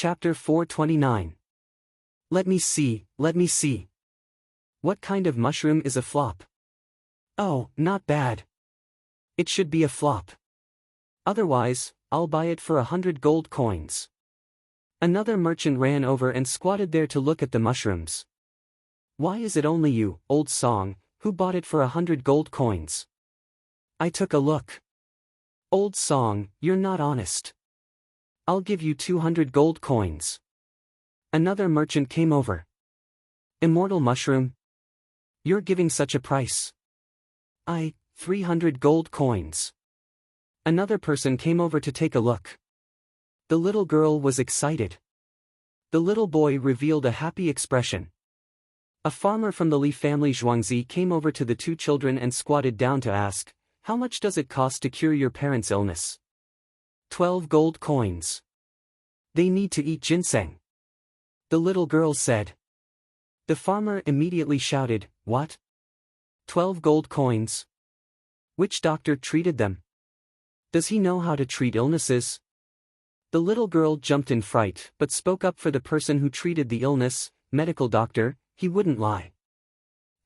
Chapter 429. Let me see, let me see. What kind of mushroom is a flop? Oh, not bad. It should be a flop. Otherwise, I'll buy it for 100 gold coins. Another merchant ran over and squatted there to look at the mushrooms. Why is it only you, old song, who bought it for 100 gold coins? I took a look. Old song, you're not honest. I'll give you 200 gold coins. Another merchant came over. Immortal mushroom? You're giving such a price. 300 gold coins. Another person came over to take a look. The little girl was excited. The little boy revealed a happy expression. A farmer from the Li family Zhuangzi came over to the two children and squatted down to ask, how much does it cost to cure your parents' illness? 12 gold coins. They need to eat ginseng. The little girl said. The farmer immediately shouted, what? 12 gold coins? Which doctor treated them? Does he know how to treat illnesses? The little girl jumped in fright but spoke up for the person who treated the illness, medical doctor, he wouldn't lie.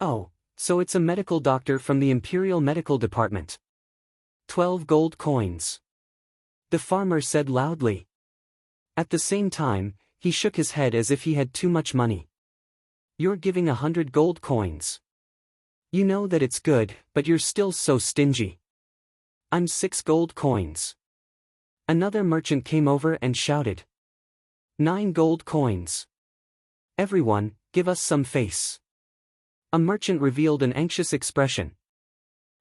Oh, so it's a medical doctor from the Imperial Medical Department. 12 gold coins. The farmer said loudly. At the same time, he shook his head as if he had too much money. You're giving 100 gold coins. You know that it's good, but you're still so stingy. I'm 6 gold coins. Another merchant came over and shouted. 9 gold coins. Everyone, give us some face. A merchant revealed an anxious expression.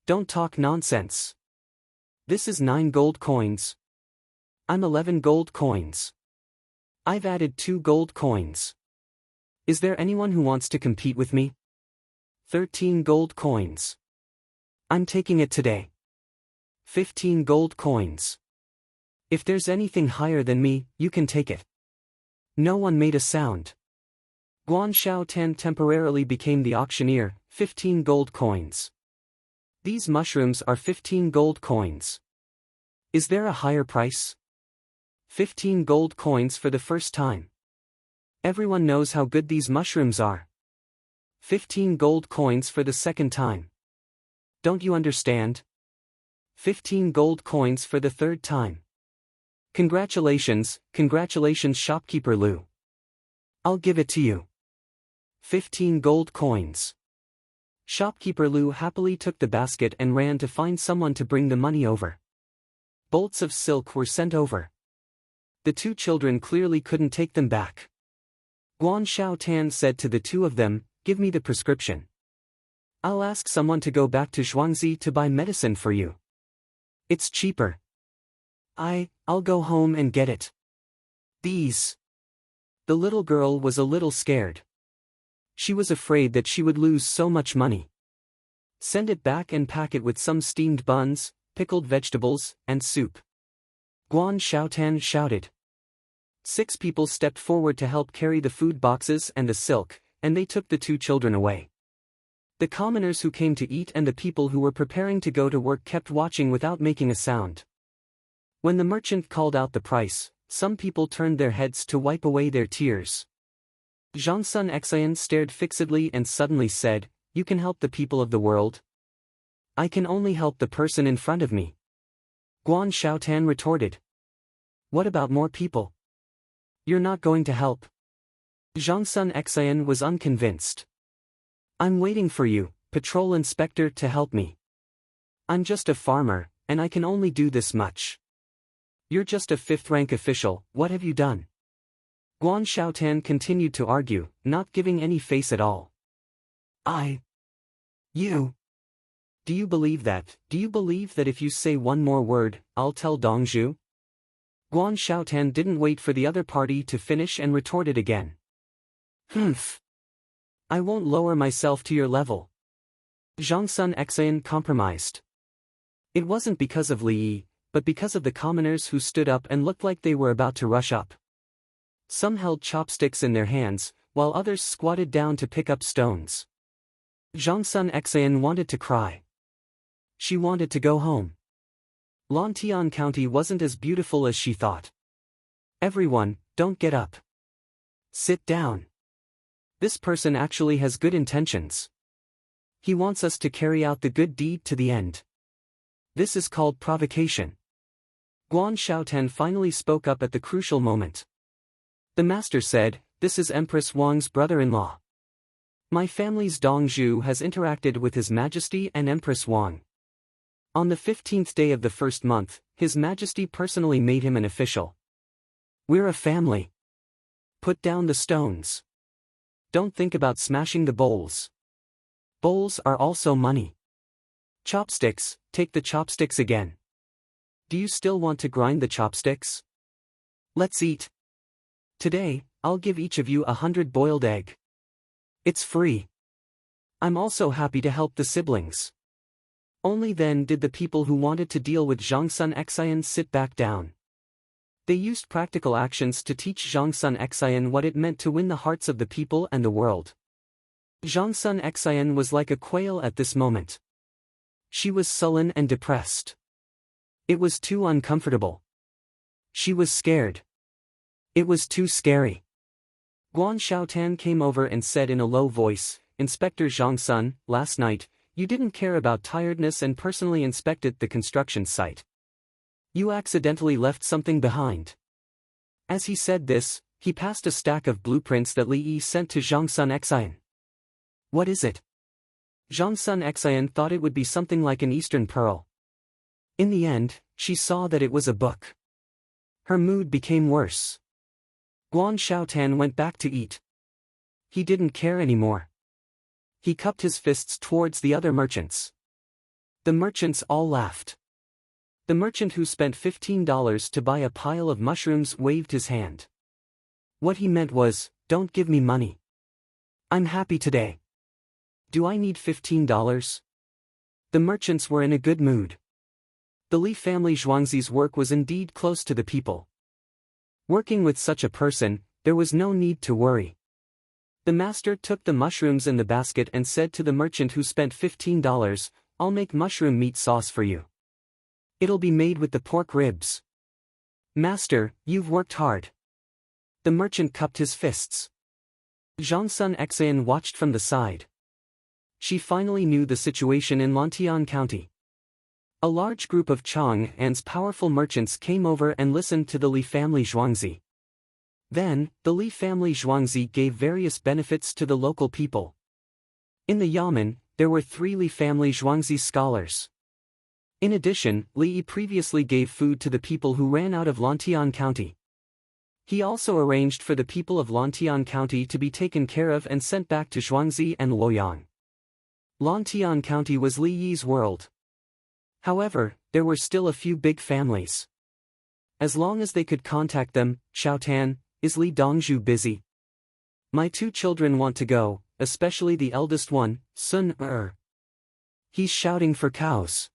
Don't talk nonsense. This is 9 gold coins. I'm 11 gold coins. I've added 2 gold coins. Is there anyone who wants to compete with me? 13 gold coins. I'm taking it today. 15 gold coins. If there's anything higher than me, you can take it. No one made a sound. Guan Xiaotan temporarily became the auctioneer, 15 gold coins. These mushrooms are 15 gold coins. Is there a higher price? 15 gold coins for the first time. Everyone knows how good these mushrooms are. 15 gold coins for the second time. Don't you understand? 15 gold coins for the third time. Congratulations, congratulations shopkeeper Lu. I'll give it to you. 15 gold coins. Shopkeeper Lu happily took the basket and ran to find someone to bring the money over. Bolts of silk were sent over. The two children clearly couldn't take them back. Guan Xiaotan said to the two of them, give me the prescription. I'll ask someone to go back to Zhuangzi to buy medicine for you. It's cheaper. I'll go home and get it. These. The little girl was a little scared. She was afraid that she would lose so much money. Send it back and pack it with some steamed buns, pickled vegetables, and soup. Guan Xiaotan shouted. 6 people stepped forward to help carry the food boxes and the silk, and they took the two children away. The commoners who came to eat and the people who were preparing to go to work kept watching without making a sound. When the merchant called out the price, some people turned their heads to wipe away their tears. Zhangsun Xian stared fixedly and suddenly said, you can help the people of the world? I can only help the person in front of me. Guan Xiaotan retorted. What about more people? You're not going to help? Zhangsun Xian was unconvinced. I'm waiting for you, patrol inspector, to help me. I'm just a farmer, and I can only do this much. You're just a 5th-rank official, what have you done? Guan Xiaotan continued to argue, not giving any face at all. You. Do you believe that? Do you believe that if you say one more word, I'll tell Dongzhu? Guan Xiaotan didn't wait for the other party to finish and retorted again. Humph. I won't lower myself to your level. Zhangsun Xian compromised. It wasn't because of Li Yi, but because of the commoners who stood up and looked like they were about to rush up. Some held chopsticks in their hands, while others squatted down to pick up stones. Zhangsun Xian wanted to cry. She wanted to go home. Lantian County wasn't as beautiful as she thought. Everyone, don't get up. Sit down. This person actually has good intentions. He wants us to carry out the good deed to the end. This is called provocation. Guan Xiaotan finally spoke up at the crucial moment. The master said, "This is Empress Wang's brother-in-law. My family's Dongzhu has interacted with His Majesty and Empress Wang. On the 15th day of the first month, His Majesty personally made him an official. We're a family. Put down the stones. Don't think about smashing the bowls. Bowls are also money. Chopsticks, take the chopsticks again. Do you still want to grind the chopsticks? Let's eat. Today, I'll give each of you 100 boiled egg. It's free. I'm also happy to help the siblings." Only then did the people who wanted to deal with Zhangsun Xian sit back down. They used practical actions to teach Zhangsun Xian what it meant to win the hearts of the people and the world. Zhangsun Xian was like a quail at this moment. She was sullen and depressed. It was too uncomfortable. She was scared. It was too scary. Guan Xiaotan came over and said in a low voice, "Inspector Zhangsun, last night, you didn't care about tiredness and personally inspected the construction site. You accidentally left something behind." As he said this, he passed a stack of blueprints that Li Yi sent to Zhangsun Xian. "What is it?" Zhangsun Xian thought it would be something like an Eastern pearl. In the end, she saw that it was a book. Her mood became worse. Guan Xiaotan went back to eat. He didn't care anymore. He cupped his fists towards the other merchants. The merchants all laughed. The merchant who spent $15 to buy a pile of mushrooms waved his hand. What he meant was, "Don't give me money. I'm happy today. Do I need $15? The merchants were in a good mood. The Li family Zhuangzi's work was indeed close to the people. Working with such a person, there was no need to worry. The master took the mushrooms in the basket and said to the merchant who spent $15, "I'll make mushroom meat sauce for you. It'll be made with the pork ribs." "Master, you've worked hard." The merchant cupped his fists. Zhangsun Xian watched from the side. She finally knew the situation in Lantian County. A large group of Chang'an's powerful merchants came over and listened to the Li family Zhuangzi. Then, the Li family Zhuangzi gave various benefits to the local people. In the Yamen, there were 3 Li family Zhuangzi scholars. In addition, Li Yi previously gave food to the people who ran out of Lantian County. He also arranged for the people of Lantian County to be taken care of and sent back to Zhuangzi and Luoyang. Lantian County was Li Yi's world. However, there were still a few big families. As long as they could contact them, Xiaotan, "Is Li Dongzhu busy? My 2 children want to go, especially the eldest one, Sun Er. He's shouting for cows."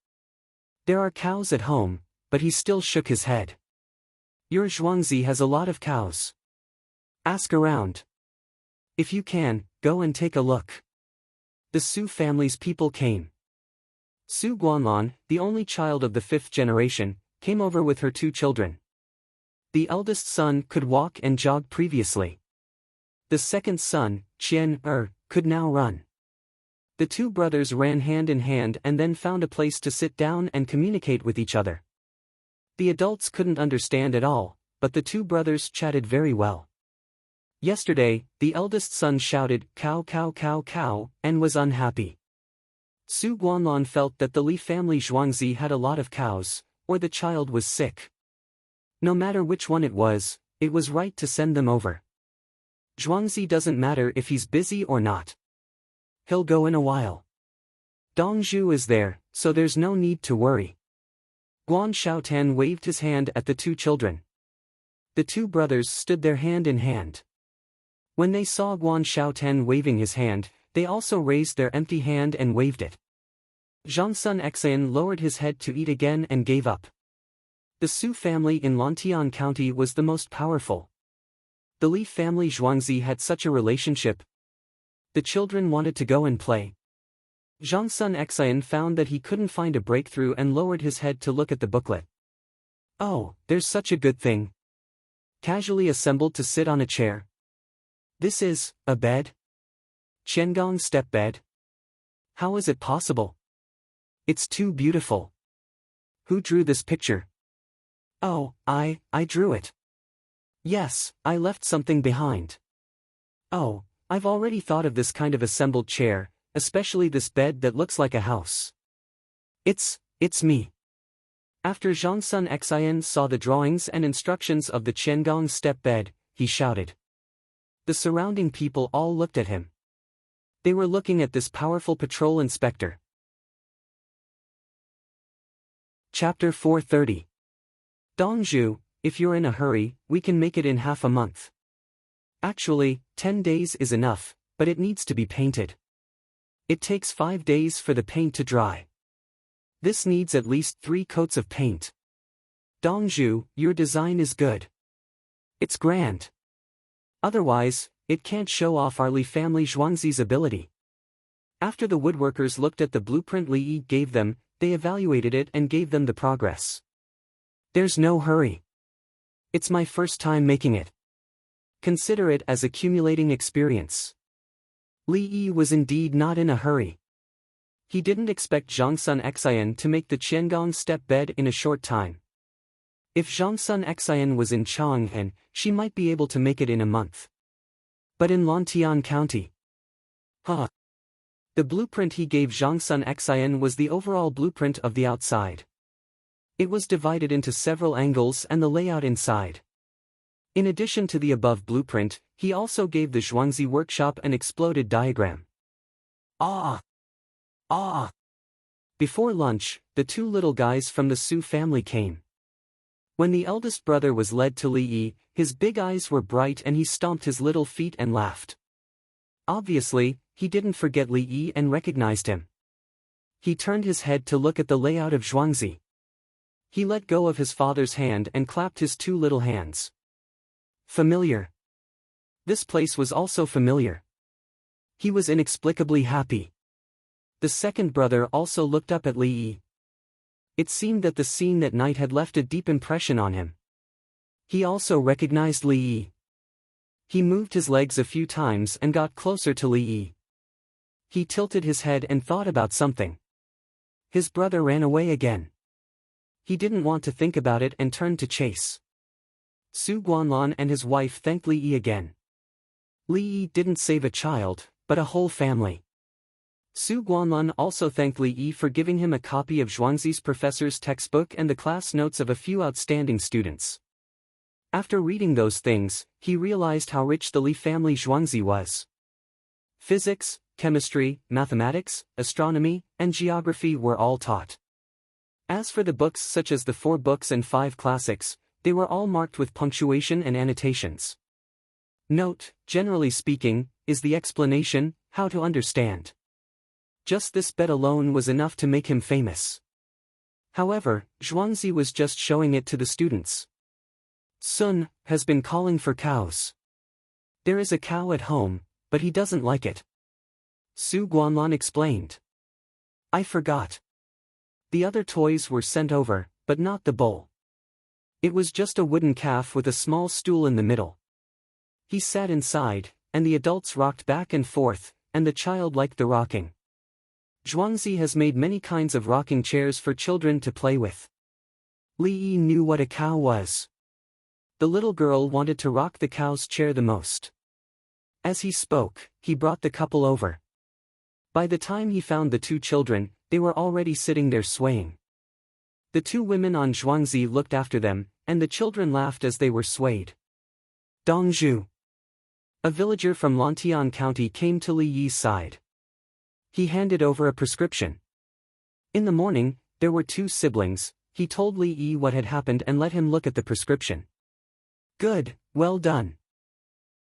There are cows at home, but he still shook his head. "Your Zhuangzi has a lot of cows. Ask around. If you can, go and take a look." The Su family's people came. Su Guanlan, the only child of the 5th generation, came over with her 2 children. The eldest son could walk and jog previously. The second son, Qian Er, could now run. The 2 brothers ran hand in hand and then found a place to sit down and communicate with each other. The adults couldn't understand at all, but the 2 brothers chatted very well. Yesterday, the eldest son shouted, "Cow cow cow cow," and was unhappy. Su Guanlan felt that the Li family Zhuangzi had a lot of cows, or the child was sick. No matter which one it was right to send them over. Zhuangzi doesn't matter if he's busy or not. He'll go in a while. Dongzhu is there, so there's no need to worry. Guan Xiaotan waved his hand at the 2 children. The 2 brothers stood there hand in hand. When they saw Guan Xiaotan waving his hand, they also raised their empty hand and waved it. Zhangsun Xian lowered his head to eat again and gave up. The Su family in Lantian County was the most powerful. The Li family Zhuangzi had such a relationship. The children wanted to go and play. Zhangsun Xian found that he couldn't find a breakthrough and lowered his head to look at the booklet. "Oh, there's such a good thing. casually assembled to sit on a chair. This is a bed? Qiangong step bed? How is it possible? It's too beautiful. Who drew this picture? Oh, I drew it. Yes, I left something behind. Oh, I've already thought of this kind of assembled chair, especially this bed that looks like a house. It's me. After Zhang Sun Xian saw the drawings and instructions of the Qiangong step bed, he shouted. The surrounding people all looked at him. They were looking at this powerful patrol inspector. Chapter 430. Dongzhu, if you're in a hurry, we can make it in half a month. Actually, 10 days is enough, but it needs to be painted. It takes 5 days for the paint to dry. This needs at least 3 coats of paint. Dongzhu, your design is good. It's grand. Otherwise, it can't show off our Li family Zhuangzi's ability. After the woodworkers looked at the blueprint Li Yi gave them, they evaluated it and gave them the progress. There's no hurry. It's my first time making it. Consider it as accumulating experience. Li Yi was indeed not in a hurry. He didn't expect Zhang Sun Xian to make the Qiangong step bed in a short time. If Zhang Sun Xian was in Chang'an, she might be able to make it in a month. But in Lantian County. The blueprint he gave Zhang Sun Xian was the overall blueprint of the outside. It was divided into several angles and the layout inside. In addition to the above blueprint, he also gave the Zhuangzi workshop an exploded diagram. Before lunch, the 2 little guys from the Su family came. When the eldest brother was led to Li Yi, his big eyes were bright and he stomped his little feet and laughed. Obviously, he didn't forget Li Yi and recognized him. He turned his head to look at the layout of Zhuangzi. He let go of his father's hand and clapped his 2 little hands. Familiar. This place was also familiar. He was inexplicably happy. The second brother also looked up at Li Yi. It seemed that the scene that night had left a deep impression on him. He also recognized Li Yi. He moved his legs a few times and got closer to Li Yi. He tilted his head and thought about something. His brother ran away again. He didn't want to think about it and turned to chase. Su Guanlan and his wife thanked Li Yi again. Li Yi didn't save a child, but a whole family. Su Guanlan also thanked Li Yi for giving him a copy of Zhuangzi's professor's textbook and the class notes of a few outstanding students. After reading those things, he realized how rich the Li family Zhuangzi was. Physics, chemistry, mathematics, astronomy, and geography were all taught. As for the books such as the 4 books and 5 classics, they were all marked with punctuation and annotations. Note, generally speaking, is the explanation, how to understand. Just this bed alone was enough to make him famous. However, Zhuangzi was just showing it to the students. Sun has been calling for cows. There is a cow at home, but he doesn't like it. Su Guanlan explained. I forgot. The other toys were sent over, but not the bowl. It was just a wooden calf with a small stool in the middle. He sat inside, and the adults rocked back and forth, and the child liked the rocking. Zhuangzi has made many kinds of rocking chairs for children to play with. Li Yi knew what a cow was. The little girl wanted to rock the cow's chair the most. As he spoke, he brought the couple over. By the time he found the 2 children, they were already sitting there swaying. The 2 women on Zhuangzi looked after them, and the children laughed as they were swayed. Dongzhu. A villager from Lantian County came to Li Yi's side. He handed over a prescription. In the morning, there were 2 siblings. He told Li Yi what had happened and let him look at the prescription. Good, well done.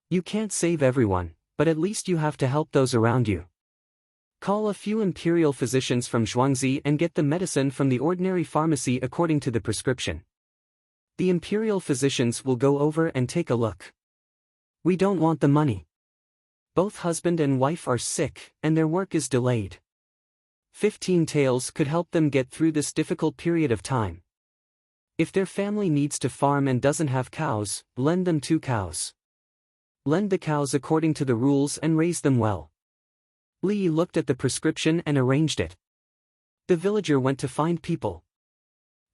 You can't save everyone, but at least you have to help those around you. Call a few imperial physicians from Zhuangzi and get the medicine from the ordinary pharmacy according to the prescription. The imperial physicians will go over and take a look. We don't want the money. Both husband and wife are sick, and their work is delayed. 15 taels could help them get through this difficult period of time. If their family needs to farm and doesn't have cows, lend them 2 cows. Lend the cows according to the rules and raise them well. Li looked at the prescription and arranged it. The villager went to find people.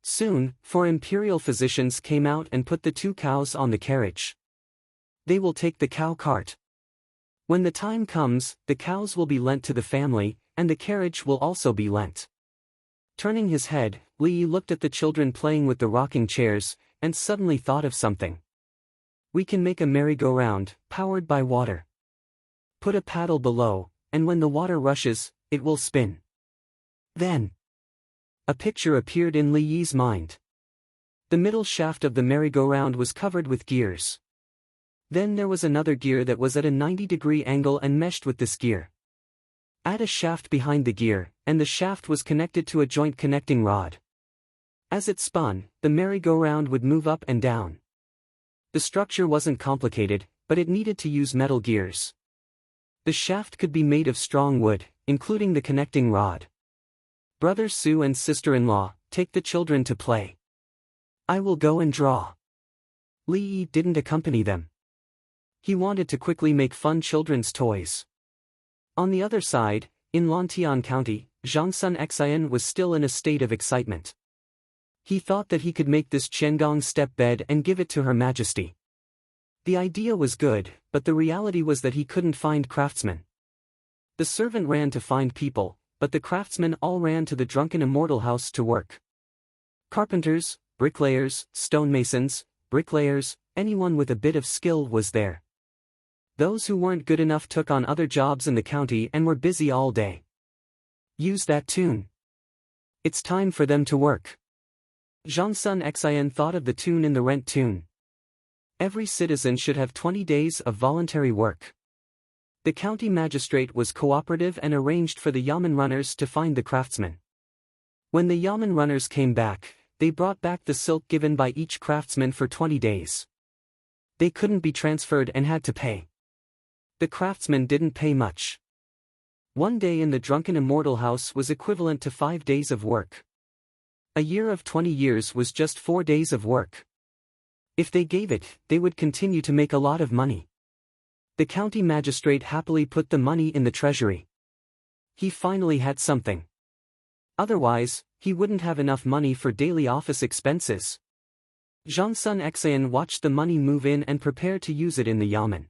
Soon, 4 imperial physicians came out and put the 2 cows on the carriage. They will take the cow cart. When the time comes, the cows will be lent to the family, and the carriage will also be lent. Turning his head, Li looked at the children playing with the rocking chairs, and suddenly thought of something. We can make a merry-go-round, powered by water. Put a paddle below, and when the water rushes, it will spin. Then, a picture appeared in Li Yi's mind. The middle shaft of the merry-go-round was covered with gears. Then there was another gear that was at a 90-degree angle and meshed with this gear. Add a shaft behind the gear, and the shaft was connected to a joint connecting rod. As it spun, the merry-go-round would move up and down. The structure wasn't complicated, but it needed to use metal gears. The shaft could be made of strong wood, including the connecting rod. Brother Sue and sister-in-law, take the children to play. I will go and draw. Li Yi didn't accompany them. He wanted to quickly make fun children's toys. On the other side, in Lantian County, Zhangsun Xian was still in a state of excitement. He thought that he could make this Qiangong step bed and give it to Her Majesty. The idea was good, but the reality was that he couldn't find craftsmen. The servant ran to find people, but the craftsmen all ran to the drunken immortal house to work. Carpenters, bricklayers, stonemasons, bricklayers, anyone with a bit of skill was there. Those who weren't good enough took on other jobs in the county and were busy all day. Use that tune. It's time for them to work. Zhangsun Xian thought of the tune in the rent tune. Every citizen should have 20 days of voluntary work. The county magistrate was cooperative and arranged for the yamen runners to find the craftsmen. When the yamen runners came back, they brought back the silk given by each craftsman for 20 days. They couldn't be transferred and had to pay. The craftsmen didn't pay much. 1 day in the drunken immortal house was equivalent to 5 days of work. A year of 20 years was just 4 days of work. If they gave it, they would continue to make a lot of money. The county magistrate happily put the money in the treasury. He finally had something. Otherwise, he wouldn't have enough money for daily office expenses. Zhangsun Xian watched the money move in and prepared to use it in the yamen.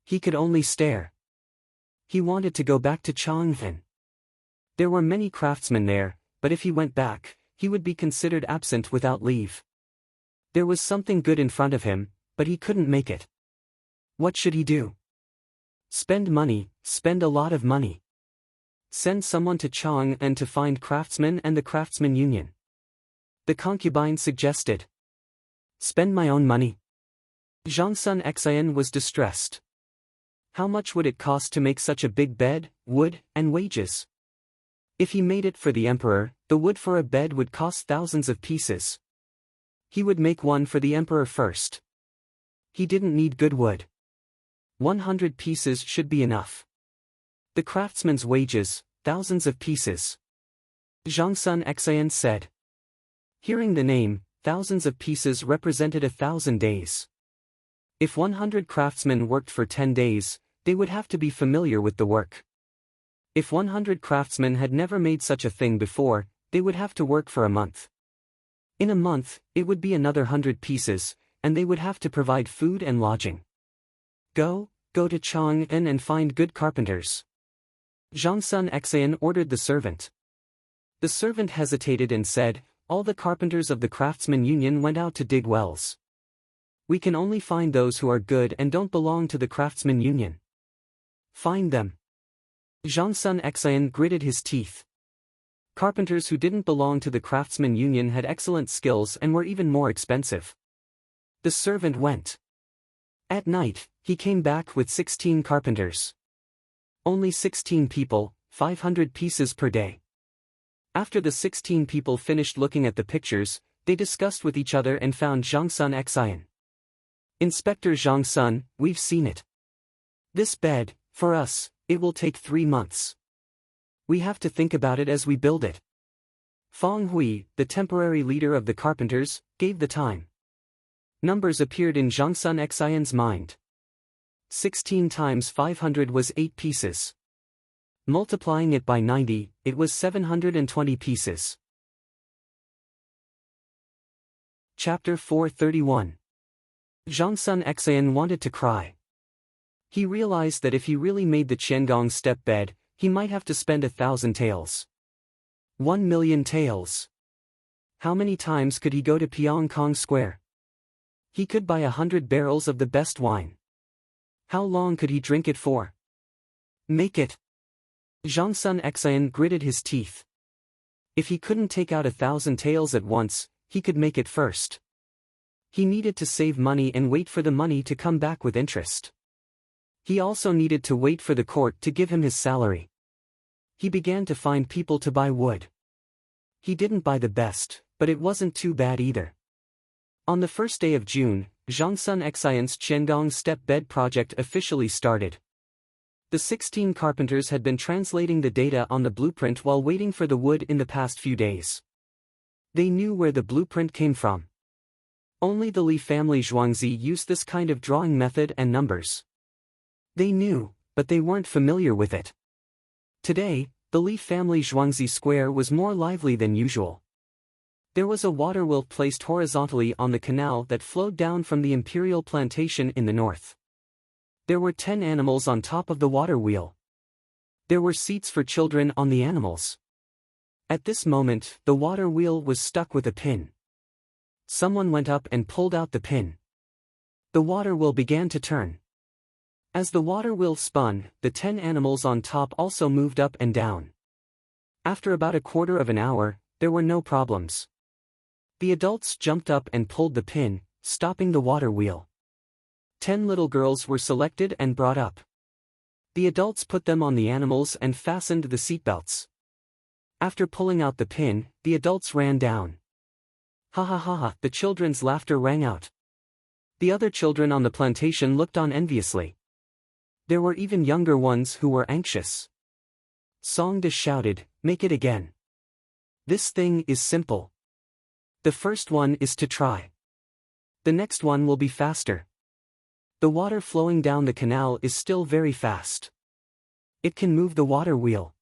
He could only stare. He wanted to go back to Chang'an. There were many craftsmen there, but if he went back, he would be considered absent without leave. There was something good in front of him, but he couldn't make it. What should he do? Spend money, spend a lot of money. Send someone to Chang'an to find craftsmen and the craftsman union. The concubine suggested. Spend my own money. Zhangsun Xian was distressed. How much would it cost to make such a big bed, wood, and wages? If he made it for the emperor, the wood for a bed would cost thousands of pieces. He would make one for the emperor first. He didn't need good wood. 100 pieces should be enough. The craftsman's wages, thousands of pieces. Zhangsun Xian said. Hearing the name, thousands of pieces represented 1,000 days. If 100 craftsmen worked for 10 days, they would have to be familiar with the work. If 100 craftsmen had never made such a thing before, they would have to work for a month. In a month, it would be another 100 pieces, and they would have to provide food and lodging. Go to Chang'an and find good carpenters. Zhangsun Xian ordered the servant. The servant hesitated and said, all the carpenters of the craftsman union went out to dig wells. We can only find those who are good and don't belong to the craftsman union. Find them. Zhangsun Xian gritted his teeth. Carpenters who didn't belong to the craftsman union had excellent skills and were even more expensive. The servant went. At night, he came back with 16 carpenters. Only 16 people, 500 pieces per day. After the 16 people finished looking at the pictures, they discussed with each other and found Zhangsun Xian. Inspector Zhangsun, we've seen it. This bed, for us, it will take 3 months. We have to think about it as we build it. Feng Hui, the temporary leader of the carpenters, gave the time. Numbers appeared in Zhangsun Xian's mind. 16 times 500 was 8 pieces. Multiplying it by 90, it was 720 pieces. Chapter 431. Zhangsun Xian wanted to cry. He realized that if he really made the Qiangong step bed, he might have to spend 1,000 taels. 1,000,000 taels. How many times could he go to Pyongkong Square? He could buy 100 barrels of the best wine. How long could he drink it for? Make it. Zhangsun Xian gritted his teeth. If he couldn't take out 1,000 taels at once, he could make it first. He needed to save money and wait for the money to come back with interest. He also needed to wait for the court to give him his salary. He began to find people to buy wood. He didn't buy the best, but it wasn't too bad either. On the first day of June, Zhangsun Xian's Qiangong step bed project officially started. The 16 carpenters had been translating the data on the blueprint while waiting for the wood in the past few days. They knew where the blueprint came from. Only the Li family Zhuangzi used this kind of drawing method and numbers. They knew, but they weren't familiar with it. Today, the Li family Zhuangzi square was more lively than usual. There was a water wheel placed horizontally on the canal that flowed down from the imperial plantation in the north. There were 10 animals on top of the water wheel. There were seats for children on the animals. At this moment, the water wheel was stuck with a pin. Someone went up and pulled out the pin. The water wheel began to turn. As the water wheel spun, the 10 animals on top also moved up and down. After about a quarter of an hour, there were no problems. The adults jumped up and pulled the pin, stopping the water wheel. 10 little girls were selected and brought up. The adults put them on the animals and fastened the seatbelts. After pulling out the pin, the adults ran down. Ha ha ha ha, the children's laughter rang out. The other children on the plantation looked on enviously. There were even younger ones who were anxious. Songde shouted, "Make it again. This thing is simple. The first one is to try. The next one will be faster." The water flowing down the canal is still very fast. It can move the water wheel.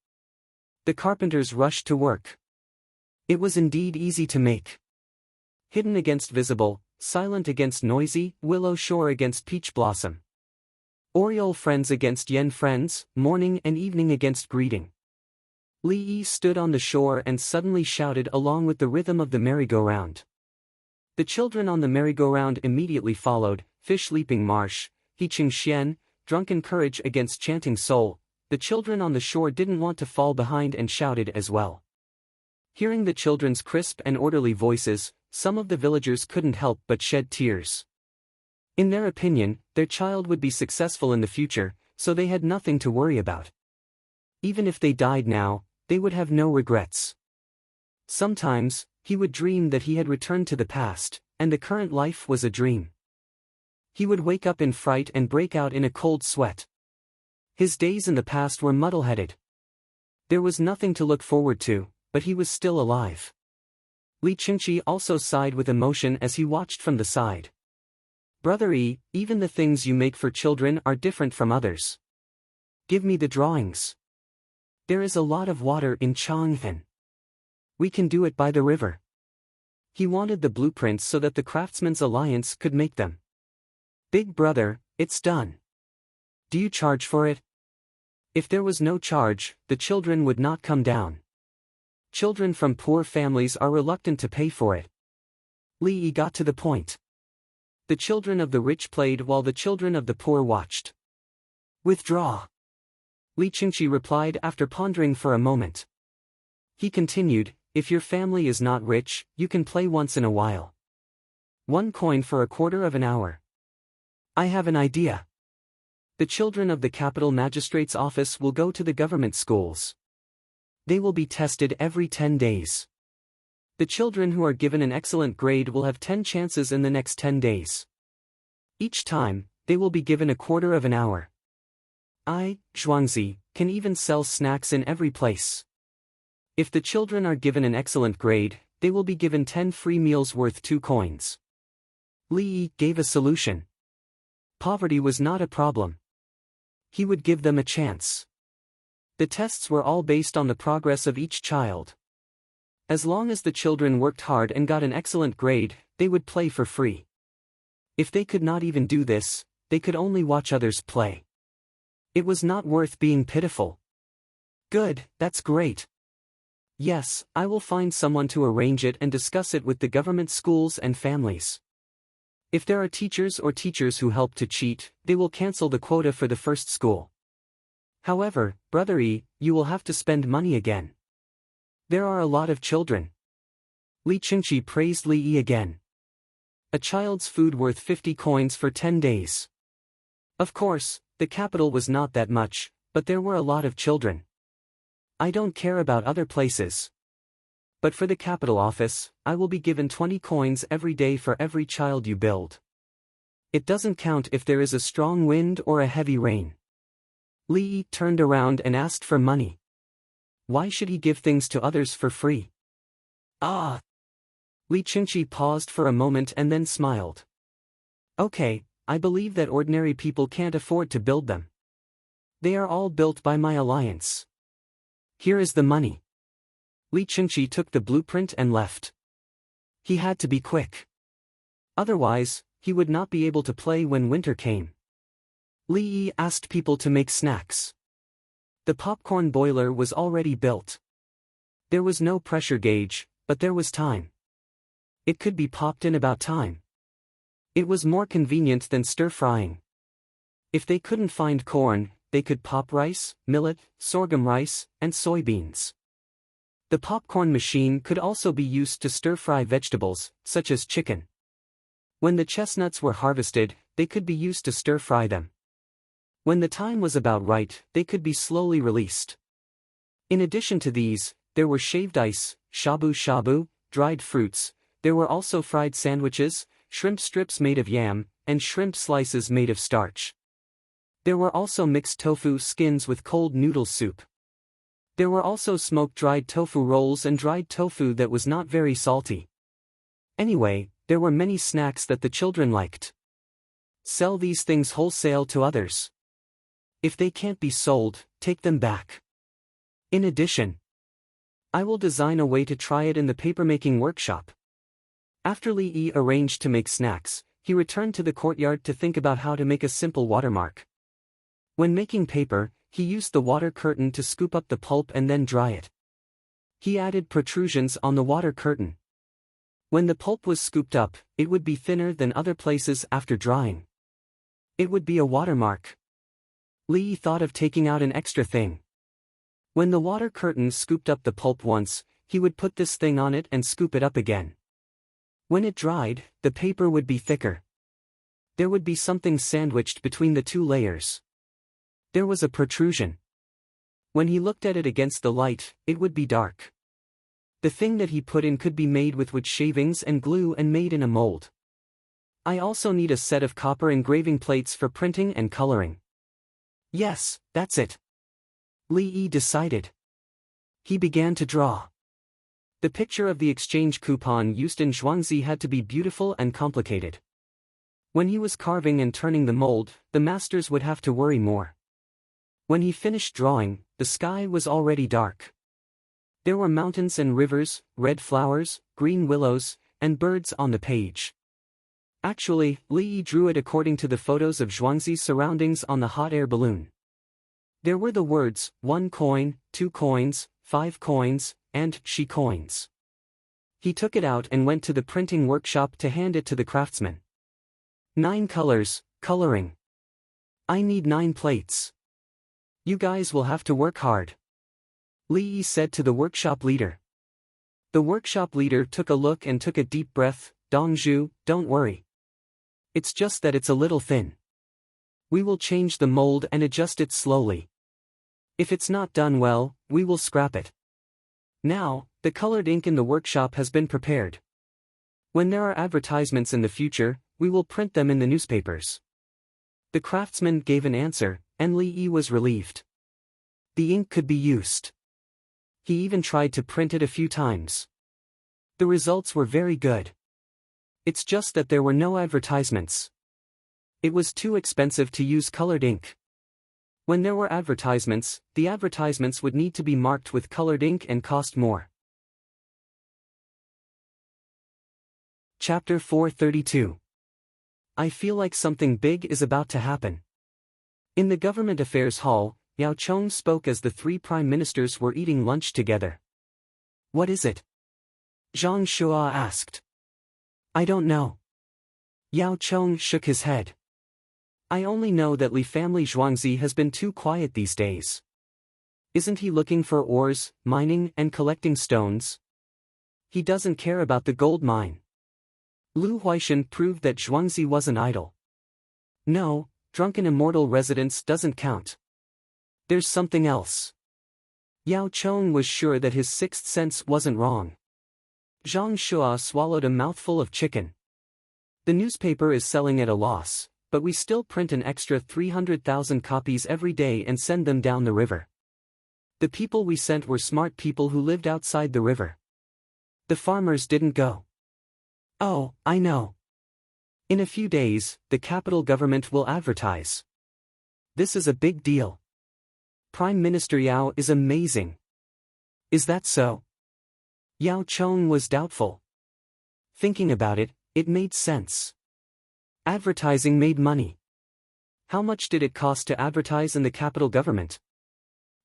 The carpenters rushed to work. It was indeed easy to make. Hidden against visible, silent against noisy, willow shore against peach blossom. Oriole friends against yen friends, morning and evening against greeting. Li Yi stood on the shore and suddenly shouted along with the rhythm of the merry-go-round. The children on the merry-go-round immediately followed, fish leaping marsh, Hiqing Xian, drunken courage against chanting soul. The children on the shore didn't want to fall behind and shouted as well. Hearing the children's crisp and orderly voices, some of the villagers couldn't help but shed tears. In their opinion, their child would be successful in the future, so they had nothing to worry about. Even if they died now, they would have no regrets. Sometimes, he would dream that he had returned to the past, and the current life was a dream. He would wake up in fright and break out in a cold sweat. His days in the past were muddle-headed. There was nothing to look forward to, but he was still alive. Li Qingqi also sighed with emotion as he watched from the side. "Brother Yi, even the things you make for children are different from others. Give me the drawings. There is a lot of water in Chang'an. We can do it by the river." He wanted the blueprints so that the Craftsmen's Alliance could make them. "Big brother, it's done. Do you charge for it?" If there was no charge, the children would not come down. Children from poor families are reluctant to pay for it. Li Yi got to the point. The children of the rich played while the children of the poor watched. "Withdraw," Li Qingqi replied after pondering for a moment. He continued, "If your family is not rich, you can play once in a while. 1 coin for a quarter of an hour. I have an idea. The children of the capital magistrate's office will go to the government schools. They will be tested every 10 days. The children who are given an excellent grade will have 10 chances in the next 10 days. Each time, they will be given a quarter of an hour. I, Zhuangzi, can even sell snacks in every place. If the children are given an excellent grade, they will be given 10 free meals worth 2 coins. Li gave a solution. Poverty was not a problem. He would give them a chance. The tests were all based on the progress of each child. As long as the children worked hard and got an excellent grade, they would play for free. If they could not even do this, they could only watch others play. It was not worth being pitiful. Good, that's great. Yes, I will find someone to arrange it and discuss it with the government schools and families. If there are teachers who help to cheat, they will cancel the quota for the first school. However, Brother E, you will have to spend money again. There are a lot of children. Li Qingqi praised Li Yi again. A child's food worth 50 coins for 10 days. Of course, the capital was not that much, but there were a lot of children. I don't care about other places. But for the capital office, I will be given 20 coins every day for every child you build. It doesn't count if there is a strong wind or a heavy rain. Li Yi turned around and asked for money. Why should he give things to others for free? Ah! Li Qingqi paused for a moment and then smiled. Okay, I believe that ordinary people can't afford to build them. They are all built by my alliance. Here is the money. Li Qingqi took the blueprint and left. He had to be quick. Otherwise, he would not be able to play when winter came. Li Yi asked people to make snacks. The popcorn boiler was already built. There was no pressure gauge, but there was time. It could be popped in about time. It was more convenient than stir-frying. If they couldn't find corn, they could pop rice, millet, sorghum rice, and soybeans. The popcorn machine could also be used to stir-fry vegetables, such as chicken. When the chestnuts were harvested, they could be used to stir-fry them. When the time was about right, they could be slowly released. In addition to these, there were shaved ice, shabu-shabu, dried fruits. There were also fried sandwiches, shrimp strips made of yam, and shrimp slices made of starch. There were also mixed tofu skins with cold noodle soup. There were also smoked dried tofu rolls and dried tofu that was not very salty. Anyway, there were many snacks that the children liked. Sell these things wholesale to others. If they can't be sold, take them back. In addition, I will design a way to try it in the papermaking workshop. After Li Yi arranged to make snacks, he returned to the courtyard to think about how to make a simple watermark. When making paper, he used the water curtain to scoop up the pulp and then dry it. He added protrusions on the water curtain. When the pulp was scooped up, it would be thinner than other places after drying. It would be a watermark. Li thought of taking out an extra thing. When the water curtain scooped up the pulp once, he would put this thing on it and scoop it up again. When it dried, the paper would be thicker. There would be something sandwiched between the two layers. There was a protrusion. When he looked at it against the light, it would be dark. The thing that he put in could be made with wood shavings and glue and made in a mold. I also need a set of copper engraving plates for printing and coloring. Yes, that's it. Li Yi decided. He began to draw. The picture of the exchange coupon used in Zhuangzi had to be beautiful and complicated. When he was carving and turning the mold, the masters would have to worry more. When he finished drawing, the sky was already dark. There were mountains and rivers, red flowers, green willows, and birds on the page. Actually, Li Yi drew it according to the photos of Zhuangzi's surroundings on the hot air balloon. There were the words, 1 coin, 2 coins, 5 coins, and she coins. He took it out and went to the printing workshop to hand it to the craftsman. 9 colors, coloring. I need 9 plates. You guys will have to work hard. Li Yi said to the workshop leader. The workshop leader took a look and took a deep breath. Dongzhu, don't worry. It's just that it's a little thin. We will change the mold and adjust it slowly. If it's not done well, we will scrap it. Now, the colored ink in the workshop has been prepared. When there are advertisements in the future, we will print them in the newspapers. The craftsman gave an answer, and Li Yi was relieved. The ink could be used. He even tried to print it a few times. The results were very good. It's just that there were no advertisements. It was too expensive to use colored ink. When there were advertisements, the advertisements would need to be marked with colored ink and cost more. Chapter 432. I feel like something big is about to happen. In the Government Affairs Hall, Yao Chong spoke as the three prime ministers were eating lunch together. What is it? Zhang Shua asked. I don't know. Yao Chong shook his head. I only know that Li family Zhuangzi has been too quiet these days. Isn't he looking for ores, mining and collecting stones? He doesn't care about the gold mine. Lu Huaishan proved that Zhuangzi wasn't idle. No, drunken immortal residence doesn't count. There's something else. Yao Chong was sure that his sixth sense wasn't wrong. Zhang Shua swallowed a mouthful of chicken. The newspaper is selling at a loss, but we still print an extra 300,000 copies every day and send them down the river. The people we sent were smart people who lived outside the river. The farmers didn't go. Oh, I know. In a few days, the capital government will advertise. This is a big deal. Prime Minister Yao is amazing. Is that so? Yao Chong was doubtful. Thinking about it, it made sense. Advertising made money. How much did it cost to advertise in the capital government?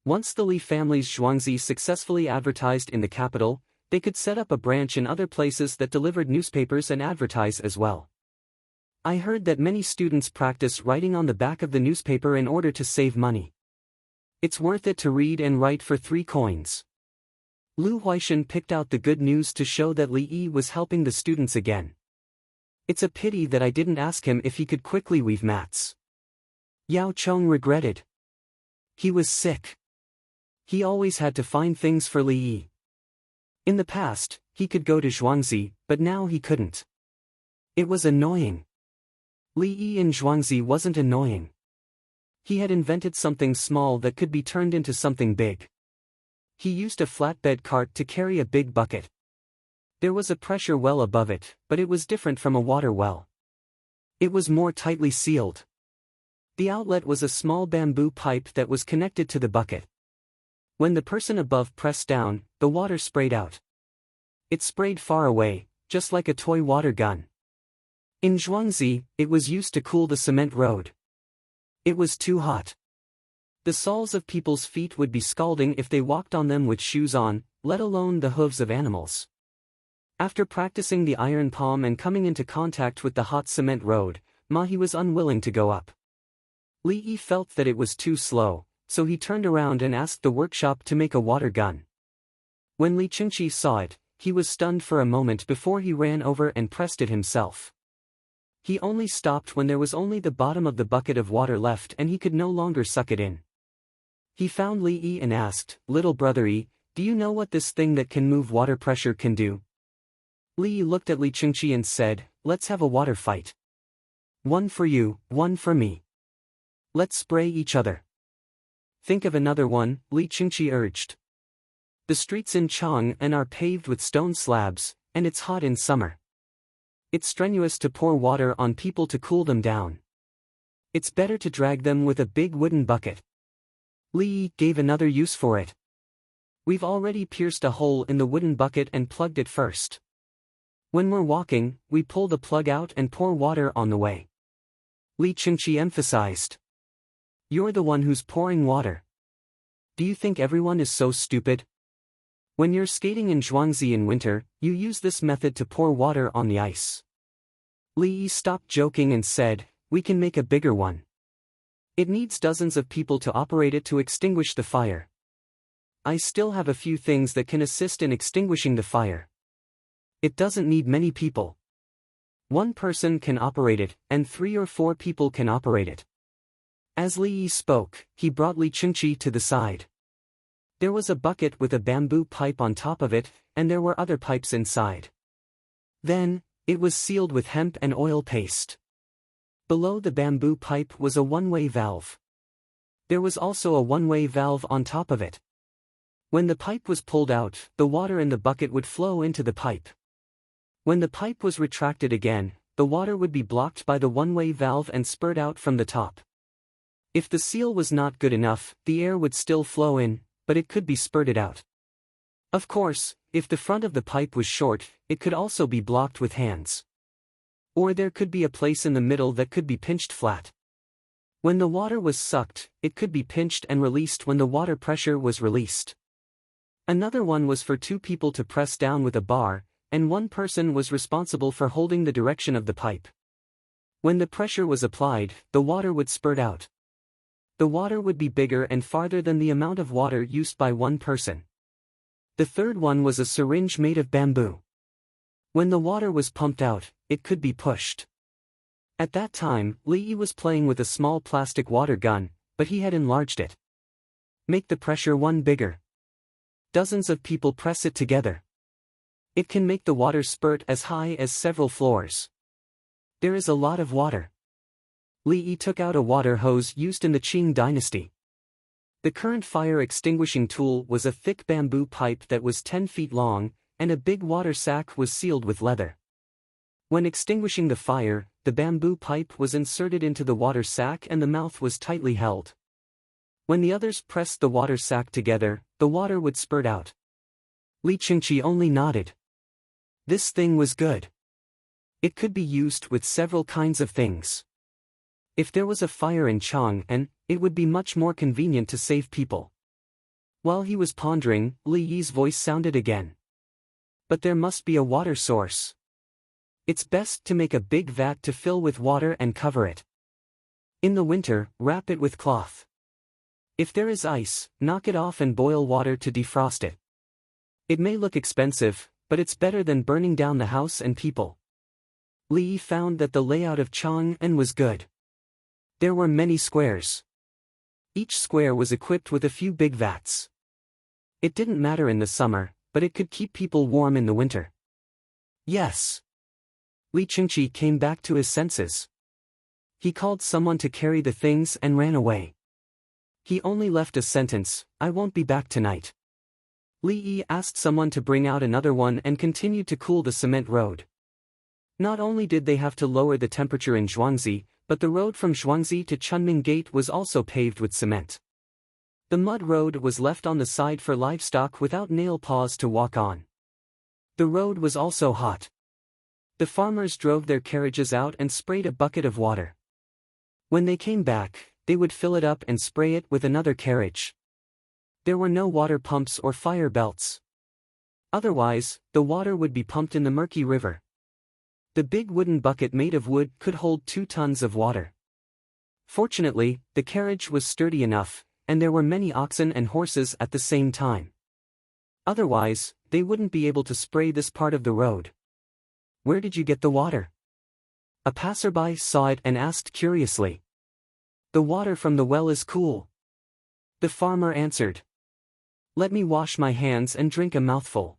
Once the Li family's Zhuangzi successfully advertised in the capital, they could set up a branch in other places that delivered newspapers and advertise as well. I heard that many students practice writing on the back of the newspaper in order to save money. It's worth it to read and write for 3 coins. Lu Huaishan picked out the good news to show that Li Yi was helping the students again. It's a pity that I didn't ask him if he could quickly weave mats. Yao Chong regretted. He was sick. He always had to find things for Li Yi. In the past, he could go to Zhuangzi, but now he couldn't. It was annoying. Li Yi in Zhuangzi wasn't annoying. He had invented something small that could be turned into something big. He used a flatbed cart to carry a big bucket. There was a pressure well above it, but it was different from a water well. It was more tightly sealed. The outlet was a small bamboo pipe that was connected to the bucket. When the person above pressed down, the water sprayed out. It sprayed far away, just like a toy water gun. In Zhuangzi, it was used to cool the cement road. It was too hot. The soles of people's feet would be scalding if they walked on them with shoes on, let alone the hooves of animals. After practicing the iron palm and coming into contact with the hot cement road, Mahi was unwilling to go up. Li Yi felt that it was too slow, so he turned around and asked the workshop to make a water gun. When Li Qingqi saw it, he was stunned for a moment before he ran over and pressed it himself. He only stopped when there was only the bottom of the bucket of water left and he could no longer suck it in. He found Li Yi and asked, "Little brother Yi, do you know what this thing that can move water pressure can do?" Li Yi looked at Li Qingqi and said, "Let's have a water fight. One for you, one for me. Let's spray each other." "Think of another one," Li Qingqi urged. "The streets in Chang'an are paved with stone slabs, and it's hot in summer. It's strenuous to pour water on people to cool them down. It's better to drag them with a big wooden bucket." Li Yi gave another use for it. "We've already pierced a hole in the wooden bucket and plugged it first. When we're walking, we pull the plug out and pour water on the way." Li Qingqi emphasized. "You're the one who's pouring water. Do you think everyone is so stupid? When you're skating in Zhuangzi in winter, you use this method to pour water on the ice." Li Yi stopped joking and said, "We can make a bigger one. It needs dozens of people to operate it to extinguish the fire. I still have a few things that can assist in extinguishing the fire. It doesn't need many people. One person can operate it, and 3 or 4 people can operate it." As Li Yi spoke, he brought Li Qingqi to the side. There was a bucket with a bamboo pipe on top of it, and there were other pipes inside. Then, it was sealed with hemp and oil paste. Below the bamboo pipe was a one-way valve. There was also a one-way valve on top of it. When the pipe was pulled out, the water in the bucket would flow into the pipe. When the pipe was retracted again, the water would be blocked by the one-way valve and spurt out from the top. If the seal was not good enough, the air would still flow in, but it could be spurted out. Of course, if the front of the pipe was short, it could also be blocked with hands. Or there could be a place in the middle that could be pinched flat. When the water was sucked, it could be pinched and released when the water pressure was released. Another one was for two people to press down with a bar, and one person was responsible for holding the direction of the pipe. When the pressure was applied, the water would spurt out. The water would be bigger and farther than the amount of water used by one person. The third one was a syringe made of bamboo. When the water was pumped out, it could be pushed. At that time, Lee was playing with a small plastic water gun, but he had enlarged it. Make the pressure one bigger. Dozens of people press it together. It can make the water spurt as high as several floors. There is a lot of water. Lee took out a water hose used in the Qing dynasty. The current fire extinguishing tool was a thick bamboo pipe that was 10 feet long, and a big water sack was sealed with leather. When extinguishing the fire, the bamboo pipe was inserted into the water sack and the mouth was tightly held. When the others pressed the water sack together, the water would spurt out. Li Qingqi only nodded. This thing was good. It could be used with several kinds of things. If there was a fire in Chang'an, it would be much more convenient to save people. While he was pondering, Li Yi's voice sounded again. But there must be a water source. It's best to make a big vat to fill with water and cover it. In the winter, wrap it with cloth. If there is ice, knock it off and boil water to defrost it. It may look expensive, but it's better than burning down the house and people. Li Yi found that the layout of Chang'an was good. There were many squares. Each square was equipped with a few big vats. It didn't matter in the summer, but it could keep people warm in the winter. Yes. Li Qingqi came back to his senses. He called someone to carry the things and ran away. He only left a sentence, "I won't be back tonight." Li Yi asked someone to bring out another one and continued to cool the cement road. Not only did they have to lower the temperature in Zhuangzi, but the road from Zhuangzi to Chunming Gate was also paved with cement. The mud road was left on the side for livestock without nail paws to walk on. The road was also hot. The farmers drove their carriages out and sprayed a bucket of water. When they came back, they would fill it up and spray it with another carriage. There were no water pumps or fire belts. Otherwise, the water would be pumped in the murky river. The big wooden bucket made of wood could hold 2 tons of water. Fortunately, the carriage was sturdy enough, and there were many oxen and horses at the same time. Otherwise, they wouldn't be able to spray this part of the road. Where did you get the water? A passerby saw it and asked curiously. The water from the well is cool. The farmer answered. Let me wash my hands and drink a mouthful.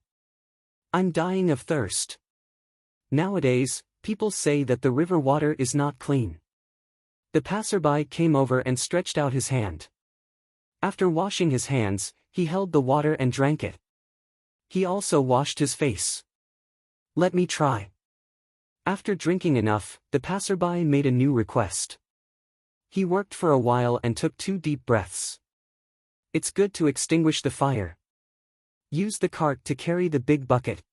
I'm dying of thirst. Nowadays, people say that the river water is not clean. The passerby came over and stretched out his hand. After washing his hands, he held the water and drank it. He also washed his face. Let me try. After drinking enough, the passerby made a new request. He worked for a while and took 2 deep breaths. It's good to extinguish the fire. Use the cart to carry the big bucket.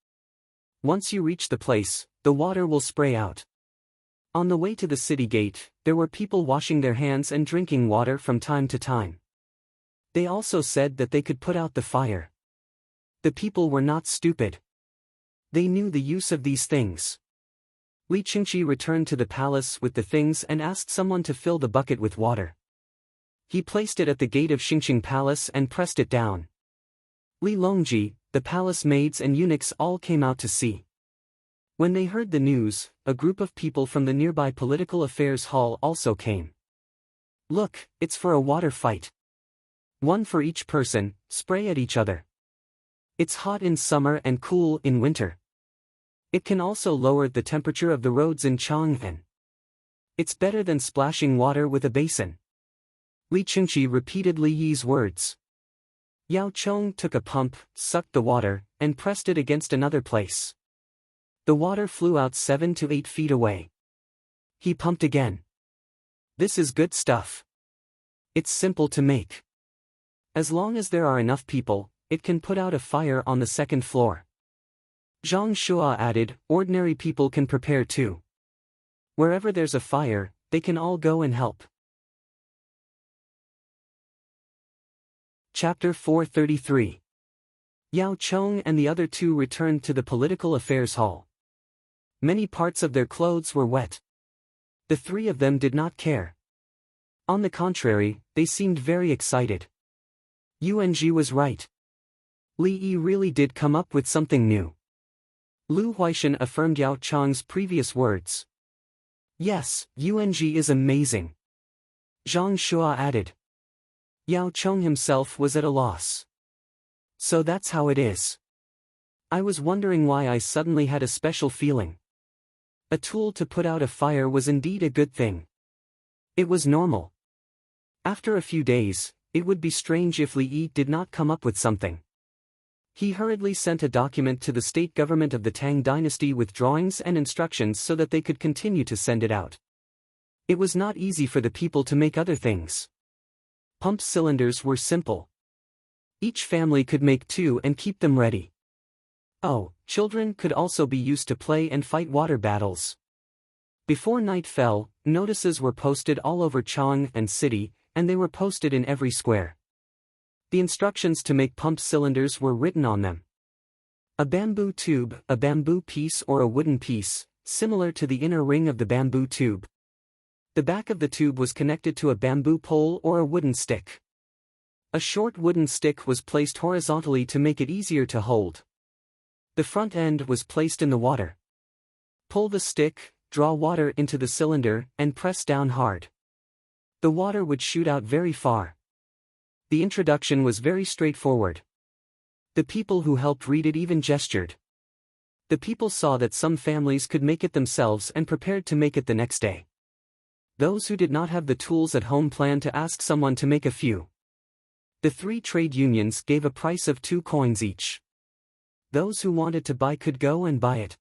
Once you reach the place, the water will spray out. On the way to the city gate, there were people washing their hands and drinking water from time to time. They also said that they could put out the fire. The people were not stupid. They knew the use of these things. Li Qingqi returned to the palace with the things and asked someone to fill the bucket with water. He placed it at the gate of Xingqing Palace and pressed it down. Li Longji, the palace maids and eunuchs all came out to see. When they heard the news, a group of people from the nearby political affairs hall also came. Look, it's for a water fight. One for each person, spray at each other. It's hot in summer and cool in winter. It can also lower the temperature of the roads in Chang'an. It's better than splashing water with a basin. Li Qingqi repeated Li Yi's words. Yao Chong took a pump, sucked the water, and pressed it against another place. The water flew out 7 to 8 feet away. He pumped again. This is good stuff. It's simple to make. As long as there are enough people, it can put out a fire on the second floor. Zhang Shua added, ordinary people can prepare too. Wherever there's a fire, they can all go and help. Chapter 433. Yao Chong and the other two returned to the political affairs hall. Many parts of their clothes were wet. The three of them did not care. On the contrary, they seemed very excited. Yuanji was right. Li Yi really did come up with something new. Lu Huaishan affirmed Yao Chong's previous words. Yes, Yuanji is amazing. Zhang Shua added. Yao Chong himself was at a loss. So that's how it is. I was wondering why I suddenly had a special feeling. A tool to put out a fire was indeed a good thing. It was normal. After a few days, it would be strange if Li Yi did not come up with something. He hurriedly sent a document to the state government of the Tang dynasty with drawings and instructions so that they could continue to send it out. It was not easy for the people to make other things. Pump cylinders were simple. Each family could make 2 and keep them ready. Oh, children could also be used to play and fight water battles. Before night fell, notices were posted all over Chang and city, and they were posted in every square. The instructions to make pump cylinders were written on them. A bamboo tube, a bamboo piece or a wooden piece, similar to the inner ring of the bamboo tube. The back of the tube was connected to a bamboo pole or a wooden stick. A short wooden stick was placed horizontally to make it easier to hold. The front end was placed in the water. Pull the stick, draw water into the cylinder, and press down hard. The water would shoot out very far. The introduction was very straightforward. The people who helped read it even gestured. The people saw that some families could make it themselves and prepared to make it the next day. Those who did not have the tools at home planned to ask someone to make a few. The 3 trade unions gave a price of 2 coins each. Those who wanted to buy could go and buy it.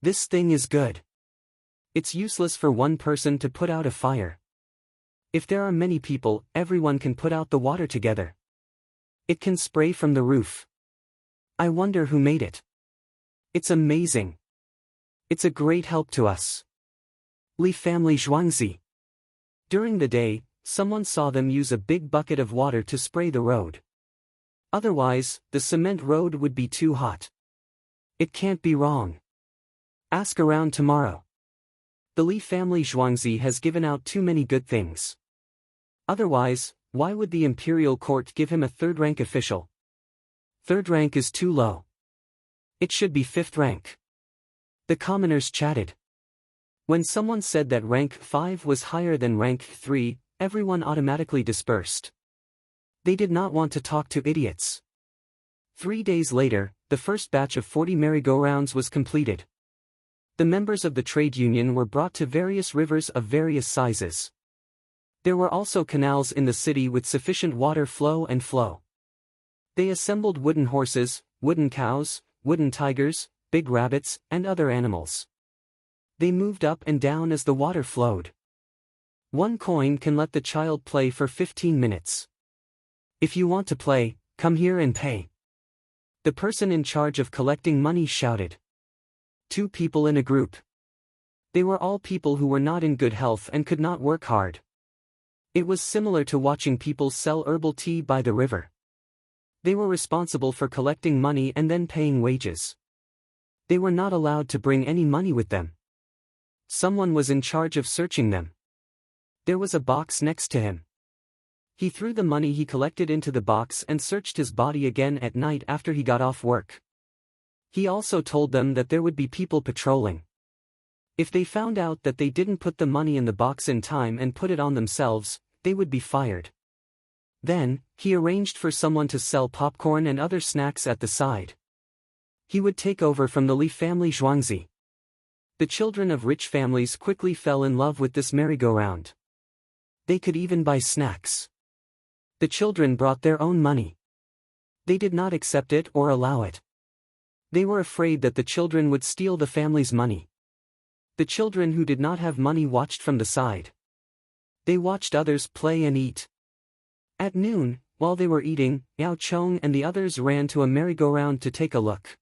This thing is good. It's useless for one person to put out a fire. If there are many people, everyone can put out the water together. It can spray from the roof. I wonder who made it. It's amazing. It's a great help to us. Li family Zhuangzi. During the day, someone saw them use a big bucket of water to spray the road. Otherwise, the cement road would be too hot. It can't be wrong. Ask around tomorrow. The Li family Zhuangzi has given out too many good things. Otherwise, why would the imperial court give him a 3rd rank official? 3rd rank is too low. It should be 5th rank. The commoners chatted. When someone said that rank 5 was higher than rank 3, everyone automatically dispersed. They did not want to talk to idiots. 3 days later, the first batch of 40 merry-go-rounds was completed. The members of the trade union were brought to various rivers of various sizes. There were also canals in the city with sufficient water flow. They assembled wooden horses, wooden cows, wooden tigers, big rabbits, and other animals. They moved up and down as the water flowed. 1 coin can let the child play for 15 minutes. If you want to play, come here and pay. The person in charge of collecting money shouted. 2 people in a group. They were all people who were not in good health and could not work hard. It was similar to watching people sell herbal tea by the river. They were responsible for collecting money and then paying wages. They were not allowed to bring any money with them. Someone was in charge of searching them. There was a box next to him. He threw the money he collected into the box and searched his body again at night after he got off work. He also told them that there would be people patrolling. If they found out that they didn't put the money in the box in time and put it on themselves, they would be fired. Then, he arranged for someone to sell popcorn and other snacks at the side. He would take over from the Li family Zhuangzi. The children of rich families quickly fell in love with this merry-go-round. They could even buy snacks. The children brought their own money. They did not accept it or allow it. They were afraid that the children would steal the family's money. The children who did not have money watched from the side. They watched others play and eat. At noon, while they were eating, Yao Chong and the others ran to a merry-go-round to take a look.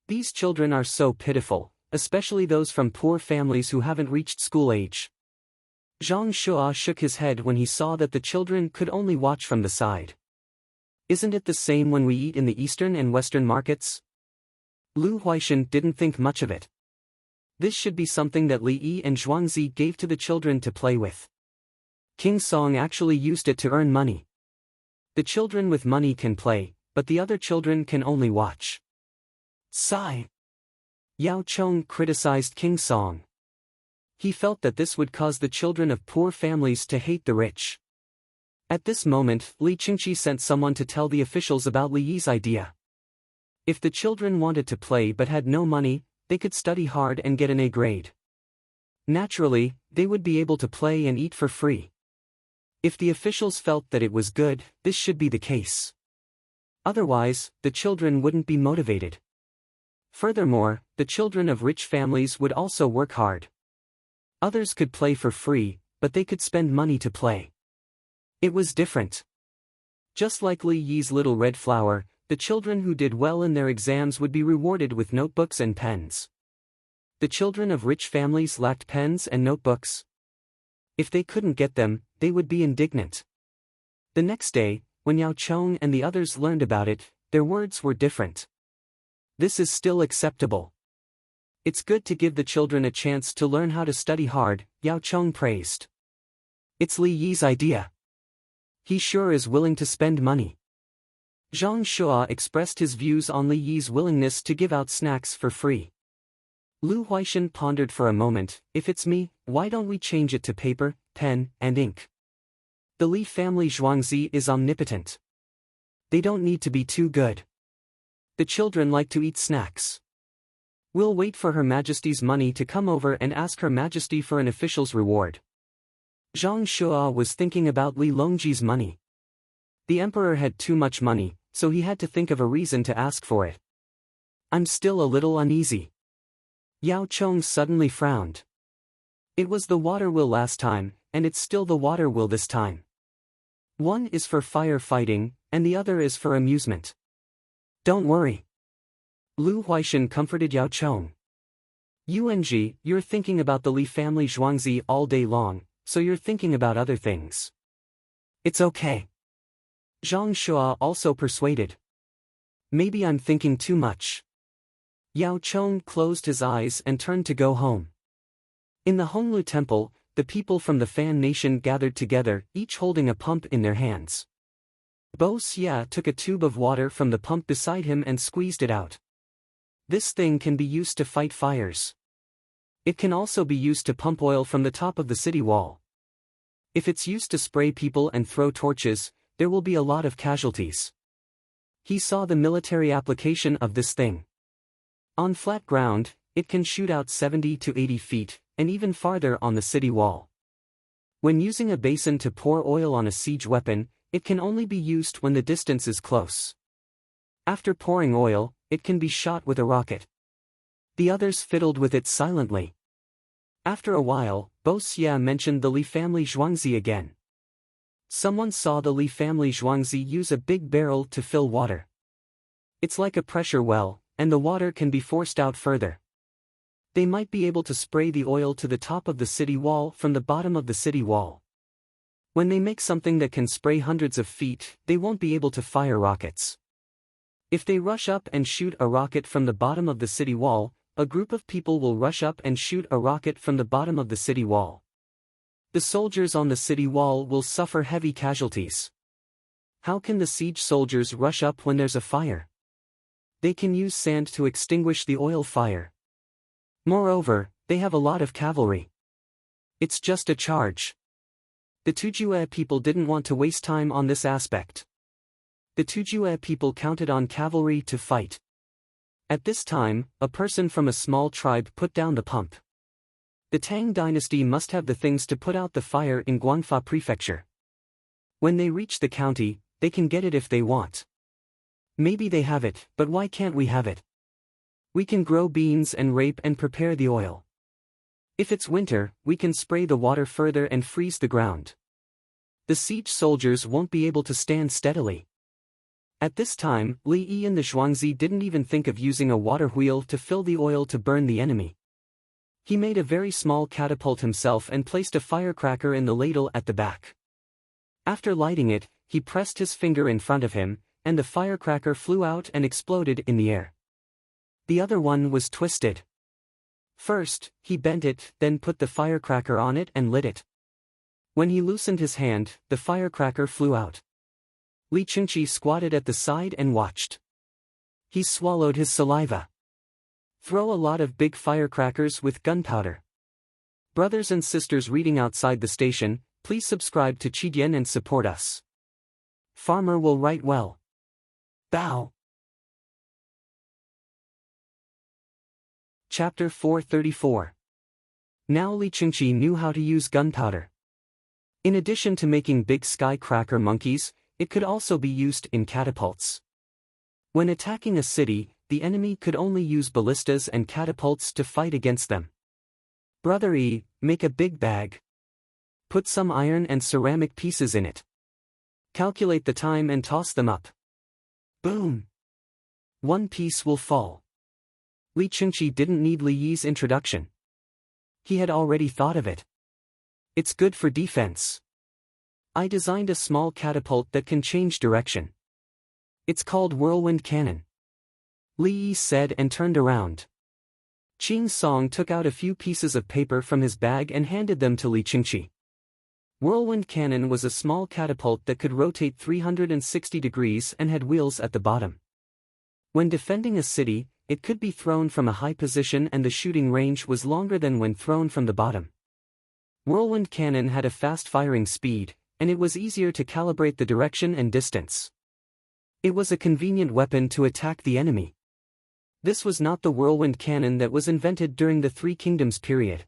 These children are so pitiful, especially those from poor families who haven't reached school age. Zhang Shua shook his head when he saw that the children could only watch from the side. Isn't it the same when we eat in the eastern and western markets? Lu Huaishan didn't think much of it. This should be something that Li Yi and Zhuangzi gave to the children to play with. King Song actually used it to earn money. The children with money can play, but the other children can only watch. Sigh. Yao Chong criticized King Song. He felt that this would cause the children of poor families to hate the rich. At this moment, Li Qingqi sent someone to tell the officials about Li Yi's idea. If the children wanted to play but had no money, they could study hard and get an A grade. Naturally, they would be able to play and eat for free. If the officials felt that it was good, this should be the case. Otherwise, the children wouldn't be motivated. Furthermore, the children of rich families would also work hard. Others could play for free, but they could spend money to play. It was different. Just like Li Yi's little red flower, the children who did well in their exams would be rewarded with notebooks and pens. The children of rich families lacked pens and notebooks. If they couldn't get them, they would be indignant. The next day, when Yao Chong and the others learned about it, their words were different. This is still acceptable. It's good to give the children a chance to learn how to study hard, Yao Chong praised. It's Li Yi's idea. He sure is willing to spend money. Zhang Shua expressed his views on Li Yi's willingness to give out snacks for free. Lu Huaishan pondered for a moment. If it's me, why don't we change it to paper, pen, and ink? The Li family Zhuangzi is omnipotent. They don't need to be too good. The children like to eat snacks. We'll wait for Her Majesty's money to come over and ask Her Majesty for an official's reward. Zhang Shua was thinking about Li Longji's money. The emperor had too much money, so he had to think of a reason to ask for it. I'm still a little uneasy. Yao Chong suddenly frowned. It was the water wheel last time, and it's still the water wheel this time. One is for fire fighting, and the other is for amusement. Don't worry. Lu Huaishan comforted Yao Chong. Yuanji, you're thinking about the Li family Zhuangzi all day long, so you're thinking about other things. It's okay. Zhang Shua also persuaded. Maybe I'm thinking too much. Yao Chong closed his eyes and turned to go home. In the Honglu temple, the people from the Fan Nation gathered together, each holding a pump in their hands. Bo Xia took a tube of water from the pump beside him and squeezed it out. This thing can be used to fight fires. It can also be used to pump oil from the top of the city wall. If it's used to spray people and throw torches, there will be a lot of casualties. He saw the military application of this thing. On flat ground, it can shoot out 70 to 80 feet, and even farther on the city wall. When using a basin to pour oil on a siege weapon, it can only be used when the distance is close. After pouring oil, it can be shot with a rocket. The others fiddled with it silently. After a while, Bo Xia mentioned the Li family Zhuangzi again. Someone saw the Li family Zhuangzi use a big barrel to fill water. It's like a pressure well, and the water can be forced out further. They might be able to spray the oil to the top of the city wall from the bottom of the city wall. When they make something that can spray hundreds of feet, they won't be able to fire rockets. If they rush up and shoot a rocket from the bottom of the city wall, a group of people will rush up and shoot a rocket from the bottom of the city wall. The soldiers on the city wall will suffer heavy casualties. How can the siege soldiers rush up when there's a fire? They can use sand to extinguish the oil fire. Moreover, they have a lot of cavalry. It's just a charge. The Tujue people didn't want to waste time on this aspect. The Tujue people counted on cavalry to fight. At this time, a person from a small tribe put down the pump. The Tang dynasty must have the things to put out the fire in Guangfa Prefecture. When they reach the county, they can get it if they want. Maybe they have it, but why can't we have it? We can grow beans and rape and prepare the oil. If it's winter, we can spray the water further and freeze the ground. The siege soldiers won't be able to stand steadily. At this time, Li Yi and the Zhuangzi didn't even think of using a water wheel to fill the oil to burn the enemy. He made a very small catapult himself and placed a firecracker in the ladle at the back. After lighting it, he pressed his finger in front of him, and the firecracker flew out and exploded in the air. The other one was twisted. First, he bent it, then put the firecracker on it and lit it. When he loosened his hand, the firecracker flew out. Li Chengqi squatted at the side and watched. He swallowed his saliva. Throw a lot of big firecrackers with gunpowder. Brothers and sisters reading outside the station, please subscribe to Qidian and support us. Farmer will write well. Bow. Chapter 434. Now Li Chengqi knew how to use gunpowder. In addition to making big sky-cracker monkeys, it could also be used in catapults. When attacking a city, the enemy could only use ballistas and catapults to fight against them. Brother E, make a big bag. Put some iron and ceramic pieces in it. Calculate the time and toss them up. Boom! One piece will fall. Li Chengqi didn't need Li Yi's introduction. He had already thought of it. It's good for defense. I designed a small catapult that can change direction. It's called whirlwind cannon. Li Yi said and turned around. Qing Song took out a few pieces of paper from his bag and handed them to Li Chengqi. Whirlwind cannon was a small catapult that could rotate 360 degrees and had wheels at the bottom. When defending a city, it could be thrown from a high position and the shooting range was longer than when thrown from the bottom. Whirlwind cannon had a fast firing speed, and it was easier to calibrate the direction and distance. It was a convenient weapon to attack the enemy. This was not the whirlwind cannon that was invented during the Three Kingdoms period.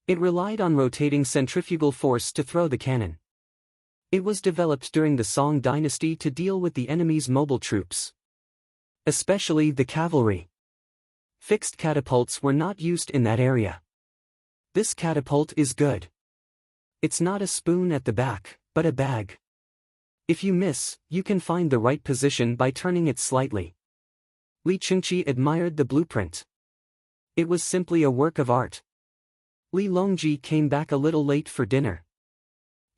It relied on rotating centrifugal force to throw the cannon. It was developed during the Song dynasty to deal with the enemy's mobile troops, especially the cavalry. Fixed catapults were not used in that area. This catapult is good. It's not a spoon at the back, but a bag. If you miss, you can find the right position by turning it slightly. Li Chengqi admired the blueprint. It was simply a work of art. Li Longji came back a little late for dinner.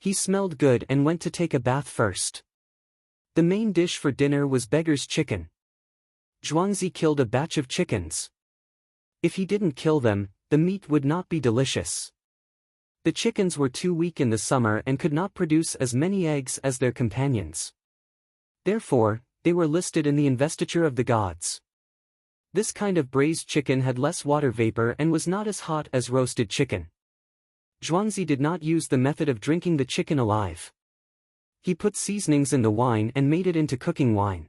He smelled good and went to take a bath first. The main dish for dinner was beggar's chicken. Zhuangzi killed a batch of chickens. If he didn't kill them, the meat would not be delicious. The chickens were too weak in the summer and could not produce as many eggs as their companions. Therefore, they were listed in the investiture of the gods. This kind of braised chicken had less water vapor and was not as hot as roasted chicken. Zhuangzi did not use the method of drinking the chicken alive. He put seasonings in the wine and made it into cooking wine.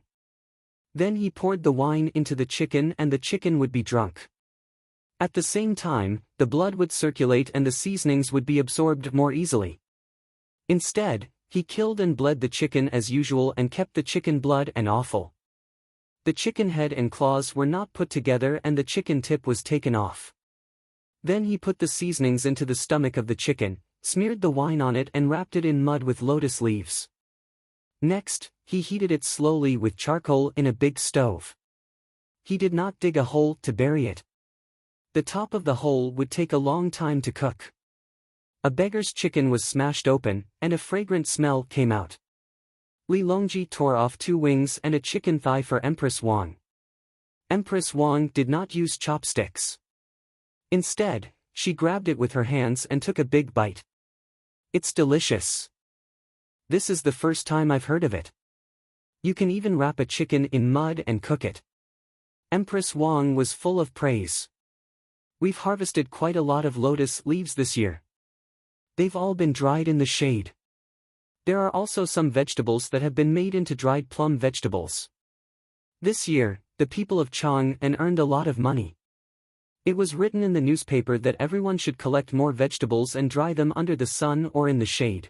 Then he poured the wine into the chicken and the chicken would be drunk. At the same time, the blood would circulate and the seasonings would be absorbed more easily. Instead, he killed and bled the chicken as usual and kept the chicken blood and offal. The chicken head and claws were not put together and the chicken tip was taken off. Then he put the seasonings into the stomach of the chicken, smeared the wine on it and wrapped it in mud with lotus leaves. Next, he heated it slowly with charcoal in a big stove. He did not dig a hole to bury it. The top of the hole would take a long time to cook. A beggar's chicken was smashed open, and a fragrant smell came out. Li Longji tore off 2 wings and a chicken thigh for Empress Wang. Empress Wang did not use chopsticks. Instead, she grabbed it with her hands and took a big bite. It's delicious. This is the first time I've heard of it. You can even wrap a chicken in mud and cook it. Empress Wang was full of praise. We've harvested quite a lot of lotus leaves this year. They've all been dried in the shade. There are also some vegetables that have been made into dried plum vegetables. This year, the people of Chang'an earned a lot of money. It was written in the newspaper that everyone should collect more vegetables and dry them under the sun or in the shade.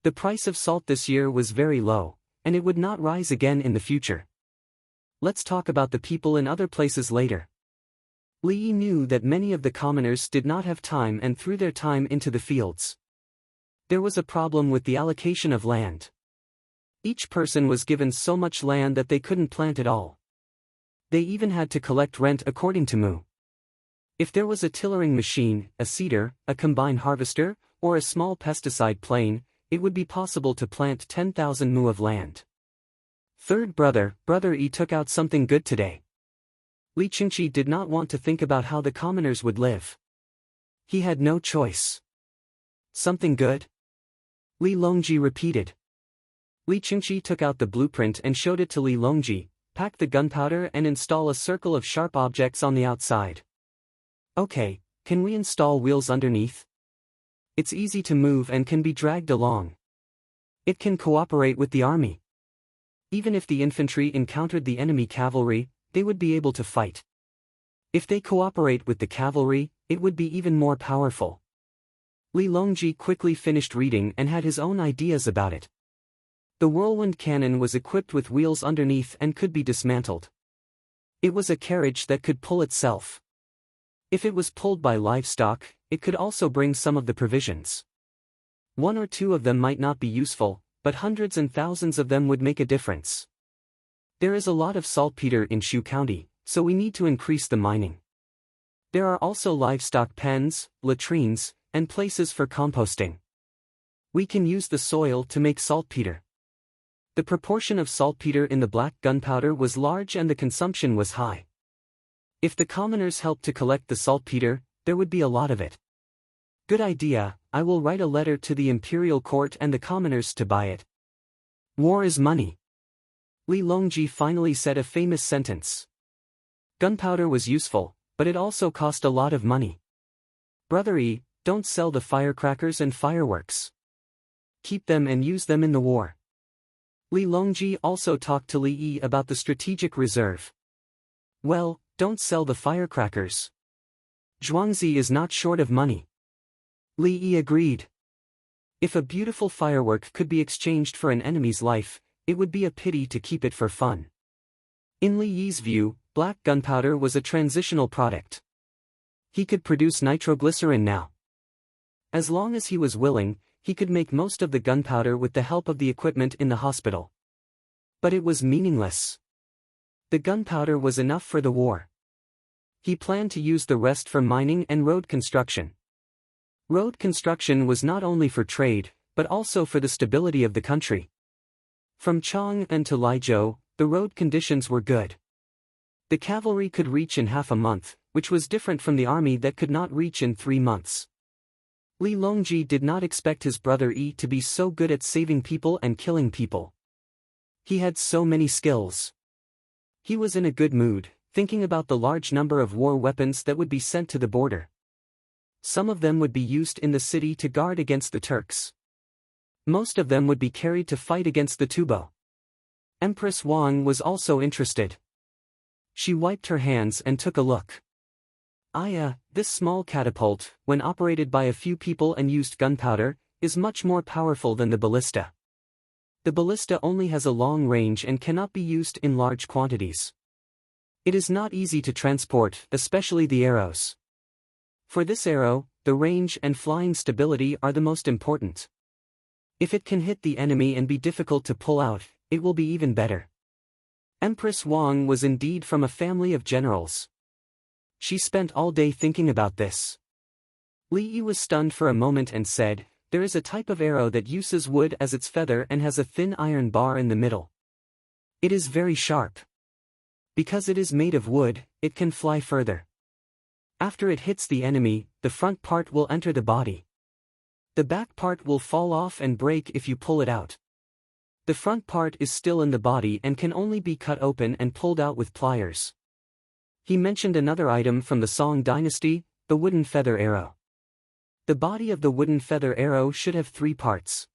The price of salt this year was very low, and it would not rise again in the future. Let's talk about the people in other places later. Li Yi knew that many of the commoners did not have time and threw their time into the fields. There was a problem with the allocation of land. Each person was given so much land that they couldn't plant it all. They even had to collect rent according to mu. If there was a tillering machine, a seeder, a combine harvester, or a small pesticide plane, it would be possible to plant 10,000 mu of land. Third brother, Brother Yi took out something good today. Li Qingqi did not want to think about how the commoners would live. He had no choice. Something good? Li Longji repeated. Li Qingqi took out the blueprint and showed it to Li Longji, pack the gunpowder and install a circle of sharp objects on the outside. Okay, can we install wheels underneath? It's easy to move and can be dragged along. It can cooperate with the army. Even if the infantry encountered the enemy cavalry, they would be able to fight. If they cooperate with the cavalry, it would be even more powerful. Li Longji quickly finished reading and had his own ideas about it. The whirlwind cannon was equipped with wheels underneath and could be dismantled. It was a carriage that could pull itself. If it was pulled by livestock, it could also bring some of the provisions. One or two of them might not be useful, but hundreds and thousands of them would make a difference. There is a lot of saltpeter in Shu County, so we need to increase the mining. There are also livestock pens, latrines, and places for composting. We can use the soil to make saltpeter. The proportion of saltpeter in the black gunpowder was large and the consumption was high. If the commoners helped to collect the saltpeter, there would be a lot of it. Good idea, I will write a letter to the imperial court and the commoners to buy it. War is money. Li Longji finally said a famous sentence. Gunpowder was useful, but it also cost a lot of money. Brother Yi, don't sell the firecrackers and fireworks. Keep them and use them in the war. Li Longji also talked to Li Yi about the strategic reserve. Well, don't sell the firecrackers. Zhuangzi is not short of money. Li Yi agreed. If a beautiful firework could be exchanged for an enemy's life, it would be a pity to keep it for fun. In Li Yi's view, black gunpowder was a transitional product. He could produce nitroglycerin now. As long as he was willing, he could make most of the gunpowder with the help of the equipment in the hospital. But it was meaningless. The gunpowder was enough for the war. He planned to use the rest for mining and road construction. Road construction was not only for trade, but also for the stability of the country. From Chang'an to Laizhou, the road conditions were good. The cavalry could reach in half a month, which was different from the army that could not reach in 3 months. Li Longji did not expect his brother Yi to be so good at saving people and killing people. He had so many skills. He was in a good mood, thinking about the large number of war weapons that would be sent to the border. Some of them would be used in the city to guard against the Turks. Most of them would be carried to fight against the Tubo. Empress Wang was also interested. She wiped her hands and took a look. This small catapult, when operated by a few people and used gunpowder, is much more powerful than the ballista. The ballista only has a long range and cannot be used in large quantities. It is not easy to transport, especially the arrows. For this arrow, the range and flying stability are the most important. If it can hit the enemy and be difficult to pull out, it will be even better. Empress Wang was indeed from a family of generals. She spent all day thinking about this. Li Yi was stunned for a moment and said, "There is a type of arrow that uses wood as its feather and has a thin iron bar in the middle. It is very sharp. Because it is made of wood, it can fly further. After it hits the enemy, the front part will enter the body. The back part will fall off and break if you pull it out. The front part is still in the body and can only be cut open and pulled out with pliers." He mentioned another item from the Song dynasty, the wooden feather arrow. The body of the wooden feather arrow should have 3 parts.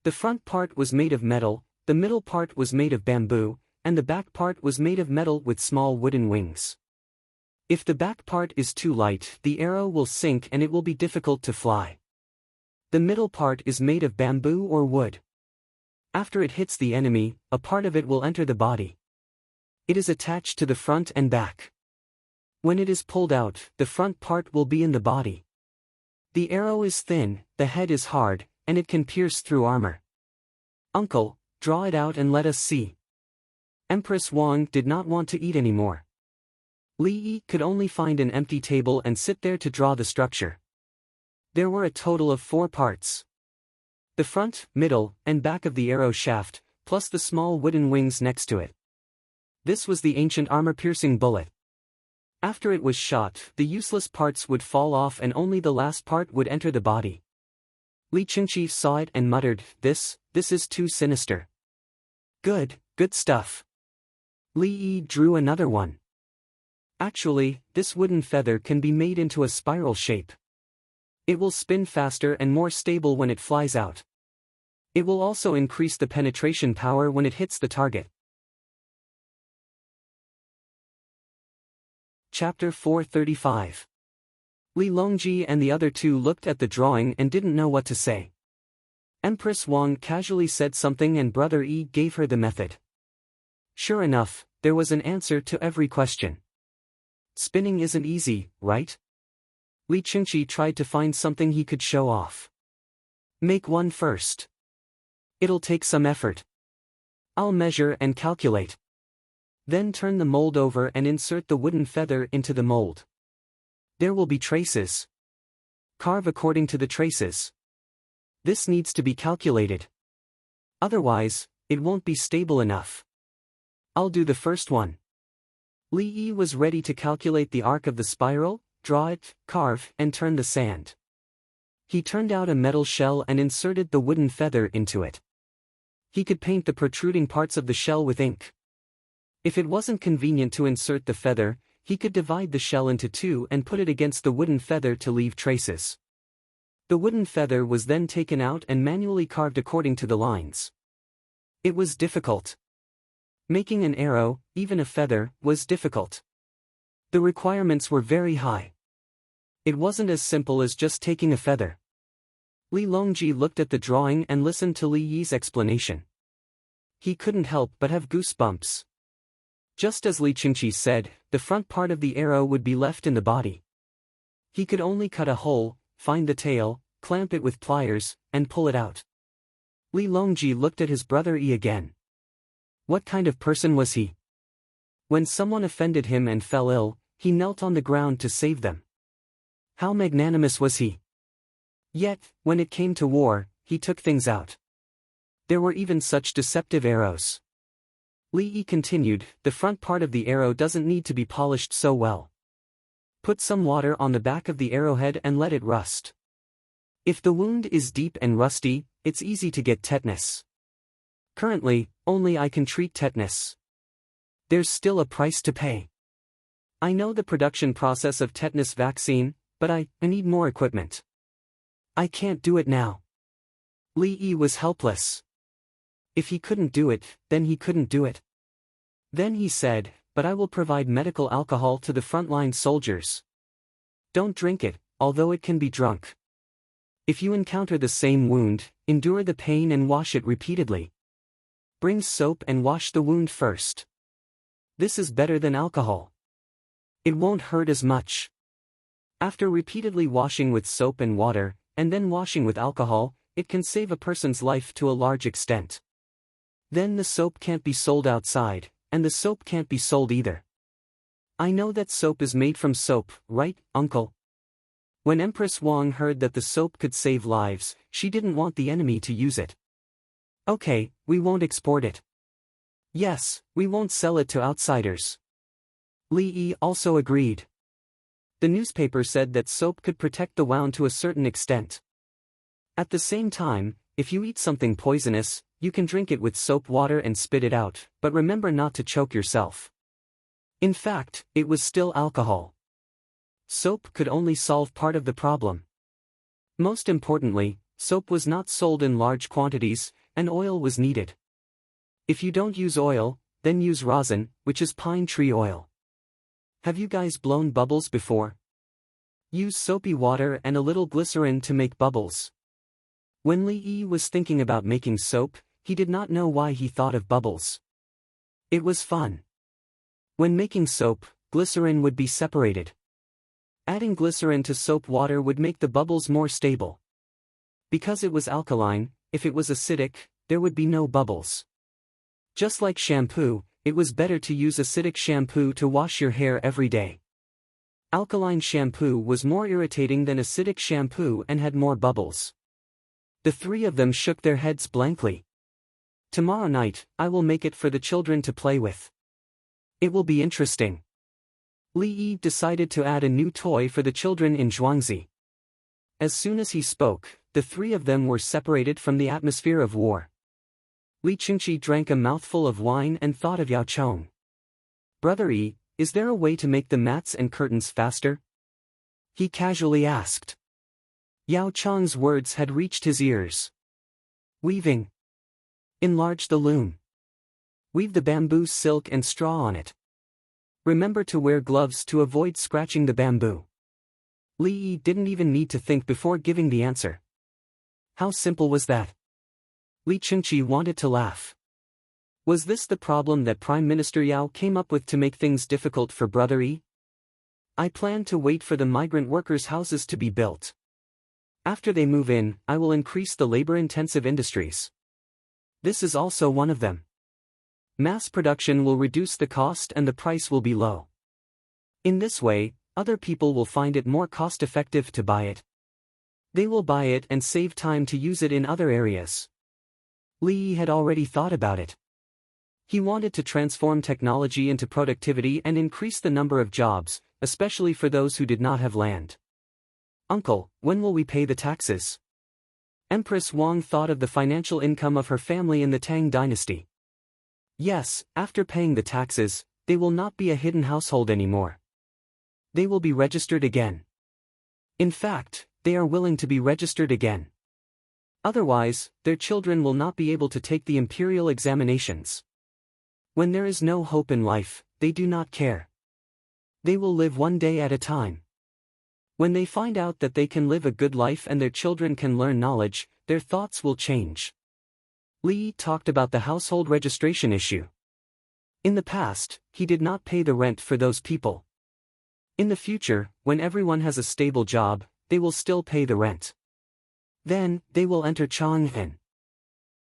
The front part was made of metal, the middle part was made of bamboo, and the back part was made of metal with small wooden wings. If the back part is too light, the arrow will sink and it will be difficult to fly. The middle part is made of bamboo or wood. After it hits the enemy, a part of it will enter the body. It is attached to the front and back. When it is pulled out, the front part will be in the body. The arrow is thin, the head is hard, and it can pierce through armor. Uncle, draw it out and let us see. Empress Wang did not want to eat anymore. Li Yi could only find an empty table and sit there to draw the structure. There were a total of 4 parts. The front, middle, and back of the arrow shaft, plus the small wooden wings next to it. This was the ancient armor-piercing bullet. After it was shot, the useless parts would fall off and only the last part would enter the body. Li Qingqi saw it and muttered, This is too sinister. Good stuff. Li Yi drew another one. Actually, this wooden feather can be made into a spiral shape. It will spin faster and more stable when it flies out. It will also increase the penetration power when it hits the target. Chapter 435. Li Longji and the other 2 looked at the drawing and didn't know what to say. Empress Wang casually said something and Brother Yi gave her the method. Sure enough, there was an answer to every question. Spinning isn't easy, right? Li Qingqi tried to find something he could show off. Make one first. It'll take some effort. I'll measure and calculate. Then turn the mold over and insert the wooden feather into the mold. There will be traces. Carve according to the traces. This needs to be calculated. Otherwise, it won't be stable enough. I'll do the first one. Li Yi was ready to calculate the arc of the spiral, draw it, carve, and turn the sand. He turned out a metal shell and inserted the wooden feather into it. He could paint the protruding parts of the shell with ink. If it wasn't convenient to insert the feather, he could divide the shell into 2 and put it against the wooden feather to leave traces. The wooden feather was then taken out and manually carved according to the lines. It was difficult. Making an arrow, even a feather, was difficult. The requirements were very high. It wasn't as simple as just taking a feather. Li Longji looked at the drawing and listened to Li Yi's explanation. He couldn't help but have goosebumps. Just as Li Qingqi said, the front part of the arrow would be left in the body. He could only cut a hole, find the tail, clamp it with pliers, and pull it out. Li Longji looked at his brother Yi again. What kind of person was he? When someone offended him and fell ill, he knelt on the ground to save them. How magnanimous was he? Yet, when it came to war, he took things out. There were even such deceptive arrows. Li Yi continued, the front part of the arrow doesn't need to be polished so well. Put some water on the back of the arrowhead and let it rust. If the wound is deep and rusty, it's easy to get tetanus. Currently, only I can treat tetanus. There's still a price to pay. I know the production process of tetanus vaccine, but I need more equipment. I can't do it now. Li Yi was helpless. If he couldn't do it, then he couldn't do it. Then he said, but I will provide medical alcohol to the frontline soldiers. Don't drink it, although it can be drunk. If you encounter the same wound, endure the pain and wash it repeatedly. Bring soap and wash the wound first. This is better than alcohol. It won't hurt as much. After repeatedly washing with soap and water, and then washing with alcohol, it can save a person's life to a large extent. Then the soap can't be sold outside, and the soap can't be sold either. I know that soap is made from soap, right, uncle? When Empress Wang heard that the soap could save lives, she didn't want the enemy to use it. Okay, we won't export it. Yes, we won't sell it to outsiders. Li Yi also agreed. The newspaper said that soap could protect the wound to a certain extent. At the same time, if you eat something poisonous, you can drink it with soap water and spit it out, but remember not to choke yourself. In fact, it was still alcohol. Soap could only solve part of the problem. Most importantly, soap was not sold in large quantities, and oil was needed. If you don't use oil, then use rosin, which is pine tree oil. Have you guys blown bubbles before? Use soapy water and a little glycerin to make bubbles. When Li Yi was thinking about making soap, he did not know why he thought of bubbles. It was fun. When making soap, glycerin would be separated. Adding glycerin to soap water would make the bubbles more stable. Because it was alkaline, if it was acidic, there would be no bubbles. Just like shampoo, it was better to use acidic shampoo to wash your hair every day. Alkaline shampoo was more irritating than acidic shampoo and had more bubbles. The three of them shook their heads blankly. Tomorrow night, I will make it for the children to play with. It will be interesting. Li Yi decided to add a new toy for the children in Zhuangzi. As soon as he spoke, the three of them were separated from the atmosphere of war. Li Qingqi drank a mouthful of wine and thought of Yao Chong. Brother Yi, is there a way to make the mats and curtains faster? He casually asked. Yao Chong's words had reached his ears. Weaving. Enlarge the loom. Weave the bamboo silk and straw on it. Remember to wear gloves to avoid scratching the bamboo. Li Yi didn't even need to think before giving the answer. How simple was that? Li Qingqi wanted to laugh. Was this the problem that Prime Minister Yao came up with to make things difficult for Brother Yi? I plan to wait for the migrant workers' houses to be built. After they move in, I will increase the labor-intensive industries. This is also one of them. Mass production will reduce the cost and the price will be low. In this way, other people will find it more cost-effective to buy it. They will buy it and save time to use it in other areas. Li Yi had already thought about it. He wanted to transform technology into productivity and increase the number of jobs, especially for those who did not have land. Uncle, when will we pay the taxes? Empress Wang thought of the financial income of her family in the Tang dynasty. Yes, after paying the taxes, they will not be a hidden household anymore. They will be registered again. In fact, they are willing to be registered again. Otherwise, their children will not be able to take the imperial examinations. When there is no hope in life, they do not care. They will live one day at a time. When they find out that they can live a good life and their children can learn knowledge, their thoughts will change. Li talked about the household registration issue. In the past, he did not pay the rent for those people. In the future, when everyone has a stable job, they will still pay the rent. Then, they will enter Chang'an.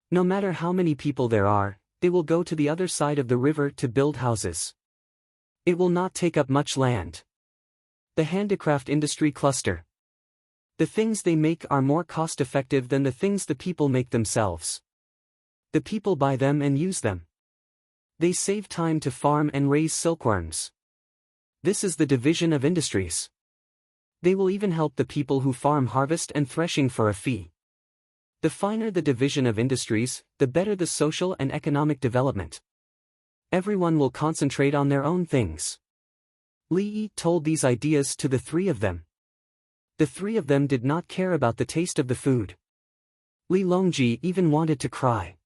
No matter how many people there are, they will go to the other side of the river to build houses. It will not take up much land. The handicraft industry cluster. The things they make are more cost-effective than the things the people make themselves. The people buy them and use them. They save time to farm and raise silkworms. This is the division of industries. They will even help the people who farm harvest and threshing for a fee. The finer the division of industries, the better the social and economic development. Everyone will concentrate on their own things. Li Yi told these ideas to the three of them. The three of them did not care about the taste of the food. Li Longji even wanted to cry.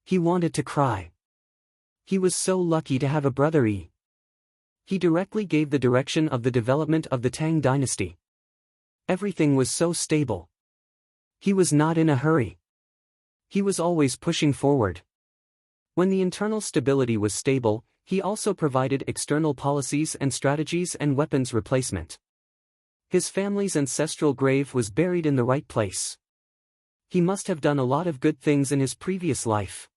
He wanted to cry. He was so lucky to have a brother Yi. He directly gave the direction of the development of the Tang dynasty. Everything was so stable. He was not in a hurry. He was always pushing forward. When the internal stability was stable, he also provided external policies and strategies and weapons replacement. His family's ancestral grave was buried in the right place. He must have done a lot of good things in his previous life.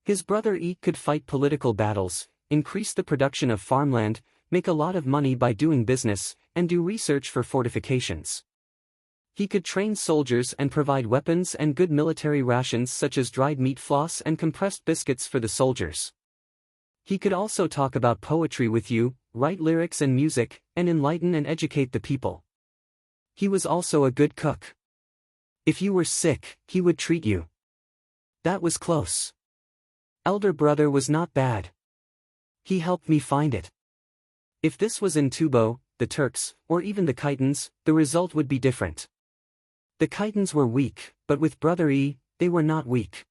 His brother Yi could fight political battles, increase the production of farmland, make a lot of money by doing business, and do research for fortifications. He could train soldiers and provide weapons and good military rations such as dried meat floss and compressed biscuits for the soldiers. He could also talk about poetry with you, write lyrics and music, and enlighten and educate the people. He was also a good cook. If you were sick, he would treat you. That was close. Elder brother was not bad. He helped me find it. If this was in Tubo, the Turks, or even the Khitans, the result would be different. The Khitans were weak, but with Brother Yi, they were not weak.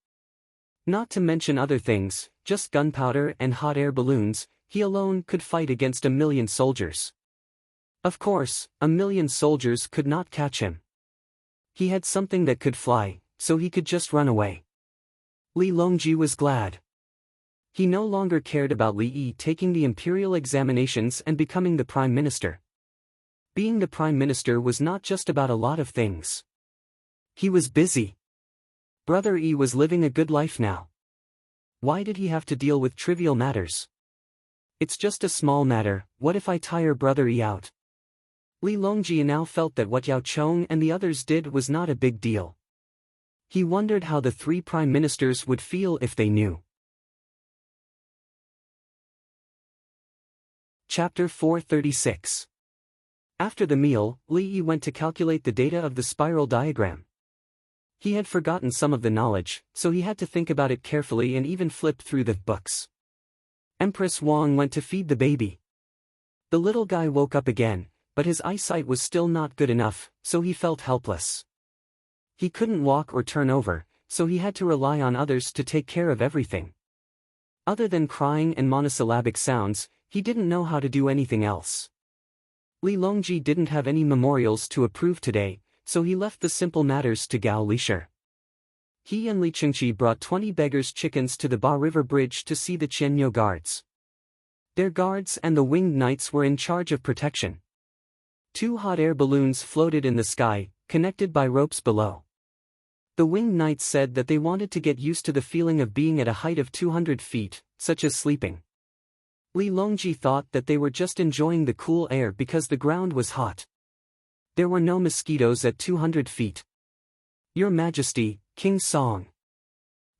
Not to mention other things, just gunpowder and hot air balloons, he alone could fight against 1,000,000 soldiers. Of course, 1,000,000 soldiers could not catch him. He had something that could fly, so he could just run away. Li Longji was glad. He no longer cared about Li Yi taking the imperial examinations and becoming the prime minister. Being the prime minister was not just about a lot of things. He was busy. Brother Yi was living a good life now. Why did he have to deal with trivial matters? It's just a small matter, what if I tire Brother Yi out? Li Longji now felt that what Yao Chong and the others did was not a big deal. He wondered how the three prime ministers would feel if they knew. Chapter 436. After the meal, Li Yi went to calculate the data of the spiral diagram. He had forgotten some of the knowledge, so he had to think about it carefully and even flip through the books. Empress Wang went to feed the baby. The little guy woke up again, but his eyesight was still not good enough, so he felt helpless. He couldn't walk or turn over, so he had to rely on others to take care of everything. Other than crying and monosyllabic sounds, he didn't know how to do anything else. Li Longji didn't have any memorials to approve today, so he left the simple matters to Gao Lisher. He and Li Qingqi brought 20 beggars' chickens to the Ba River Bridge to see the Qianyo guards. Their guards and the winged knights were in charge of protection. 2 hot air balloons floated in the sky, connected by ropes below. The winged knights said that they wanted to get used to the feeling of being at a height of 200 feet, such as sleeping. Li Longji thought that they were just enjoying the cool air because the ground was hot. There were no mosquitoes at 200 feet. Your Majesty, King Song.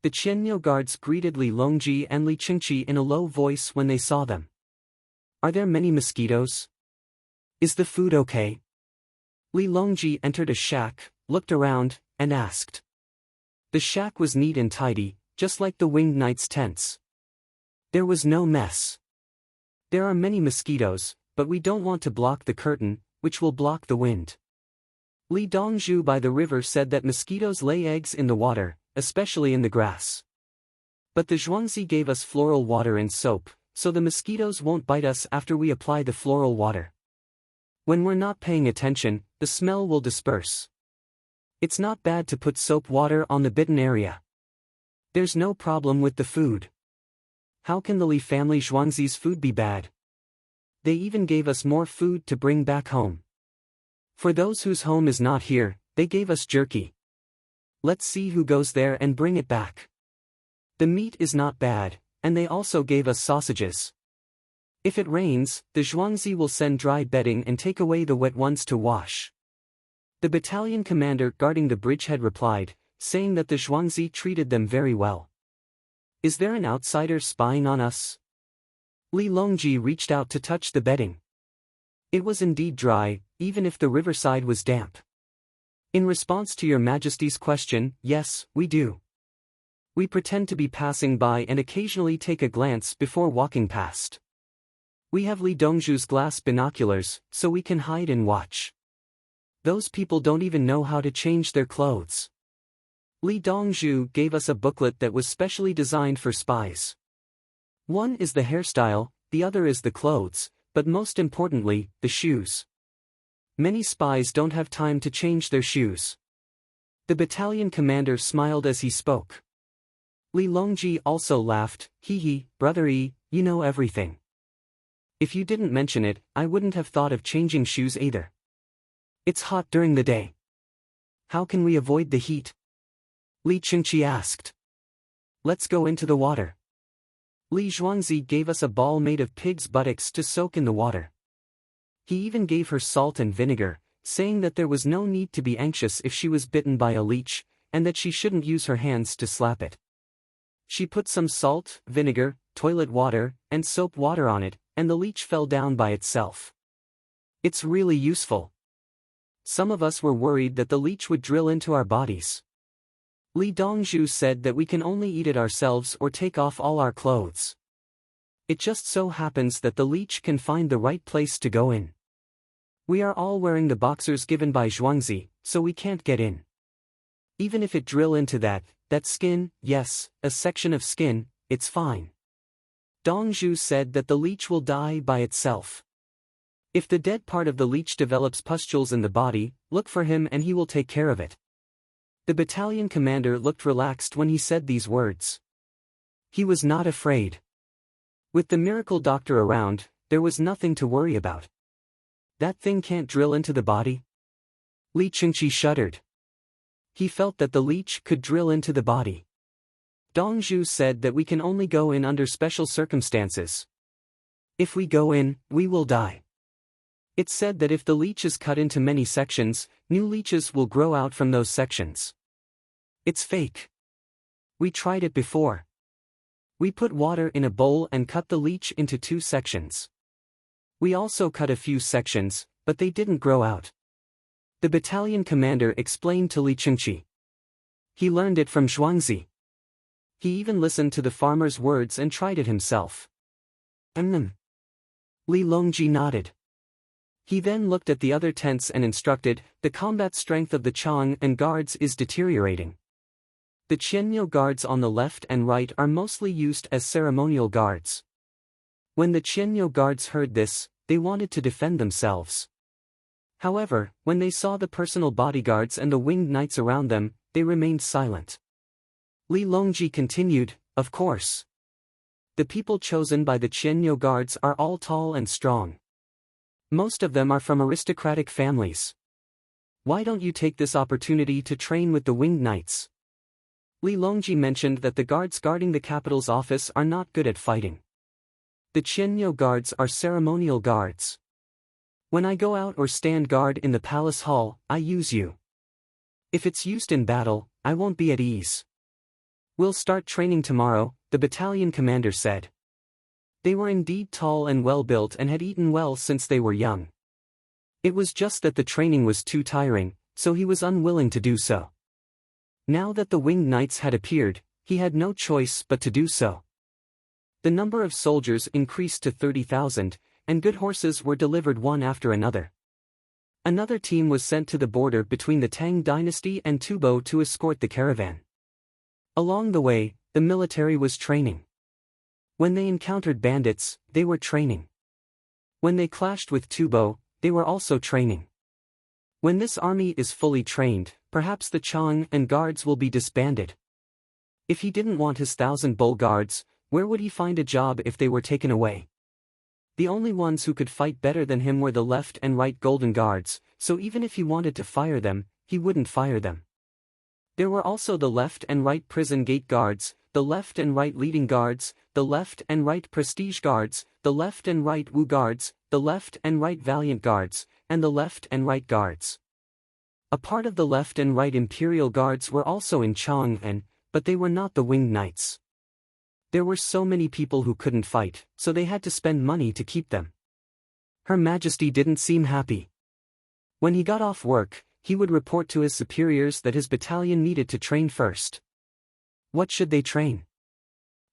The Qianyo guards greeted Li Longji and Li Qingqi in a low voice when they saw them. Are there many mosquitoes? Is the food okay? Li Longji entered a shack, looked around, and asked. The shack was neat and tidy, just like the winged knight's tents. There was no mess. There are many mosquitoes, but we don't want to block the curtain, which will block the wind. Li Dongzhu by the river said that mosquitoes lay eggs in the water, especially in the grass. But the Zhuangzi gave us floral water and soap, so the mosquitoes won't bite us after we apply the floral water. When we're not paying attention, the smell will disperse. It's not bad to put soap water on the bitten area. There's no problem with the food. How can the Li family Zhuangzi's food be bad? They even gave us more food to bring back home. For those whose home is not here, they gave us jerky. Let's see who goes there and bring it back. The meat is not bad, and they also gave us sausages. If it rains, the Zhuangzi will send dry bedding and take away the wet ones to wash. The battalion commander guarding the bridgehead replied, saying that the Zhuangzi treated them very well. Is there an outsider spying on us? Li Longji reached out to touch the bedding. It was indeed dry, even if the riverside was damp. In response to your Majesty's question, yes, we do. We pretend to be passing by and occasionally take a glance before walking past. We have Li Dongzhu's glass binoculars, so we can hide and watch. Those people don't even know how to change their clothes. Li Dongzhu gave us a booklet that was specially designed for spies. One is the hairstyle, the other is the clothes, but most importantly, the shoes. Many spies don't have time to change their shoes. The battalion commander smiled as he spoke. Li Longji also laughed, hee, Brother Yi, you know everything. If you didn't mention it, I wouldn't have thought of changing shoes either. It's hot during the day. How can we avoid the heat? Li Qingqi asked. Let's go into the water. Li Zhuangzi gave us a ball made of pig's buttocks to soak in the water. He even gave her salt and vinegar, saying that there was no need to be anxious if she was bitten by a leech, and that she shouldn't use her hands to slap it. She put some salt, vinegar, toilet water, and soap water on it, and the leech fell down by itself. It's really useful. Some of us were worried that the leech would drill into our bodies. Li Dongzhu said that we can only eat it ourselves or take off all our clothes. It just so happens that the leech can find the right place to go in. We are all wearing the boxers given by Zhuangzi, so we can't get in. Even if it drill into that skin, yes, a section of skin, it's fine. Dongzhu said that the leech will die by itself. If the dead part of the leech develops pustules in the body, look for him and he will take care of it. The battalion commander looked relaxed when he said these words. He was not afraid. With the miracle doctor around, there was nothing to worry about. That thing can't drill into the body? Li Chengqi shuddered. He felt that the leech could drill into the body. Dongzhu said that we can only go in under special circumstances. If we go in, we will die. It said that if the leech is cut into many sections, new leeches will grow out from those sections. It's fake. We tried it before. We put water in a bowl and cut the leech into 2 sections. We also cut a few sections, but they didn't grow out. The battalion commander explained to Li Chengqi. He learned it from Zhuangzi. He even listened to the farmer's words and tried it himself. Li Longji nodded. He then looked at the other tents and instructed, the combat strength of the Chang and guards is deteriorating. The Qianniu guards on the left and right are mostly used as ceremonial guards. When the Qianniu guards heard this, they wanted to defend themselves. However, when they saw the personal bodyguards and the winged knights around them, they remained silent. Li Longji continued, of course. The people chosen by the Qianniu guards are all tall and strong. Most of them are from aristocratic families. Why don't you take this opportunity to train with the winged knights? Li Longji mentioned that the guards guarding the capital's office are not good at fighting. The Qianniu guards are ceremonial guards. When I go out or stand guard in the palace hall, I use you. If it's used in battle, I won't be at ease. We'll start training tomorrow, the battalion commander said. They were indeed tall and well-built and had eaten well since they were young. It was just that the training was too tiring, so he was unwilling to do so. Now that the winged knights had appeared, he had no choice but to do so. The number of soldiers increased to 30,000, and good horses were delivered one after another. Another team was sent to the border between the Tang dynasty and Tubo to escort the caravan. Along the way, the military was training. When they encountered bandits, they were training. When they clashed with Tubo, they were also training. When this army is fully trained, perhaps the Chang and guards will be disbanded. If he didn't want his 1,000 bull guards, where would he find a job if they were taken away? The only ones who could fight better than him were the left and right golden guards, so even if he wanted to fire them, he wouldn't fire them. There were also the left and right prison gate guards, the left and right leading guards, the left and right prestige guards, the left and right Wu guards, the left and right valiant guards, and the left and right guards. A part of the left and right imperial guards were also in Chang'an, but they were not the winged knights. There were so many people who couldn't fight, so they had to spend money to keep them. Her Majesty didn't seem happy. When he got off work, he would report to his superiors that his battalion needed to train first. What should they train?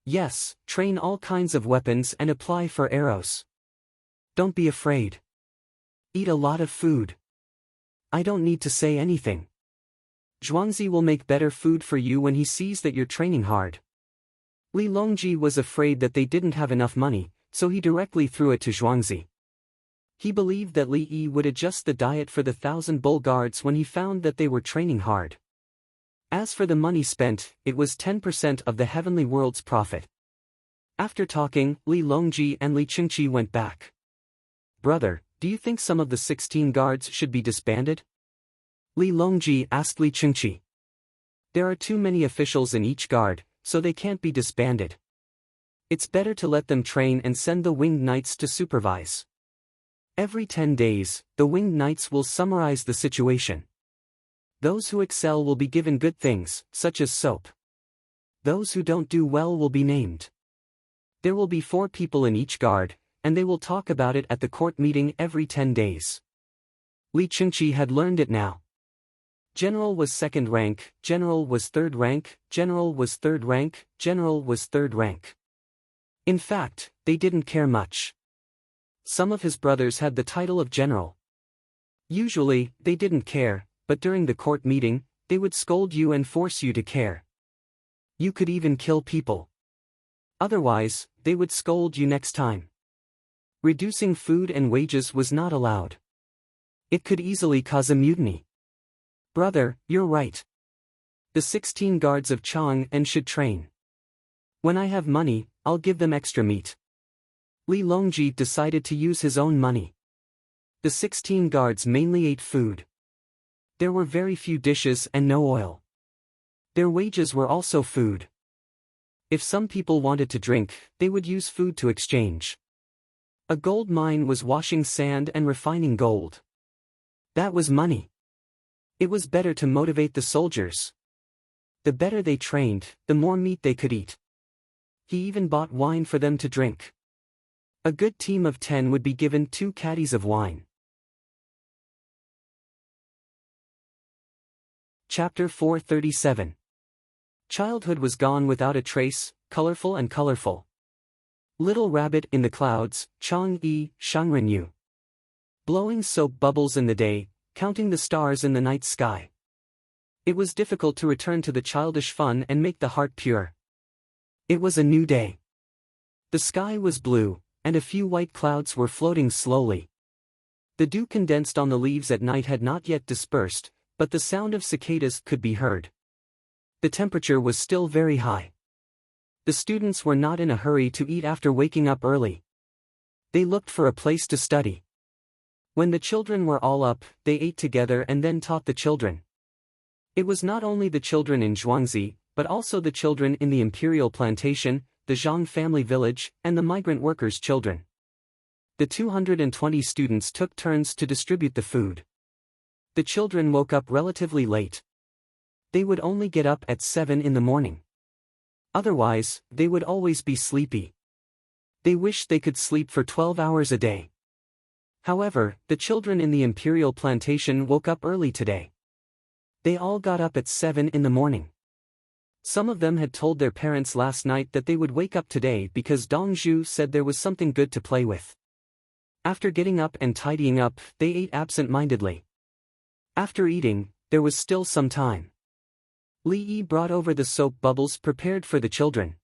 Yes, train all kinds of weapons and apply for arrows. Don't be afraid. Eat a lot of food. I don't need to say anything. Zhuangzi will make better food for you when he sees that you're training hard. Li Longji was afraid that they didn't have enough money, so he directly threw it to Zhuangzi. He believed that Li Yi would adjust the diet for the 1,000 bull guards when he found that they were training hard. As for the money spent, it was 10% of the heavenly world's profit. After talking, Li Longji and Li Chengqi went back. Brother, do you think some of the 16 guards should be disbanded? Li Longji asked Li Chengqi. There are too many officials in each guard, so they can't be disbanded. It's better to let them train and send the winged knights to supervise. Every 10 days, the winged knights will summarize the situation. Those who excel will be given good things, such as soap. Those who don't do well will be named. There will be 4 people in each guard, and they will talk about it at the court meeting every 10 days. Li Chengqi had learned it now. General was 2nd rank, General was 3rd rank, General was 3rd rank, General was 3rd rank. In fact, they didn't care much. Some of his brothers had the title of general. Usually, they didn't care, but during the court meeting, they would scold you and force you to care. You could even kill people. Otherwise, they would scold you next time. Reducing food and wages was not allowed. It could easily cause a mutiny. Brother, you're right. The 16 guards of Chang and should train. When I have money, I'll give them extra meat. Li Longji decided to use his own money. The 16 guards mainly ate food. There were very few dishes and no oil. Their wages were also food. If some people wanted to drink, they would use food to exchange. A gold mine was washing sand and refining gold. That was money. It was better to motivate the soldiers. The better they trained, the more meat they could eat. He even bought wine for them to drink. A good team of 10 would be given 2 caddies of wine. Chapter 437. Childhood was gone without a trace, colorful and colorful. Little rabbit in the clouds, Chang'e, Shangrenyu. Blowing soap bubbles in the day, counting the stars in the night sky. It was difficult to return to the childish fun and make the heart pure. It was a new day. The sky was blue, and a few white clouds were floating slowly. The dew condensed on the leaves at night had not yet dispersed, but the sound of cicadas could be heard. The temperature was still very high. The students were not in a hurry to eat after waking up early. They looked for a place to study. When the children were all up, they ate together and then taught the children. It was not only the children in Zhuangzi, but also the children in the imperial plantation, the Zhang family village, and the migrant workers' children. The 220 students took turns to distribute the food. The children woke up relatively late. They would only get up at 7 in the morning. Otherwise, they would always be sleepy. They wished they could sleep for 12 hours a day. However, the children in the imperial plantation woke up early today. They all got up at 7 in the morning. Some of them had told their parents last night that they would wake up today because Dongzhu said there was something good to play with. After getting up and tidying up, they ate absent-mindedly. After eating, there was still some time. Li Yi brought over the soap bubbles prepared for the children.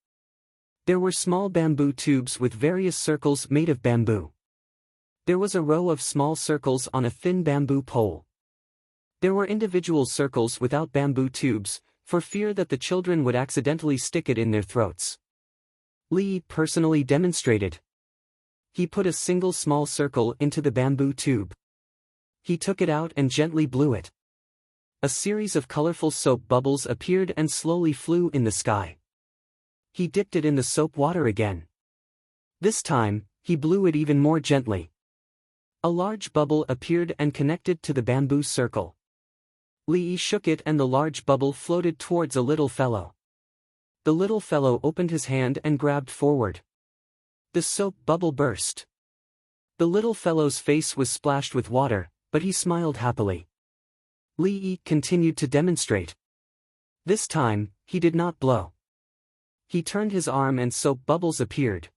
There were small bamboo tubes with various circles made of bamboo. There was a row of small circles on a thin bamboo pole. There were individual circles without bamboo tubes, for fear that the children would accidentally stick it in their throats. Li personally demonstrated. He put a single small circle into the bamboo tube. He took it out and gently blew it. A series of colorful soap bubbles appeared and slowly flew in the sky. He dipped it in the soap water again. This time, he blew it even more gently. A large bubble appeared and connected to the bamboo circle. Li shook it and the large bubble floated towards a little fellow. The little fellow opened his hand and grabbed forward. The soap bubble burst. The little fellow's face was splashed with water, but he smiled happily. Li continued to demonstrate. This time, he did not blow. He turned his arm and soap bubbles appeared.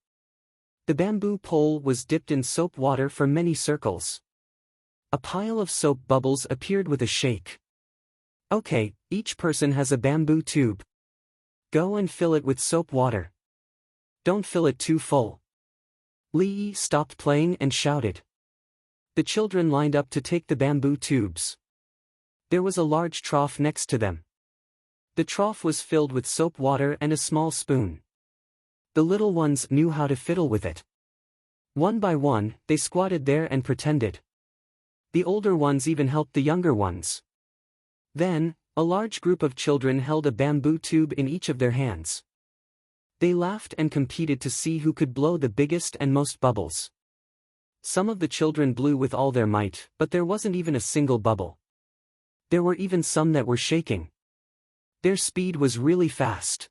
The bamboo pole was dipped in soap water for many circles. A pile of soap bubbles appeared with a shake. Okay, each person has a bamboo tube. Go and fill it with soap water. Don't fill it too full. Li stopped playing and shouted. The children lined up to take the bamboo tubes. There was a large trough next to them. The trough was filled with soap water and a small spoon. The little ones knew how to fiddle with it. One by one, they squatted there and pretended. The older ones even helped the younger ones. Then, a large group of children held a bamboo tube in each of their hands. They laughed and competed to see who could blow the biggest and most bubbles. Some of the children blew with all their might, but there wasn't even a single bubble. There were even some that were shaking. Their speed was really fast.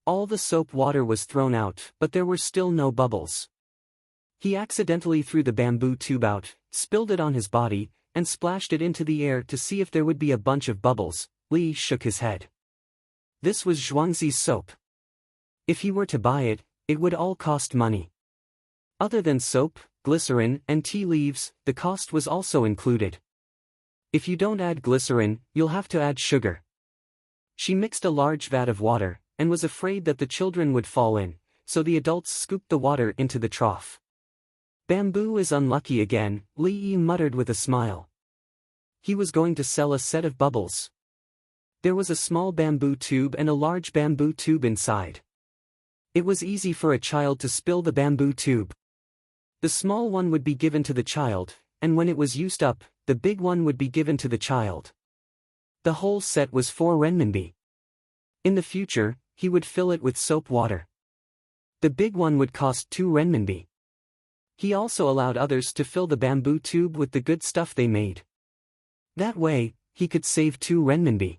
All the soap water was thrown out, but there were still no bubbles. He accidentally threw the bamboo tube out, spilled it on his body, and splashed it into the air to see if there would be a bunch of bubbles. Li shook his head. This was Zhuangzi's soap. If he were to buy it, it would all cost money. Other than soap, glycerin, and tea leaves, the cost was also included. If you don't add glycerin, you'll have to add sugar. She mixed a large vat of water, and was afraid that the children would fall in, so the adults scooped the water into the trough. Bamboo is unlucky again, Li muttered with a smile. He was going to sell a set of bubbles. There was a small bamboo tube and a large bamboo tube inside. It was easy for a child to spill the bamboo tube. The small one would be given to the child, and when it was used up, the big one would be given to the child. The whole set was 4 renminbi. In the future, he would fill it with soap water. The big one would cost 2 renminbi. He also allowed others to fill the bamboo tube with the good stuff they made. That way, he could save 2 renminbi.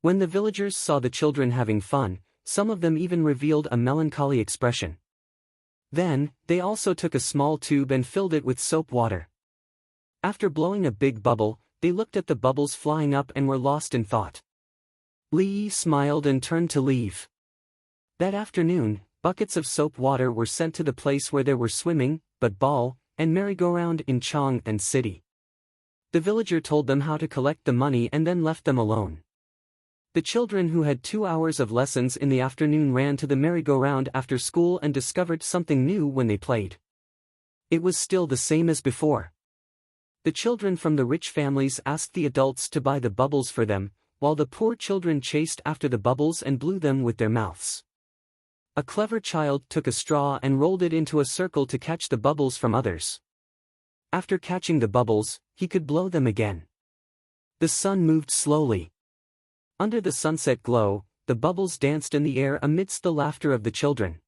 When the villagers saw the children having fun, some of them even revealed a melancholy expression. Then, they also took a small tube and filled it with soap water. After blowing a big bubble, they looked at the bubbles flying up and were lost in thought. Li Yi smiled and turned to leave. That afternoon, buckets of soap water were sent to the place where there were swimming, ball, and merry-go-round in Chang and city. The villager told them how to collect the money and then left them alone. The children who had 2 hours of lessons in the afternoon ran to the merry-go-round after school and discovered something new when they played. It was still the same as before. The children from the rich families asked the adults to buy the bubbles for them, while the poor children chased after the bubbles and blew them with their mouths. A clever child took a straw and rolled it into a circle to catch the bubbles from others. After catching the bubbles, he could blow them again. The sun moved slowly. Under the sunset glow, the bubbles danced in the air amidst the laughter of the children.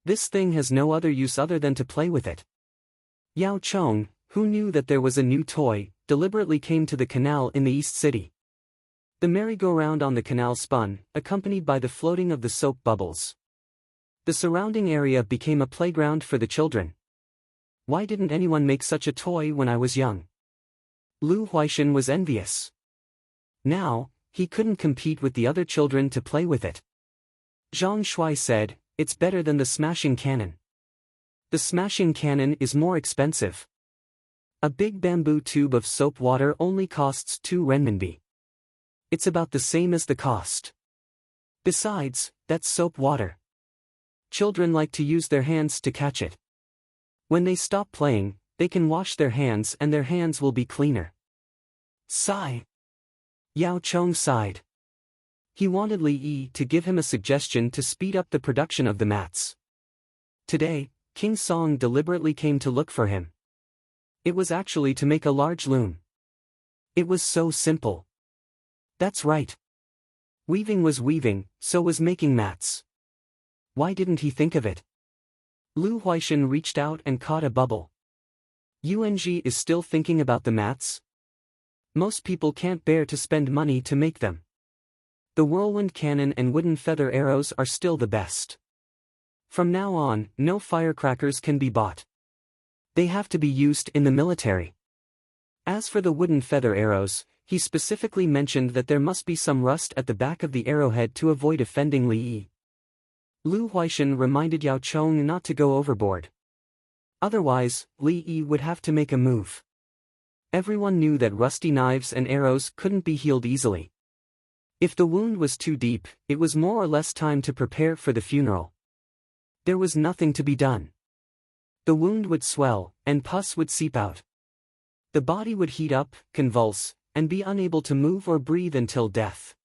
This thing has no other use other than to play with it. Yao Chong, who knew that there was a new toy, deliberately came to the canal in the East City. The merry-go-round on the canal spun, accompanied by the floating of the soap bubbles. The surrounding area became a playground for the children. Why didn't anyone make such a toy when I was young? Lu Huaishan was envious. Now, he couldn't compete with the other children to play with it. Zhang Shuai said, "It's better than the smashing cannon." The smashing cannon is more expensive. A big bamboo tube of soap water only costs 2 renminbi. It's about the same as the cost. Besides, that's soap water. Children like to use their hands to catch it. When they stop playing, they can wash their hands and their hands will be cleaner. Sigh. Yao Chong sighed. He wanted Li Yi to give him a suggestion to speed up the production of the mats. Today, King Song deliberately came to look for him. It was actually to make a large loom. It was so simple. That's right. Weaving was weaving, so was making mats. Why didn't he think of it? Lu Huaishan reached out and caught a bubble. Yuanji is still thinking about the mats? Most people can't bear to spend money to make them. The whirlwind cannon and wooden feather arrows are still the best. From now on, no firecrackers can be bought. They have to be used in the military. As for the wooden feather arrows, he specifically mentioned that there must be some rust at the back of the arrowhead to avoid offending Li Yi. Lu Huaishan reminded Yao Chong not to go overboard. Otherwise, Li Yi would have to make a move. Everyone knew that rusty knives and arrows couldn't be healed easily. If the wound was too deep, it was more or less time to prepare for the funeral. There was nothing to be done. The wound would swell, and pus would seep out. The body would heat up, convulse, and be unable to move or breathe until death.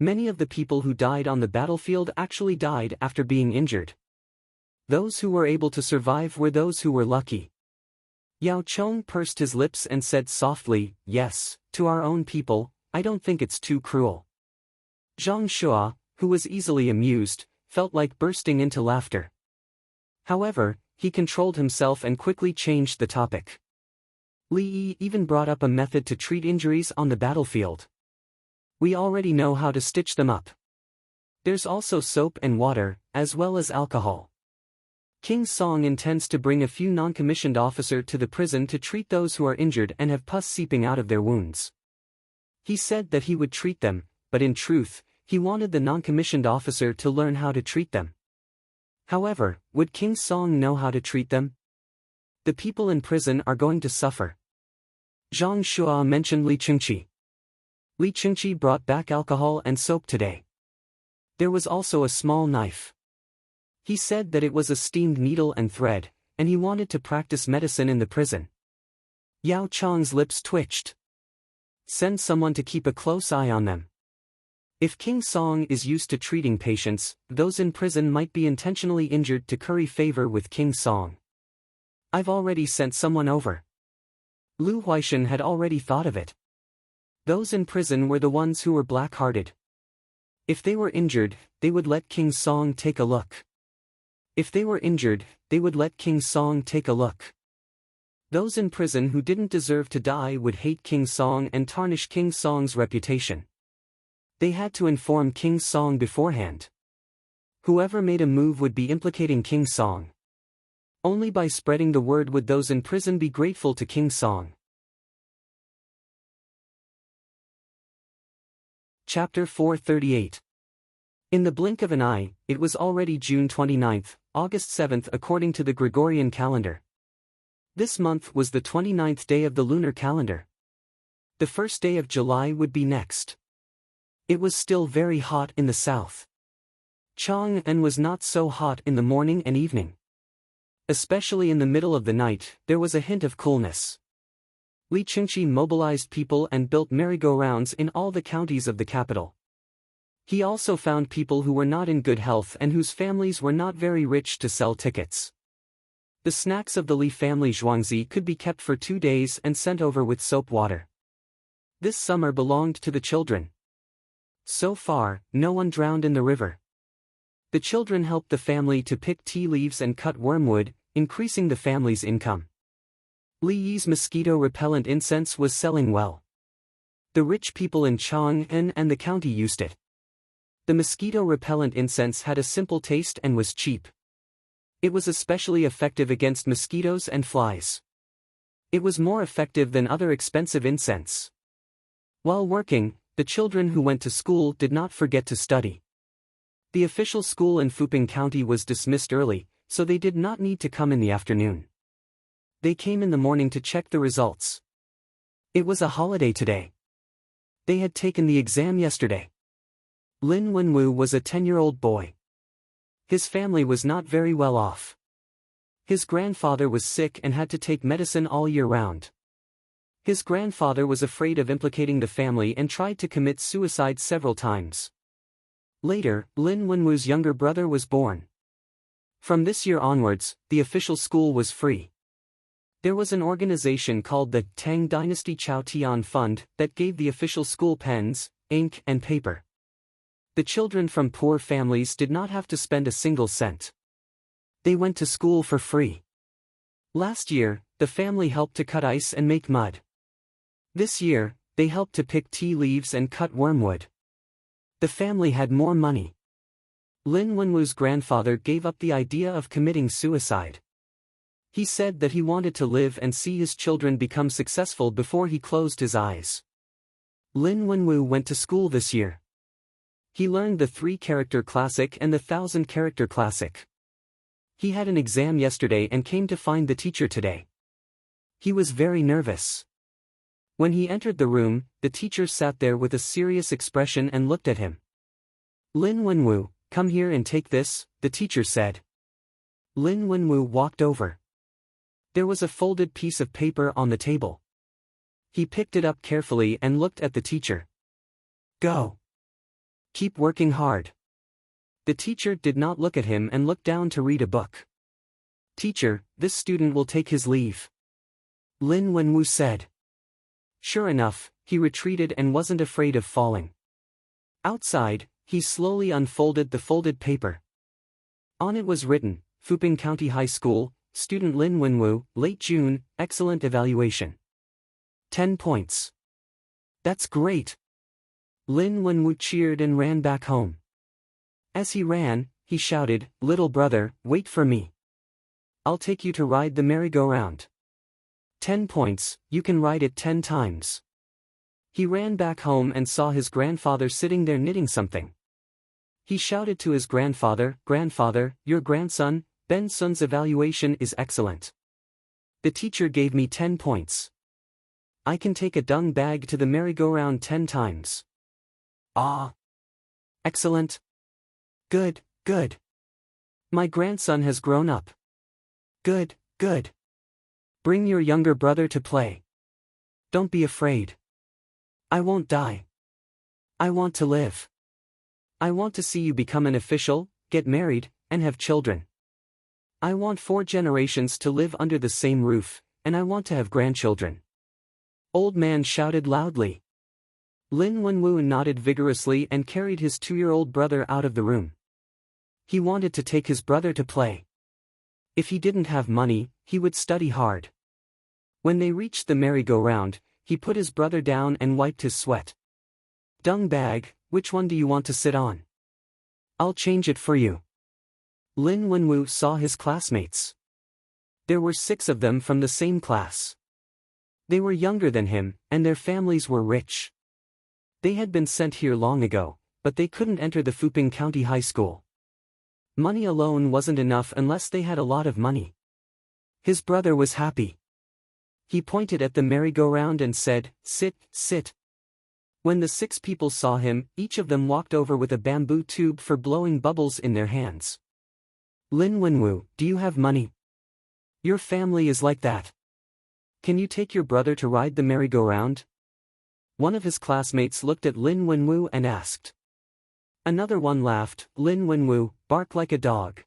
Many of the people who died on the battlefield actually died after being injured. Those who were able to survive were those who were lucky. Yao Chong pursed his lips and said softly, "Yes, to our own people, I don't think it's too cruel." Zhang Shua, who was easily amused, felt like bursting into laughter. However, he controlled himself and quickly changed the topic. Li Yi even brought up a method to treat injuries on the battlefield. We already know how to stitch them up. There's also soap and water, as well as alcohol. King Song intends to bring a few non-commissioned officers to the prison to treat those who are injured and have pus seeping out of their wounds. He said that he would treat them, but in truth, he wanted the non-commissioned officer to learn how to treat them. However, would King Song know how to treat them? The people in prison are going to suffer. Zhang Shua mentioned Li Chengqi. Li Chengqi brought back alcohol and soap today. There was also a small knife. He said that it was a steamed needle and thread, and he wanted to practice medicine in the prison. Yao Chong's lips twitched. Send someone to keep a close eye on them. If King Song is used to treating patients, those in prison might be intentionally injured to curry favor with King Song. I've already sent someone over. Lu Huaishan had already thought of it. Those in prison were the ones who were black-hearted. If they were injured, they would let King Song take a look. If they were injured, they would let King Song take a look. Those in prison who didn't deserve to die would hate King Song and tarnish King Song's reputation. They had to inform King Song beforehand. Whoever made a move would be implicating King Song. Only by spreading the word would those in prison be grateful to King Song. Chapter 438. In the blink of an eye, it was already June 29th, August 7th according to the Gregorian calendar. This month was the 29th day of the lunar calendar. The first day of July would be next. It was still very hot in the south. Chang'an was not so hot in the morning and evening. Especially in the middle of the night, there was a hint of coolness. Li Qingqi mobilized people and built merry-go-rounds in all the counties of the capital. He also found people who were not in good health and whose families were not very rich to sell tickets. The snacks of the Li family zhuangzi could be kept for 2 days and sent over with soap water. This summer belonged to the children. So far, no one drowned in the river. The children helped the family to pick tea leaves and cut wormwood, increasing the family's income. Li Yi's mosquito-repellent incense was selling well. The rich people in Chang'an and the county used it. The mosquito-repellent incense had a simple taste and was cheap. It was especially effective against mosquitoes and flies. It was more effective than other expensive incense. While working, the children who went to school did not forget to study. The official school in Fuping County was dismissed early, so they did not need to come in the afternoon. They came in the morning to check the results. It was a holiday today. They had taken the exam yesterday. Lin Wenwu was a 10-year-old boy. His family was not very well off. His grandfather was sick and had to take medicine all year round. His grandfather was afraid of implicating the family and tried to commit suicide several times. Later, Lin Wenwu's younger brother was born. From this year onwards, the official school was free. There was an organization called the Tang Dynasty Chao Tian Fund that gave the official school pens, ink and paper. The children from poor families did not have to spend a single cent. They went to school for free. Last year, the family helped to cut ice and make mud. This year, they helped to pick tea leaves and cut wormwood. The family had more money. Lin Wenwu's grandfather gave up the idea of committing suicide. He said that he wanted to live and see his children become successful before he closed his eyes. Lin Wenwu went to school this year. He learned the 3-character classic and the 1,000-character classic. He had an exam yesterday and came to find the teacher today. He was very nervous. When he entered the room, the teacher sat there with a serious expression and looked at him. Lin Wenwu, come here and take this, the teacher said. Lin Wenwu walked over. There was a folded piece of paper on the table. He picked it up carefully and looked at the teacher. Go. Keep working hard. The teacher did not look at him and looked down to read a book. Teacher, this student will take his leave. Lin Wenwu said. Sure enough, he retreated and wasn't afraid of falling. Outside, he slowly unfolded the folded paper. On it was written, Fuping County High School, student Lin Wenwu, late June, excellent evaluation. 10 points. That's great. Lin Wenwu cheered and ran back home. As he ran, he shouted, little brother, wait for me. I'll take you to ride the merry-go-round. 10 points, you can ride it 10 times. He ran back home and saw his grandfather sitting there knitting something. He shouted to his grandfather, Grandfather, your grandson, Ben Sun's evaluation is excellent. The teacher gave me 10 points. I can take a dung bag to the merry-go-round 10 times. Ah! Excellent. Good, good. My grandson has grown up. Good, good. Bring your younger brother to play. Don't be afraid. I won't die. I want to live. I want to see you become an official, get married, and have children. I want 4 generations to live under the same roof, and I want to have grandchildren. Old man shouted loudly. Lin Wenwu nodded vigorously and carried his 2-year-old brother out of the room. He wanted to take his brother to play. If he didn't have money, he would study hard. When they reached the merry-go-round, he put his brother down and wiped his sweat. Dung bag, which one do you want to sit on? I'll change it for you. Lin Wenwu saw his classmates. There were 6 of them from the same class. They were younger than him, and their families were rich. They had been sent here long ago, but they couldn't enter the Fuping County High School. Money alone wasn't enough unless they had a lot of money. His brother was happy. He pointed at the merry-go-round and said, "Sit, sit." When the 6 people saw him, each of them walked over with a bamboo tube for blowing bubbles in their hands. Lin Wenwu, do you have money? Your family is like that. Can you take your brother to ride the merry-go-round? One of his classmates looked at Lin Wenwu and asked. Another one laughed. Lin Wenwu, bark like a dog.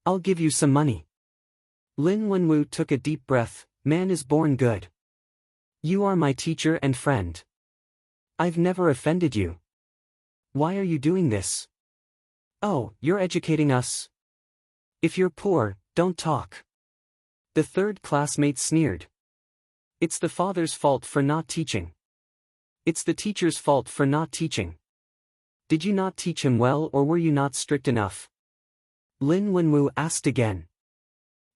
I'll give you some money. Lin Wenwu took a deep breath. Man is born good. You are my teacher and friend. I've never offended you. Why are you doing this? Oh, you're educating us. If you're poor, don't talk. The 3rd classmate sneered. It's the father's fault for not teaching. It's the teacher's fault for not teaching. Did you not teach him well, or were you not strict enough? Lin Wenwu asked again.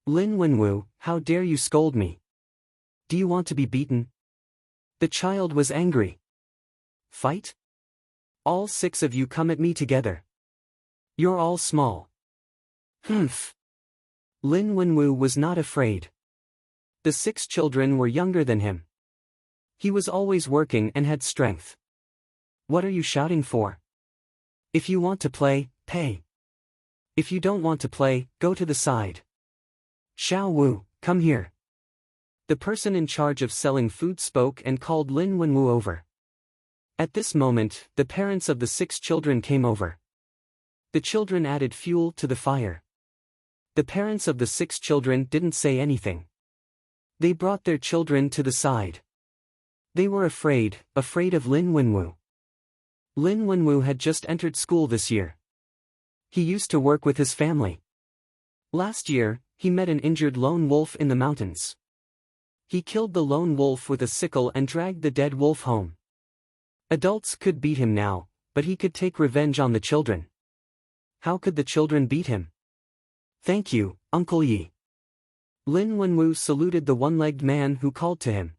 Lin Wenwu, how dare you scold me? Do you want to be beaten? The child was angry. Fight? All 6 of you come at me together. You're all small. Humph. Lin Wenwu was not afraid. The 6 children were younger than him. He was always working and had strength. What are you shouting for? If you want to play, pay. If you don't want to play, go to the side. Xiao Wu, come here. The person in charge of selling food spoke and called Lin Wenwu over. At this moment, the parents of the 6 children came over. The children added fuel to the fire. The parents of the 6 children didn't say anything. They brought their children to the side. They were afraid of Lin Wenwu. Lin Wenwu had just entered school this year. He used to work with his family. Last year, he met an injured lone wolf in the mountains. He killed the lone wolf with a sickle and dragged the dead wolf home. Adults could beat him now, but he could take revenge on the children. How could the children beat him? Thank you, Uncle Yi. Lin Wenwu saluted the one-legged man who called to him.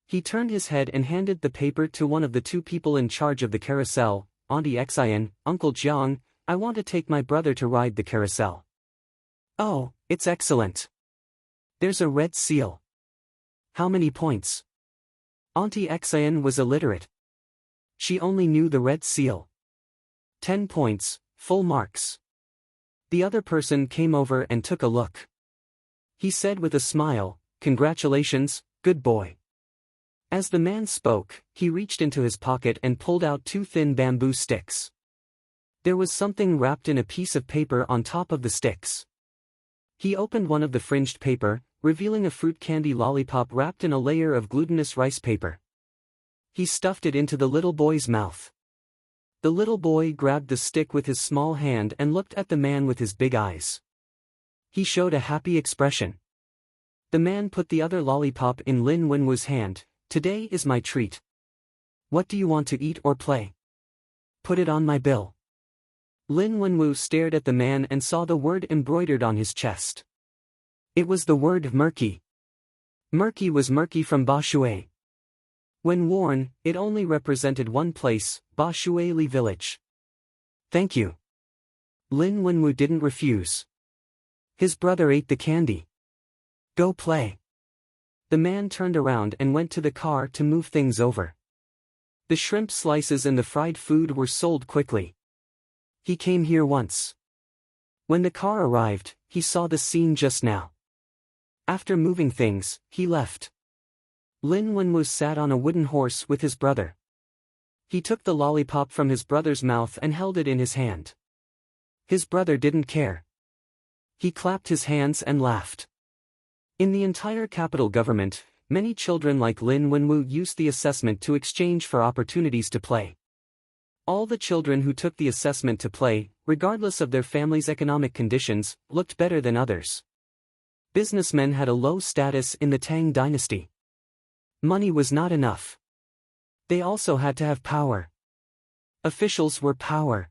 He turned his head and handed the paper to one of the 2 people in charge of the carousel. Auntie Xian, Uncle Jiang, I want to take my brother to ride the carousel. Oh, it's excellent. There's a red seal. How many points? Auntie Xian was illiterate. She only knew the red seal. 10 points, full marks. The other person came over and took a look. He said with a smile, "Congratulations, good boy." As the man spoke, he reached into his pocket and pulled out 2 thin bamboo sticks. There was something wrapped in a piece of paper on top of the sticks. He opened one of the fringed paper, revealing a fruit candy lollipop wrapped in a layer of glutinous rice paper. He stuffed it into the little boy's mouth. The little boy grabbed the stick with his small hand and looked at the man with his big eyes. He showed a happy expression. The man put the other lollipop in Lin Wenwu's hand. Today is my treat. What do you want to eat or play? Put it on my bill. Lin Wenwu stared at the man and saw the word embroidered on his chest. It was the word murky. Murky was murky from Ba Shui. When worn, it only represented one place, Ba Shui Li village. Thank you. Lin Wenwu didn't refuse. His brother ate the candy. Go play. The man turned around and went to the car to move things over. The shrimp slices and the fried food were sold quickly. He came here once. When the car arrived, he saw the scene just now. After moving things, he left. Lin Wenwu sat on a wooden horse with his brother. He took the lollipop from his brother's mouth and held it in his hand. His brother didn't care. He clapped his hands and laughed. In the entire capital government, many children like Lin Wenwu used the assessment to exchange for opportunities to play. All the children who took the assessment to play, regardless of their family's economic conditions, looked better than others. Businessmen had a low status in the Tang dynasty. Money was not enough. They also had to have power. Officials were power.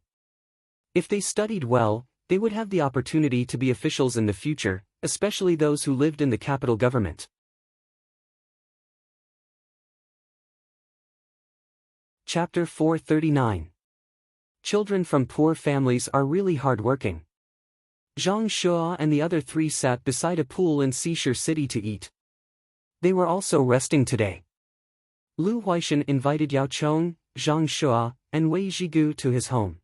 If they studied well, they would have the opportunity to be officials in the future, especially those who lived in the capital government. Chapter 439. Children from poor families are really hard-working. Zhang Shua and the other three sat beside a pool in Seashore City to eat. They were also resting today. Lu Huaishan invited Yao Chong, Zhang Shua, and Wei Zhigu to his home.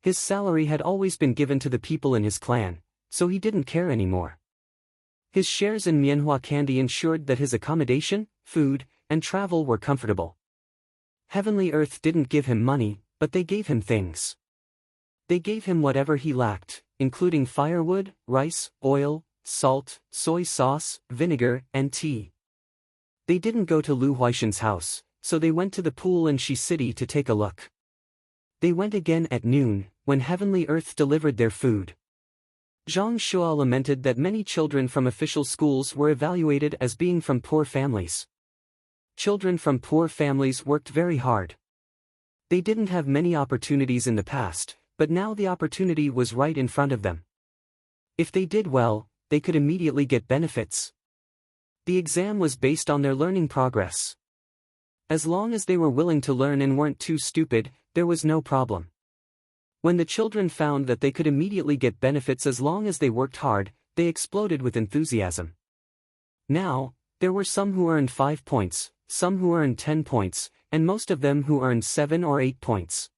His salary had always been given to the people in his clan, so he didn't care anymore. His shares in Mianhua Candy ensured that his accommodation, food, and travel were comfortable. Heavenly Earth didn't give him money, but they gave him things. They gave him whatever he lacked, including firewood, rice, oil, salt, soy sauce, vinegar, and tea. They didn't go to Lu Huaishan's house, so they went to the pool in Shi City to take a look. They went again at noon, when Heavenly Earth delivered their food. Zhang Shua lamented that many children from official schools were evaluated as being from poor families. Children from poor families worked very hard. They didn't have many opportunities in the past, but now the opportunity was right in front of them. If they did well, they could immediately get benefits. The exam was based on their learning progress. As long as they were willing to learn and weren't too stupid, there was no problem. When the children found that they could immediately get benefits as long as they worked hard, they exploded with enthusiasm. Now, there were some who earned 5 points, some who earned 10 points, and most of them who earned 7 or 8 points.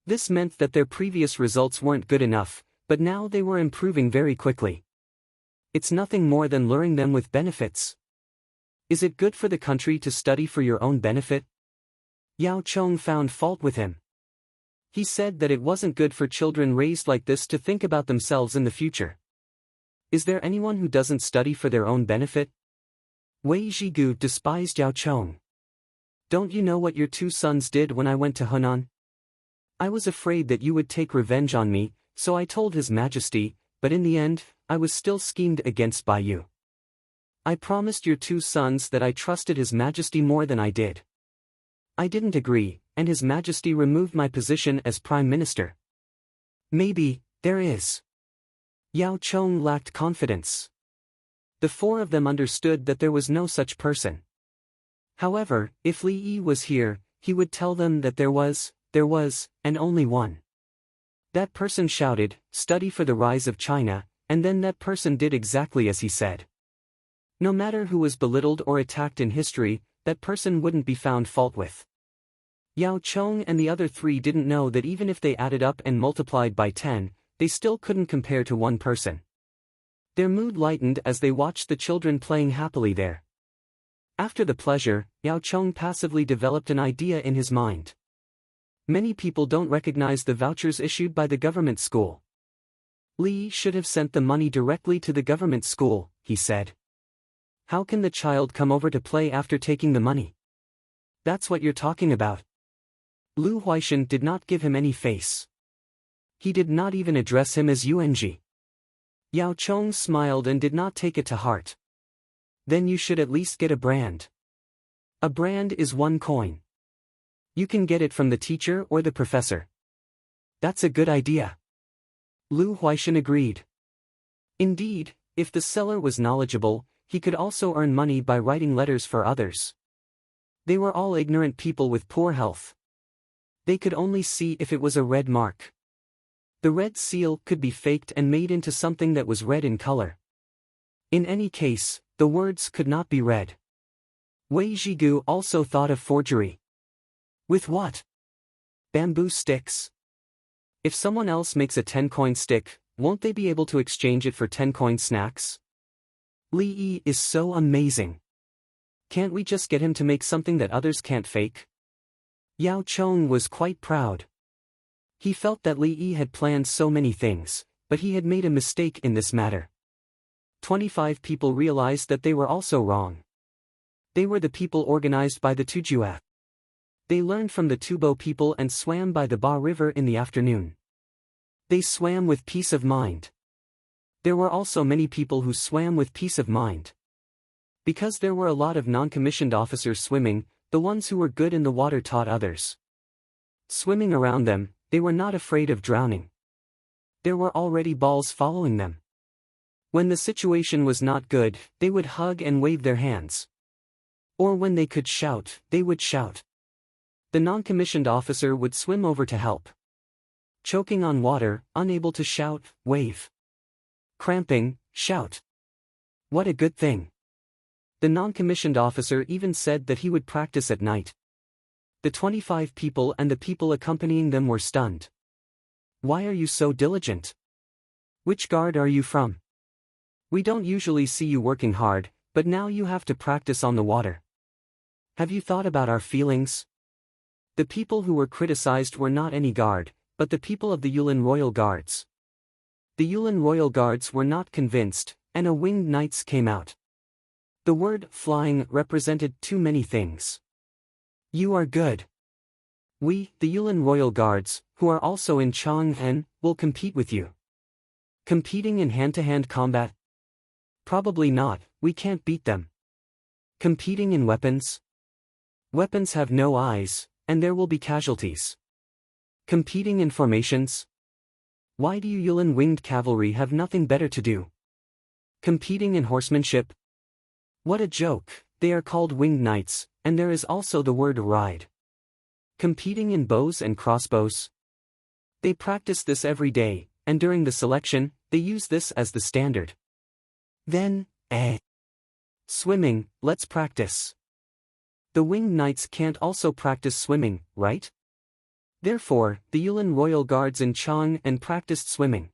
This meant that their previous results weren't good enough, but now they were improving very quickly. It's nothing more than luring them with benefits. Is it good for the country to study for your own benefit? Yao Chong found fault with him. He said that it wasn't good for children raised like this to think about themselves in the future. Is there anyone who doesn't study for their own benefit? Wei Zhigu despised Yao Chong. Don't you know what your 2 sons did when I went to Hunan? I was afraid that you would take revenge on me, so I told His Majesty, but in the end, I was still schemed against by you. I promised your 2 sons that I trusted His Majesty more than I did. I didn't agree, and His Majesty removed my position as Prime Minister. Maybe there is. Yao Chong lacked confidence. The 4 of them understood that there was no such person. However, if Li Yi was here, he would tell them that there was, and only one. That person shouted, "Study for the rise of China," and then that person did exactly as he said. No matter who was belittled or attacked in history, that person wouldn't be found fault with. Yao Chong and the other 3 didn't know that even if they added up and multiplied by 10, they still couldn't compare to one person. Their mood lightened as they watched the children playing happily there. After the pleasure, Yao Chong passively developed an idea in his mind. Many people don't recognize the vouchers issued by the government school. Li should have sent the money directly to the government school, he said. How can the child come over to play after taking the money? That's what you're talking about. Lu Huaishan did not give him any face. He did not even address him as Yuanji. Yao Chong smiled and did not take it to heart. Then you should at least get a brand. A brand is 1 coin. You can get it from the teacher or the professor. That's a good idea. Lu Huaishan agreed. Indeed, if the seller was knowledgeable, he could also earn money by writing letters for others. They were all ignorant people with poor health. They could only see if it was a red mark. The red seal could be faked and made into something that was red in color. In any case, the words could not be read. Wei Zhigu also thought of forgery. With what? Bamboo sticks. If someone else makes a 10-coin stick, won't they be able to exchange it for 10-coin snacks? Li Yi is so amazing. Can't we just get him to make something that others can't fake? Yao Chong was quite proud. He felt that Li Yi had planned so many things, but he had made a mistake in this matter. 25 people realized that they were also wrong. They were the people organized by the Tujue. They learned from the Tubo people and swam by the Ba River in the afternoon. They swam with peace of mind. There were also many people who swam with peace of mind. Because there were a lot of non-commissioned officers swimming, the ones who were good in the water taught others. Swimming around them, they were not afraid of drowning. There were already balls following them. When the situation was not good, they would hug and wave their hands. Or when they could shout, they would shout. The non-commissioned officer would swim over to help. Choking on water, unable to shout, wave. Cramping, shout. What a good thing. The non-commissioned officer even said that he would practice at night. The 25 people and the people accompanying them were stunned. Why are you so diligent? Which guard are you from? We don't usually see you working hard, but now you have to practice on the water. Have you thought about our feelings? The people who were criticized were not any guard, but the people of the Yulin Royal Guards. The Yulin Royal Guards were not convinced, and a winged knights came out. The word flying represented too many things. You are good. We, the Yulin Royal Guards, who are also in Chang'an, will compete with you. Competing in hand-to-hand combat? Probably not, we can't beat them. Competing in weapons? Weapons have no eyes, and there will be casualties. Competing in formations? Why do you Yulin winged cavalry have nothing better to do? Competing in horsemanship? What a joke, they are called winged knights, and there is also the word ride. Competing in bows and crossbows? They practice this every day, and during the selection, they use this as the standard. Then, swimming, let's practice. The winged knights can't also practice swimming, right? Therefore, the Yulin Royal Guards in Chang'an practiced swimming.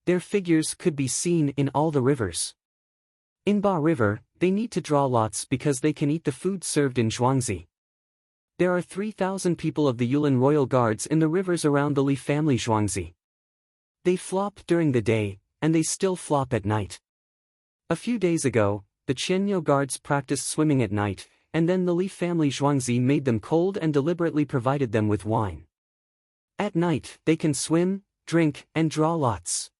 Their figures could be seen in all the rivers. In Ba River, they need to draw lots because they can eat the food served in Zhuangzi. There are 3,000 people of the Yulin Royal Guards in the rivers around the Li family Zhuangzi. They flop during the day, and they still flop at night. A few days ago, the Qianyo Guards practiced swimming at night, and then the Li family Zhuangzi made them cold and deliberately provided them with wine. At night, they can swim, drink, and draw lots.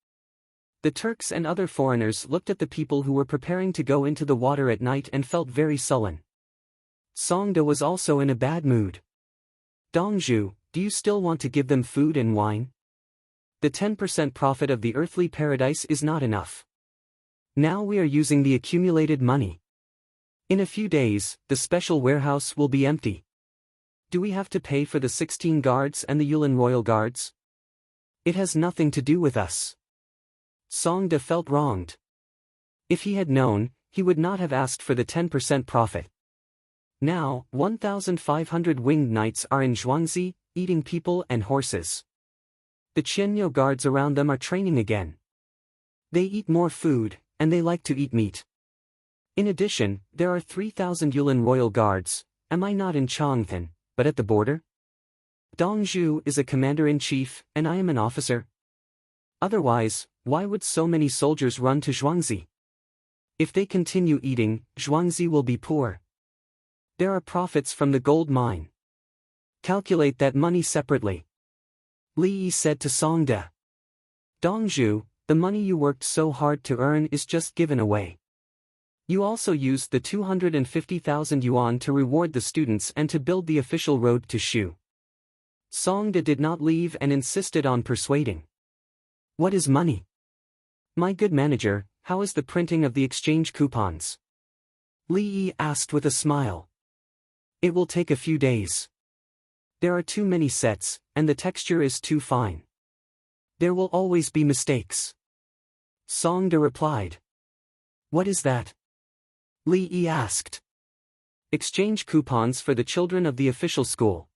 The Turks and other foreigners looked at the people who were preparing to go into the water at night and felt very sullen. Songda was also in a bad mood. Dongzhu, do you still want to give them food and wine? The 10% profit of the earthly paradise is not enough. Now we are using the accumulated money. In a few days, the special warehouse will be empty. Do we have to pay for the 16 guards and the Yulin Royal Guards? It has nothing to do with us. Songda felt wronged. If he had known, he would not have asked for the 10% profit. Now, 1,500 winged knights are in Zhuangzi, eating people and horses. The Qianyo guards around them are training again. They eat more food, and they like to eat meat. In addition, there are 3,000 Yulin Royal Guards. Am I not in Chang'an, but at the border? Dongzhu is a commander-in-chief, and I am an officer. Otherwise, why would so many soldiers run to Zhuangzi? If they continue eating, Zhuangzi will be poor. There are profits from the gold mine. Calculate that money separately. Li Yi said to Songda. Dongzhu, the money you worked so hard to earn is just given away. You also used the 250,000 yuan to reward the students and to build the official road to Shu. Songda did not leave and insisted on persuading. What is money? My good manager, how is the printing of the exchange coupons? Li Yi asked with a smile. It will take a few days. There are too many sets, and the texture is too fine. There will always be mistakes. Songda replied. What is that? Li Yi asked. Exchange coupons for the children of the official school.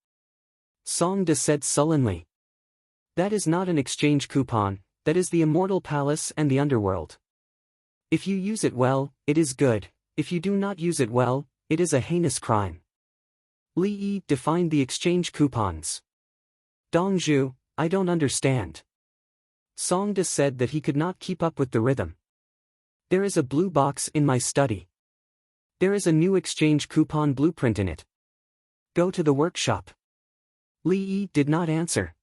Songda said sullenly. That is not an exchange coupon, that is the immortal palace and the underworld. If you use it well, it is good, if you do not use it well, It is a heinous crime. Li Yi defined the exchange coupons. Dongzhu, I don't understand. Songda said that he could not keep up with the rhythm. There is a blue box in my study. There is a new exchange coupon blueprint in it. Go to the workshop. Li Yi did not answer.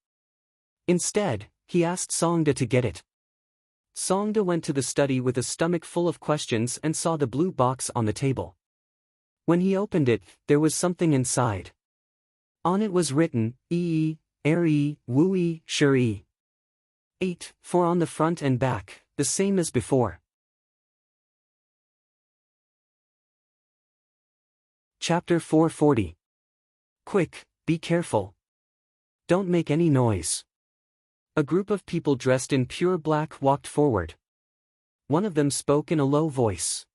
Instead, he asked Songda to get it. Songda went to the study with a stomach full of questions and saw the blue box on the table. When he opened it, there was something inside. On it was written, Yi, Er-yi, Wu-yi, Sure-yi. 8, 4 on the front and back, the same as before. Chapter 440. Quick, be careful. Don't make any noise. A group of people dressed in pure black walked forward. One of them spoke in a low voice.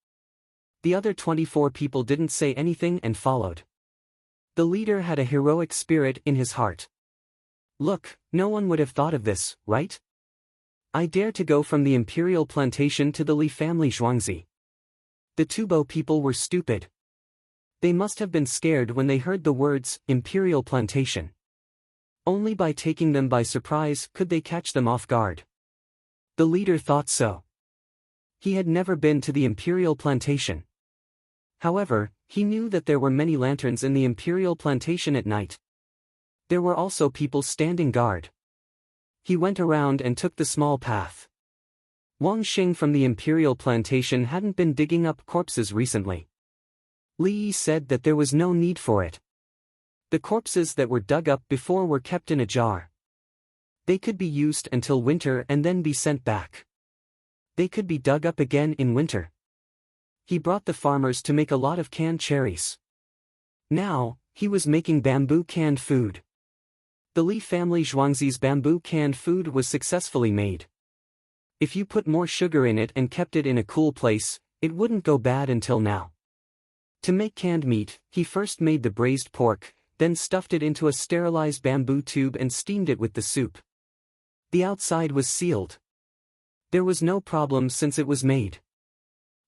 The other 24 people didn't say anything and followed. The leader had a heroic spirit in his heart. Look, no one would have thought of this, right? I dare to go from the imperial plantation to the Li family Zhuangzi. The Tubo people were stupid. They must have been scared when they heard the words, imperial plantation. Only by taking them by surprise could they catch them off guard. The leader thought so. He had never been to the imperial plantation. However, he knew that there were many lanterns in the imperial plantation at night. There were also people standing guard. He went around and took the small path. Wang Xing from the imperial plantation hadn't been digging up corpses recently. Li Yi said that there was no need for it. The corpses that were dug up before were kept in a jar. They could be used until winter and then be sent back. They could be dug up again in winter. He brought the farmers to make a lot of canned cherries. Now, he was making bamboo canned food. The Li family Zhuangzi's bamboo canned food was successfully made. If you put more sugar in it and kept it in a cool place, it wouldn't go bad until now. To make canned meat, he first made the braised pork, then stuffed it into a sterilized bamboo tube and steamed it with the soup. The outside was sealed. There was no problem since it was made.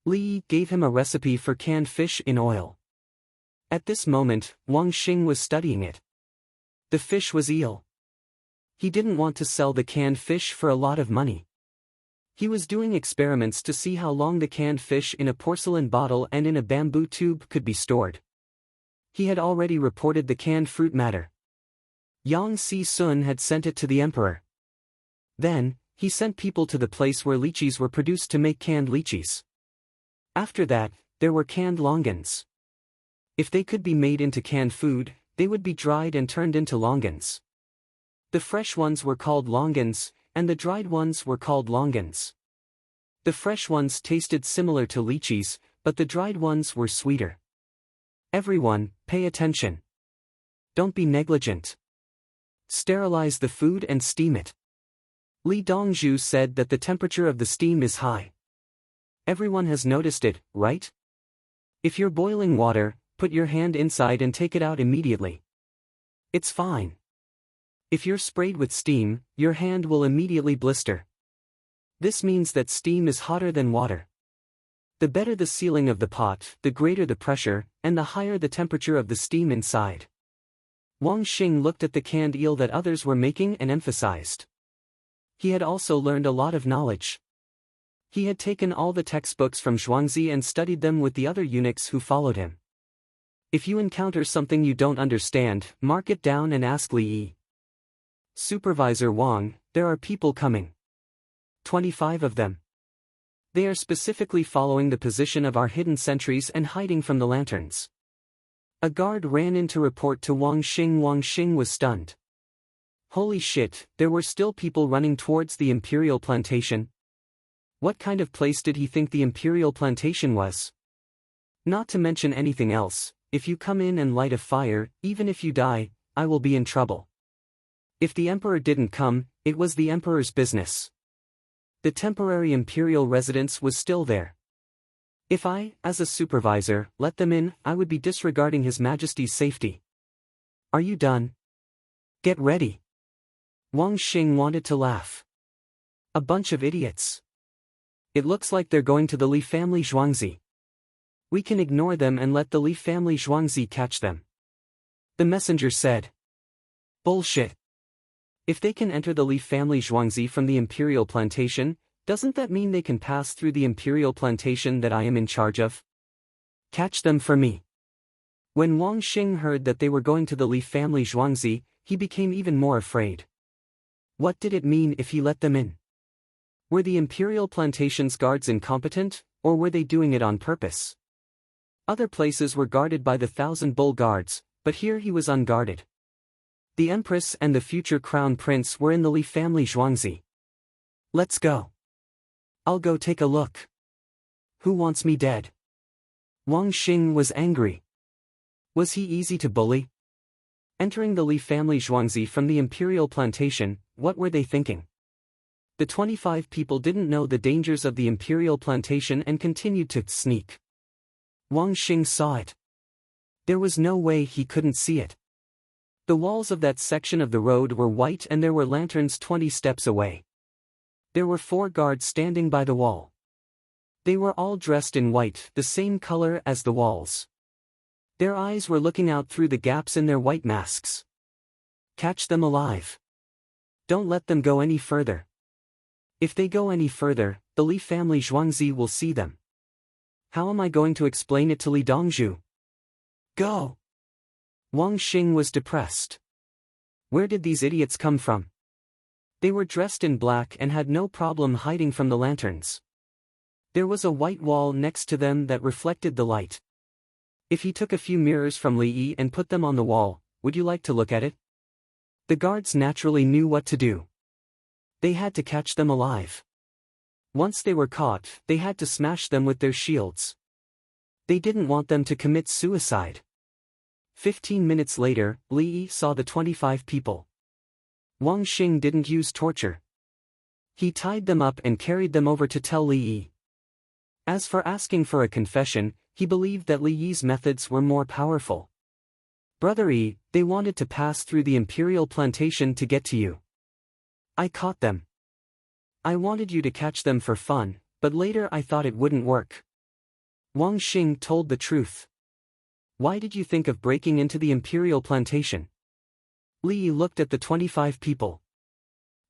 Li Yi gave him a recipe for canned fish in oil. At this moment, Wang Xing was studying it. The fish was eel. He didn't want to sell the canned fish for a lot of money. He was doing experiments to see how long the canned fish in a porcelain bottle and in a bamboo tube could be stored. He had already reported the canned fruit matter. Yang Si-sun had sent it to the emperor. Then, he sent people to the place where lychees were produced to make canned lychees. After that, there were canned longans. If they could be made into canned food, they would be dried and turned into longans. The fresh ones were called longans, and the dried ones were called longans. The fresh ones tasted similar to lychees, but the dried ones were sweeter. Everyone, pay attention. Don't be negligent. Sterilize the food and steam it. Li Dongzhu said that the temperature of the steam is high. Everyone has noticed it, right? If you're boiling water, put your hand inside and take it out immediately. It's fine. If you're sprayed with steam, your hand will immediately blister. This means that steam is hotter than water. The better the sealing of the pot, the greater the pressure, and the higher the temperature of the steam inside. Wang Xing looked at the canned eel that others were making and emphasized. He had also learned a lot of knowledge. He had taken all the textbooks from Zhuangzi and studied them with the other eunuchs who followed him. If you encounter something you don't understand, mark it down and ask Li Yi. Supervisor Wang, there are people coming. 25 of them. They are specifically following the position of our hidden sentries and hiding from the lanterns. A guard ran in to report to Wang Xing. Wang Xing was stunned. Holy shit, there were still people running towards the imperial plantation. What kind of place did he think the imperial plantation was? Not to mention anything else, if you come in and light a fire, even if you die, I will be in trouble. If the emperor didn't come, it was the emperor's business. The temporary imperial residence was still there. If I, as a supervisor, let them in, I would be disregarding His Majesty's safety. Are you done? Get ready. Wang Xing wanted to laugh. A bunch of idiots. It looks like they're going to the Li family Zhuangzi. We can ignore them and let the Li family Zhuangzi catch them. The messenger said. Bullshit. If they can enter the Li family Zhuangzi from the imperial plantation, doesn't that mean they can pass through the imperial plantation that I am in charge of? Catch them for me. When Wang Xing heard that they were going to the Li family Zhuangzi, he became even more afraid. What did it mean if he let them in? Were the imperial plantation's guards incompetent, or were they doing it on purpose? Other places were guarded by the 1,000 bull guards, but here he was unguarded. The empress and the future crown prince were in the Li family Zhuangzi. Let's go. I'll go take a look. Who wants me dead? Wang Xing was angry. Was he easy to bully? Entering the Li family Zhuangzi from the imperial plantation, what were they thinking? The 25 people didn't know the dangers of the imperial plantation and continued to sneak. Wang Xing saw it. There was no way he couldn't see it. The walls of that section of the road were white and there were lanterns 20 steps away. There were 4 guards standing by the wall. They were all dressed in white, the same color as the walls. Their eyes were looking out through the gaps in their white masks. Catch them alive. Don't let them go any further. If they go any further, the Li family Zhuangzi will see them. How am I going to explain it to Li Dongzhu? Go! Wang Xing was depressed. Where did these idiots come from? They were dressed in black and had no problem hiding from the lanterns. There was a white wall next to them that reflected the light. If he took a few mirrors from Li Yi and put them on the wall, would you like to look at it? The guards naturally knew what to do. They had to catch them alive. Once they were caught, they had to smash them with their shields. They didn't want them to commit suicide. 15 minutes later, Li Yi saw the 25 people. Wang Xing didn't use torture. He tied them up and carried them over to tell Li Yi. As for asking for a confession, he believed that Li Yi's methods were more powerful. Brother Yi, they wanted to pass through the imperial plantation to get to you. I caught them. I wanted you to catch them for fun, but later I thought it wouldn't work. Wang Xing told the truth. Why did you think of breaking into the imperial plantation? Li Yi looked at the 25 people.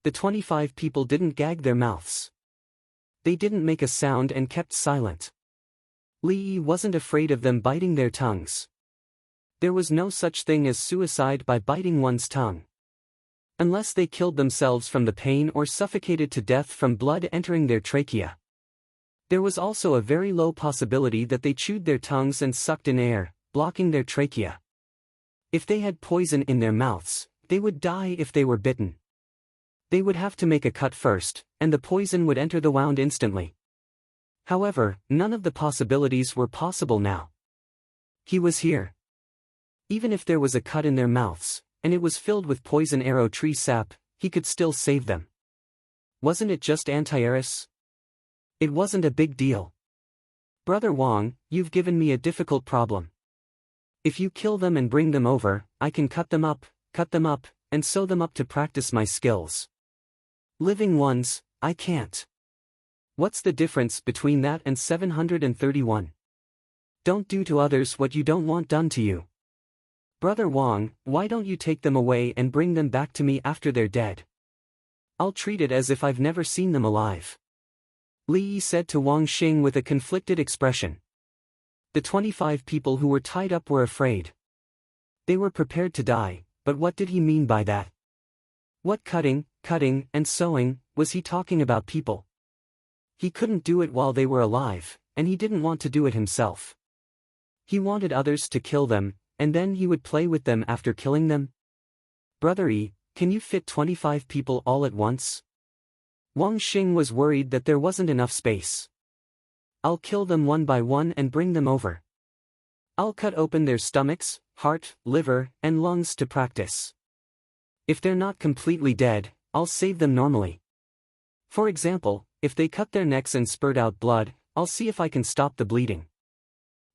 The 25 people didn't gag their mouths. They didn't make a sound and kept silent. Li Yi wasn't afraid of them biting their tongues. There was no such thing as suicide by biting one's tongue. Unless they killed themselves from the pain or suffocated to death from blood entering their trachea. There was also a very low possibility that they chewed their tongues and sucked in air, blocking their trachea. If they had poison in their mouths, they would die if they were bitten. They would have to make a cut first, and the poison would enter the wound instantly. However, none of the possibilities were possible now. He was here. Even if there was a cut in their mouths, and it was filled with poison arrow tree sap, he could still save them. Wasn't it just antivirus? It wasn't a big deal. Brother Wang, you've given me a difficult problem. If you kill them and bring them over, I can cut them up, and sew them up to practice my skills. Living ones, I can't. What's the difference between that and 731? Don't do to others what you don't want done to you. Brother Wang, why don't you take them away and bring them back to me after they're dead? I'll treat it as if I've never seen them alive. Li Yi said to Wang Xing with a conflicted expression. The 25 people who were tied up were afraid. They were prepared to die, but what did he mean by that? What cutting, and sewing, was he talking about people? He couldn't do it while they were alive, and he didn't want to do it himself. He wanted others to kill them, and then he would play with them after killing them? Brother Yi, can you fit 25 people all at once? Wang Xing was worried that there wasn't enough space. I'll kill them one by one and bring them over. I'll cut open their stomachs, heart, liver, and lungs to practice. If they're not completely dead, I'll save them normally. For example, if they cut their necks and spurt out blood, I'll see if I can stop the bleeding.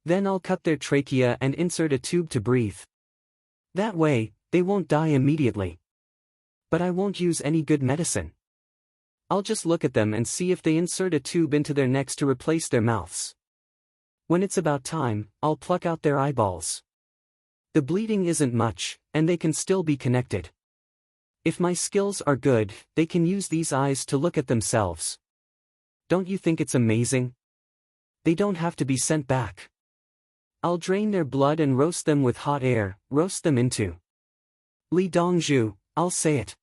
Then I'll cut their trachea and insert a tube to breathe. That way, they won't die immediately. But I won't use any good medicine. I'll just look at them and see if they insert a tube into their necks to replace their mouths. When it's about time, I'll pluck out their eyeballs. The bleeding isn't much, and they can still be connected. If my skills are good, they can use these eyes to look at themselves. Don't you think it's amazing? They don't have to be sent back. I'll drain their blood and roast them with hot air, roast them into. Li Dongzhu, I'll say it.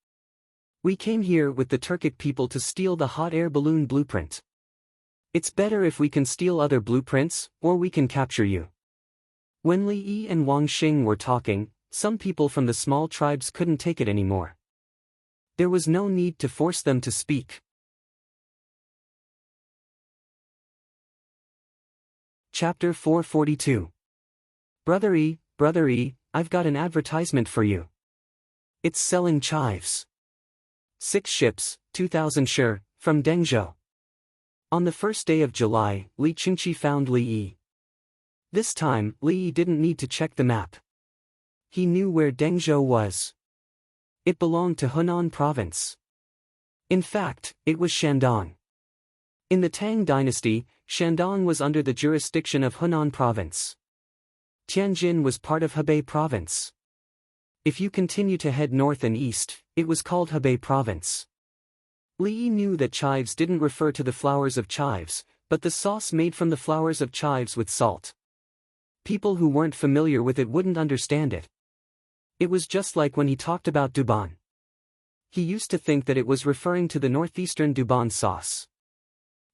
We came here with the Turkic people to steal the hot air balloon blueprint. It's better if we can steal other blueprints, or we can capture you. When Li Yi and Wang Xing were talking, some people from the small tribes couldn't take it anymore. There was no need to force them to speak. Chapter 442. Brother E, I've got an advertisement for you. It's selling chives. 6 ships, 2,000 shi, from Dengzhou. On the first day of July, Li Qingqi found Li Yi. This time, Li Yi didn't need to check the map. He knew where Dengzhou was. It belonged to Hunan province. In fact, it was Shandong. In the Tang dynasty, Shandong was under the jurisdiction of Hunan province. Tianjin was part of Hebei province. If you continue to head north and east, it was called Hebei province. Li Yi knew that chives didn't refer to the flowers of chives, but the sauce made from the flowers of chives with salt. People who weren't familiar with it wouldn't understand it. It was just like when he talked about Duban. He used to think that it was referring to the northeastern Duban sauce.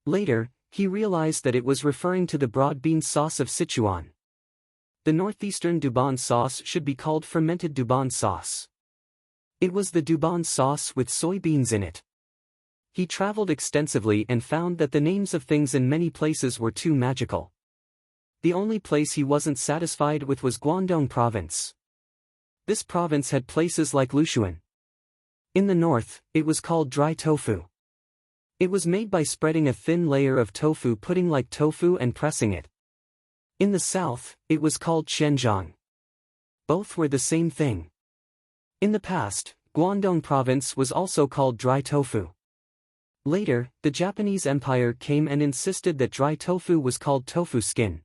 Later, he realized that it was referring to the broad bean sauce of Sichuan. The northeastern Duban sauce should be called fermented Duban sauce. It was the Duban sauce with soybeans in it. He traveled extensively and found that the names of things in many places were too magical. The only place he wasn't satisfied with was Guangdong province. This province had places like Lushuan. In the north, it was called dry tofu. It was made by spreading a thin layer of tofu pudding like tofu and pressing it. In the south, it was called Shenzhong. Both were the same thing. In the past, Guangdong province was also called dry tofu. Later, the Japanese Empire came and insisted that dry tofu was called tofu skin.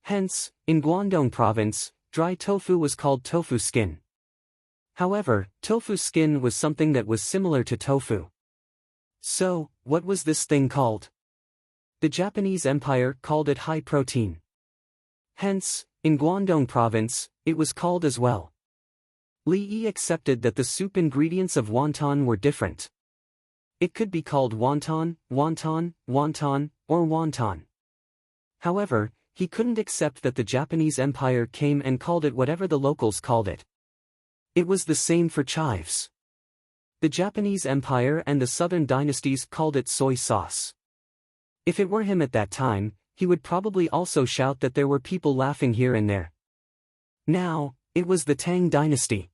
Hence, in Guangdong province, dry tofu was called tofu skin. However, tofu skin was something that was similar to tofu. So, what was this thing called? The Japanese Empire called it high protein. Hence, in Guangdong province, it was called as well. Li Yi accepted that the soup ingredients of wonton were different. It could be called wonton, wonton, wonton, or wonton. However, he couldn't accept that the Japanese Empire came and called it whatever the locals called it. It was the same for chives. The Japanese Empire and the southern dynasties called it soy sauce. If it were him at that time, he would probably also shout that there were people laughing here and there. Now, it was the Tang dynasty.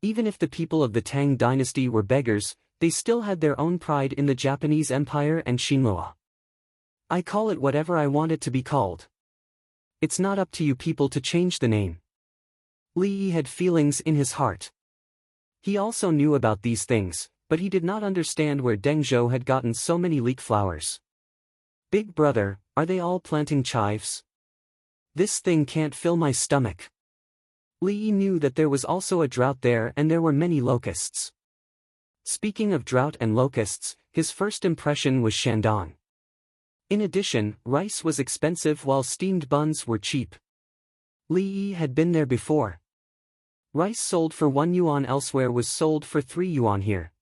Even if the people of the Tang dynasty were beggars, they still had their own pride in the Japanese Empire and Xinhua. I call it whatever I want it to be called. It's not up to you people to change the name. Li Yi had feelings in his heart. He also knew about these things, but he did not understand where Dengzhou had gotten so many leek flowers. Big brother, are they all planting chives? This thing can't fill my stomach. Li Yi knew that there was also a drought there and there were many locusts. Speaking of drought and locusts, his first impression was Shandong. In addition, rice was expensive while steamed buns were cheap. Li Yi had been there before. Rice sold for 1 yuan elsewhere was sold for 3 yuan here.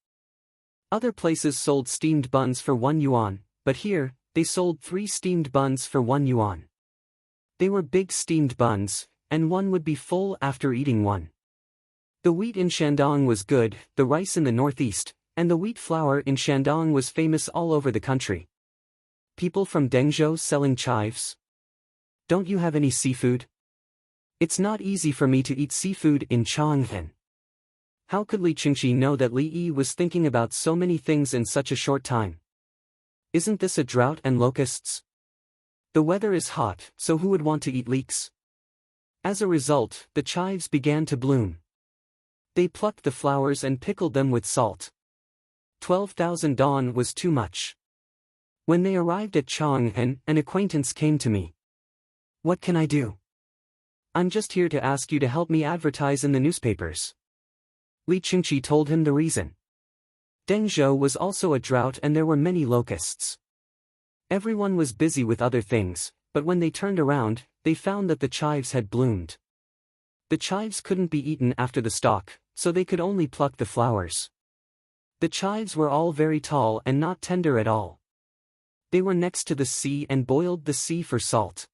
Other places sold steamed buns for 1 yuan, but here, they sold 3 steamed buns for 1 yuan. They were big steamed buns, and one would be full after eating one. The wheat in Shandong was good, the rice in the northeast, and the wheat flour in Shandong was famous all over the country. People from Dengzhou selling chives? Don't you have any seafood? It's not easy for me to eat seafood in Chang'an. How could Li Qingqi know that Li Yi was thinking about so many things in such a short time? Isn't this a drought and locusts? The weather is hot, so who would want to eat leeks? As a result, the chives began to bloom. They plucked the flowers and pickled them with salt. 12,000 dong was too much. When they arrived at Chang'an, an acquaintance came to me. What can I do? I'm just here to ask you to help me advertise in the newspapers. Li Qingqi told him the reason. Dengzhou was also a drought and there were many locusts. Everyone was busy with other things, but when they turned around, they found that the chives had bloomed. The chives couldn't be eaten after the stalk, so they could only pluck the flowers. The chives were all very tall and not tender at all. They were next to the sea and boiled the sea for salt.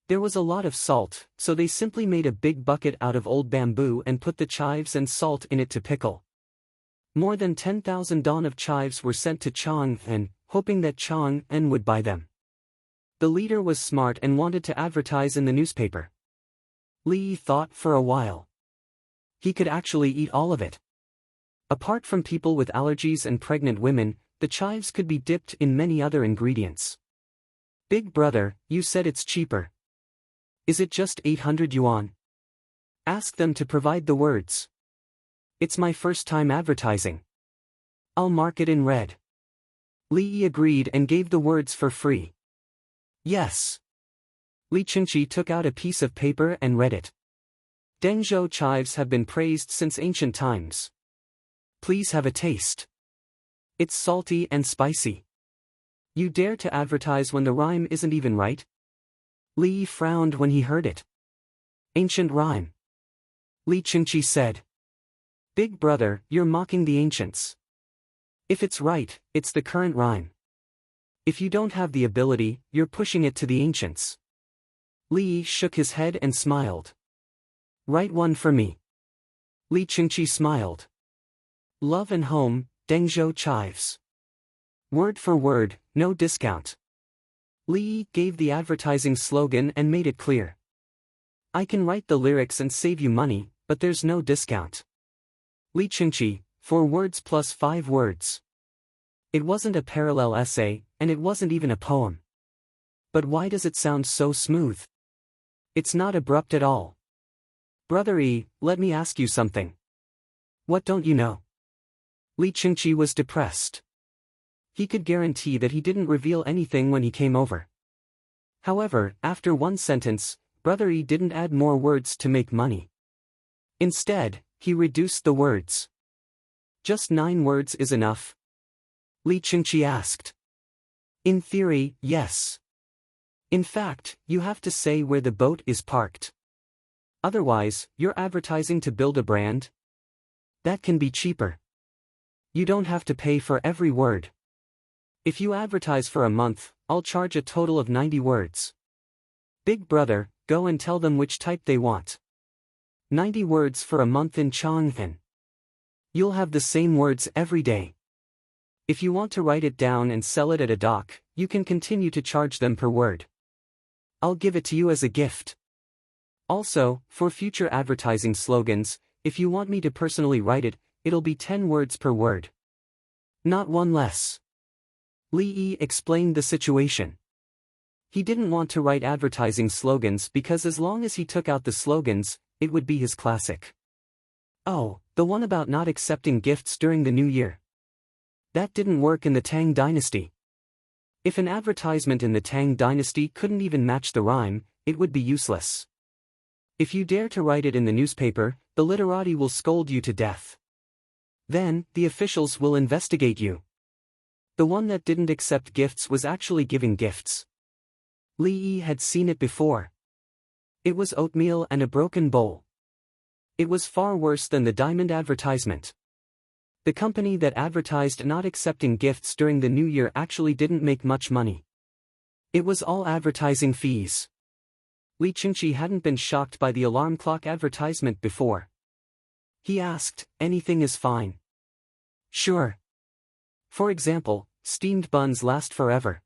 There was a lot of salt, so they simply made a big bucket out of old bamboo and put the chives and salt in it to pickle. More than 10,000 don of chives were sent to Chang'an, hoping that Chang'an would buy them. The leader was smart and wanted to advertise in the newspaper. Li thought for a while. He could actually eat all of it. Apart from people with allergies and pregnant women, the chives could be dipped in many other ingredients. Big brother, you said it's cheaper. Is it just 800 yuan? Ask them to provide the words. It's my first time advertising. I'll mark it in red. Li agreed and gave the words for free. Yes. Li Qingqi took out a piece of paper and read it. Dengzhou chives have been praised since ancient times. Please have a taste. It's salty and spicy. You dare to advertise when the rhyme isn't even right? Li frowned when he heard it. Ancient rhyme. Li Qingqi said. Big brother, you're mocking the ancients. If it's right, it's the current rhyme. If you don't have the ability, you're pushing it to the ancients. Li shook his head and smiled. Write one for me. Li Qingqi smiled. Love and home, Dengzhou chives. Word for word, no discount. Li gave the advertising slogan and made it clear. I can write the lyrics and save you money, but there's no discount. Li Qingqi, 4 words plus 5 words. It wasn't a parallel essay, and it wasn't even a poem. But why does it sound so smooth? It's not abrupt at all. Brother E, let me ask you something. What don't you know? Li Qingqi was depressed. He could guarantee that he didn't reveal anything when he came over. However, after one sentence, Brother E didn't add more words to make money. Instead, he reduced the words. Just 9 words is enough? Li Qingqi asked. In theory, yes. In fact, you have to say where the boat is parked. Otherwise, you're advertising to build a brand? That can be cheaper. You don't have to pay for every word. If you advertise for a month, I'll charge a total of 90 words. Big brother, go and tell them which type they want. 90 words for a month in Chang'an. You'll have the same words every day. If you want to write it down and sell it at a dock, you can continue to charge them per word. I'll give it to you as a gift. Also, for future advertising slogans, if you want me to personally write it, it'll be 10 words per word. Not one less. Li explained the situation. He didn't want to write advertising slogans because as long as he took out the slogans, it would be his classic. Oh, the one about not accepting gifts during the new year. That didn't work in the Tang dynasty. If an advertisement in the Tang dynasty couldn't even match the rhyme, it would be useless. If you dare to write it in the newspaper, the literati will scold you to death. Then, the officials will investigate you. The one that didn't accept gifts was actually giving gifts. Li had seen it before. It was oatmeal and a broken bowl. It was far worse than the diamond advertisement. The company that advertised not accepting gifts during the new year actually didn't make much money. It was all advertising fees. Li Qingqi hadn't been shocked by the alarm clock advertisement before. He asked, anything is fine. Sure. For example, steamed buns last forever.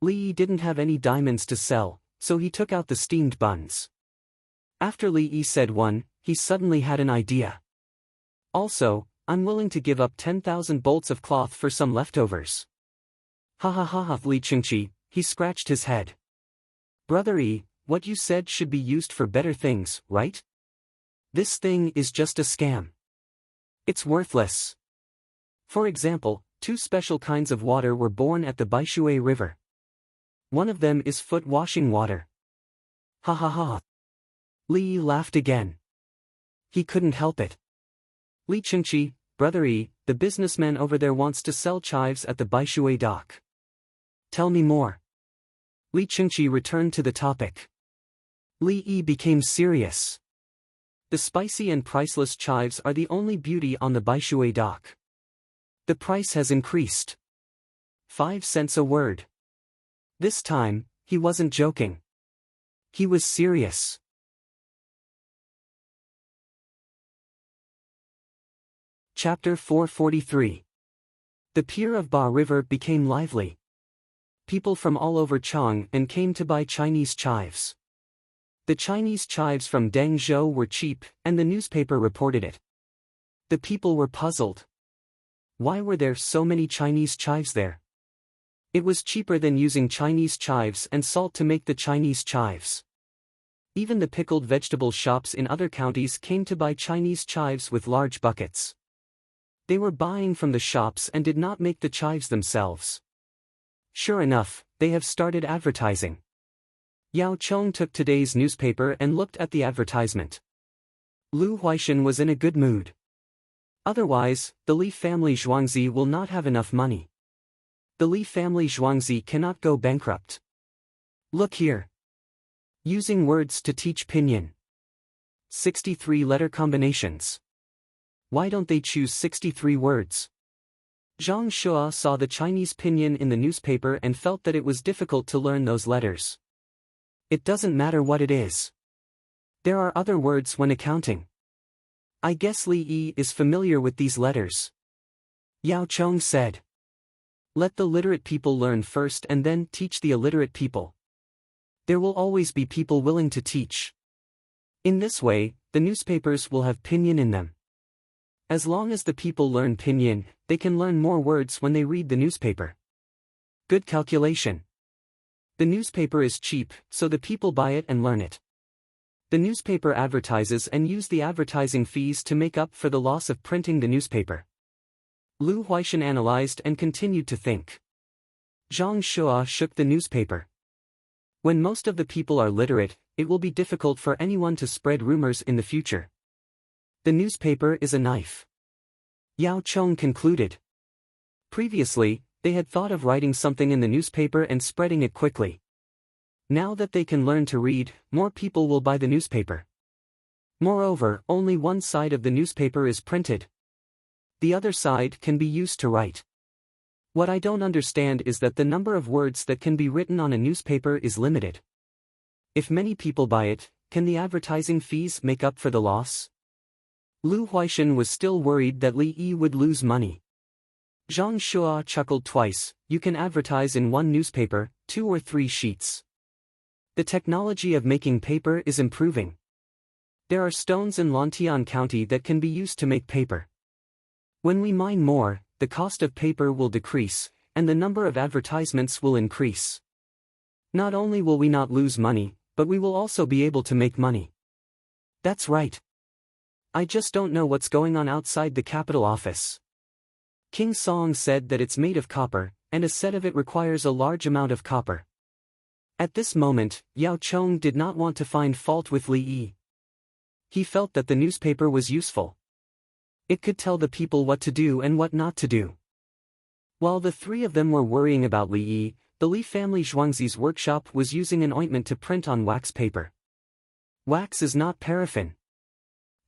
Li didn't have any diamonds to sell, so he took out the steamed buns. After Li said one, he suddenly had an idea. Also, I'm willing to give up 10,000 bolts of cloth for some leftovers. Ha ha ha ha. Li Qingqi, he scratched his head. Brother E, what you said should be used for better things, right? This thing is just a scam. It's worthless. For example, 2 special kinds of water were born at the Baishui River. One of them is foot washing water. Ha ha ha. Li Yi laughed again. He couldn't help it. Li Chengqi, Brother Yi, the businessman over there wants to sell chives at the Baishui dock. Tell me more. Li Chengqi returned to the topic. Li Yi became serious. The spicy and priceless chives are the only beauty on the Baishui dock. The price has increased. 5 cents a word. This time, he wasn't joking. He was serious. Chapter 443. The pier of Ba River became lively. People from all over Chang'an came to buy Chinese chives. The Chinese chives from Dengzhou were cheap, and the newspaper reported it. The people were puzzled. Why were there so many Chinese chives there? It was cheaper than using Chinese chives and salt to make the Chinese chives. Even the pickled vegetable shops in other counties came to buy Chinese chives with large buckets. They were buying from the shops and did not make the chives themselves. Sure enough, they have started advertising. Yao Chong took today's newspaper and looked at the advertisement. Lu Huaishan was in a good mood. Otherwise, the Li family Zhuangzi will not have enough money. The Li family Zhuangzi cannot go bankrupt. Look here. Using words to teach pinyin. 63 letter combinations. Why don't they choose 63 words? Zhang Shua saw the Chinese pinyin in the newspaper and felt that it was difficult to learn those letters. It doesn't matter what it is. There are other words when accounting. I guess Li Yi is familiar with these letters. Yao Chong said. Let the literate people learn first and then teach the illiterate people. There will always be people willing to teach. In this way, the newspapers will have pinyin in them. As long as the people learn pinyin, they can learn more words when they read the newspaper. Good calculation. The newspaper is cheap, so the people buy it and learn it. The newspaper advertises and use the advertising fees to make up for the loss of printing the newspaper. Lu Huaishan analyzed and continued to think. Zhang Shua shook the newspaper. When most of the people are literate, it will be difficult for anyone to spread rumors in the future. The newspaper is a knife. Yao Chong concluded. Previously, they had thought of writing something in the newspaper and spreading it quickly. Now that they can learn to read, more people will buy the newspaper. Moreover, only one side of the newspaper is printed. The other side can be used to write. What I don't understand is that the number of words that can be written on a newspaper is limited. If many people buy it, can the advertising fees make up for the loss? Lu Huaishan was still worried that Li Yi would lose money. Zhang Shua chuckled twice. You can advertise in one newspaper, 2 or 3 sheets. The technology of making paper is improving. There are stones in Lontian County that can be used to make paper. When we mine more, the cost of paper will decrease, and the number of advertisements will increase. Not only will we not lose money, but we will also be able to make money. That's right. I just don't know what's going on outside the capital office. King Song said that it's made of copper, and a set of it requires a large amount of copper. At this moment, Yao Chong did not want to find fault with Li Yi. He felt that the newspaper was useful. It could tell the people what to do and what not to do. While the three of them were worrying about Li Yi, the Li family Zhuangzi's workshop was using an ointment to print on wax paper. Wax is not paraffin.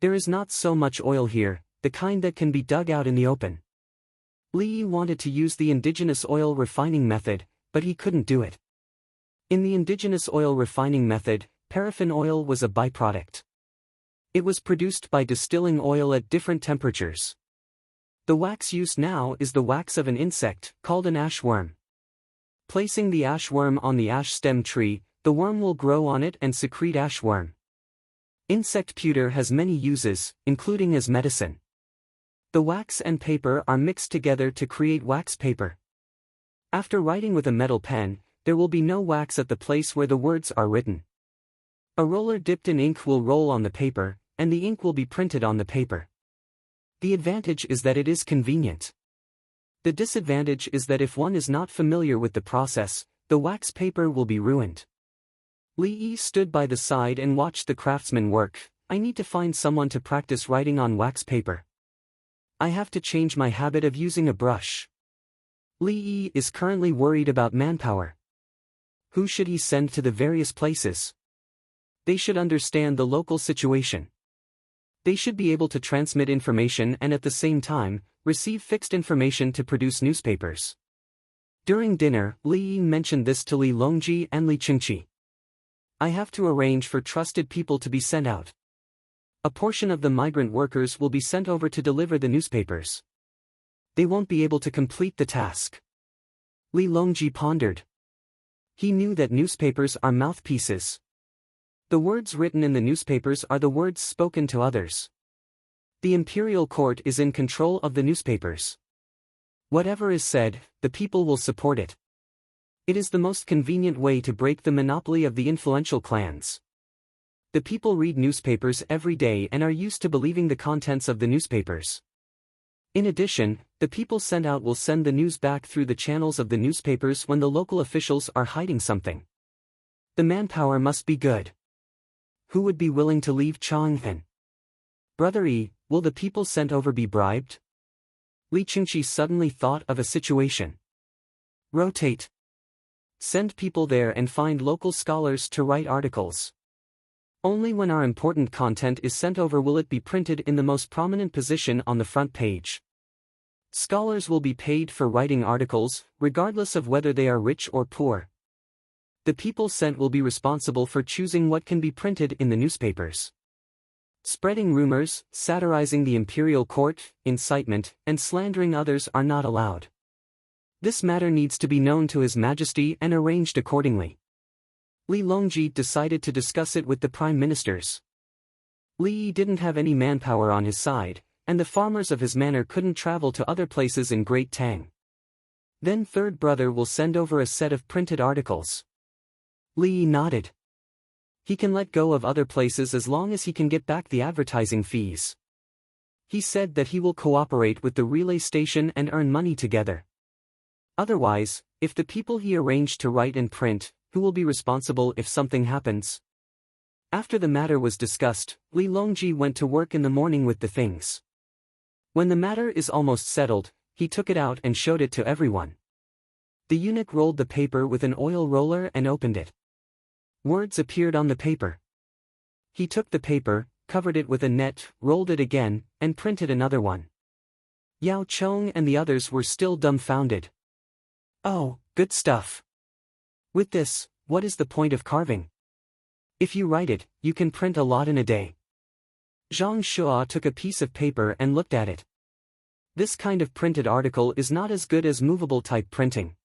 There is not so much oil here, the kind that can be dug out in the open. Li Yi wanted to use the indigenous oil refining method, but he couldn't do it. In the indigenous oil refining method, paraffin oil was a byproduct. It was produced by distilling oil at different temperatures. The wax used now is the wax of an insect, called an ash worm. Placing the ash worm on the ash stem tree, the worm will grow on it and secrete ash worm. Insect pewter has many uses, including as medicine. The wax and paper are mixed together to create wax paper. After writing with a metal pen, there will be no wax at the place where the words are written. A roller dipped in ink will roll on the paper, and the ink will be printed on the paper. The advantage is that it is convenient. The disadvantage is that if one is not familiar with the process, the wax paper will be ruined. Li Yi stood by the side and watched the craftsman work. I need to find someone to practice writing on wax paper. I have to change my habit of using a brush. Li Yi is currently worried about manpower. Who should he send to the various places? They should understand the local situation. They should be able to transmit information and at the same time, receive fixed information to produce newspapers. During dinner, Li Yi mentioned this to Li Longji and Li Qingqi. I have to arrange for trusted people to be sent out. A portion of the migrant workers will be sent over to deliver the newspapers. They won't be able to complete the task. Li Longji pondered. He knew that newspapers are mouthpieces. The words written in the newspapers are the words spoken to others. The imperial court is in control of the newspapers. Whatever is said, the people will support it. It is the most convenient way to break the monopoly of the influential clans. The people read newspapers every day and are used to believing the contents of the newspapers. In addition, the people sent out will send the news back through the channels of the newspapers when the local officials are hiding something. The manpower must be good. Who would be willing to leave Chang'an? Brother Yi, will the people sent over be bribed? Li Qingqi suddenly thought of a situation. Rotate. Send people there and find local scholars to write articles. Only when our important content is sent over will it be printed in the most prominent position on the front page. Scholars will be paid for writing articles, regardless of whether they are rich or poor. The people sent will be responsible for choosing what can be printed in the newspapers. Spreading rumors, satirizing the imperial court, incitement, and slandering others are not allowed. This matter needs to be known to His Majesty and arranged accordingly. Li Longji decided to discuss it with the prime ministers. Li Yi didn't have any manpower on his side, and the farmers of his manor couldn't travel to other places in Great Tang. Then third brother will send over a set of printed articles. Li Yi nodded. He can let go of other places as long as he can get back the advertising fees. He said that he will cooperate with the relay station and earn money together. Otherwise, if the people he arranged to write and print, who will be responsible if something happens? After the matter was discussed, Li Longji went to work in the morning with the things. When the matter is almost settled, he took it out and showed it to everyone. The eunuch rolled the paper with an oil roller and opened it. Words appeared on the paper. He took the paper, covered it with a net, rolled it again, and printed another one. Yao Chong and the others were still dumbfounded. Oh, good stuff. With this, what is the point of carving? If you write it, you can print a lot in a day. Zhang Shua took a piece of paper and looked at it. This kind of printed article is not as good as movable type printing.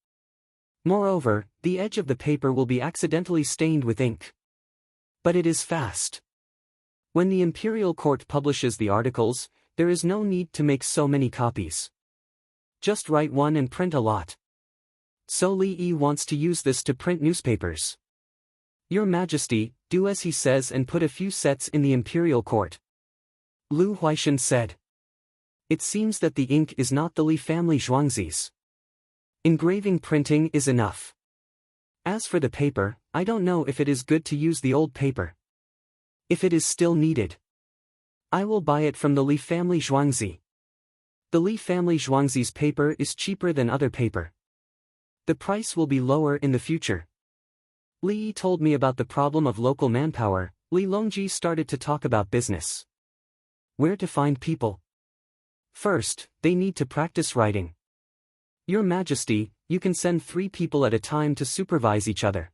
Moreover, the edge of the paper will be accidentally stained with ink. But it is fast. When the imperial court publishes the articles, there is no need to make so many copies. Just write one and print a lot. So Li Yi wants to use this to print newspapers. Your Majesty, do as he says and put a few sets in the imperial court. Lu Huaishan said. It seems that the ink is not the Li family Zhuangzi's. Engraving printing is enough. As for the paper, I don't know if it is good to use the old paper. If it is still needed, I will buy it from the Li family Zhuangzi. The Li family Zhuangzi's paper is cheaper than other paper. The price will be lower in the future. Li Yi told me about the problem of local manpower. Li Longji started to talk about business. Where to find people? First, they need to practice writing. Your Majesty, you can send 3 people at a time to supervise each other.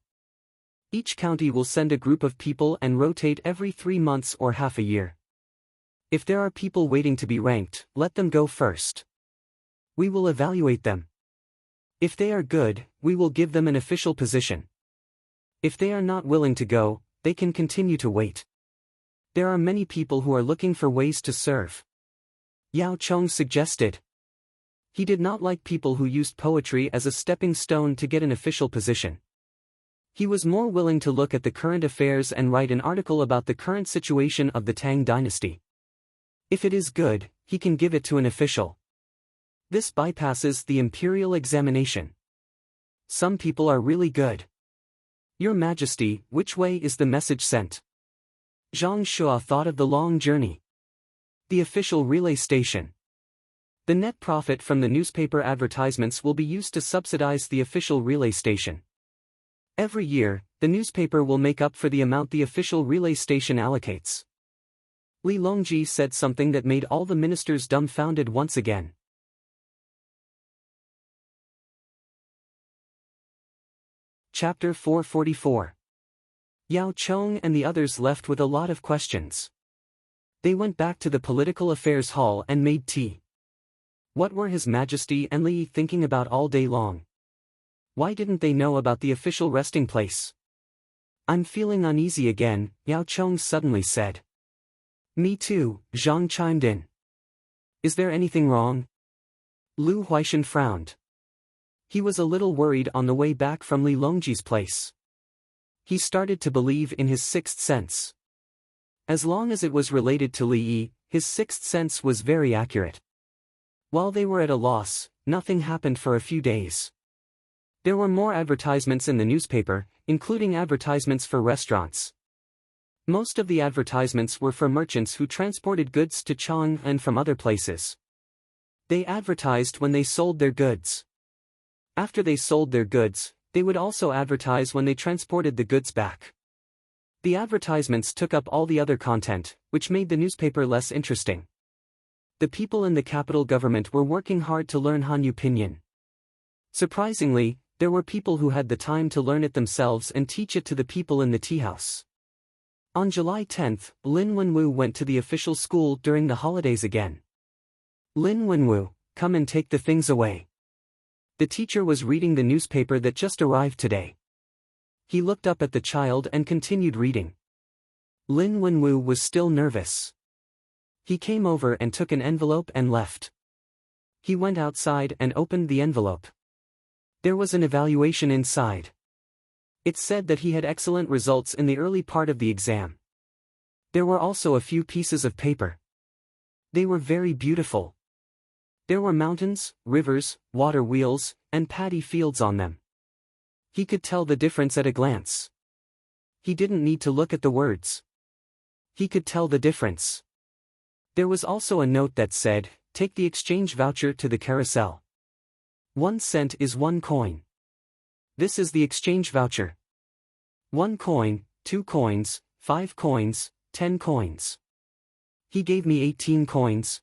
Each county will send a group of people and rotate every 3 months or half a year. If there are people waiting to be ranked, let them go first. We will evaluate them. If they are good, we will give them an official position. If they are not willing to go, they can continue to wait. There are many people who are looking for ways to serve. Yao Chong suggested. He did not like people who used poetry as a stepping stone to get an official position. He was more willing to look at the current affairs and write an article about the current situation of the Tang dynasty. If it is good, he can give it to an official. This bypasses the imperial examination. Some people are really good. Your Majesty, which way is the message sent? Zhang Shua thought of the long journey. The official relay station. The net profit from the newspaper advertisements will be used to subsidize the official relay station. Every year, the newspaper will make up for the amount the official relay station allocates. Li Longji said something that made all the ministers dumbfounded once again. Chapter 444. Yao Chong and the others left with a lot of questions. They went back to the political affairs hall and made tea. What were His Majesty and Li thinking about all day long? Why didn't they know about the official resting place? I'm feeling uneasy again, Yao Chong suddenly said. Me too, Zhang chimed in. Is there anything wrong? Lu Huaishan frowned. He was a little worried on the way back from Li Longji's place. He started to believe in his sixth sense. As long as it was related to Li Yi, his sixth sense was very accurate. While they were at a loss, nothing happened for a few days. There were more advertisements in the newspaper, including advertisements for restaurants. Most of the advertisements were for merchants who transported goods to Chang and from other places. They advertised when they sold their goods. After they sold their goods, they would also advertise when they transported the goods back. The advertisements took up all the other content, which made the newspaper less interesting. The people in the capital government were working hard to learn Hanyu Pinyin. Surprisingly, there were people who had the time to learn it themselves and teach it to the people in the tea house. On July 10, Lin Wenwu went to the official school during the holidays again. Lin Wenwu, come and take the things away. The teacher was reading the newspaper that just arrived today. He looked up at the child and continued reading. Lin Wenwu was still nervous. He came over and took an envelope and left. He went outside and opened the envelope. There was an evaluation inside. It said that he had excellent results in the early part of the exam. There were also a few pieces of paper. They were very beautiful. There were mountains, rivers, water wheels, and paddy fields on them. He could tell the difference at a glance. He didn't need to look at the words. He could tell the difference. There was also a note that said, "Take the exchange voucher to the carousel. 1 cent is 1 coin. This is the exchange voucher. 1 coin, 2 coins, 5 coins, 10 coins. He gave me 18 coins.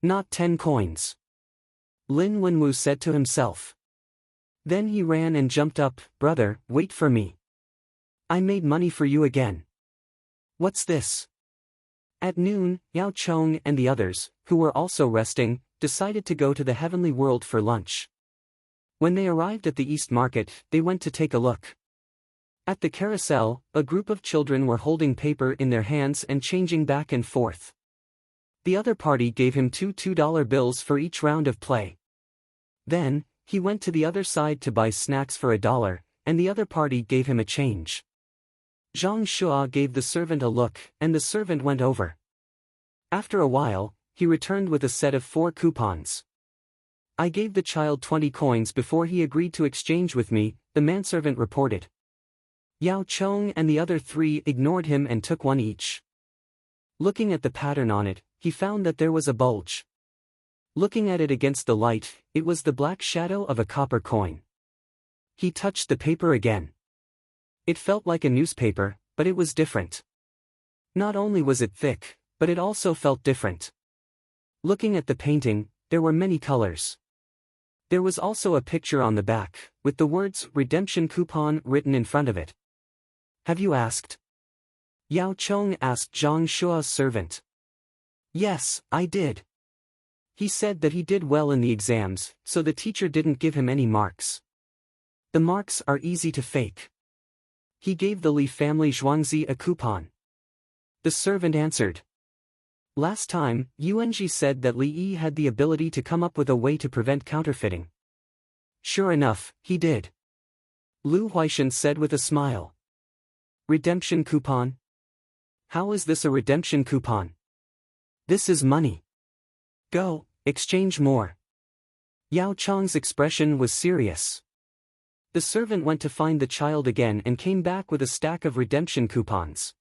Not 10 coins." Lin Wenwu said to himself. Then he ran and jumped up. "Brother, wait for me. I made money for you again." "What's this?" At noon, Yao Chong and the others, who were also resting, decided to go to the heavenly world for lunch. When they arrived at the East Market, they went to take a look. At the carousel, a group of children were holding paper in their hands and changing back and forth. The other party gave him two $2 bills for each round of play. Then, he went to the other side to buy snacks for $1, and the other party gave him a change. Zhang Shua gave the servant a look, and the servant went over. After a while, he returned with a set of 4 coupons. "I gave the child 20 coins before he agreed to exchange with me," the manservant reported. Yao Chong and the other 3 ignored him and took 1 each. Looking at the pattern on it, he found that there was a bulge. Looking at it against the light, it was the black shadow of a copper coin. He touched the paper again. It felt like a newspaper, but it was different. Not only was it thick, but it also felt different. Looking at the painting, there were many colors. There was also a picture on the back, with the words "Redemption Coupon" written in front of it. "Have you asked?" Yao Chong asked Zhang Shua's servant. "Yes, I did. He said that he did well in the exams, so the teacher didn't give him any marks. The marks are easy to fake. He gave the Li family Zhuangzi a coupon." The servant answered. "Last time, Yuanji said that Li Yi had the ability to come up with a way to prevent counterfeiting." "Sure enough, he did," Lu Huaishan said with a smile. "Redemption coupon? How is this a redemption coupon? This is money. Go, exchange more." Yao Chong's expression was serious. The servant went to find the child again and came back with a stack of redemption coupons.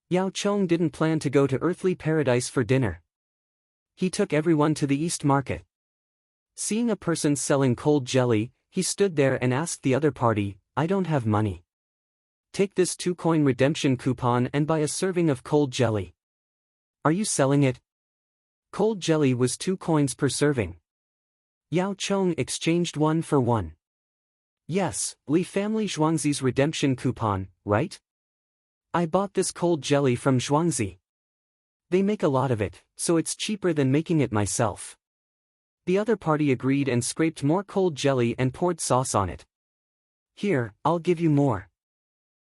Yao Chong didn't plan to go to earthly paradise for dinner. He took everyone to the East Market. Seeing a person selling cold jelly, he stood there and asked the other party, "I don't have money. Take this 2-coin redemption coupon and buy a serving of cold jelly. Are you selling it?" Cold jelly was 2 coins per serving. Yao Chong exchanged 1 for 1. "Yes, Li family Zhuangzi's redemption coupon, right? I bought this cold jelly from Zhuangzi. They make a lot of it, so it's cheaper than making it myself." The other party agreed and scraped more cold jelly and poured sauce on it. "Here, I'll give you more.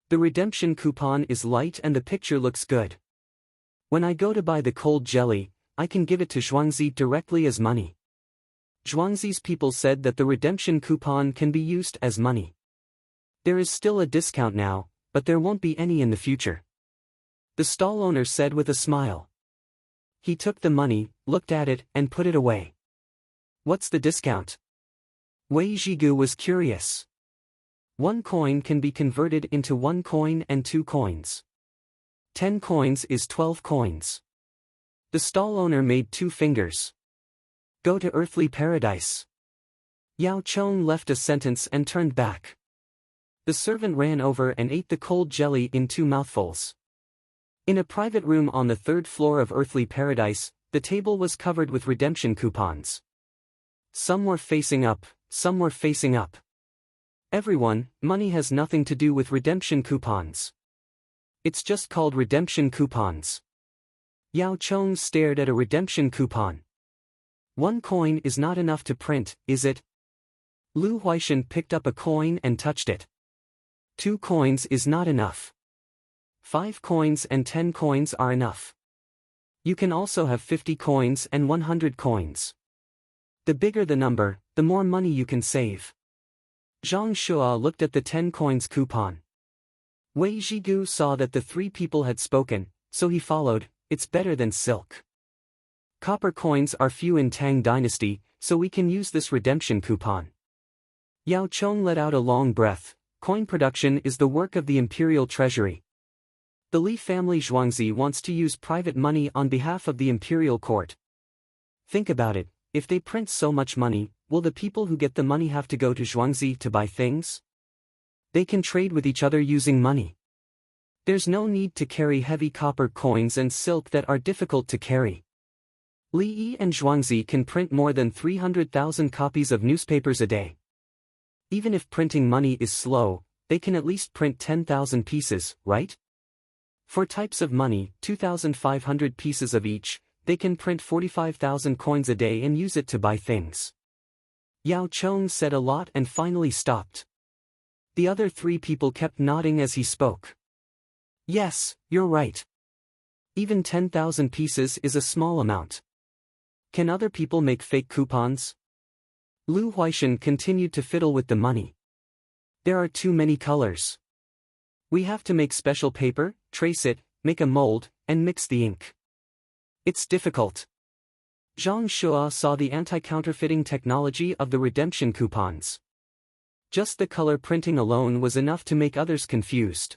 The redemption coupon is light and the picture looks good. When I go to buy the cold jelly, I can give it to Zhuangzi directly as money." Zhuangzi's people said that the redemption coupon can be used as money. "There is still a discount now, but there won't be any in the future," the stall owner said with a smile. He took the money, looked at it, and put it away. "What's the discount?" Wei Zhigu was curious. 1 coin can be converted into 1 coin and 2 coins. 10 coins is 12 coins. The stall owner made 2 fingers. "Go to earthly paradise." Yao Chong left a sentence and turned back. The servant ran over and ate the cold jelly in 2 mouthfuls. In a private room on the 3rd floor of earthly paradise, the table was covered with redemption coupons. Some were facing up, some were facing up. "Everyone, money has nothing to do with redemption coupons. It's just called redemption coupons." Yao Chong stared at a redemption coupon. 1 coin is not enough to print, is it? Lu Huaishan picked up a coin and touched it. 2 coins is not enough. 5 coins and 10 coins are enough. You can also have 50 coins and 100 coins. The bigger the number, the more money you can save. Zhang Shua looked at the 10 coins coupon. Wei Zhigu saw that the 3 people had spoken, so he followed. "It's better than silk. Copper coins are few in Tang Dynasty, so we can use this redemption coupon." Yao Chong let out a long breath. Coin production is the work of the Imperial Treasury. The Li family Zhuangzi wants to use private money on behalf of the Imperial Court. Think about it, if they print so much money, will the people who get the money have to go to Zhuangzi to buy things? They can trade with each other using money. There's no need to carry heavy copper coins and silk that are difficult to carry. Li Yi and Zhuangzi can print more than 300,000 copies of newspapers a day. Even if printing money is slow, they can at least print 10,000 pieces, right? For types of money, 2,500 pieces of each, they can print 45,000 coins a day and use it to buy things. Yao Chong said a lot and finally stopped. The other 3 people kept nodding as he spoke. "Yes, you're right. Even 10,000 pieces is a small amount. Can other people make fake coupons?" Lu Huaishan continued to fiddle with the money. "There are too many colors. We have to make special paper, trace it, make a mold, and mix the ink. It's difficult." Zhang Shua saw the anti-counterfeiting technology of the redemption coupons. Just the color printing alone was enough to make others confused.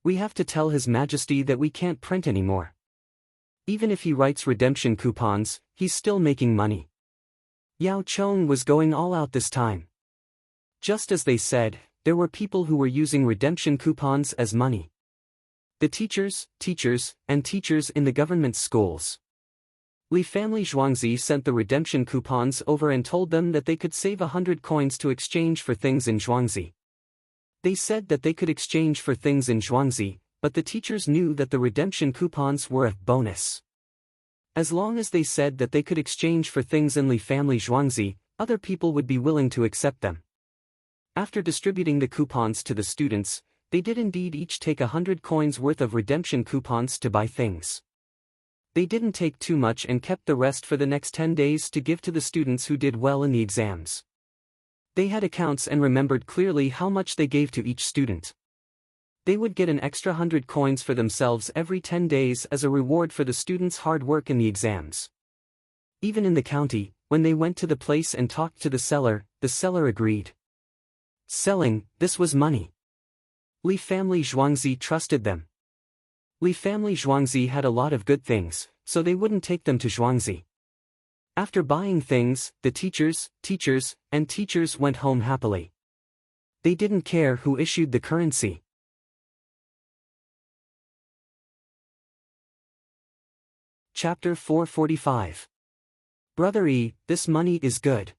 "We have to tell His Majesty that we can't print anymore. Even if he writes redemption coupons, he's still making money." Yao Chong was going all out this time. Just as they said, there were people who were using redemption coupons as money. The teachers in the government schools. Li family Zhuangzi sent the redemption coupons over and told them that they could save 100 coins to exchange for things in Zhuangzi. They said that they could exchange for things in Zhuangzi, but the teachers knew that the redemption coupons were a bonus. As long as they said that they could exchange for things in Li family Zhuangzi, other people would be willing to accept them. After distributing the coupons to the students, they did indeed each take 100 coins worth of redemption coupons to buy things. They didn't take too much and kept the rest for the next 10 days to give to the students who did well in the exams. They had accounts and remembered clearly how much they gave to each student. They would get an extra 100 coins for themselves every 10 days as a reward for the students' hard work in the exams. Even in the county, when they went to the place and talked to the seller agreed. Selling, this was money. Li family Zhuangzi trusted them. Li family Zhuangzi had a lot of good things, so they wouldn't take them to Zhuangzi. After buying things, the teachers went home happily. They didn't care who issued the currency. Chapter 445. Brother Yi, this money is good.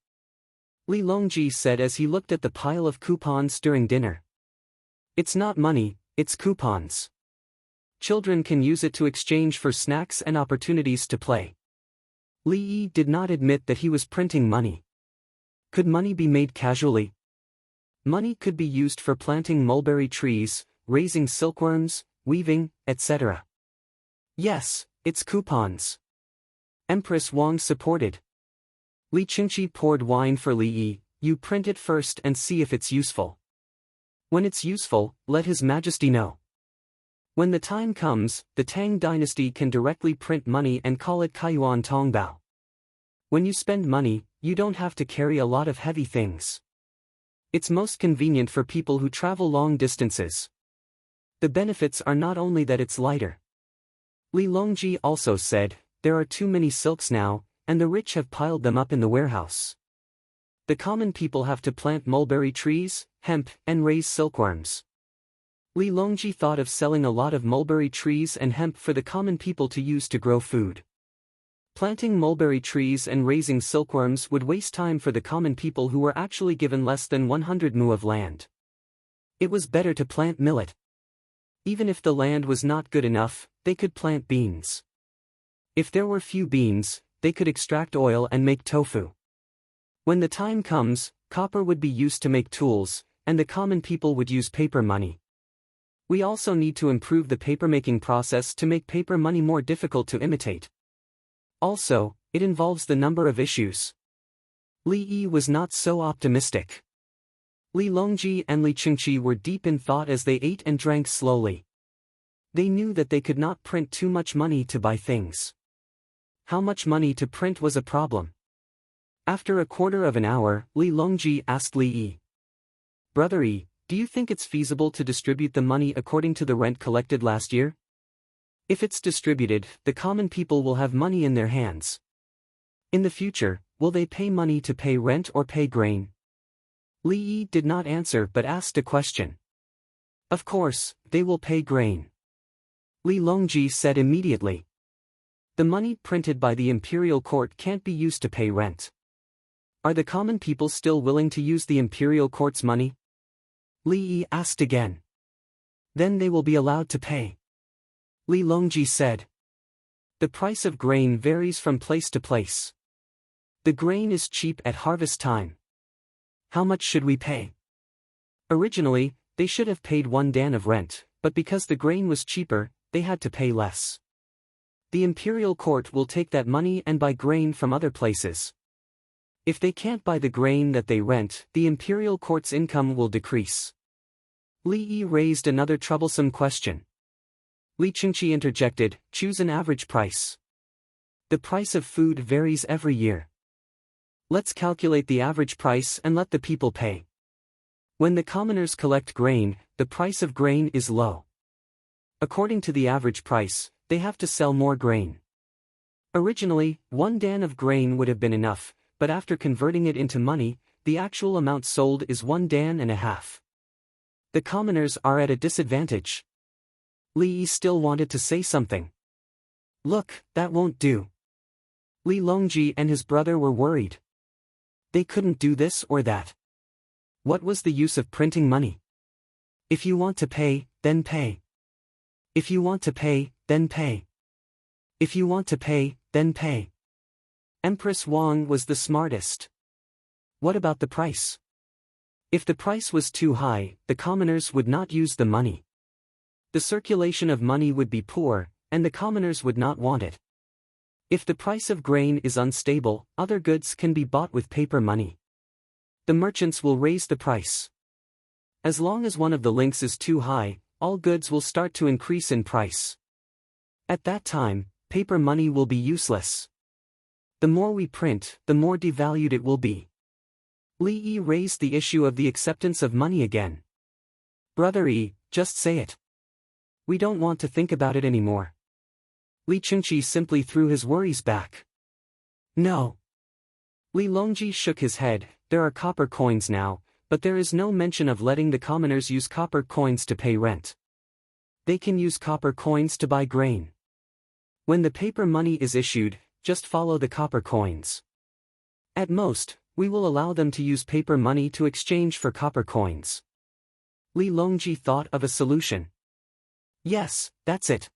Li Longji said as he looked at the pile of coupons during dinner. It's not money, it's coupons. Children can use it to exchange for snacks and opportunities to play. Li Yi did not admit that he was printing money. Could money be made casually? Money could be used for planting mulberry trees, raising silkworms, weaving, etc. Yes, it's coupons. Empress Wang supported. Li Qingqi poured wine for Li Yi. You print it first and see if it's useful. When it's useful, let His Majesty know. When the time comes, the Tang dynasty can directly print money and call it Kaiyuan Tongbao. When you spend money, you don't have to carry a lot of heavy things. It's most convenient for people who travel long distances. The benefits are not only that it's lighter. Li Longji also said, there are too many silks now, and the rich have piled them up in the warehouse. The common people have to plant mulberry trees, hemp, and raise silkworms. Li Longji thought of selling a lot of mulberry trees and hemp for the common people to use to grow food. Planting mulberry trees and raising silkworms would waste time for the common people who were actually given less than 100 mu of land. It was better to plant millet. Even if the land was not good enough, they could plant beans. If there were few beans, they could extract oil and make tofu. When the time comes, copper would be used to make tools, and the common people would use paper money. We also need to improve the papermaking process to make paper money more difficult to imitate. Also, it involves the number of issues. Li Yi was not so optimistic. Li Longji and Li Qingqi were deep in thought as they ate and drank slowly. They knew that they could not print too much money to buy things. How much money to print was a problem. After a quarter of an hour, Li Longji asked Li Yi. Brother Yi, do you think it's feasible to distribute the money according to the rent collected last year? If it's distributed, the common people will have money in their hands. In the future, will they pay money to pay rent or pay grain? Li Yi did not answer but asked a question. Of course, they will pay grain. Li Longji said immediately. The money printed by the imperial court can't be used to pay rent. Are the common people still willing to use the imperial court's money? Li Yi asked again. Then they will be allowed to pay. Li Longji said. The price of grain varies from place to place. The grain is cheap at harvest time. How much should we pay? Originally, they should have paid 1 dan of rent, but because the grain was cheaper, they had to pay less. The imperial court will take that money and buy grain from other places. If they can't buy the grain that they rent, the imperial court's income will decrease. Li Yi raised another troublesome question. Li Qingqi interjected, choose an average price. The price of food varies every year. Let's calculate the average price and let the people pay. When the commoners collect grain, the price of grain is low. According to the average price, they have to sell more grain. Originally, 1 dan of grain would have been enough, but after converting it into money, the actual amount sold is 1 dan and a half. The commoners are at a disadvantage. Li Yi still wanted to say something. Look, that won't do. Li Longji and his brother were worried. They couldn't do this or that. What was the use of printing money? If you want to pay, then pay. If you want to pay, then pay. If you want to pay, then pay. Empress Wang was the smartest. What about the price? If the price was too high, the commoners would not use the money. The circulation of money would be poor, and the commoners would not want it. If the price of grain is unstable, other goods can be bought with paper money. The merchants will raise the price. As long as one of the links is too high, all goods will start to increase in price. At that time, paper money will be useless. The more we print, the more devalued it will be. Li Yi raised the issue of the acceptance of money again. Brother Yi, just say it. We don't want to think about it anymore. Li Chunqi simply threw his worries back. No. Li Longji shook his head. There are copper coins now, but there is no mention of letting the commoners use copper coins to pay rent. They can use copper coins to buy grain. When the paper money is issued, just follow the copper coins. At most, we will allow them to use paper money to exchange for copper coins. Li Longji thought of a solution. Yes, that's it.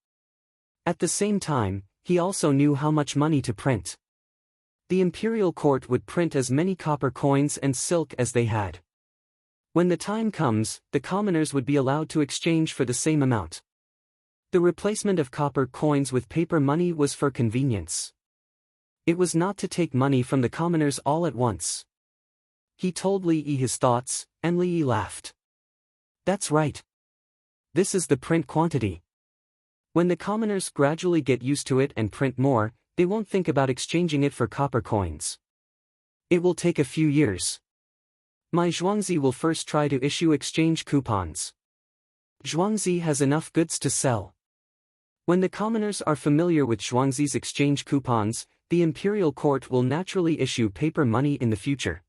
At the same time, he also knew how much money to print. The imperial court would print as many copper coins and silk as they had. When the time comes, the commoners would be allowed to exchange for the same amount. The replacement of copper coins with paper money was for convenience. It was not to take money from the commoners all at once. He told Li Yi his thoughts, and Li Yi laughed. That's right. This is the print quantity. When the commoners gradually get used to it and print more, they won't think about exchanging it for copper coins. It will take a few years. My Zhuangzi will first try to issue exchange coupons. Zhuangzi has enough goods to sell. When the commoners are familiar with Zhuangzi's exchange coupons, the imperial court will naturally issue paper money in the future.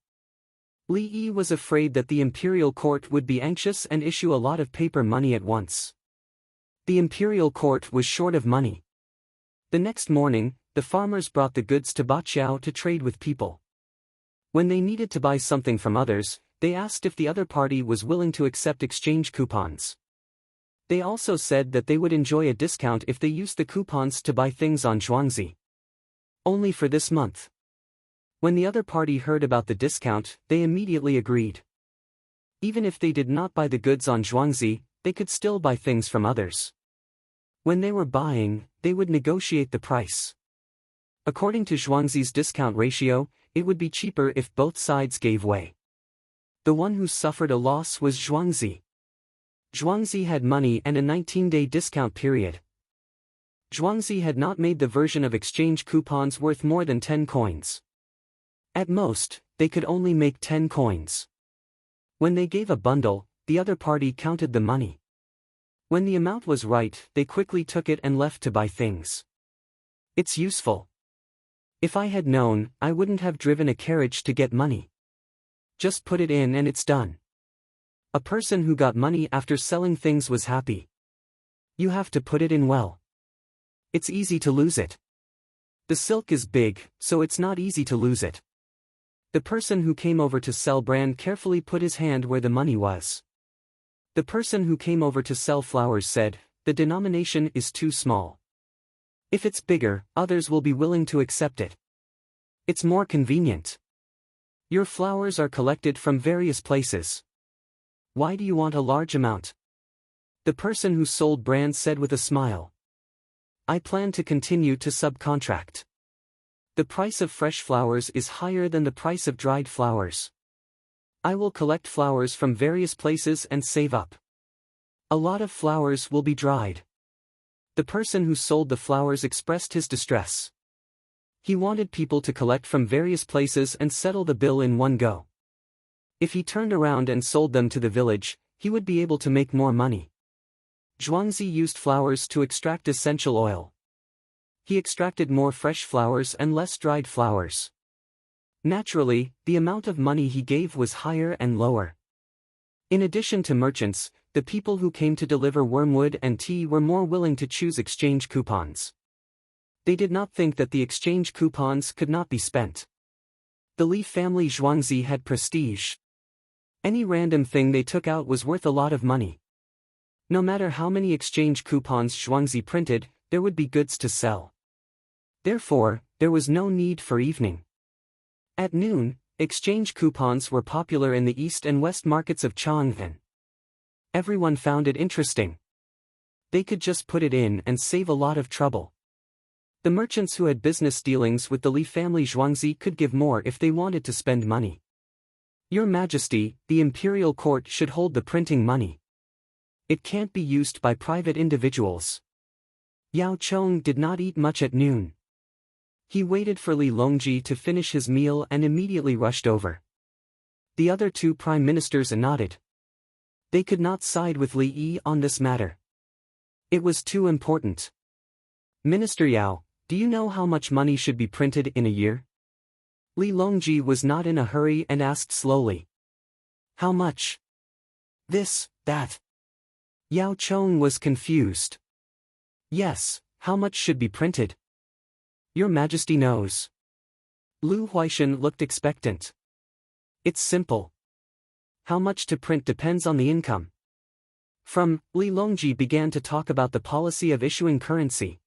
Li Yi was afraid that the imperial court would be anxious and issue a lot of paper money at once. The imperial court was short of money. The next morning, the farmers brought the goods to Baqiao to trade with people. When they needed to buy something from others, they asked if the other party was willing to accept exchange coupons. They also said that they would enjoy a discount if they used the coupons to buy things on Zhuangzi. Only for this month. When the other party heard about the discount, they immediately agreed. Even if they did not buy the goods on Zhuangzi, they could still buy things from others. When they were buying, they would negotiate the price. According to Zhuangzi's discount ratio, it would be cheaper if both sides gave way. The one who suffered a loss was Zhuangzi. Zhuangzi had money and a 19-day discount period. Zhuangzi had not made the version of exchange coupons worth more than 10 coins. At most, they could only make 10 coins. When they gave a bundle, the other party counted the money. When the amount was right, they quickly took it and left to buy things. It's useful. If I had known, I wouldn't have driven a carriage to get money. Just put it in and it's done. A person who got money after selling things was happy. You have to put it in well. It's easy to lose it. The silk is big, so it's not easy to lose it. The person who came over to sell bran carefully put his hand where the money was. The person who came over to sell flowers said, the denomination is too small. If it's bigger, others will be willing to accept it. It's more convenient. Your flowers are collected from various places. Why do you want a large amount? The person who sold bran said with a smile. I plan to continue to subcontract. The price of fresh flowers is higher than the price of dried flowers. I will collect flowers from various places and save up. A lot of flowers will be dried. The person who sold the flowers expressed his distress. He wanted people to collect from various places and settle the bill in one go. If he turned around and sold them to the village, he would be able to make more money. Zhuangzi used flowers to extract essential oil. He extracted more fresh flowers and less dried flowers. Naturally, the amount of money he gave was higher and lower. In addition to merchants, the people who came to deliver wormwood and tea were more willing to choose exchange coupons. They did not think that the exchange coupons could not be spent. The Li family Zhuangzi had prestige. Any random thing they took out was worth a lot of money. No matter how many exchange coupons Zhuangzi printed, there would be goods to sell. Therefore, there was no need for evening. At noon, exchange coupons were popular in the east and west markets of Chang'an. Everyone found it interesting. They could just put it in and save a lot of trouble. The merchants who had business dealings with the Li family Zhuangzi could give more if they wanted to spend money. Your Majesty, the imperial court should hold the printing money. It can't be used by private individuals. Yao Chong did not eat much at noon. He waited for Li Longji to finish his meal and immediately rushed over. The other two prime ministers nodded. They could not side with Li Yi on this matter. It was too important. Minister Yao, do you know how much money should be printed in a year? Li Longji was not in a hurry and asked slowly. How much? This, that. Yao Chong was confused. Yes, how much should be printed? Your Majesty knows. Lu Huaishan looked expectant. It's simple. How much to print depends on the income. Li Longji began to talk about the policy of issuing currency.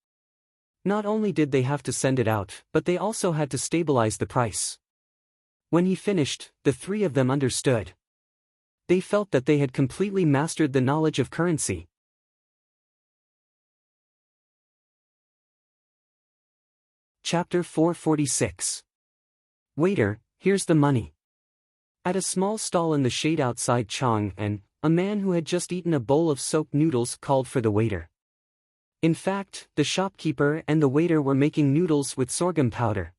Not only did they have to send it out, but they also had to stabilize the price. When he finished, the three of them understood. They felt that they had completely mastered the knowledge of currency. Chapter 446. Waiter, here's the money. At a small stall in the shade outside Chang'an, a man who had just eaten a bowl of soaked noodles called for the waiter. In fact, the shopkeeper and the waiter were making noodles with sorghum powder.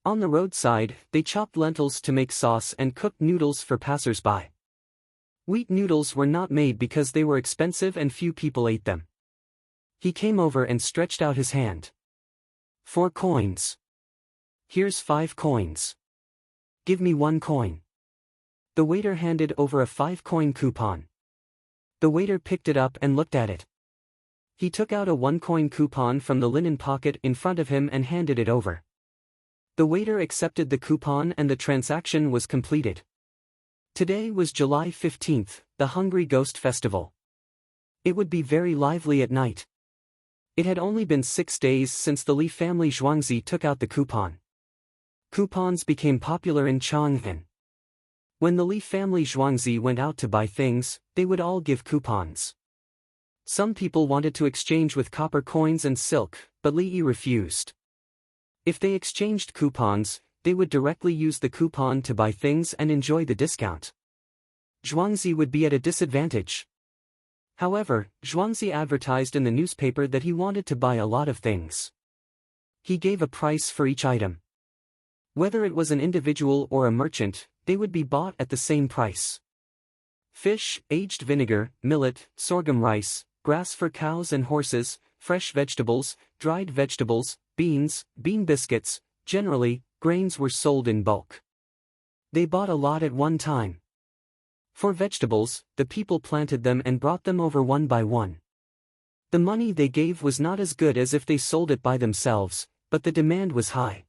On the roadside, they chopped lentils to make sauce and cooked noodles for passers-by. Wheat noodles were not made because they were expensive and few people ate them. He came over and stretched out his hand. 4 coins. Here's 5 coins. Give me 1 coin. The waiter handed over a 5-coin coupon. The waiter picked it up and looked at it. He took out a 1-coin coupon from the linen pocket in front of him and handed it over. The waiter accepted the coupon and the transaction was completed. Today was July 15th, the Hungry Ghost Festival. It would be very lively at night. It had only been 6 days since the Li family Zhuangzi took out the coupon. Coupons became popular in Chang'an. When the Li family Zhuangzi went out to buy things, they would all give coupons. Some people wanted to exchange with copper coins and silk, but Li Yi refused. If they exchanged coupons, they would directly use the coupon to buy things and enjoy the discount. Zhuangzi would be at a disadvantage. However, Zhuangzi advertised in the newspaper that he wanted to buy a lot of things. He gave a price for each item. Whether it was an individual or a merchant, they would be bought at the same price. Fish, aged vinegar, millet, sorghum rice, grass for cows and horses, fresh vegetables, dried vegetables, beans, bean biscuits, generally, grains were sold in bulk. They bought a lot at one time. For vegetables, the people planted them and brought them over one by one. The money they gave was not as good as if they sold it by themselves, but the demand was high.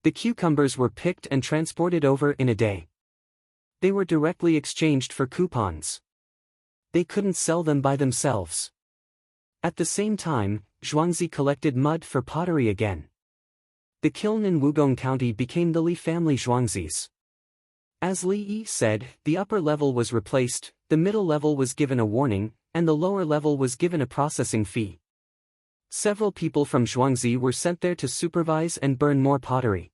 The cucumbers were picked and transported over in a day. They were directly exchanged for coupons. They couldn't sell them by themselves. At the same time, Zhuangzi collected mud for pottery again. The kiln in Wugong County became the Li family Zhuangzi's. As Li Yi said, the upper level was replaced, the middle level was given a warning, and the lower level was given a processing fee. Several people from Zhuangzi were sent there to supervise and burn more pottery.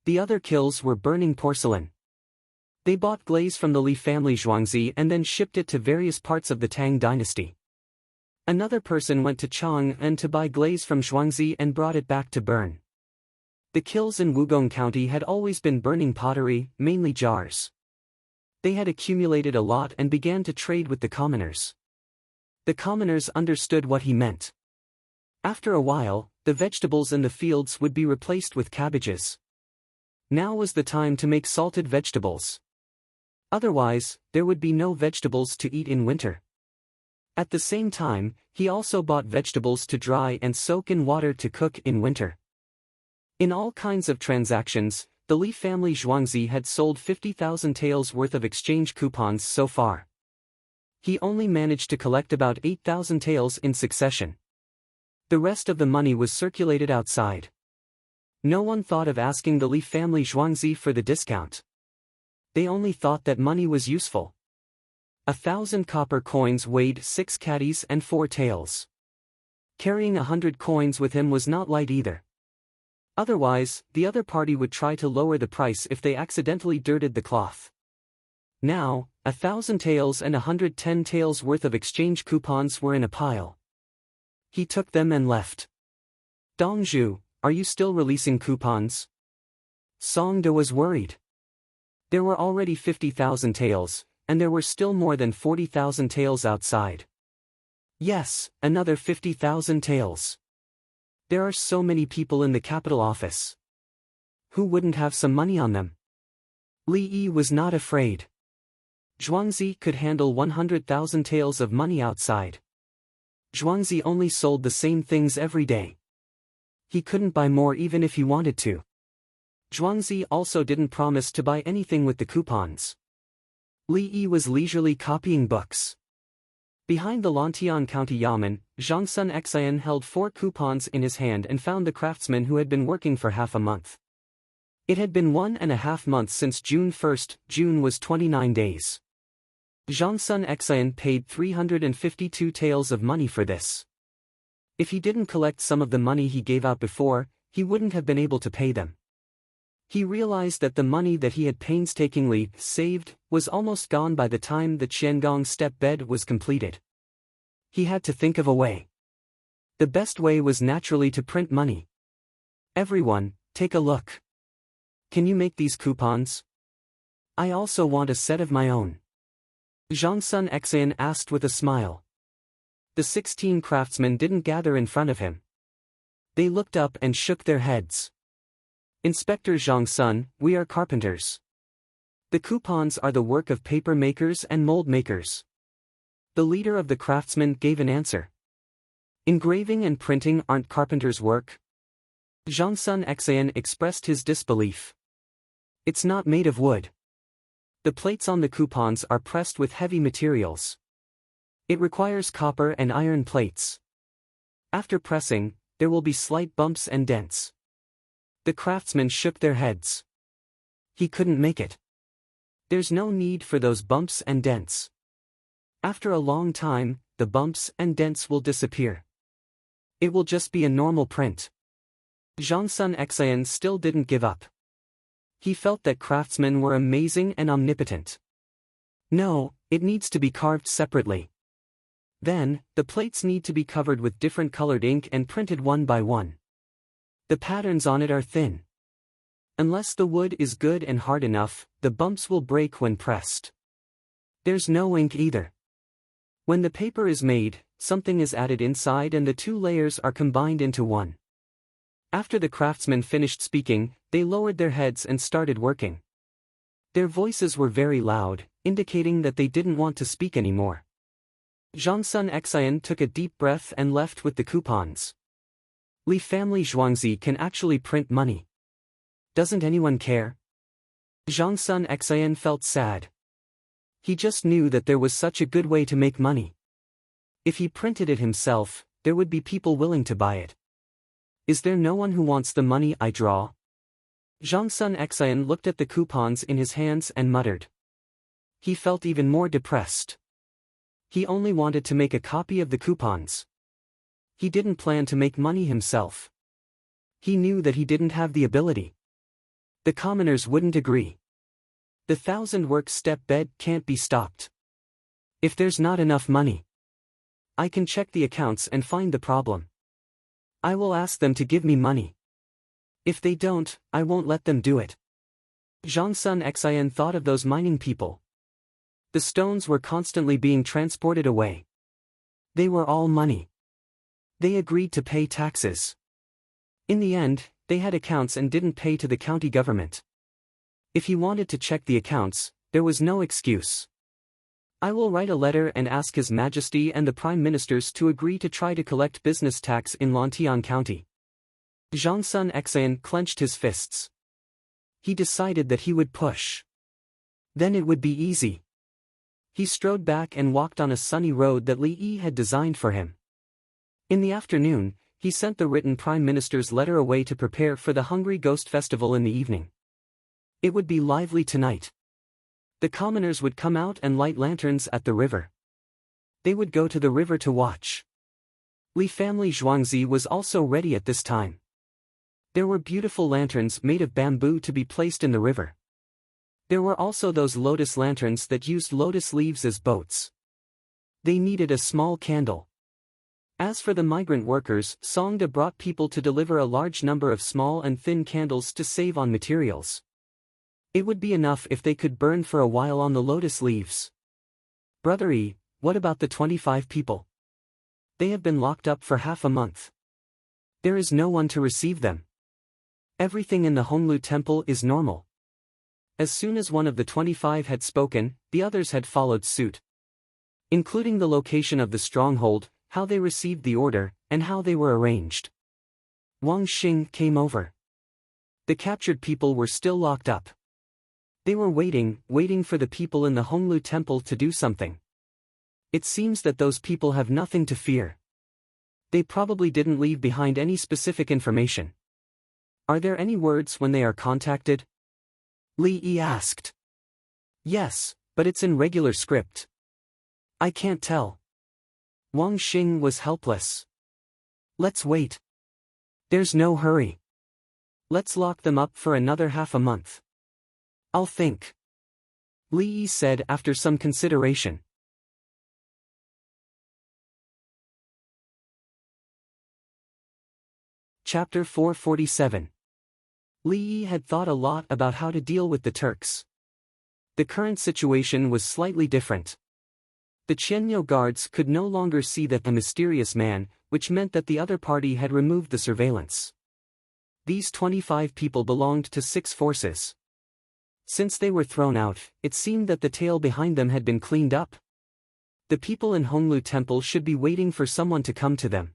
The other kilns were burning porcelain. They bought glaze from the Li family Zhuangzi and then shipped it to various parts of the Tang dynasty. Another person went to Chang'an to buy glaze from Zhuangzi and brought it back to burn. The kilns in Wugong County had always been burning pottery, mainly jars. They had accumulated a lot and began to trade with the commoners. The commoners understood what he meant. After a while, the vegetables in the fields would be replaced with cabbages. Now was the time to make salted vegetables. Otherwise, there would be no vegetables to eat in winter. At the same time, he also bought vegetables to dry and soak in water to cook in winter. In all kinds of transactions, the Li family Zhuangzi had sold 50,000 taels worth of exchange coupons so far. He only managed to collect about 8,000 taels in succession. The rest of the money was circulated outside. No one thought of asking the Li family Zhuangzi for the discount. They only thought that money was useful. 1,000 copper coins weighed 6 caddies and 4 taels. Carrying 100 coins with him was not light either. Otherwise, the other party would try to lower the price if they accidentally dirted the cloth. Now, 1,000 taels and 110 taels worth of exchange coupons were in a pile. He took them and left. Dongzhu, are you still releasing coupons? Song De was worried. There were already 50,000 taels, and there were still more than 40,000 taels outside. Yes, another 50,000 taels. There are so many people in the capital office. Who wouldn't have some money on them? Li Yi was not afraid. Zhuangzi could handle 100,000 taels of money outside. Zhuangzi only sold the same things every day. He couldn't buy more even if he wanted to. Zhuangzi also didn't promise to buy anything with the coupons. Li Yi was leisurely copying books. Behind the Lantian County Yamen, Zhang Sun Xian held 4 coupons in his hand and found the craftsman who had been working for half a month. It had been 1.5 months since June 1st. June was 29 days. Zhang Sun Xian paid 352 taels of money for this. If he didn't collect some of the money he gave out before, he wouldn't have been able to pay them. He realized that the money that he had painstakingly saved was almost gone by the time the Qiangong step bed was completed. He had to think of a way. The best way was naturally to print money. Everyone, take a look. Can you make these coupons? I also want a set of my own. Zhang Sun Xian asked with a smile. The 16 craftsmen didn't gather in front of him. They looked up and shook their heads. Inspector Zhang Sun, we are carpenters. The coupons are the work of paper makers and mold makers. The leader of the craftsmen gave an answer. Engraving and printing aren't carpenters' work? Zhang Sun Xian expressed his disbelief. It's not made of wood. The plates on the coupons are pressed with heavy materials. It requires copper and iron plates. After pressing, there will be slight bumps and dents. The craftsmen shook their heads. He couldn't make it. There's no need for those bumps and dents. After a long time, the bumps and dents will disappear. It will just be a normal print. Zhang Sun Xian still didn't give up. He felt that craftsmen were amazing and omnipotent. No, it needs to be carved separately. Then, the plates need to be covered with different colored ink and printed one by one. The patterns on it are thin. Unless the wood is good and hard enough, the bumps will break when pressed. There's no ink either. When the paper is made, something is added inside and the 2 layers are combined into one. After the craftsmen finished speaking, they lowered their heads and started working. Their voices were very loud, indicating that they didn't want to speak anymore. Zhang Sun Xian took a deep breath and left with the coupons. Li family Zhuangzi can actually print money. Doesn't anyone care? Zhang Sun Xian felt sad. He just knew that there was such a good way to make money. If he printed it himself, there would be people willing to buy it. Is there no one who wants the money I draw? Zhang Sun Xian looked at the coupons in his hands and muttered. He felt even more depressed. He only wanted to make a copy of the coupons. He didn't plan to make money himself. He knew that he didn't have the ability. The commoners wouldn't agree. The 1,000-work step bed can't be stopped. If there's not enough money, I can check the accounts and find the problem. I will ask them to give me money. If they don't, I won't let them do it. Zhang Sun Xian thought of those mining people. The stones were constantly being transported away. They were all money. They agreed to pay taxes. In the end, they had accounts and didn't pay to the county government. If he wanted to check the accounts, there was no excuse. I will write a letter and ask His Majesty and the Prime Ministers to agree to try to collect business tax in Lantian County. Zhang Sun Xian clenched his fists. He decided that he would push. Then it would be easy. He strode back and walked on a sunny road that Li Yi had designed for him. In the afternoon, he sent the written Prime Minister's letter away to prepare for the Hungry Ghost Festival in the evening. It would be lively tonight. The commoners would come out and light lanterns at the river. They would go to the river to watch. Li family Zhuangzi was also ready at this time. There were beautiful lanterns made of bamboo to be placed in the river. There were also those lotus lanterns that used lotus leaves as boats. They needed a small candle. As for the migrant workers, Songda brought people to deliver a large number of small and thin candles to save on materials. It would be enough if they could burn for a while on the lotus leaves. Brother E, what about the 25 people? They have been locked up for half a month. There is no one to receive them. Everything in the Honglu temple is normal. As soon as one of the 25 had spoken, the others had followed suit. Including the location of the stronghold, how they received the order, and how they were arranged. Wang Xing came over. The captured people were still locked up. They were waiting for the people in the Honglu temple to do something. It seems that those people have nothing to fear. They probably didn't leave behind any specific information. Are there any words when they are contacted? Li Yi asked. Yes, but it's in regular script. I can't tell. Wang Xing was helpless. Let's wait. There's no hurry. Let's lock them up for another half a month. I'll think. Li Yi said after some consideration. Chapter 447. Li Yi had thought a lot about how to deal with the Turks. The current situation was slightly different. The Qianyo guards could no longer see that the mysterious man, which meant that the other party had removed the surveillance. These 25 people belonged to 6 forces. Since they were thrown out, it seemed that the tail behind them had been cleaned up. The people in Honglu Temple should be waiting for someone to come to them.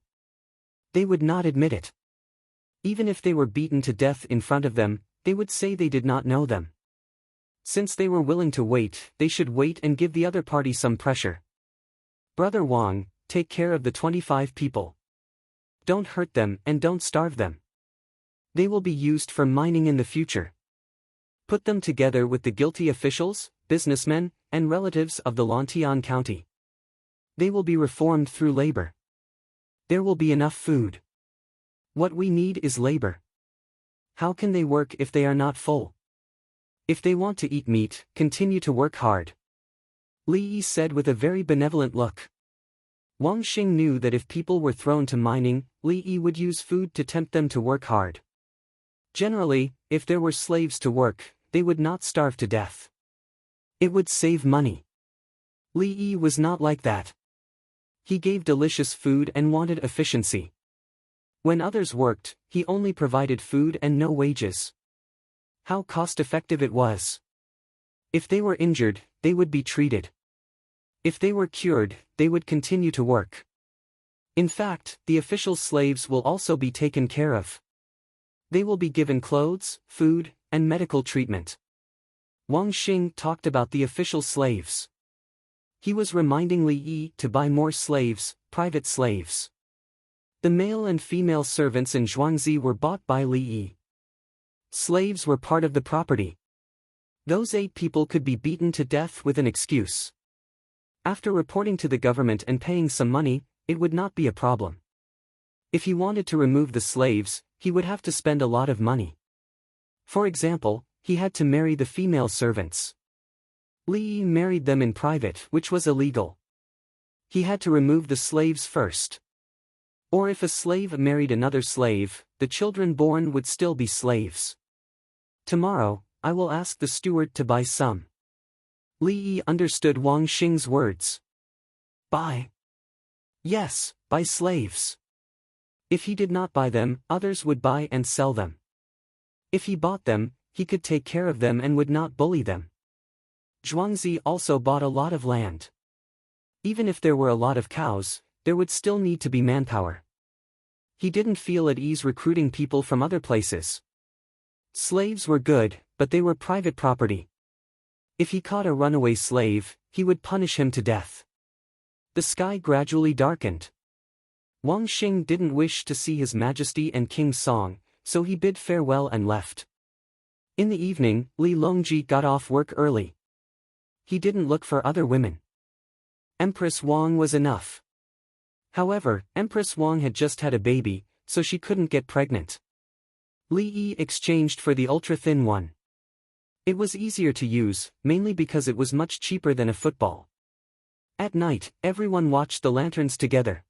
They would not admit it. Even if they were beaten to death in front of them, they would say they did not know them. Since they were willing to wait, they should wait and give the other party some pressure. Brother Wang, take care of the 25 people. Don't hurt them and don't starve them. They will be used for mining in the future. Put them together with the guilty officials, businessmen, and relatives of the Lantian County. They will be reformed through labor. There will be enough food. What we need is labor. How can they work if they are not full? If they want to eat meat, continue to work hard. Li Yi said with a very benevolent look. Wang Xing knew that if people were thrown to mining, Li Yi would use food to tempt them to work hard. Generally, if there were slaves to work, they would not starve to death. It would save money. Li Yi was not like that. He gave delicious food and wanted efficiency. When others worked, he only provided food and no wages. How cost-effective it was. If they were injured, they would be treated. If they were cured, they would continue to work. In fact, the official slaves will also be taken care of. They will be given clothes, food, and medical treatment. Wang Xing talked about the official slaves. He was reminding Li Yi to buy more slaves, private slaves. The male and female servants in Zhuangzi were bought by Li Yi. Slaves were part of the property. Those 8 people could be beaten to death with an excuse. After reporting to the government and paying some money, it would not be a problem. If he wanted to remove the slaves, he would have to spend a lot of money. For example, he had to marry the female servants. Li Yi married them in private, which was illegal. He had to remove the slaves first. Or if a slave married another slave, the children born would still be slaves. Tomorrow, I will ask the steward to buy some. Li Yi understood Wang Xing's words. Buy? Yes, buy slaves. If he did not buy them, others would buy and sell them. If he bought them, he could take care of them and would not bully them. Zhuangzi also bought a lot of land. Even if there were a lot of cows, there would still need to be manpower. He didn't feel at ease recruiting people from other places. Slaves were good, but they were private property. If he caught a runaway slave, he would punish him to death. The sky gradually darkened. Wang Xing didn't wish to see His Majesty and King Song, so he bid farewell and left. In the evening, Li Longji got off work early. He didn't look for other women. Empress Wang was enough. However, Empress Wang had just had a baby, so she couldn't get pregnant. Li Yi exchanged for the ultra-thin one. It was easier to use, mainly because it was much cheaper than a football. At night, everyone watched the lanterns together.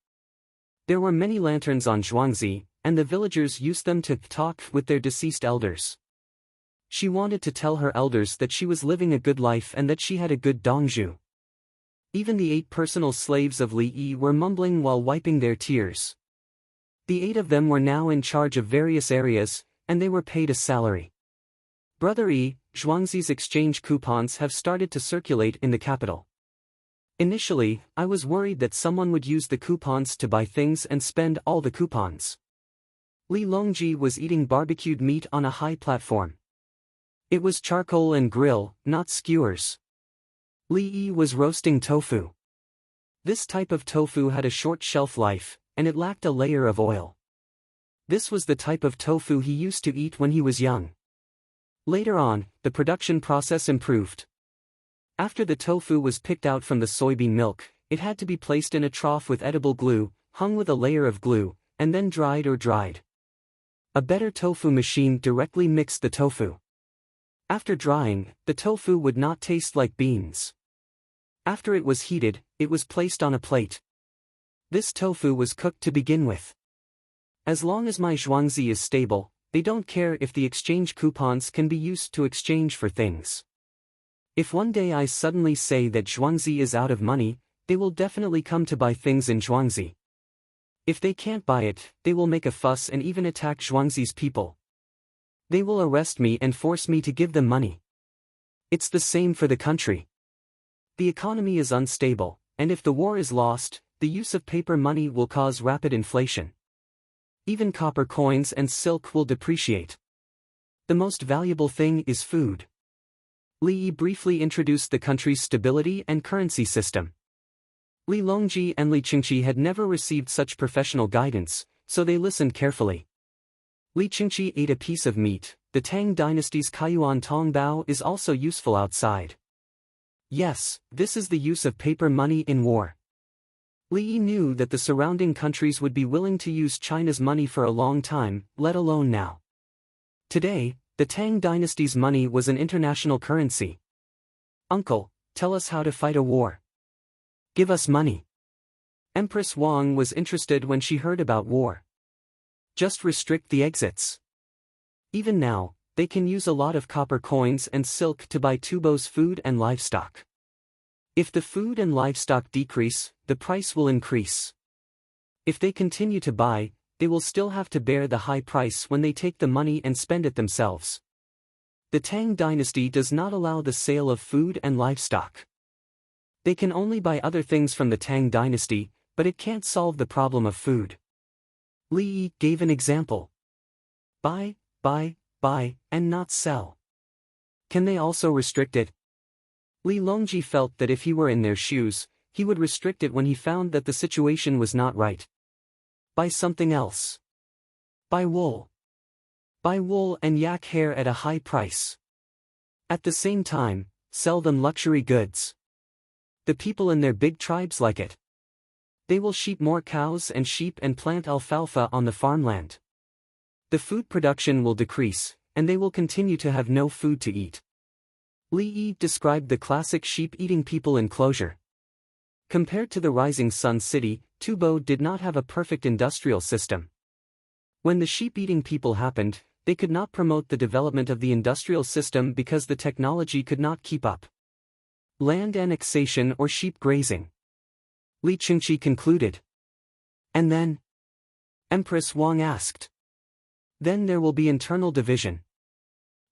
There were many lanterns on Zhuangzi, and the villagers used them to talk with their deceased elders. She wanted to tell her elders that she was living a good life and that she had a good dongju. Even the 8 personal slaves of Li Yi were mumbling while wiping their tears. The 8 of them were now in charge of various areas, and they were paid a salary. Brother Yi, Zhuangzi's exchange coupons have started to circulate in the capital. Initially, I was worried that someone would use the coupons to buy things and spend all the coupons. Li Longji was eating barbecued meat on a high platform. It was charcoal and grill, not skewers. Li Yi was roasting tofu. This type of tofu had a short shelf life, and it lacked a layer of oil. This was the type of tofu he used to eat when he was young. Later on, the production process improved. After the tofu was picked out from the soybean milk, it had to be placed in a trough with edible glue, hung with a layer of glue, and then dried or dried. A better tofu machine directly mixed the tofu. After drying, the tofu would not taste like beans. After it was heated, it was placed on a plate. This tofu was cooked to begin with. As long as my Zhuangzi is stable, they don't care if the exchange coupons can be used to exchange for things. If one day I suddenly say that Zhuangzi is out of money, they will definitely come to buy things in Zhuangzi. If they can't buy it, they will make a fuss and even attack Zhuangzi's people. They will arrest me and force me to give them money. It's the same for the country. The economy is unstable, and if the war is lost, the use of paper money will cause rapid inflation. Even copper coins and silk will depreciate. The most valuable thing is food. Li Yi briefly introduced the country's stability and currency system. Li Longji and Li Qingqi had never received such professional guidance, so they listened carefully. Li Qingqi ate a piece of meat. The Tang dynasty's Kaiyuan Tongbao is also useful outside. Yes, this is the use of paper money in war. Li Yi knew that the surrounding countries would be willing to use China's money for a long time, let alone now. Today, the Tang dynasty's money was an international currency. Uncle, tell us how to fight a war. Give us money. Empress Wang was interested when she heard about war. Just restrict the exits. Even now, they can use a lot of copper coins and silk to buy Tubo's food and livestock. If the food and livestock decrease, the price will increase. If they continue to buy, they will still have to bear the high price when they take the money and spend it themselves. The Tang dynasty does not allow the sale of food and livestock. They can only buy other things from the Tang dynasty, but it can't solve the problem of food. Li Yi gave an example. Buy, and not sell. Can they also restrict it? Li Longji felt that if he were in their shoes, he would restrict it when he found that the situation was not right. Buy something else. Buy wool. Buy wool and yak hair at a high price. At the same time, sell them luxury goods. The people in their big tribes like it. They will sheep more cows and sheep and plant alfalfa on the farmland. The food production will decrease, and they will continue to have no food to eat. Li Yi described the classic sheep-eating people enclosure. Compared to the Rising Sun City, Tubo did not have a perfect industrial system. When the sheep-eating people happened, they could not promote the development of the industrial system because the technology could not keep up. Land annexation or sheep grazing. Li Qingqi concluded. And then? Empress Wang asked. Then there will be internal division.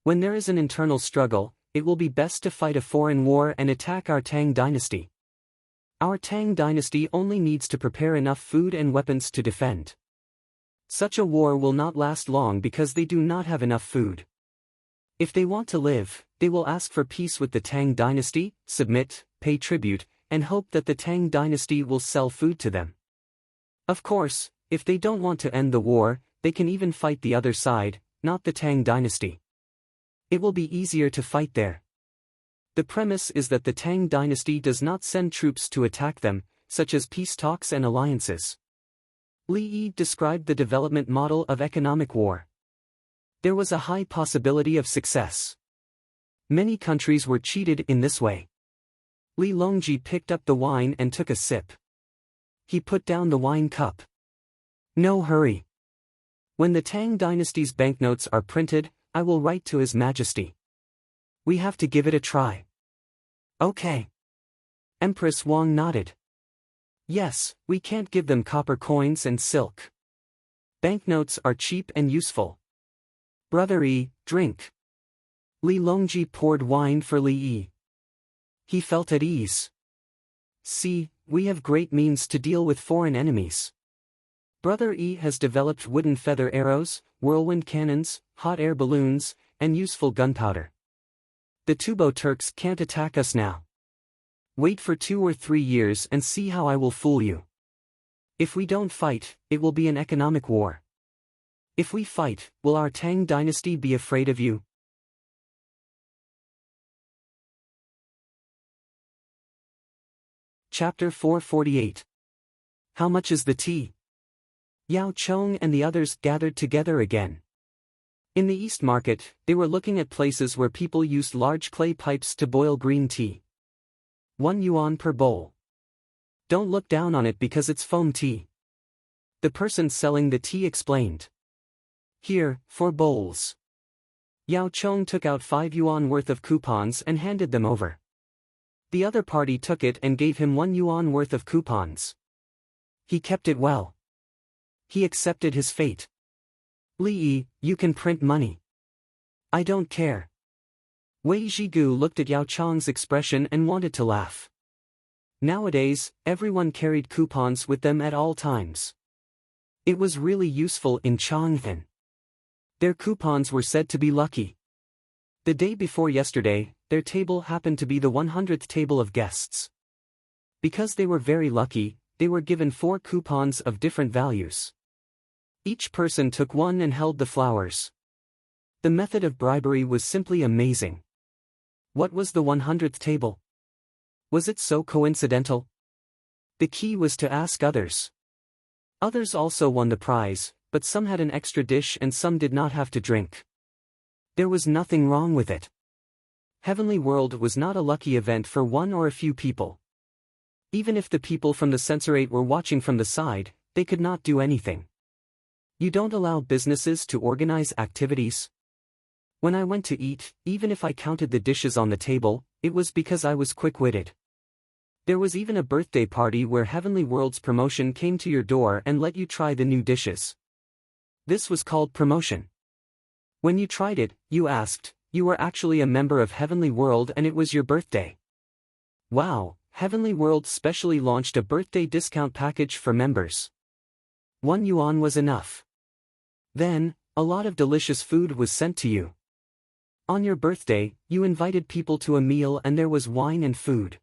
When there is an internal struggle, it will be best to fight a foreign war and attack our Tang dynasty. Our Tang dynasty only needs to prepare enough food and weapons to defend. Such a war will not last long because they do not have enough food. If they want to live, they will ask for peace with the Tang dynasty, submit, pay tribute, and hope that the Tang dynasty will sell food to them. Of course, if they don't want to end the war, they can even fight the other side, not the Tang dynasty. It will be easier to fight there. The premise is that the Tang dynasty does not send troops to attack them, such as peace talks and alliances. Li Yi described the development model of economic war. There was a high possibility of success. Many countries were cheated in this way. Li Longji picked up the wine and took a sip. He put down the wine cup. No hurry. When the Tang dynasty's banknotes are printed, I will write to His Majesty. We have to give it a try. Okay. Empress Wang nodded. Yes, we can't give them copper coins and silk. Banknotes are cheap and useful. Brother Yi, drink. Li Longji poured wine for Li Yi. He felt at ease. See, we have great means to deal with foreign enemies. Brother Yi has developed wooden feather arrows, whirlwind cannons, hot air balloons, and useful gunpowder. The Tubo Turks can't attack us now. Wait for 2 or 3 years and see how I will fool you. If we don't fight, it will be an economic war. If we fight, will our Tang dynasty be afraid of you? Chapter 448. How much is the tea? Yao Chong and the others gathered together again. In the East Market, they were looking at places where people used large clay pipes to boil green tea. 1 yuan per bowl. Don't look down on it because it's foam tea. The person selling the tea explained. Here, 4 bowls. Yao Chong took out 5 yuan worth of coupons and handed them over. The other party took it and gave him 1 yuan worth of coupons. He kept it well. He accepted his fate. Li Yi, you can print money. I don't care. Wei Zhigu looked at Yao Chong's expression and wanted to laugh. Nowadays, everyone carried coupons with them at all times. It was really useful in Chongqing. Their coupons were said to be lucky. The day before yesterday, their table happened to be the 100th table of guests. Because they were very lucky, they were given 4 coupons of different values. Each person took one and held the flowers. The method of bribery was simply amazing. What was the 100th table? Was it so coincidental? The key was to ask others. Others also won the prize, but some had an extra dish and some did not have to drink. There was nothing wrong with it. Heavenly World was not a lucky event for one or a few people. Even if the people from the censorate were watching from the side, they could not do anything. You don't allow businesses to organize activities? When I went to eat, even if I counted the dishes on the table, it was because I was quick-witted. There was even a birthday party where Heavenly World's promotion came to your door and let you try the new dishes. This was called promotion. When you tried it, you asked, you were actually a member of Heavenly World and it was your birthday. Wow, Heavenly World specially launched a birthday discount package for members. 1 yuan was enough. Then, a lot of delicious food was sent to you. On your birthday, you invited people to a meal and there was wine and food.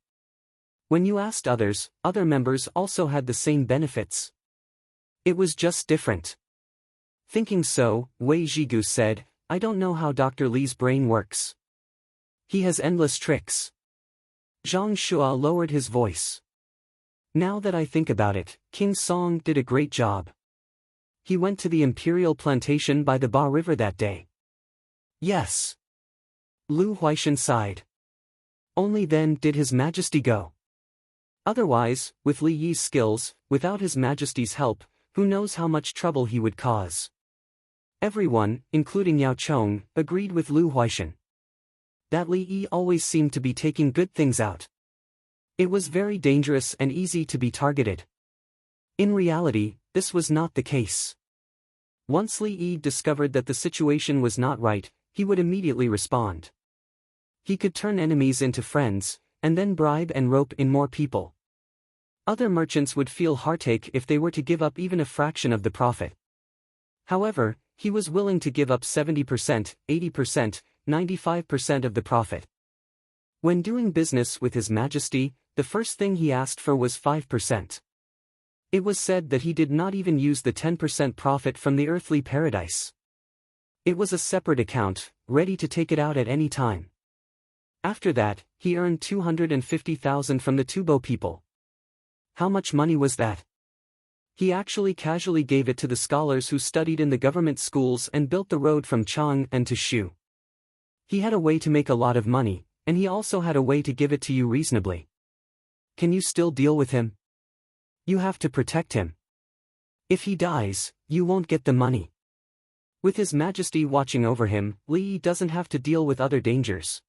When you asked others, other members also had the same benefits. It was just different. Thinking so, Wei Zhigu said, I don't know how Dr. Li's brain works. He has endless tricks. Zhang Shua lowered his voice. Now that I think about it, King Song did a great job. He went to the imperial plantation by the Ba River that day. Yes. Lu Huaishan sighed. Only then did His Majesty go. Otherwise, with Li Yi's skills, without His Majesty's help, who knows how much trouble he would cause. Everyone, including Yao Chong, agreed with Lu Huaishan. That Li Yi always seemed to be taking good things out. It was very dangerous and easy to be targeted. In reality, this was not the case. Once Li Yi discovered that the situation was not right, he would immediately respond. He could turn enemies into friends, and then bribe and rope in more people. Other merchants would feel heartache if they were to give up even a fraction of the profit. However, he was willing to give up 70%, 80%, 95% of the profit. When doing business with His Majesty, the first thing he asked for was 5%. It was said that he did not even use the 10% profit from the earthly paradise. It was a separate account, ready to take it out at any time. After that, he earned 250,000 from the Tubo people. How much money was that? He actually casually gave it to the scholars who studied in the government schools and built the road from Chang'an to Shu. He had a way to make a lot of money, and he also had a way to give it to you reasonably. Can you still deal with him? You have to protect him. If he dies, you won't get the money. With His Majesty watching over him, Li Yi doesn't have to deal with other dangers.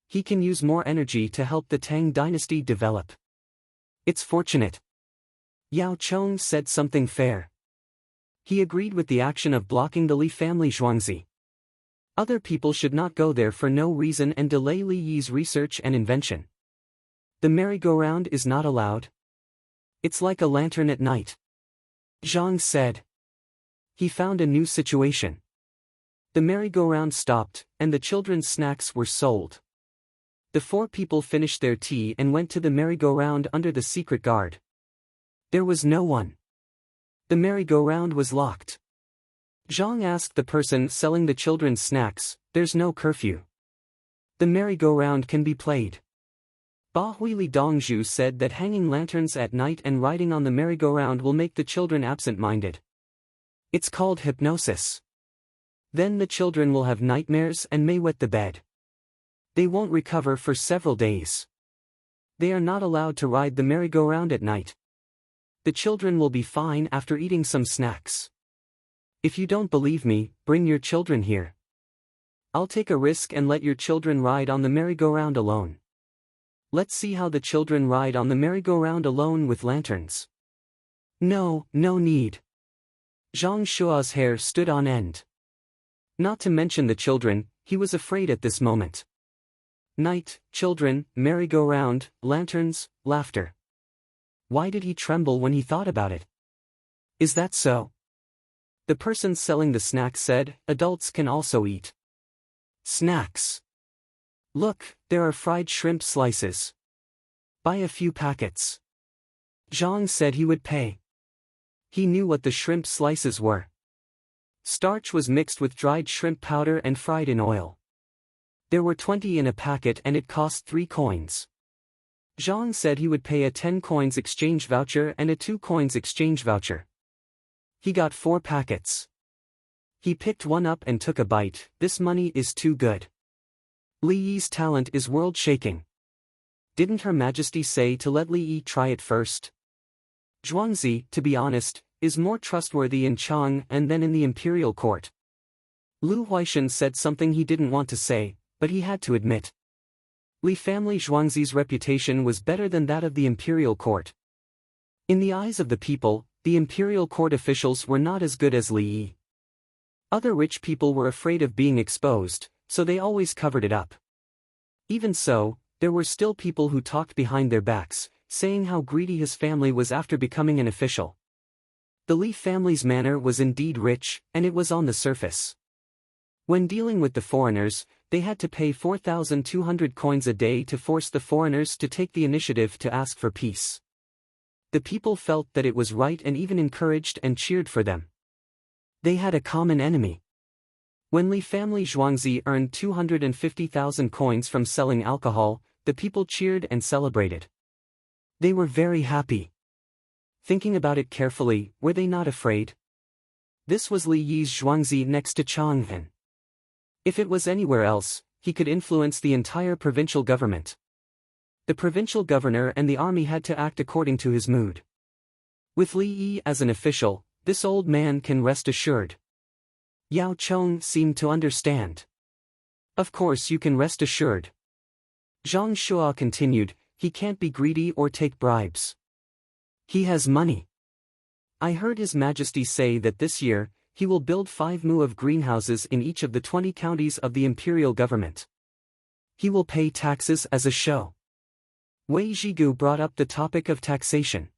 He can use more energy to help the Tang dynasty develop. It's fortunate. Yao Chong said something fair. He agreed with the action of blocking the Li family Zhuangzi. Other people should not go there for no reason and delay Li Yi's research and invention. The merry-go-round is not allowed. It's like a lantern at night. Zhang said. He found a new situation. The merry-go-round stopped, and the children's snacks were sold. The four people finished their tea and went to the merry-go-round under the secret guard. There was no one. The merry-go-round was locked. Zhang asked the person selling the children's snacks, "There's no curfew. The merry-go-round can be played." Ba Huili Dongzhu said that hanging lanterns at night and riding on the merry-go-round will make the children absent-minded. It's called hypnosis. Then the children will have nightmares and may wet the bed. They won't recover for several days. They are not allowed to ride the merry-go-round at night. The children will be fine after eating some snacks. If you don't believe me, bring your children here. I'll take a risk and let your children ride on the merry-go-round alone. Let's see how the children ride on the merry-go-round alone with lanterns. No need. Zhang Shua's hair stood on end. Not to mention the children, he was afraid at this moment. Night, children, merry-go-round, lanterns, laughter. Why did he tremble when he thought about it? Is that so? The person selling the snacks said, "Adults can also eat." Snacks. Look, there are fried shrimp slices. Buy a few packets. Zhang said he would pay. He knew what the shrimp slices were. Starch was mixed with dried shrimp powder and fried in oil. There were 20 in a packet and it cost 3 coins. Zhang said he would pay a 10 coins exchange voucher and a 2 coins exchange voucher. He got 4 packets. He picked one up and took a bite. This money is too good. Li Yi's talent is world-shaking. Didn't Her Majesty say to let Li Yi try it first? Zhuangzi, to be honest, is more trustworthy in Chang and then in the imperial court. Lu Huaishan said something he didn't want to say, but he had to admit. Li family Zhuangzi's reputation was better than that of the imperial court. In the eyes of the people, the imperial court officials were not as good as Li Yi. Other rich people were afraid of being exposed, so they always covered it up. Even so, there were still people who talked behind their backs, saying how greedy his family was after becoming an official. The Li family's manor was indeed rich, and it was on the surface. When dealing with the foreigners, they had to pay 4,200 coins a day to force the foreigners to take the initiative to ask for peace. The people felt that it was right and even encouraged and cheered for them. They had a common enemy. When Li family Zhuangzi earned 250,000 coins from selling alcohol, the people cheered and celebrated. They were very happy. Thinking about it carefully, were they not afraid? This was Li Yi's Zhuangzi next to Chang'an. If it was anywhere else, he could influence the entire provincial government. The provincial governor and the army had to act according to his mood. With Li Yi as an official, this old man can rest assured. Yao Chong seemed to understand. Of course you can rest assured. Zhang Shua continued, he can't be greedy or take bribes. He has money. I heard His Majesty say that this year, he will build 5 mu of greenhouses in each of the 20 counties of the imperial government. He will pay taxes as a show. Wei Zhigu brought up the topic of taxation.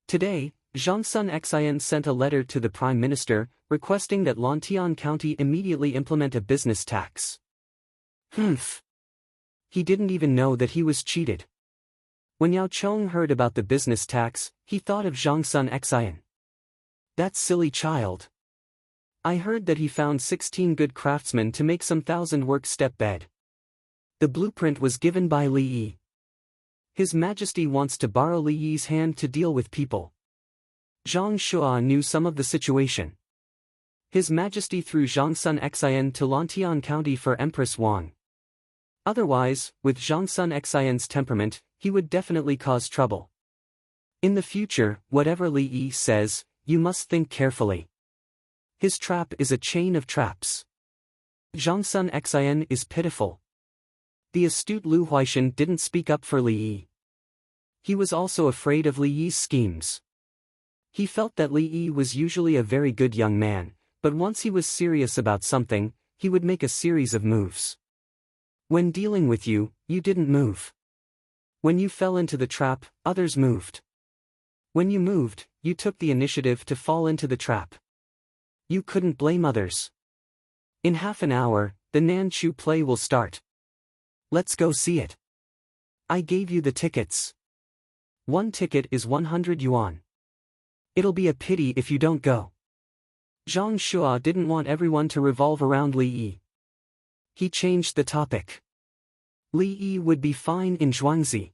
Today, Zhangsun Xian sent a letter to the Prime Minister, requesting that Lantian County immediately implement a business tax. He didn't even know that he was cheated. When Yao Chong heard about the business tax, he thought of Zhangsun Xian. That silly child. I heard that he found 16 good craftsmen to make some 1,000-work step bed. The blueprint was given by Li Yi. His Majesty wants to borrow Li Yi's hand to deal with people. Zhang Shua knew some of the situation. His Majesty threw Zhangsun Xian to Lantian County for Empress Wang. Otherwise, with Zhangsun Xian's temperament, he would definitely cause trouble. In the future, whatever Li Yi says, you must think carefully. His trap is a chain of traps. Zhangsun Xian is pitiful. The astute Lu Huaishan didn't speak up for Li Yi. He was also afraid of Li Yi's schemes. He felt that Li Yi was usually a very good young man, but once he was serious about something, he would make a series of moves. When dealing with you, you didn't move. When you fell into the trap, others moved. When you moved, you took the initiative to fall into the trap. You couldn't blame others. In half an hour, the Nanchu play will start. Let's go see it. I gave you the tickets. One ticket is 100 yuan. It'll be a pity if you don't go. Zhang Shua didn't want everyone to revolve around Li Yi. He changed the topic. Li Yi would be fine in Zhuangzi.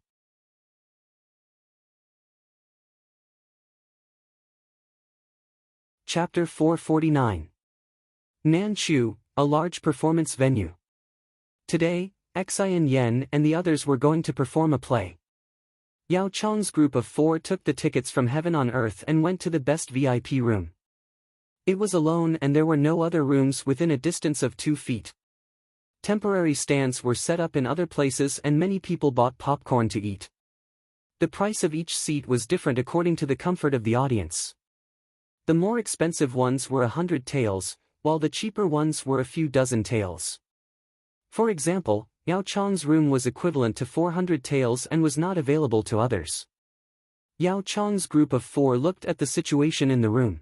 Chapter 449. Nanchu, a large performance venue. Today, Xian Yan and the others were going to perform a play. Yao Chang's group of 4 took the tickets from Heaven on Earth and went to the best VIP room. It was alone and there were no other rooms within a distance of 2 feet. Temporary stands were set up in other places and many people bought popcorn to eat. The price of each seat was different according to the comfort of the audience. The more expensive ones were 100 taels, while the cheaper ones were a few dozen taels. For example, Yao Chang's room was equivalent to 400 taels and was not available to others. Yao Chang's group of 4 looked at the situation in the room.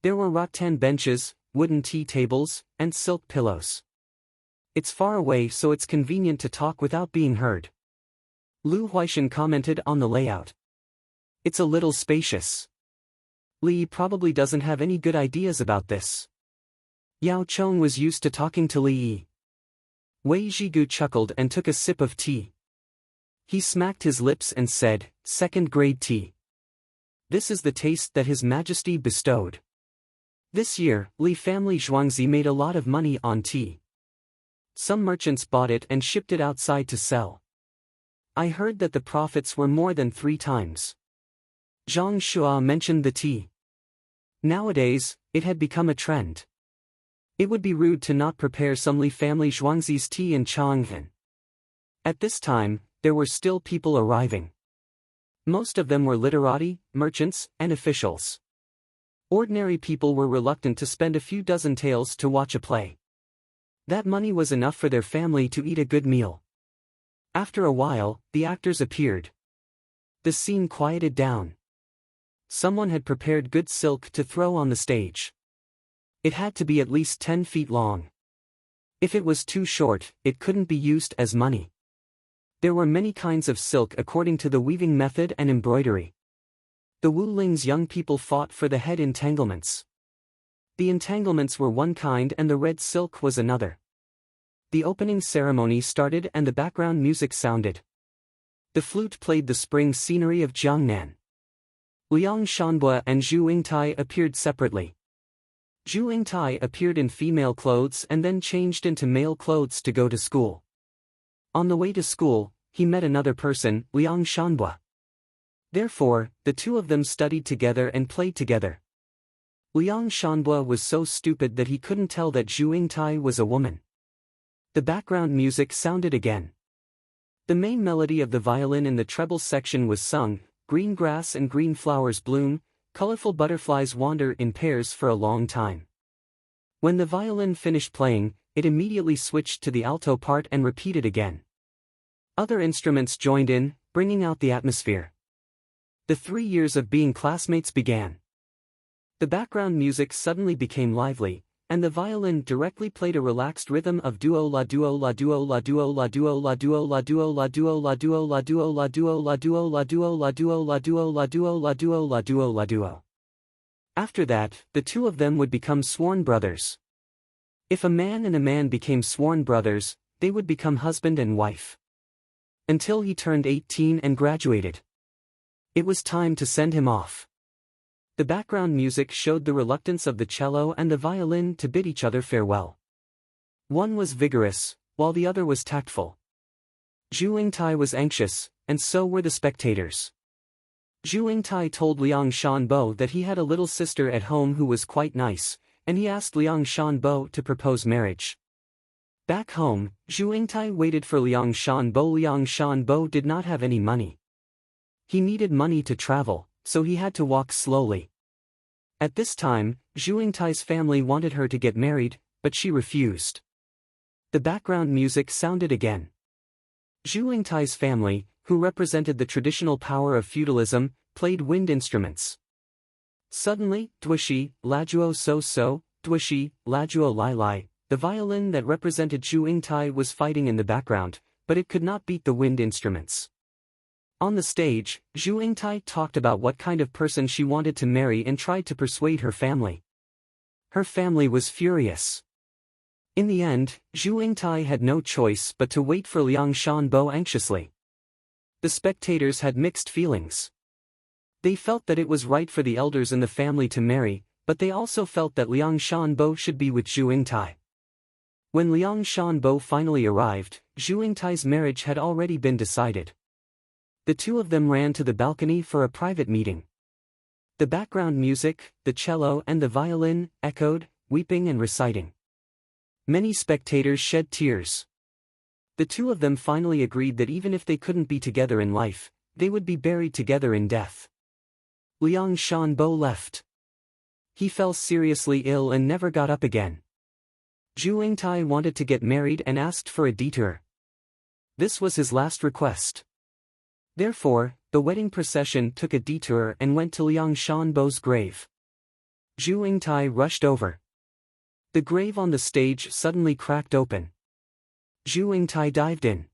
There were rattan benches, wooden tea tables, and silk pillows. It's far away so it's convenient to talk without being heard. Lu Huaishan commented on the layout. It's a little spacious. Li probably doesn't have any good ideas about this. Yao Chong was used to talking to Li Yi. Wei Zhigu chuckled and took a sip of tea. He smacked his lips and said, "Second-grade tea. This is the taste that His Majesty bestowed." This year, Li family Zhuangzi made a lot of money on tea. Some merchants bought it and shipped it outside to sell. I heard that the profits were more than 3 times. Zhang Shua mentioned the tea. Nowadays, it had become a trend. It would be rude to not prepare some Li family Zhuangzi's tea in Chang'an. At this time, there were still people arriving. Most of them were literati, merchants, and officials. Ordinary people were reluctant to spend a few dozen taels to watch a play. That money was enough for their family to eat a good meal. After a while, the actors appeared. The scene quieted down. Someone had prepared good silk to throw on the stage. It had to be at least 10 feet long. If it was too short, it couldn't be used as money. There were many kinds of silk according to the weaving method and embroidery. The Wu Ling's young people fought for the head entanglements. The entanglements were one kind and the red silk was another. The opening ceremony started and the background music sounded. The flute played the spring scenery of Jiangnan. Liang Shanbua and Zhu Yingtai appeared separately. Zhu Yingtai appeared in female clothes and then changed into male clothes to go to school. On the way to school, he met another person, Liang Shanbua. Therefore, the two of them studied together and played together. Liang Shanbua was so stupid that he couldn't tell that Zhu Yingtai was a woman. The background music sounded again. The main melody of the violin in the treble section was sung, green grass and green flowers bloom, colorful butterflies wander in pairs for a long time. When the violin finished playing, it immediately switched to the alto part and repeated again. Other instruments joined in, bringing out the atmosphere. The 3 years of being classmates began. The background music suddenly became lively, and the violin directly played a relaxed rhythm of duo la duo la duo la duo la duo la duo la duo la duo la duo la duo la duo la duo la duo la duo la duo la duo la duo la duo la duo. After that, the two of them would become sworn brothers. If a man and a man became sworn brothers, they would become husband and wife. Until he turned 18 and graduated. It was time to send him off. The background music showed the reluctance of the cello and the violin to bid each other farewell. One was vigorous, while the other was tactful. Zhu Yingtai was anxious, and so were the spectators. Zhu Yingtai told Liang Shanbo that he had a little sister at home who was quite nice, and he asked Liang Shanbo to propose marriage. Back home, Zhu Yingtai waited for Liang Shanbo. Liang Shanbo did not have any money. He needed money to travel, so he had to walk slowly. At this time, Zhu Yingtai's family wanted her to get married, but she refused. The background music sounded again. Zhu Yingtai's family, who represented the traditional power of feudalism, played wind instruments. Suddenly, Duishi, Lajuo so, Duishi, Lajuo Lai. The violin that represented Zhu Yingtai was fighting in the background, but it could not beat the wind instruments. On the stage, Zhu Yingtai talked about what kind of person she wanted to marry and tried to persuade her family. Her family was furious. In the end, Zhu Yingtai had no choice but to wait for Liang Shanbo anxiously. The spectators had mixed feelings. They felt that it was right for the elders in the family to marry, but they also felt that Liang Shanbo should be with Zhu Yingtai. When Liang Shanbo finally arrived, Zhu Yingtai's marriage had already been decided. The two of them ran to the balcony for a private meeting. The background music, the cello and the violin, echoed, weeping and reciting. Many spectators shed tears. The two of them finally agreed that even if they couldn't be together in life, they would be buried together in death. Liang Shanbo left. He fell seriously ill and never got up again. Zhu Yingtai wanted to get married and asked for a detour. This was his last request. Therefore, the wedding procession took a detour and went to Liang Shanbo's grave. Zhu Yingtai rushed over. The grave on the stage suddenly cracked open. Zhu Yingtai dived in.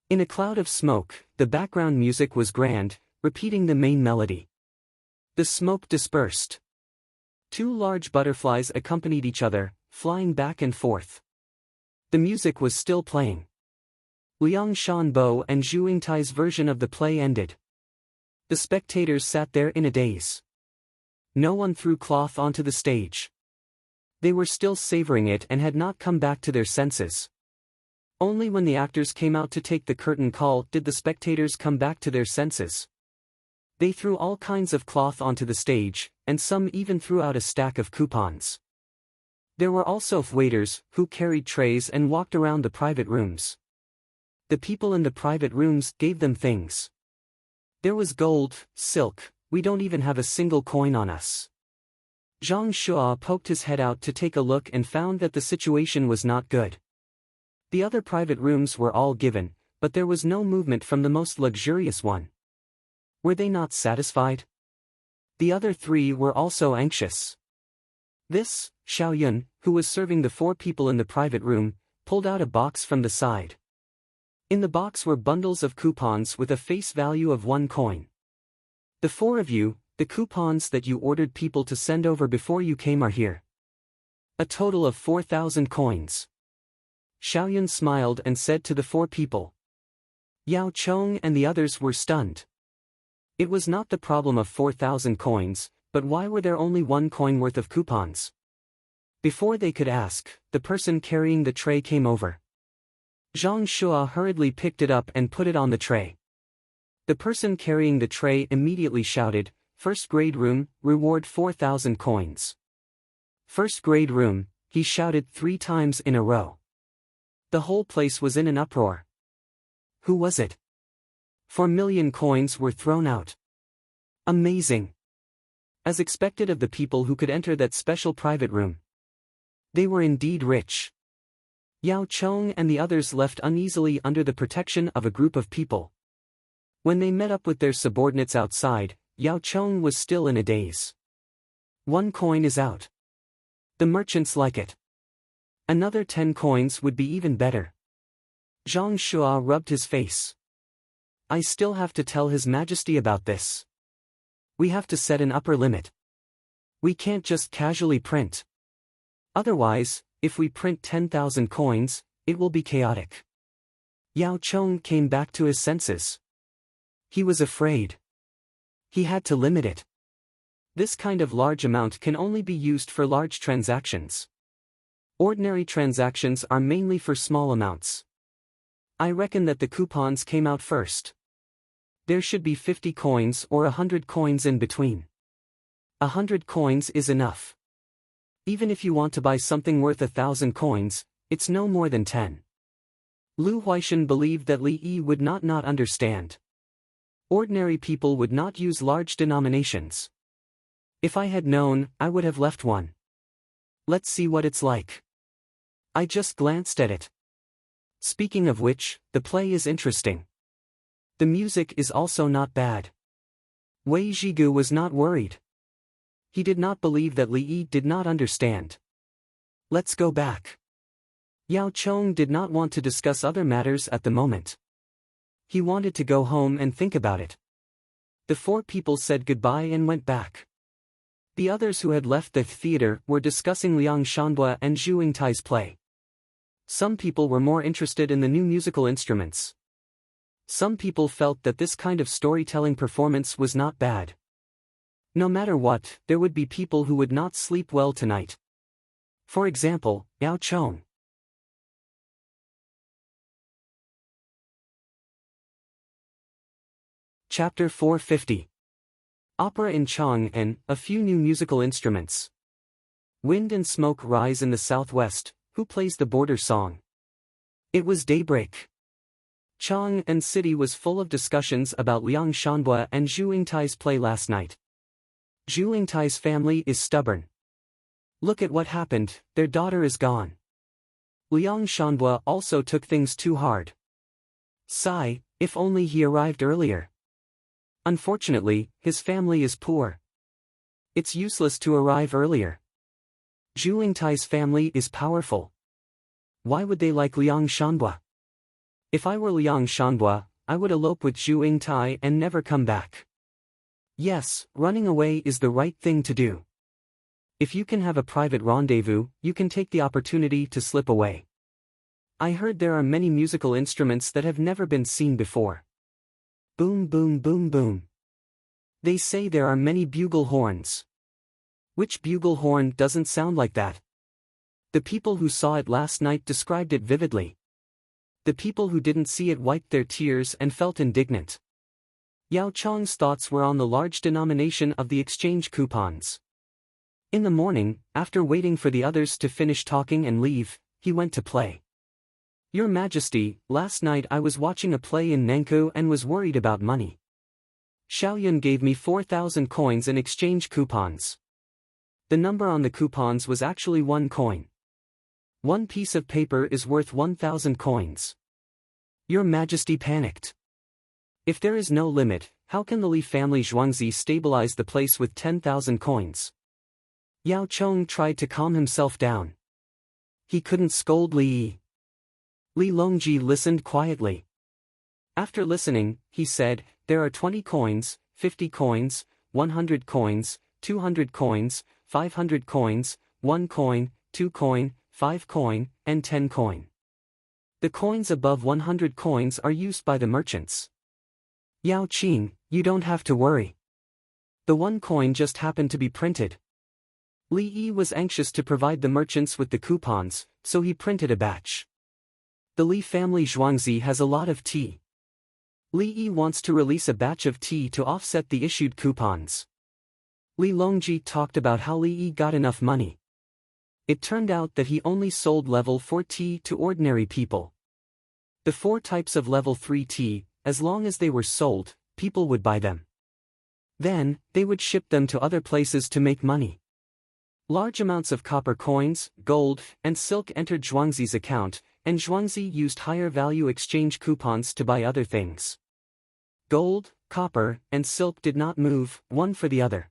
In a cloud of smoke, the background music was grand, repeating the main melody. The smoke dispersed. Two large butterflies accompanied each other, flying back and forth. The music was still playing. Liang Shanbo and Zhu Yingtai's version of the play ended. The spectators sat there in a daze. No one threw cloth onto the stage. They were still savoring it and had not come back to their senses. Only when the actors came out to take the curtain call did the spectators come back to their senses. They threw all kinds of cloth onto the stage, and some even threw out a stack of coupons. There were also waiters, who carried trays and walked around the private rooms. The people in the private rooms gave them things. There was gold, silk, we don't even have a single coin on us. Zhang Shua poked his head out to take a look and found that the situation was not good. The other private rooms were all given, but there was no movement from the most luxurious one. Were they not satisfied? The other three were also anxious. This, Xiaoyun, who was serving the four people in the private room, pulled out a box from the side. In the box were bundles of coupons with a face value of 1 coin. The four of you, the coupons that you ordered people to send over before you came are here. A total of 4,000 coins. Xiaoyun smiled and said to the four people. Yao Chong and the others were stunned. It was not the problem of 4,000 coins, but why were there only 1 coin worth of coupons? Before they could ask, the person carrying the tray came over. Zhang Shua hurriedly picked it up and put it on the tray. The person carrying the tray immediately shouted, "First grade room, reward 4,000 coins." First grade room, he shouted 3 times in a row. The whole place was in an uproar. Who was it? 4 million coins were thrown out. Amazing! As expected of the people who could enter that special private room. They were indeed rich. Yao Chong and the others left uneasily under the protection of a group of people. When they met up with their subordinates outside, Yao Chong was still in a daze. 1 coin is out. The merchants like it. Another 10 coins would be even better. Zhang Shua rubbed his face. I still have to tell His Majesty about this. We have to set an upper limit. We can't just casually print. Otherwise, if we print 10,000 coins, it will be chaotic. Yao Chong came back to his senses. He was afraid. He had to limit it. This kind of large amount can only be used for large transactions. Ordinary transactions are mainly for small amounts. I reckon that the coupons came out first. There should be 50 coins or 100 coins in between. 100 coins is enough. Even if you want to buy something worth 1,000 coins, it's no more than 10. Lu Huaishan believed that Li Yi would not understand. Ordinary people would not use large denominations. If I had known, I would have left one. Let's see what it's like. I just glanced at it. Speaking of which, the play is interesting. The music is also not bad. Wei Zhigu was not worried. He did not believe that Li Yi did not understand. Let's go back. Yao Chong did not want to discuss other matters at the moment. He wanted to go home and think about it. The four people said goodbye and went back. The others who had left the theater were discussing Liang Shanbua and Zhu Yingtai's play. Some people were more interested in the new musical instruments. Some people felt that this kind of storytelling performance was not bad. No matter what, there would be people who would not sleep well tonight. For example, Yao Chong. Chapter 450. Opera in Chang'an, a few new musical instruments. Wind and smoke rise in the southwest. Who plays the border song? It was daybreak. Chang'an city was full of discussions about Liang Shanbua and Zhu Yingtai's play last night. Zhu Yingtai's family is stubborn. Look at what happened, their daughter is gone. Liang Shanbua also took things too hard. Sigh, if only he arrived earlier. Unfortunately, his family is poor. It's useless to arrive earlier. Zhu Yingtai's family is powerful. Why would they like Liang Shanbua? If I were Liang Shanbua, I would elope with Zhu Yingtai and never come back. Yes, running away is the right thing to do. If you can have a private rendezvous, you can take the opportunity to slip away. I heard there are many musical instruments that have never been seen before. Boom boom boom boom. They say there are many bugle horns. Which bugle horn doesn't sound like that? The people who saw it last night described it vividly. The people who didn't see it wiped their tears and felt indignant. Yao Chong's thoughts were on the large denomination of the exchange coupons. In the morning, after waiting for the others to finish talking and leave, he went to play. Your Majesty, last night I was watching a play in Nankou and was worried about money. Xiaoyun gave me 4,000 coins in exchange coupons. The number on the coupons was actually 1 coin. One piece of paper is worth 1,000 coins. Your Majesty panicked. If there is no limit, how can the Li family Zhuangzi stabilize the place with 10,000 coins? Yao Chong tried to calm himself down. He couldn't scold Li Yi. Li Longji listened quietly. After listening, he said, there are 20 coins, 50 coins, 100 coins, 200 coins, 500 coins, 1 coin, 2 coin, 5 coin, and 10 coin. The coins above 100 coins are used by the merchants. Yao Qing, you don't have to worry. The 1 coin just happened to be printed. Li Yi was anxious to provide the merchants with the coupons, so he printed a batch. The Li family Zhuangzi has a lot of tea. Li Yi wants to release a batch of tea to offset the issued coupons. Li Longji talked about how Li Yi got enough money. It turned out that he only sold level 4 tea to ordinary people. The 4 types of level 3 tea, as long as they were sold, people would buy them. Then, they would ship them to other places to make money. Large amounts of copper coins, gold, and silk entered Zhuangzi's account, and Zhuangzi used higher value exchange coupons to buy other things. Gold, copper, and silk did not move, one for the other.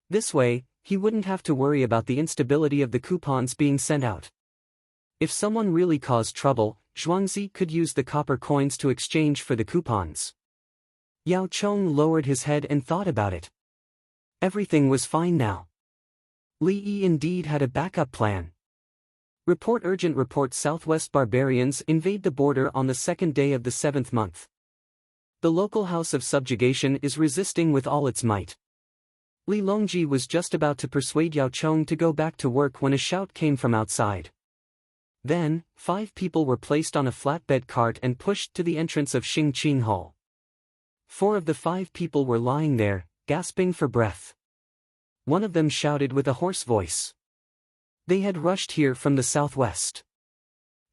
This way, he wouldn't have to worry about the instability of the coupons being sent out. If someone really caused trouble, Zhuangzi could use the copper coins to exchange for the coupons. Yao Chong lowered his head and thought about it. Everything was fine now. Li Yi indeed had a backup plan. Report urgent report Southwest barbarians invade the border on the 2nd day of the 7th month. The local house of subjugation is resisting with all its might. Li Longji was just about to persuade Yao Chong to go back to work when a shout came from outside. Then, 5 people were placed on a flatbed cart and pushed to the entrance of Xingqing Hall. 4 of the 5 people were lying there, gasping for breath. One of them shouted with a hoarse voice. They had rushed here from the southwest.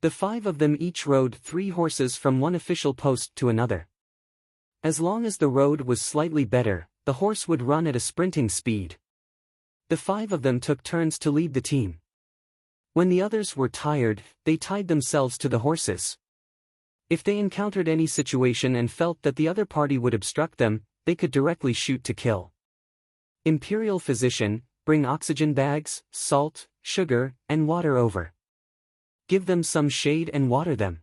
The 5 of them each rode 3 horses from one official post to another. As long as the road was slightly better, the horse would run at a sprinting speed. The 5 of them took turns to lead the team. When the others were tired, they tied themselves to the horses. If they encountered any situation and felt that the other party would obstruct them, they could directly shoot to kill. Imperial physician, bring oxygen bags, salt, sugar, and water over. Give them some shade and water them.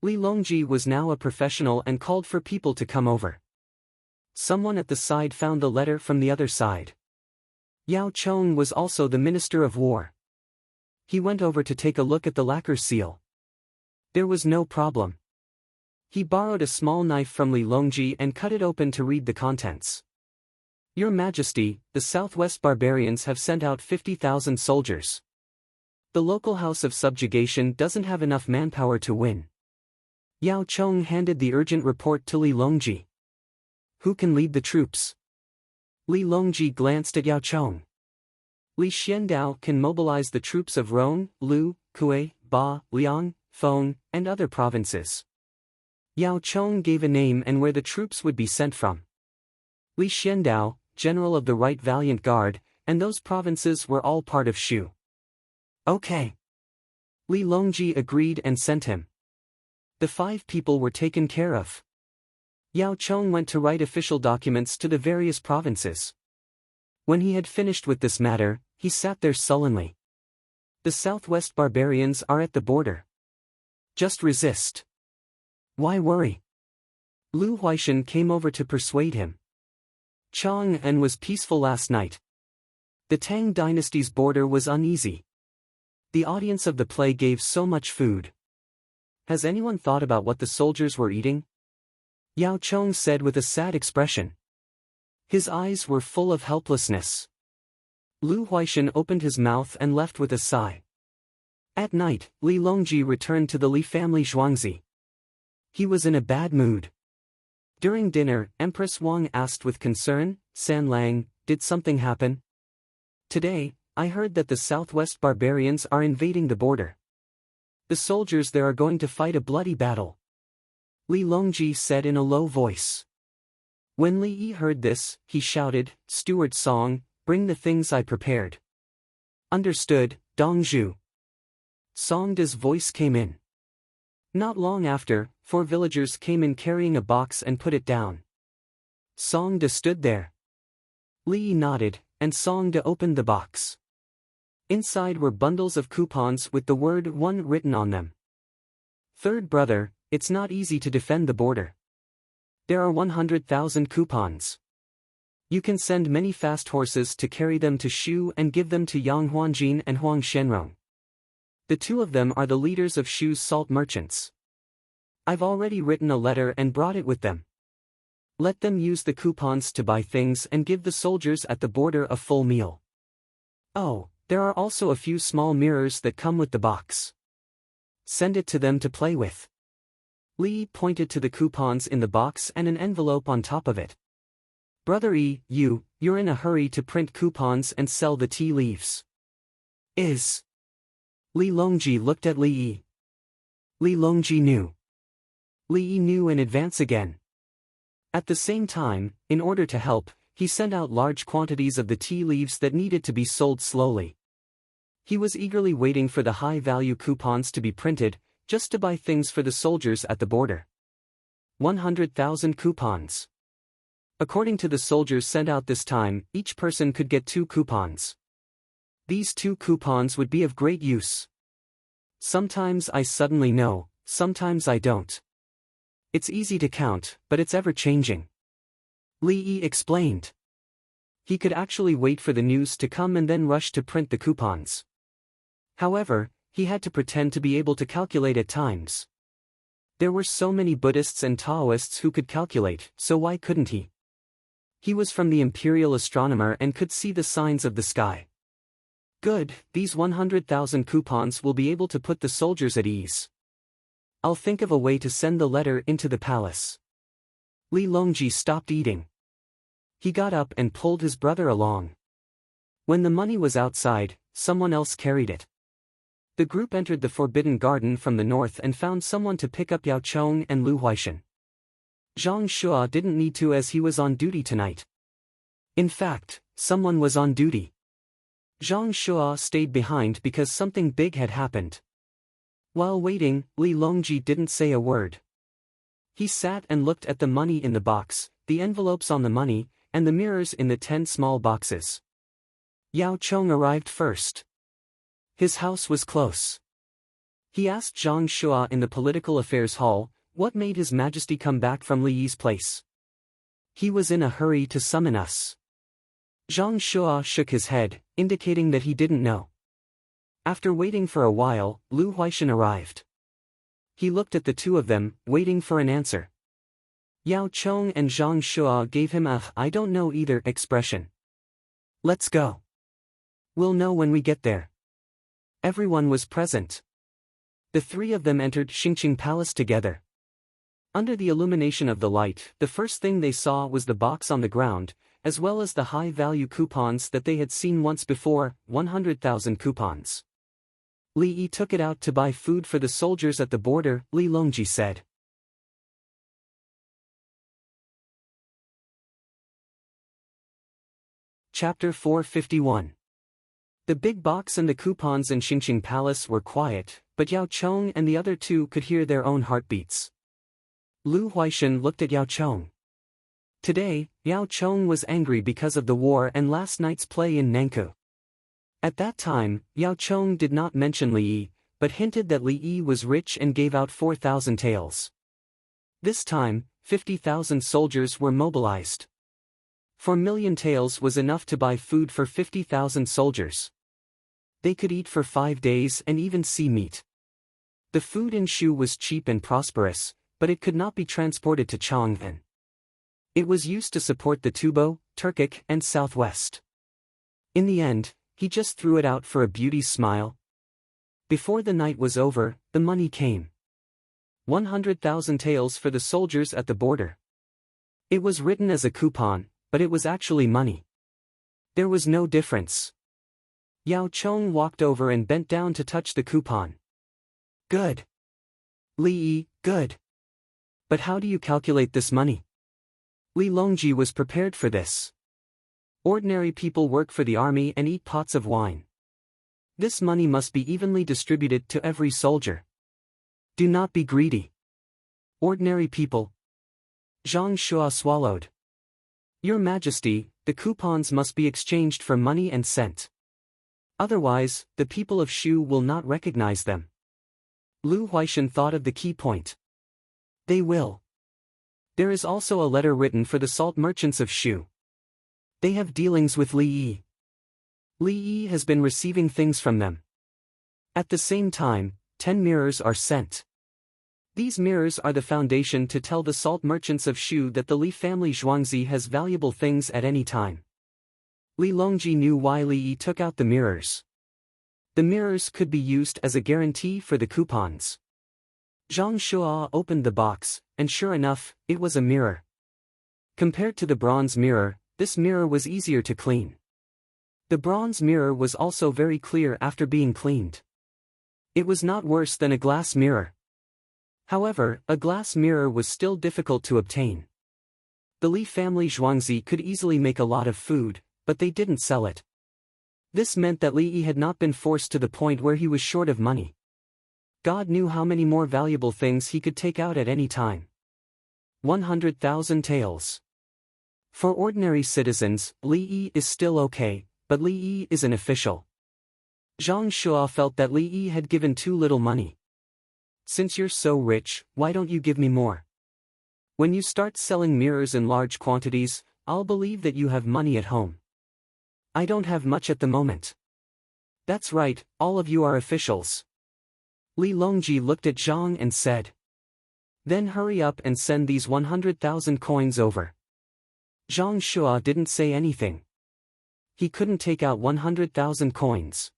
Li Longji was now a professional and called for people to come over. Someone at the side found the letter from the other side. Yao Chong was also the Minister of War. He went over to take a look at the lacquer seal. There was no problem. He borrowed a small knife from Li Longji and cut it open to read the contents. Your Majesty, the Southwest barbarians have sent out 50,000 soldiers. The local house of subjugation doesn't have enough manpower to win. Yao Chong handed the urgent report to Li Longji. Who can lead the troops? Li Longji glanced at Yao Chong. Li Xiandao can mobilize the troops of Rhone, Lu, Kuei, Ba, Liang, Feng, and other provinces. Yao Chong gave a name and where the troops would be sent from. Li Xiandao, general of the Right Valiant Guard, and those provinces were all part of Shu. Okay. Li Longji agreed and sent him. The 5 people were taken care of. Yao Chong went to write official documents to the various provinces. When he had finished with this matter, he sat there sullenly. The Southwest barbarians are at the border. Just resist. Why worry? Lu Huaishan came over to persuade him. Chang'an was peaceful last night. The Tang dynasty's border was uneasy. The audience of the play gave so much food. Has anyone thought about what the soldiers were eating? Yao Chong said with a sad expression. His eyes were full of helplessness. Lu Huaishan opened his mouth and left with a sigh. At night, Li Longji returned to the Li family Zhuangzi. He was in a bad mood. During dinner, Empress Wang asked with concern, San Lang, did something happen? Today, I heard that the Southwest barbarians are invading the border. The soldiers there are going to fight a bloody battle. Li Longji said in a low voice. When Li Yi heard this, he shouted, Steward Song, bring the things I prepared. Understood, Dongzhu. Songda's voice came in. Not long after, 4 villagers came in carrying a box and put it down. Songda stood there. Li Yi nodded, and Songda opened the box. Inside were bundles of coupons with the word 1 written on them. Third brother, it's not easy to defend the border. There are 100,000 coupons. You can send many fast horses to carry them to Shu and give them to Yang Huanjin and Huang Shenrong. The 2 of them are the leaders of Shu's salt merchants. I've already written a letter and brought it with them. Let them use the coupons to buy things and give the soldiers at the border a full meal. Oh, there are also a few small mirrors that come with the box. Send it to them to play with. Li pointed to the coupons in the box and an envelope on top of it. Brother Yi, you're in a hurry to print coupons and sell the tea leaves. Li Longji looked at Li Yi. Li Longji knew. Li Yi knew in advance again. At the same time, in order to help, he sent out large quantities of the tea leaves that needed to be sold slowly. He was eagerly waiting for the high-value coupons to be printed, just to buy things for the soldiers at the border. 100,000 coupons. According to the soldiers sent out this time, each person could get 2 coupons. These 2 coupons would be of great use. Sometimes I suddenly know, sometimes I don't. It's easy to count, but it's ever-changing. Li Yi explained. He could actually wait for the news to come and then rush to print the coupons. However, he had to pretend to be able to calculate at times. There were so many Buddhists and Taoists who could calculate, so why couldn't he? He was from the imperial astronomer and could see the signs of the sky. Good, these 100,000 coupons will be able to put the soldiers at ease. I'll think of a way to send the letter into the palace. Li Longji stopped eating. He got up and pulled his brother along. When the money was outside, someone else carried it. The group entered the forbidden garden from the north and found someone to pick up Yao Chong and Lu Huaishan. Zhang Shua didn't need to as he was on duty tonight. In fact, someone was on duty. Zhang Shua stayed behind because something big had happened. While waiting, Li Longji didn't say a word. He sat and looked at the money in the box, the envelopes on the money, and the mirrors in the 10 small boxes. Yao Chong arrived first. His house was close. He asked Zhang Shua in the political affairs hall, what made His Majesty come back from Li Yi's place. He was in a hurry to summon us. Zhang Shua shook his head, indicating that he didn't know. After waiting for a while, Lu Huaishan arrived. He looked at the two of them, waiting for an answer. Yao Chong and Zhang Shua gave him a "I don't know either" expression. Let's go. We'll know when we get there. Everyone was present. The three of them entered Xingqing Palace together. Under the illumination of the light, the first thing they saw was the box on the ground, as well as the high-value coupons that they had seen once before, 100,000 coupons. Li Yi took it out to buy food for the soldiers at the border, Li Longji said. Chapter 451. The big box and the coupons in Xingqing Palace were quiet, but Yao Chong and the other two could hear their own heartbeats. Lu Huaishan looked at Yao Chong. Today, Yao Chong was angry because of the war and last night's play in Nankou. At that time, Yao Chong did not mention Li Yi, but hinted that Li Yi was rich and gave out 4,000 taels. This time, 50,000 soldiers were mobilized. 4,000,000 taels was enough to buy food for 50,000 soldiers. They could eat for 5 days and even see meat. The food in Shu was cheap and prosperous, but it could not be transported to Chang'an. It was used to support the Tubo, Turkic, and Southwest. In the end, he just threw it out for a beauty's smile. Before the night was over, the money came. 100,000 taels for the soldiers at the border. It was written as a coupon, but it was actually money. There was no difference. Yao Chong walked over and bent down to touch the coupon. Good. Li Yi, good. But how do you calculate this money? Li Longji was prepared for this. Ordinary people work for the army and eat pots of wine. This money must be evenly distributed to every soldier. Do not be greedy. Ordinary people. Zhang Shua swallowed. Your Majesty, the coupons must be exchanged for money and sent. Otherwise, the people of Shu will not recognize them. Lu Huaishan thought of the key point. They will. There is also a letter written for the salt merchants of Shu. They have dealings with Li Yi. Li Yi has been receiving things from them. At the same time, 10 mirrors are sent. These mirrors are the foundation to tell the salt merchants of Shu that the Li family Zhuangzi has valuable things at any time. Li Longji knew why Li Yi took out the mirrors. The mirrors could be used as a guarantee for the coupons. Zhang Shua opened the box, and sure enough, it was a mirror. Compared to the bronze mirror, this mirror was easier to clean. The bronze mirror was also very clear after being cleaned. It was not worse than a glass mirror. However, a glass mirror was still difficult to obtain. The Li family Zhuangzi could easily make a lot of food, but they didn't sell it. This meant that Li Yi had not been forced to the point where he was short of money. God knew how many more valuable things he could take out at any time. 100,000 taels. For ordinary citizens, Li Yi is still okay, but Li Yi is an official. Zhang Shua felt that Li Yi had given too little money. Since you're so rich, why don't you give me more? When you start selling mirrors in large quantities, I'll believe that you have money at home. I don't have much at the moment. That's right, all of you are officials. Li Longji looked at Zhang and said. Then hurry up and send these 100,000 coins over. Zhang Shua didn't say anything. He couldn't take out 100,000 coins.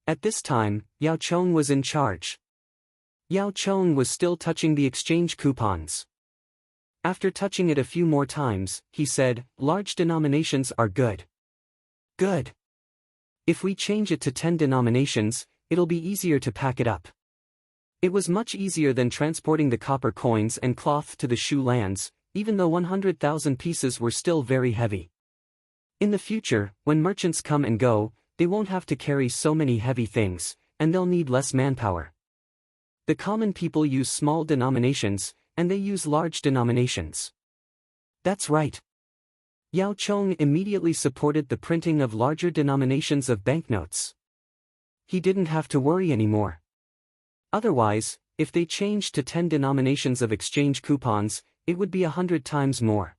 At this time, Yao Chong was in charge. Yao Chong was still touching the exchange coupons. After touching it a few more times, he said, large denominations are good. Good. If we change it to 10 denominations, it'll be easier to pack it up. It was much easier than transporting the copper coins and cloth to the Shu lands, even though 100,000 pieces were still very heavy. In the future, when merchants come and go, they won't have to carry so many heavy things, and they'll need less manpower. The common people use small denominations, and they use large denominations. That's right. Yao Chong immediately supported the printing of larger denominations of banknotes. He didn't have to worry anymore. Otherwise, if they changed to 10 denominations of exchange coupons, it would be 100 times more.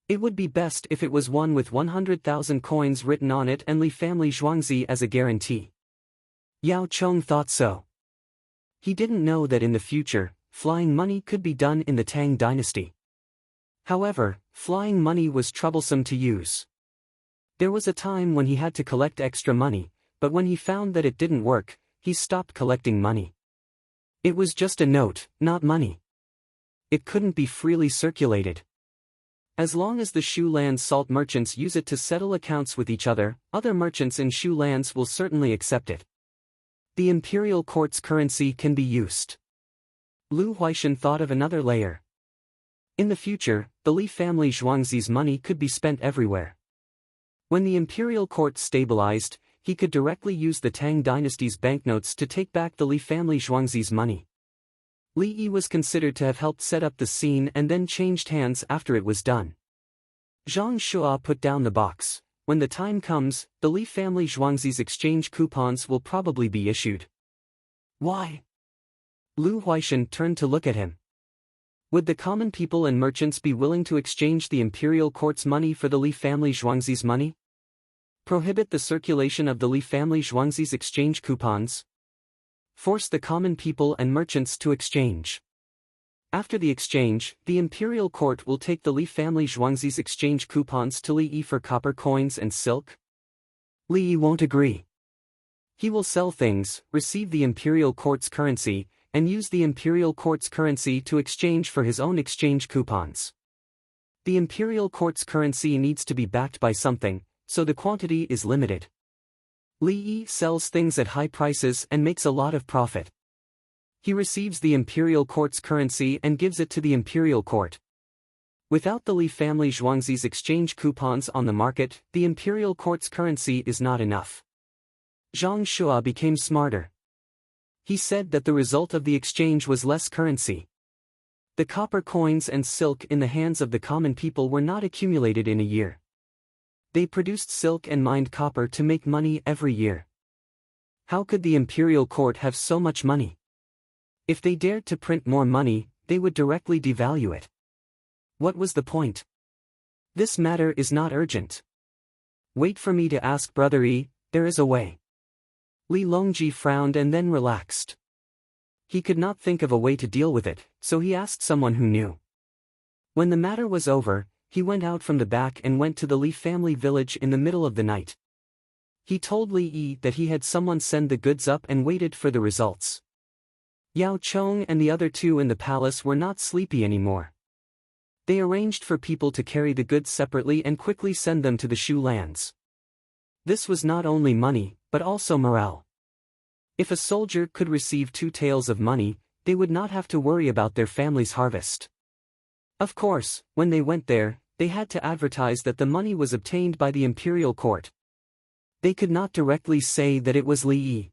It would be best if it was one with 100,000 coins written on it and Li family Zhuangzi as a guarantee. Yao Chong thought so. He didn't know that in the future, flying money could be done in the Tang dynasty. However, flying money was troublesome to use. There was a time when he had to collect extra money, but when he found that it didn't work, he stopped collecting money. It was just a note, not money. It couldn't be freely circulated. As long as the Shu Land salt merchants use it to settle accounts with each other merchants in Shu Lands will certainly accept it. The imperial court's currency can be used. Lu Huaishan thought of another layer. In the future, the Li family Zhuangzi's money could be spent everywhere. When the imperial court stabilized, he could directly use the Tang dynasty's banknotes to take back the Li family Zhuangzi's money. Li Yi was considered to have helped set up the scene and then changed hands after it was done. Zhang Shua put down the box. When the time comes, the Li family Zhuangzi's exchange coupons will probably be issued. Why? Lu Huaishan turned to look at him. Would the common people and merchants be willing to exchange the imperial court's money for the Li family Zhuangzi's money? Prohibit the circulation of the Li family Zhuangzi's exchange coupons? Force the common people and merchants to exchange. After the exchange, the imperial court will take the Li family Zhuangzi's exchange coupons to Li Yi for copper coins and silk? Li Yi won't agree. He will sell things, receive the imperial court's currency, and use the imperial court's currency to exchange for his own exchange coupons. The imperial court's currency needs to be backed by something, so the quantity is limited. Li Yi sells things at high prices and makes a lot of profit. He receives the imperial court's currency and gives it to the imperial court. Without the Li family Zhuangzi's exchange coupons on the market, the imperial court's currency is not enough. Zhang Shua became smarter. He said that the result of the exchange was less currency. The copper coins and silk in the hands of the common people were not accumulated in a year. They produced silk and mined copper to make money every year. How could the imperial court have so much money? If they dared to print more money, they would directly devalue it. What was the point? This matter is not urgent. Wait for me to ask Brother Yi, there is a way. Li Longji frowned and then relaxed. He could not think of a way to deal with it, so he asked someone who knew. When the matter was over, he went out from the back and went to the Li family village in the middle of the night. He told Li Yi that he had someone send the goods up and waited for the results. Yao Chong and the other two in the palace were not sleepy anymore. They arranged for people to carry the goods separately and quickly send them to the Shu lands. This was not only money, but also morale. If a soldier could receive 2 taels of money, they would not have to worry about their family's harvest. Of course, when they went there, they had to advertise that the money was obtained by the imperial court. They could not directly say that it was Li Yi.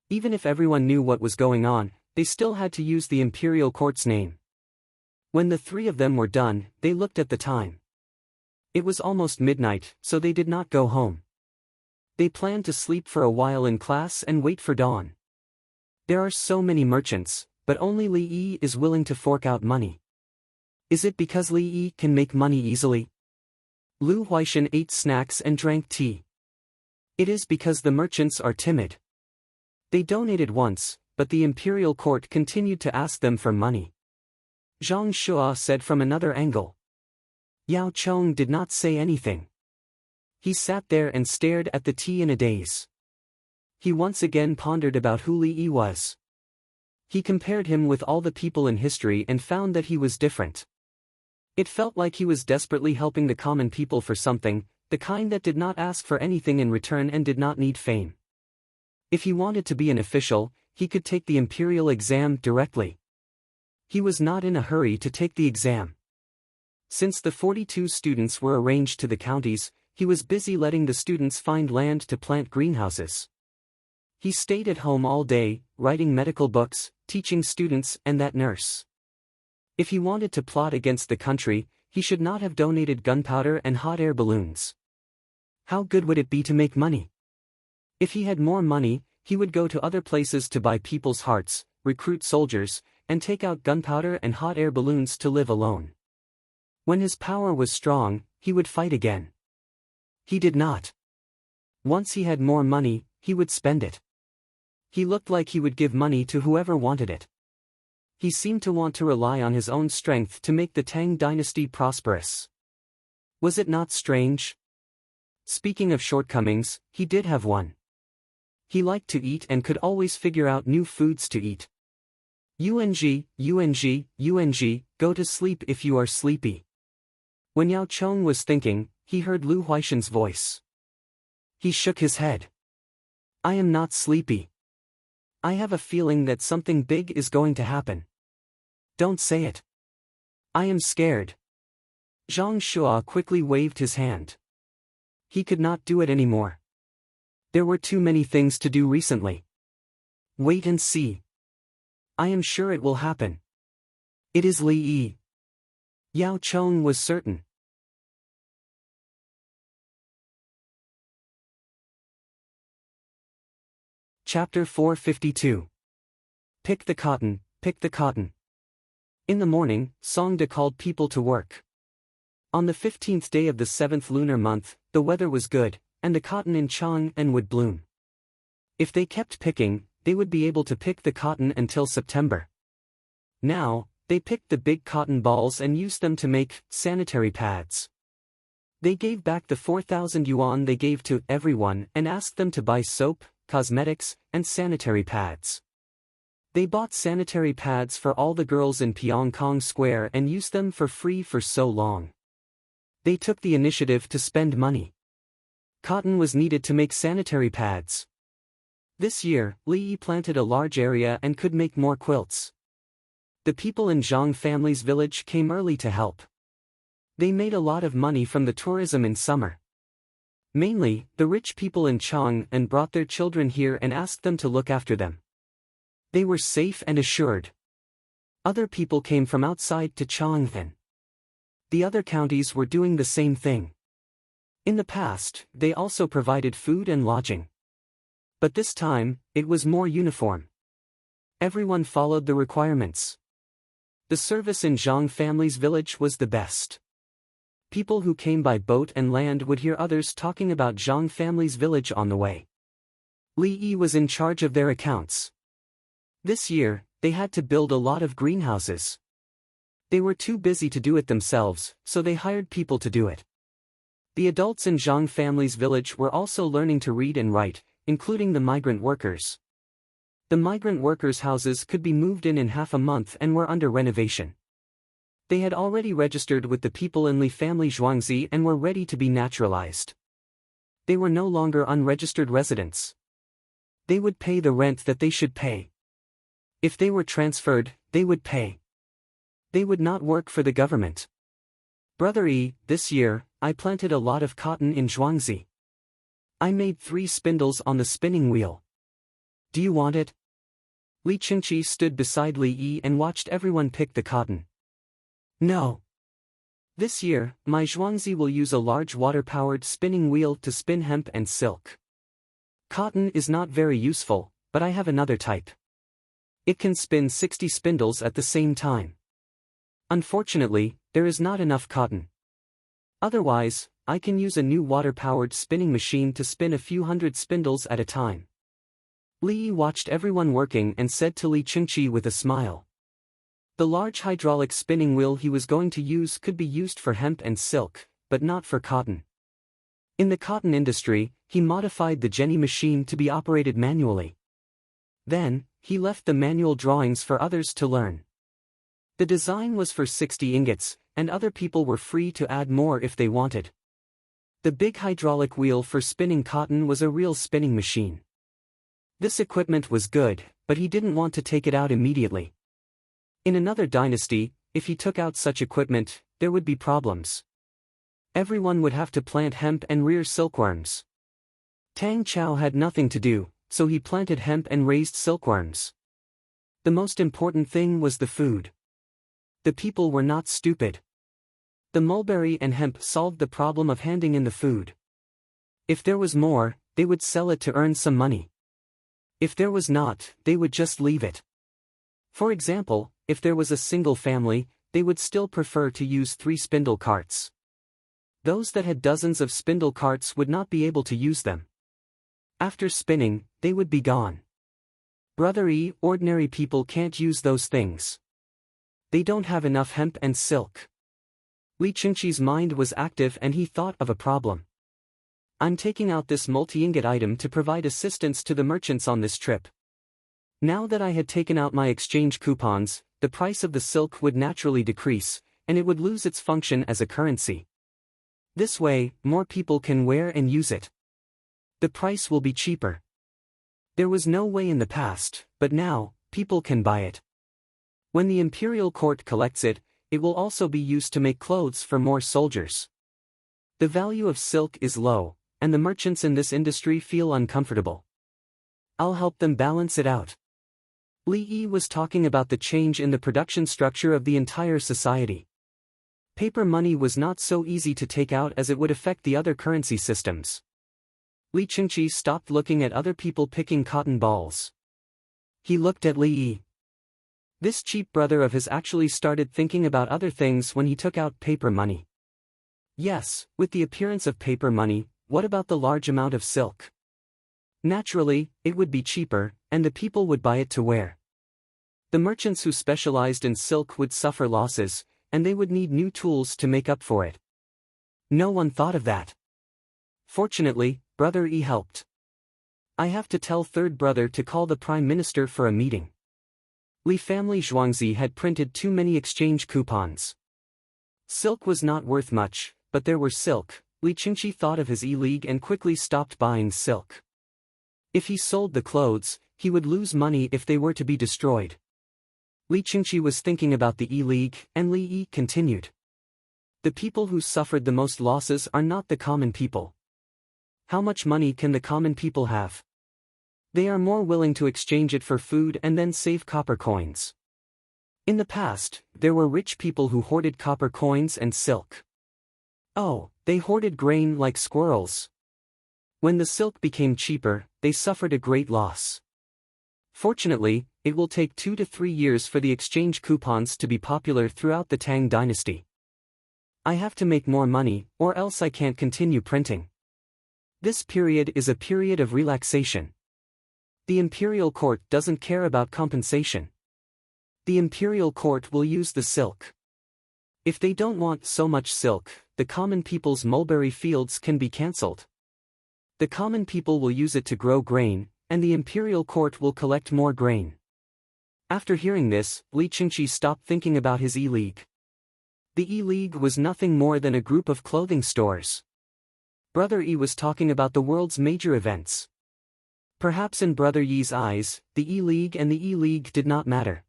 Even if everyone knew what was going on, they still had to use the imperial court's name. When the 3 of them were done, they looked at the time. It was almost midnight, so they did not go home. They planned to sleep for a while in class and wait for dawn. There are so many merchants, but only Li Yi is willing to fork out money. Is it because Li Yi can make money easily? Lu Huaishan ate snacks and drank tea. It is because the merchants are timid. They donated once, but the imperial court continued to ask them for money. Zhang Shua said from another angle. Yao Chong did not say anything. He sat there and stared at the tea in a daze. He once again pondered about who Li Yi was. He compared him with all the people in history and found that he was different. It felt like he was desperately helping the common people for something, the kind that did not ask for anything in return and did not need fame. If he wanted to be an official, he could take the imperial exam directly. He was not in a hurry to take the exam. Since the 42 students were arranged to the counties, he was busy letting the students find land to plant greenhouses. He stayed at home all day, writing medical books, teaching students and that nurse. If he wanted to plot against the country, he should not have donated gunpowder and hot air balloons. How good would it be to make money? If he had more money, he would go to other places to buy people's hearts, recruit soldiers, and take out gunpowder and hot air balloons to live alone. When his power was strong, he would fight again. He did not. Once he had more money, he would spend it. He looked like he would give money to whoever wanted it. He seemed to want to rely on his own strength to make the Tang dynasty prosperous. Was it not strange? Speaking of shortcomings, he did have one. He liked to eat and could always figure out new foods to eat. Go to sleep if you are sleepy. When Yao Chong was thinking, he heard Lu Huaishan's voice. He shook his head. I am not sleepy. I have a feeling that something big is going to happen. Don't say it. I am scared. Zhang Shua quickly waved his hand. He could not do it anymore. There were too many things to do recently. Wait and see. I am sure it will happen. It is Li Yi. Yao Chong was certain. Chapter 452. Pick the cotton, pick the cotton. In the morning, Songda called people to work. On the 15th day of the 7th lunar month, the weather was good, and the cotton in Chang'an would bloom. If they kept picking, they would be able to pick the cotton until September. Now, they picked the big cotton balls and used them to make sanitary pads. They gave back the 4,000 yuan they gave to everyone and asked them to buy soap, cosmetics, and sanitary pads. They bought sanitary pads for all the girls in Pyeongkong Square and used them for free for so long. They took the initiative to spend money. Cotton was needed to make sanitary pads. This year, Li Yi planted a large area and could make more quilts. The people in Zhang family's village came early to help. They made a lot of money from the tourism in summer. Mainly, the rich people in Chang'an brought their children here and asked them to look after them. They were safe and assured. Other people came from outside to Chang'an. The other counties were doing the same thing. In the past, they also provided food and lodging. But this time, it was more uniform. Everyone followed the requirements. The service in Zhang family's village was the best. People who came by boat and land would hear others talking about Zhang family's village on the way. Li Yi was in charge of their accounts. This year, they had to build a lot of greenhouses. They were too busy to do it themselves, so they hired people to do it. The adults in Zhang family's village were also learning to read and write, including the migrant workers. The migrant workers' houses could be moved in half a month and were under renovation. They had already registered with the people in Li family Zhuangzi and were ready to be naturalized. They were no longer unregistered residents. They would pay the rent that they should pay. If they were transferred, they would pay. They would not work for the government. Brother Yi, this year, I planted a lot of cotton in Zhuangzi. I made 3 spindles on the spinning wheel. Do you want it? Li Qingqi stood beside Li Yi and watched everyone pick the cotton. No. This year, my Zhuangzi will use a large water-powered spinning wheel to spin hemp and silk. Cotton is not very useful, but I have another type. It can spin 60 spindles at the same time. Unfortunately, there is not enough cotton. Otherwise, I can use a new water-powered spinning machine to spin a few hundred spindles at a time. Li Yi watched everyone working and said to Li Qingqi with a smile. The large hydraulic spinning wheel he was going to use could be used for hemp and silk, but not for cotton. In the cotton industry, he modified the Jenny machine to be operated manually. Then, he left the manual drawings for others to learn. The design was for 60 ingots, and other people were free to add more if they wanted. The big hydraulic wheel for spinning cotton was a real spinning machine. This equipment was good, but he didn't want to take it out immediately. In another dynasty, if he took out such equipment, there would be problems. Everyone would have to plant hemp and rear silkworms. Tang Chao had nothing to do, so he planted hemp and raised silkworms. The most important thing was the food. The people were not stupid. The mulberry and hemp solved the problem of handing in the food. If there was more, they would sell it to earn some money. If there was not, they would just leave it. For example, if there was a single family, they would still prefer to use 3 spindle carts. Those that had dozens of spindle carts would not be able to use them. After spinning, they would be gone. Brother E, ordinary people can't use those things. They don't have enough hemp and silk. Li Chingchi's mind was active and he thought of a problem. I'm taking out this multi-ingot item to provide assistance to the merchants on this trip. Now that I had taken out my exchange coupons, the price of the silk would naturally decrease, and it would lose its function as a currency. This way, more people can wear and use it. The price will be cheaper. There was no way in the past, but now, people can buy it. When the imperial court collects it, it will also be used to make clothes for more soldiers. The value of silk is low, and the merchants in this industry feel uncomfortable. I'll help them balance it out. Li Yi was talking about the change in the production structure of the entire society. Paper money was not so easy to take out as it would affect the other currency systems. Li Qingqi stopped looking at other people picking cotton balls. He looked at Li Yi. This cheap brother of his actually started thinking about other things when he took out paper money. Yes, with the appearance of paper money, what about the large amount of silk? Naturally, it would be cheaper, and the people would buy it to wear. The merchants who specialized in silk would suffer losses, and they would need new tools to make up for it. No one thought of that. Fortunately, Brother E helped. I have to tell third brother to call the Prime Minister for a meeting. Li family Zhuangzi had printed too many exchange coupons. Silk was not worth much, but there were silk. Li Qingqi thought of his E-League and quickly stopped buying silk. If he sold the clothes, he would lose money if they were to be destroyed. Li Qingqi was thinking about the E-League, and Li Yi continued. The people who suffered the most losses are not the common people. How much money can the common people have? They are more willing to exchange it for food and then save copper coins. In the past, there were rich people who hoarded copper coins and silk. Oh, they hoarded grain like squirrels. When the silk became cheaper, they suffered a great loss. Fortunately, it will take 2 to 3 years for the exchange coupons to be popular throughout the Tang dynasty. I have to make more money, or else I can't continue printing. This period is a period of relaxation. The imperial court doesn't care about compensation. The imperial court will use the silk. If they don't want so much silk, the common people's mulberry fields can be cancelled. The common people will use it to grow grain, and the imperial court will collect more grain. After hearing this, Li Qingqi stopped thinking about his E-League. The E-League was nothing more than a group of clothing stores. Brother E was talking about the world's major events. Perhaps in Brother Yi's eyes, the E-League and the E-League did not matter.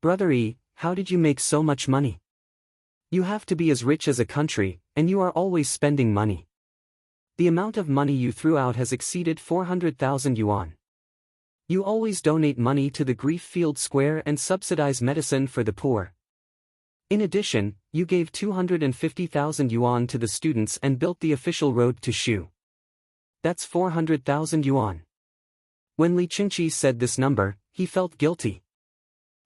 Brother E, how did you make so much money? You have to be as rich as a country, and you are always spending money. The amount of money you threw out has exceeded 400,000 yuan. You always donate money to the Grief Field Square and subsidize medicine for the poor. In addition, you gave 250,000 yuan to the students and built the official road to Shu. That's 400,000 yuan. When Li Qingqi said this number, he felt guilty.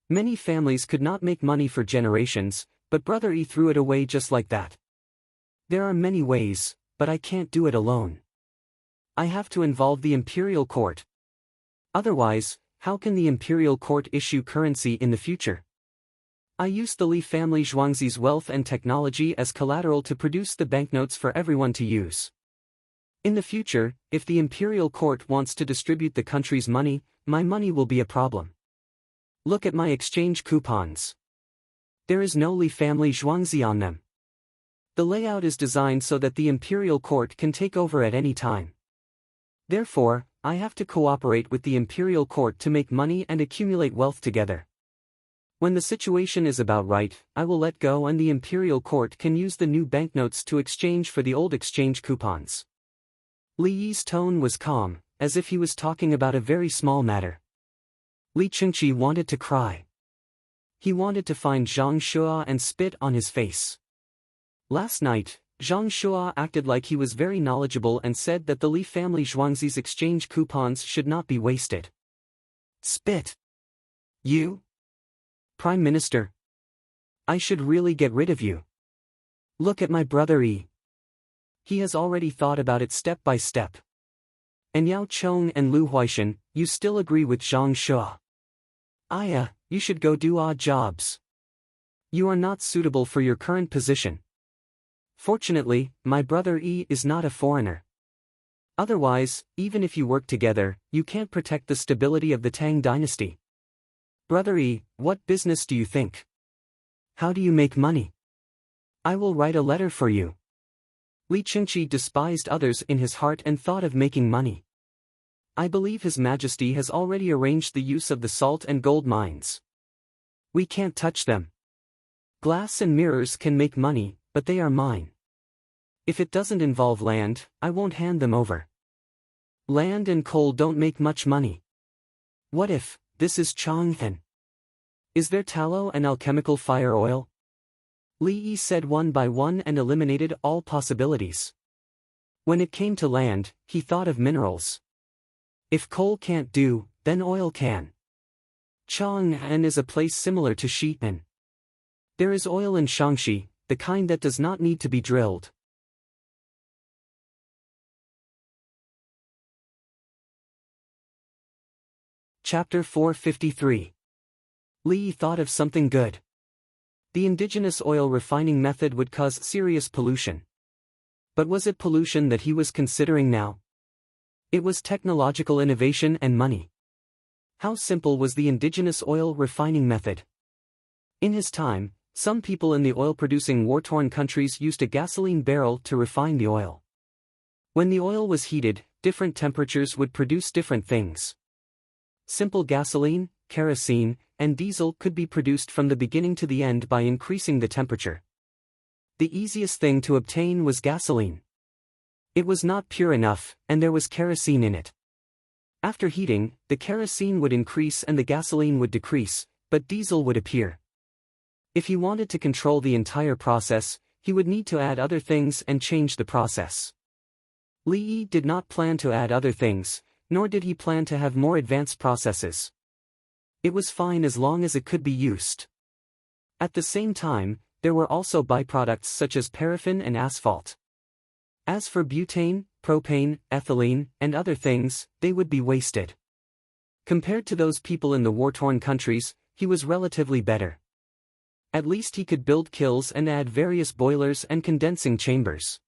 Many families could not make money for generations, but Brother E threw it away just like that. There are many ways, but I can't do it alone. I have to involve the imperial court. Otherwise, how can the imperial court issue currency in the future? I used the Li family Zhuangzi's wealth and technology as collateral to produce the banknotes for everyone to use. In the future, if the imperial court wants to distribute the country's money, my money will be a problem. Look at my exchange coupons. There is no Li family Zhuangzi on them. The layout is designed so that the imperial court can take over at any time. Therefore, I have to cooperate with the imperial court to make money and accumulate wealth together. When the situation is about right, I will let go and the imperial court can use the new banknotes to exchange for the old exchange coupons. Li Yi's tone was calm, as if he was talking about a very small matter. Li Chengqi wanted to cry. He wanted to find Zhang Shua and spit on his face. Last night, Zhang Shua acted like he was very knowledgeable and said that the Li family Zhuangzi's exchange coupons should not be wasted. Spit. You? Prime Minister. I should really get rid of you. Look at my brother Yi. He has already thought about it step by step. And Yao Chong and Lu Huaishan, you still agree with Zhang Shua. Aya, you should go do odd jobs. You are not suitable for your current position. Fortunately, my brother Yi is not a foreigner. Otherwise, even if you work together, you can't protect the stability of the Tang dynasty. Brother Yi, what business do you think? How do you make money? I will write a letter for you. Li Chengqi despised others in his heart and thought of making money. I believe His Majesty has already arranged the use of the salt and gold mines. We can't touch them. Glass and mirrors can make money, but they are mine. If it doesn't involve land, I won't hand them over. Land and coal don't make much money. What if, this is Chang'an? Is there tallow and alchemical fire oil? Li Yi said one by one and eliminated all possibilities. When it came to land, he thought of minerals. If coal can't do, then oil can. Chang'an is a place similar to Xi'an. There is oil in Shaanxi, the kind that does not need to be drilled. Chapter 453. Li Yi thought of something good. The indigenous oil refining method would cause serious pollution. But was it pollution that he was considering now? It was technological innovation and money. How simple was the indigenous oil refining method? In his time, some people in the oil-producing war-torn countries used a gasoline barrel to refine the oil. When the oil was heated, different temperatures would produce different things. Simple gasoline, kerosene, and diesel could be produced from the beginning to the end by increasing the temperature. The easiest thing to obtain was gasoline. It was not pure enough, and there was kerosene in it. After heating, the kerosene would increase and the gasoline would decrease, but diesel would appear. If he wanted to control the entire process, he would need to add other things and change the process. Li Yi did not plan to add other things, nor did he plan to have more advanced processes. It was fine as long as it could be used. At the same time, there were also byproducts such as paraffin and asphalt. As for butane, propane, ethylene, and other things, they would be wasted. Compared to those people in the war-torn countries, he was relatively better. At least he could build kilns and add various boilers and condensing chambers.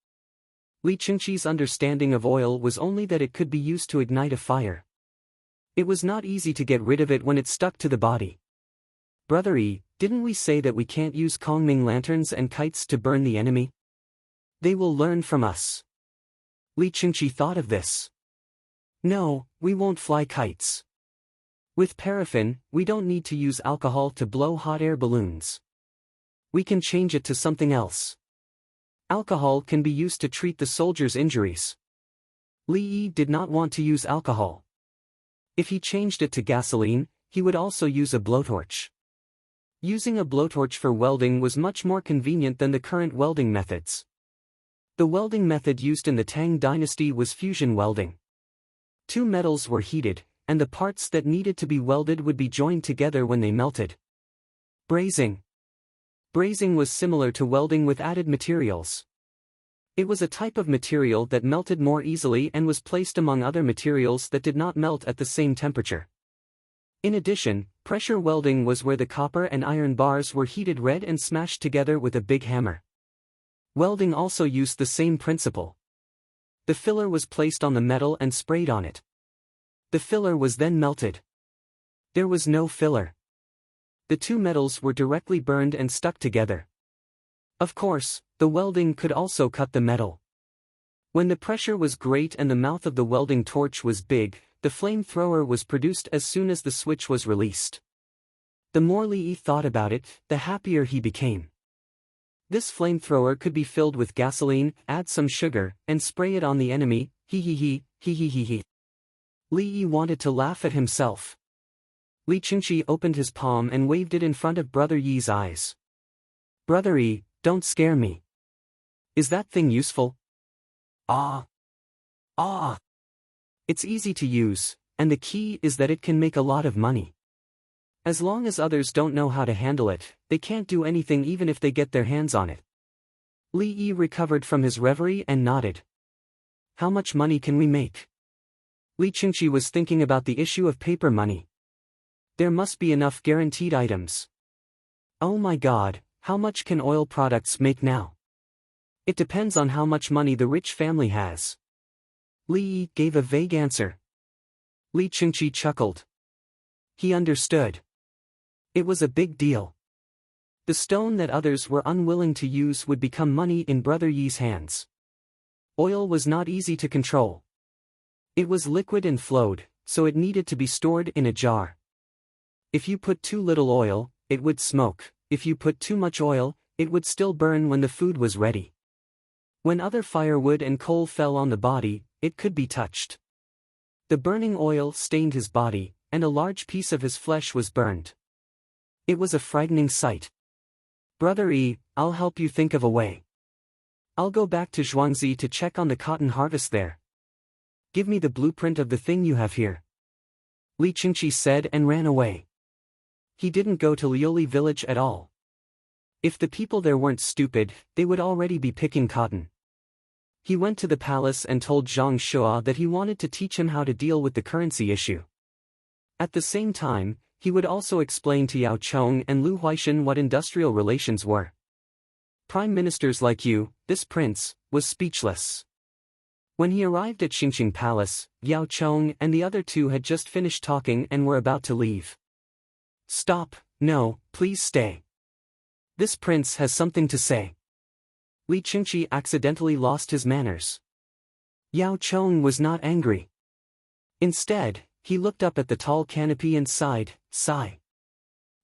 Li Chengqi's understanding of oil was only that it could be used to ignite a fire. It was not easy to get rid of it when it stuck to the body. Brother Yi, didn't we say that we can't use Kongming lanterns and kites to burn the enemy? They will learn from us. Li Chengqi thought of this. No, we won't fly kites. With paraffin, we don't need to use alcohol to blow hot air balloons. We can change it to something else. Alcohol can be used to treat the soldiers' injuries. Li Yi did not want to use alcohol. If he changed it to gasoline, he would also use a blowtorch. Using a blowtorch for welding was much more convenient than the current welding methods. The welding method used in the Tang dynasty was fusion welding. Two metals were heated, and the parts that needed to be welded would be joined together when they melted. Brazing. Brazing was similar to welding with added materials. It was a type of material that melted more easily and was placed among other materials that did not melt at the same temperature. In addition, pressure welding was where the copper and iron bars were heated red and smashed together with a big hammer. Welding also used the same principle. The filler was placed on the metal and sprayed on it. The filler was then melted. There was no filler. The two metals were directly burned and stuck together. Of course, the welding could also cut the metal. When the pressure was great and the mouth of the welding torch was big, the flamethrower was produced as soon as the switch was released. The more Li thought about it, the happier he became. This flamethrower could be filled with gasoline, add some sugar, and spray it on the enemy, he. Li wanted to laugh at himself. Li Qingqi opened his palm and waved it in front of Brother Yi's eyes. Brother Yi, don't scare me. Is that thing useful? Ah. It's easy to use, and the key is that it can make a lot of money. As long as others don't know how to handle it, they can't do anything even if they get their hands on it. Li Yi recovered from his reverie and nodded. How much money can we make? Li Qingqi was thinking about the issue of paper money. There must be enough guaranteed items. Oh my god, how much can oil products make now? It depends on how much money the rich family has. Li Yi gave a vague answer. Li Qingqi chuckled. He understood. It was a big deal. The stone that others were unwilling to use would become money in Brother Yi's hands. Oil was not easy to control. It was liquid and flowed, so it needed to be stored in a jar. If you put too little oil, it would smoke. If you put too much oil, it would still burn when the food was ready. When other firewood and coal fell on the body, it could be touched. The burning oil stained his body, and a large piece of his flesh was burned. It was a frightening sight. Brother Yi, I'll help you think of a way. I'll go back to Zhuangzi to check on the cotton harvest there. Give me the blueprint of the thing you have here. Li Qingqi said and ran away. He didn't go to Lioli village at all. If the people there weren't stupid, they would already be picking cotton. He went to the palace and told Zhang Shua that he wanted to teach him how to deal with the currency issue. At the same time, he would also explain to Yao Chong and Lu Huaishan what industrial relations were. Prime ministers like you, this prince, was speechless. When he arrived at Xingqing Palace, Yao Chong and the other two had just finished talking and were about to leave. Stop, no, please stay. This prince has something to say. Li Qingqi accidentally lost his manners. Yao Chong was not angry. Instead, he looked up at the tall canopy and sighed, sigh.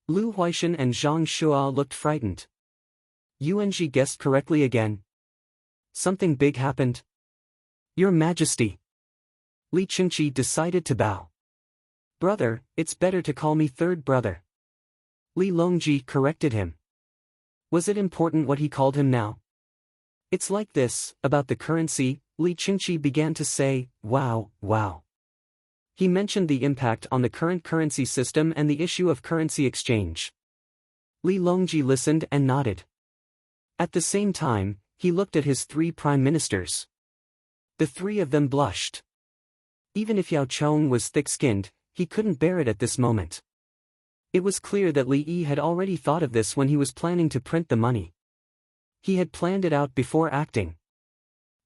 Lu Huaishan and Zhang Shua looked frightened. Yuanji guessed correctly again. Something big happened. Your Majesty. Li Qingqi decided to bow. Brother, it's better to call me third brother. Li Longji corrected him. Was it important what he called him now? It's like this, about the currency, Li Qingqi began to say, wow. He mentioned the impact on the current currency system and the issue of currency exchange. Li Longji listened and nodded. At the same time, he looked at his three prime ministers. The three of them blushed. Even if Yao Chong was thick-skinned, he couldn't bear it at this moment. It was clear that Li Yi had already thought of this when he was planning to print the money. He had planned it out before acting.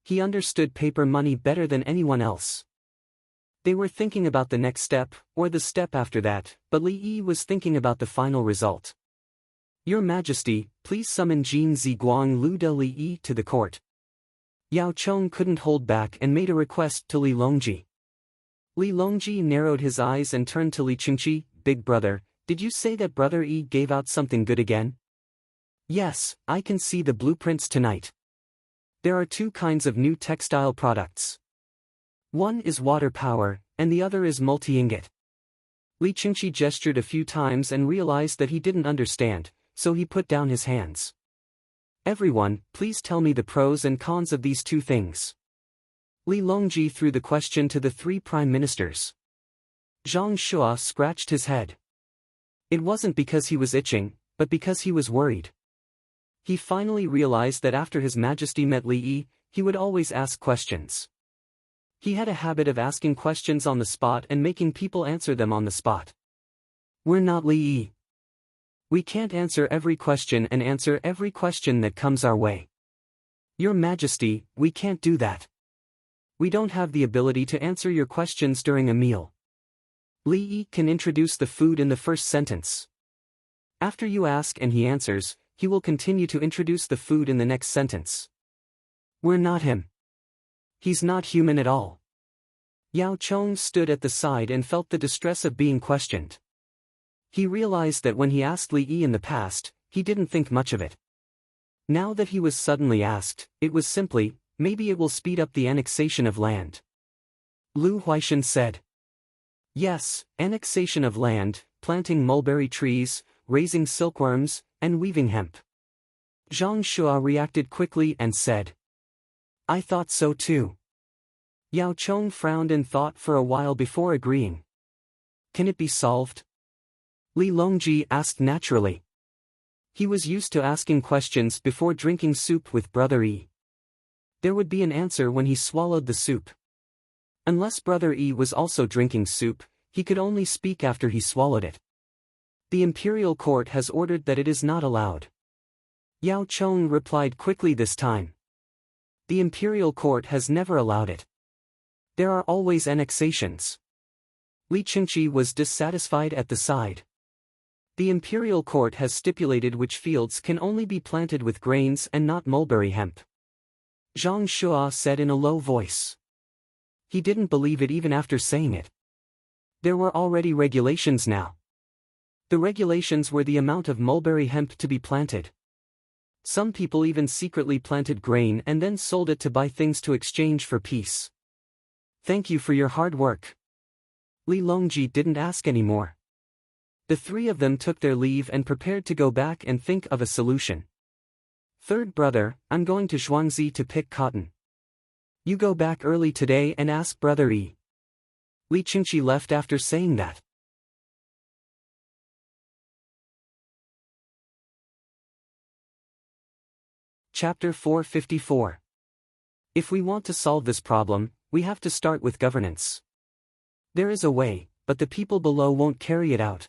He understood paper money better than anyone else. They were thinking about the next step, or the step after that, but Li Yi was thinking about the final result. Your Majesty, please summon Jin Ziguang Lu de Li Yi to the court. Yao Chong couldn't hold back and made a request to Li Longji. Li Longji narrowed his eyes and turned to Li Qingqi, Big brother, did you say that Brother Yi gave out something good again? Yes, I can see the blueprints tonight. There are two kinds of new textile products. One is water power, and the other is multi-ingot. Li Qingqi gestured a few times and realized that he didn't understand, so he put down his hands. Everyone, please tell me the pros and cons of these two things. Li Longji threw the question to the three prime ministers. Zhang Shua scratched his head. It wasn't because he was itching, but because he was worried. He finally realized that after His Majesty met Li Yi, he would always ask questions. He had a habit of asking questions on the spot and making people answer them on the spot. We're not Li Yi. We can't answer every question and answer every question that comes our way. Your Majesty, we can't do that. We don't have the ability to answer your questions during a meal. Li Yi can introduce the food in the first sentence. After you ask and he answers, he will continue to introduce the food in the next sentence. We're not him. He's not human at all. Yao Chong stood at the side and felt the distress of being questioned. He realized that when he asked Li Yi in the past, he didn't think much of it. Now that he was suddenly asked, it was simply, maybe it will speed up the annexation of land. Lu Huaishan said. Yes, annexation of land, planting mulberry trees, raising silkworms, and weaving hemp. Zhang Shua reacted quickly and said. I thought so too. Yao Chong frowned and thought for a while before agreeing. Can it be solved? Li Longji asked naturally. He was used to asking questions before drinking soup with Brother Yi. There would be an answer when he swallowed the soup. Unless Brother Yi was also drinking soup, he could only speak after he swallowed it. The imperial court has ordered that it is not allowed. Yao Chong replied quickly this time. The imperial court has never allowed it. There are always annexations. Li Qingqi was dissatisfied at the side. The imperial court has stipulated which fields can only be planted with grains and not mulberry hemp. Zhang Shua said in a low voice. He didn't believe it even after saying it. There were already regulations now. The regulations were the amount of mulberry hemp to be planted. Some people even secretly planted grain and then sold it to buy things to exchange for peace. Thank you for your hard work. Li Longji didn't ask any more. The three of them took their leave and prepared to go back and think of a solution. Third brother, I'm going to Zhuangzi to pick cotton. You go back early today and ask Brother Yi. Li Qingqi left after saying that. Chapter 454. If we want to solve this problem, we have to start with governance. There is a way, but the people below won't carry it out.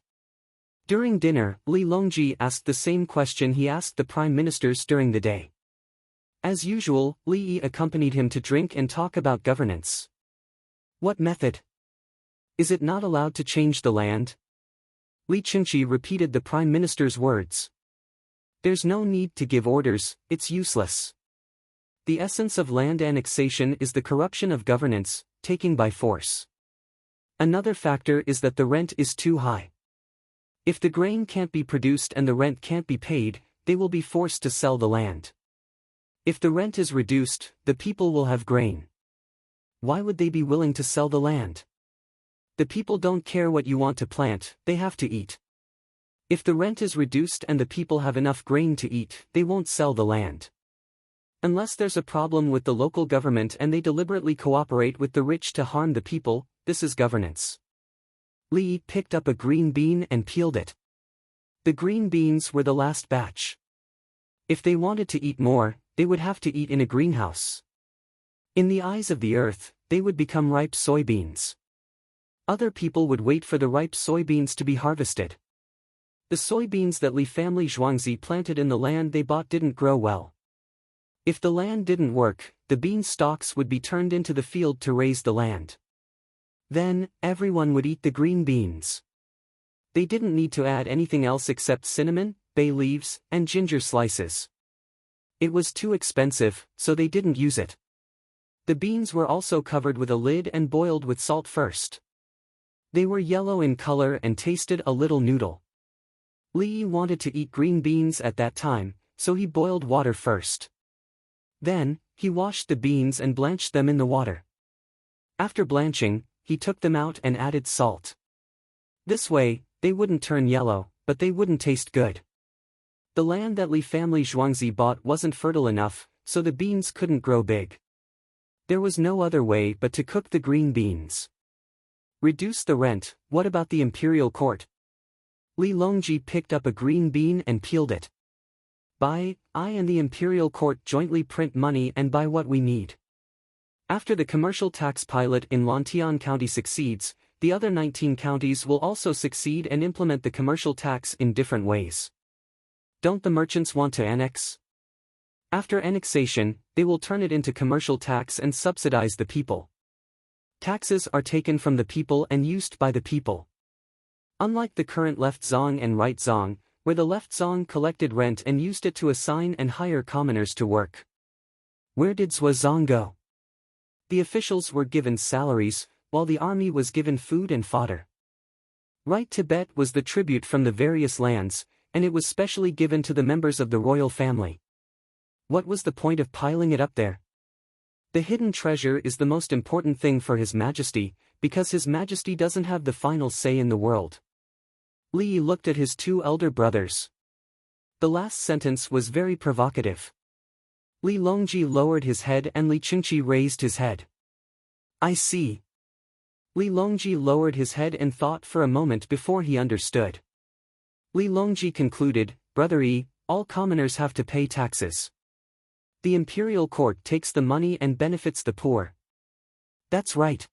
During dinner, Li Longji asked the same question he asked the prime ministers during the day. As usual, Li Yi accompanied him to drink and talk about governance. What method? Is it not allowed to change the land? Li Qingqi repeated the prime minister's words. There's no need to give orders, it's useless. The essence of land annexation is the corruption of governance, taking by force. Another factor is that the rent is too high. If the grain can't be produced and the rent can't be paid, they will be forced to sell the land. If the rent is reduced, the people will have grain. Why would they be willing to sell the land? The people don't care what you want to plant, they have to eat. If the rent is reduced and the people have enough grain to eat, they won't sell the land. Unless there's a problem with the local government and they deliberately cooperate with the rich to harm the people, this is governance. Li picked up a green bean and peeled it. The green beans were the last batch. If they wanted to eat more, they would have to eat in a greenhouse. In the eyes of the earth, they would become ripe soybeans. Other people would wait for the ripe soybeans to be harvested. The soybeans that Li family Zhuangzi planted in the land they bought didn't grow well. If the land didn't work, the bean stalks would be turned into the field to raise the land. Then, everyone would eat the green beans. They didn't need to add anything else except cinnamon, bay leaves, and ginger slices. It was too expensive, so they didn't use it. The beans were also covered with a lid and boiled with salt first. They were yellow in color and tasted a little noodle. Li wanted to eat green beans at that time, so he boiled water first. Then, he washed the beans and blanched them in the water. After blanching, he took them out and added salt. This way, they wouldn't turn yellow, but they wouldn't taste good. The land that Li family Zhuangzi bought wasn't fertile enough, so the beans couldn't grow big. There was no other way but to cook the green beans. Reduce the rent, what about the imperial court? Li Longji picked up a green bean and peeled it. I and the imperial court jointly print money and buy what we need. After the commercial tax pilot in Lantian County succeeds, the other 19 counties will also succeed and implement the commercial tax in different ways. Don't the merchants want to annex? After annexation, they will turn it into commercial tax and subsidize the people. Taxes are taken from the people and used by the people. Unlike the current left zong and right zong, where the left Zong collected rent and used it to assign and hire commoners to work. Where did Zhuozong go? The officials were given salaries, while the army was given food and fodder. Right Tibet was the tribute from the various lands, and it was specially given to the members of the royal family. What was the point of piling it up there? The hidden treasure is the most important thing for His Majesty, because His Majesty doesn't have the final say in the world. Li looked at his two elder brothers. The last sentence was very provocative. Li Longji lowered his head and Li Qingqi raised his head. I see. Li Longji lowered his head and thought for a moment before he understood. Li Longji concluded, Brother Yi, all commoners have to pay taxes. The imperial court takes the money and benefits the poor. That's right.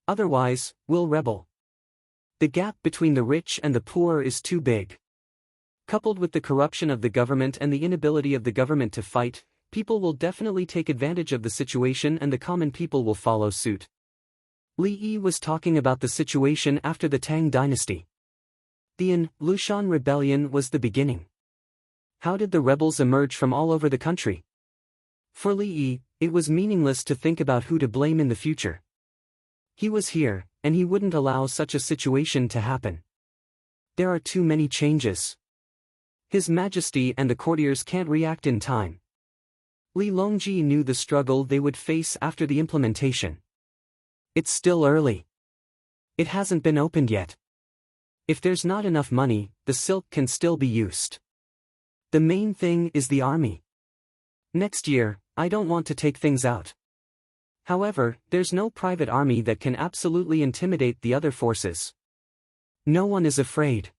Otherwise, we'll rebel. The gap between the rich and the poor is too big. Coupled with the corruption of the government and the inability of the government to fight, people will definitely take advantage of the situation and the common people will follow suit. Li Yi was talking about the situation after the Tang dynasty. The Lushan rebellion was the beginning. How did the rebels emerge from all over the country? For Li Yi, it was meaningless to think about who to blame in the future. He was here, and he wouldn't allow such a situation to happen. There are too many changes. His Majesty and the courtiers can't react in time. Li Longji knew the struggle they would face after the implementation. It's still early. It hasn't been opened yet. If there's not enough money, the silk can still be used. The main thing is the army. Next year, I don't want to take things out. However, there's no private army that can absolutely intimidate the other forces. No one is afraid.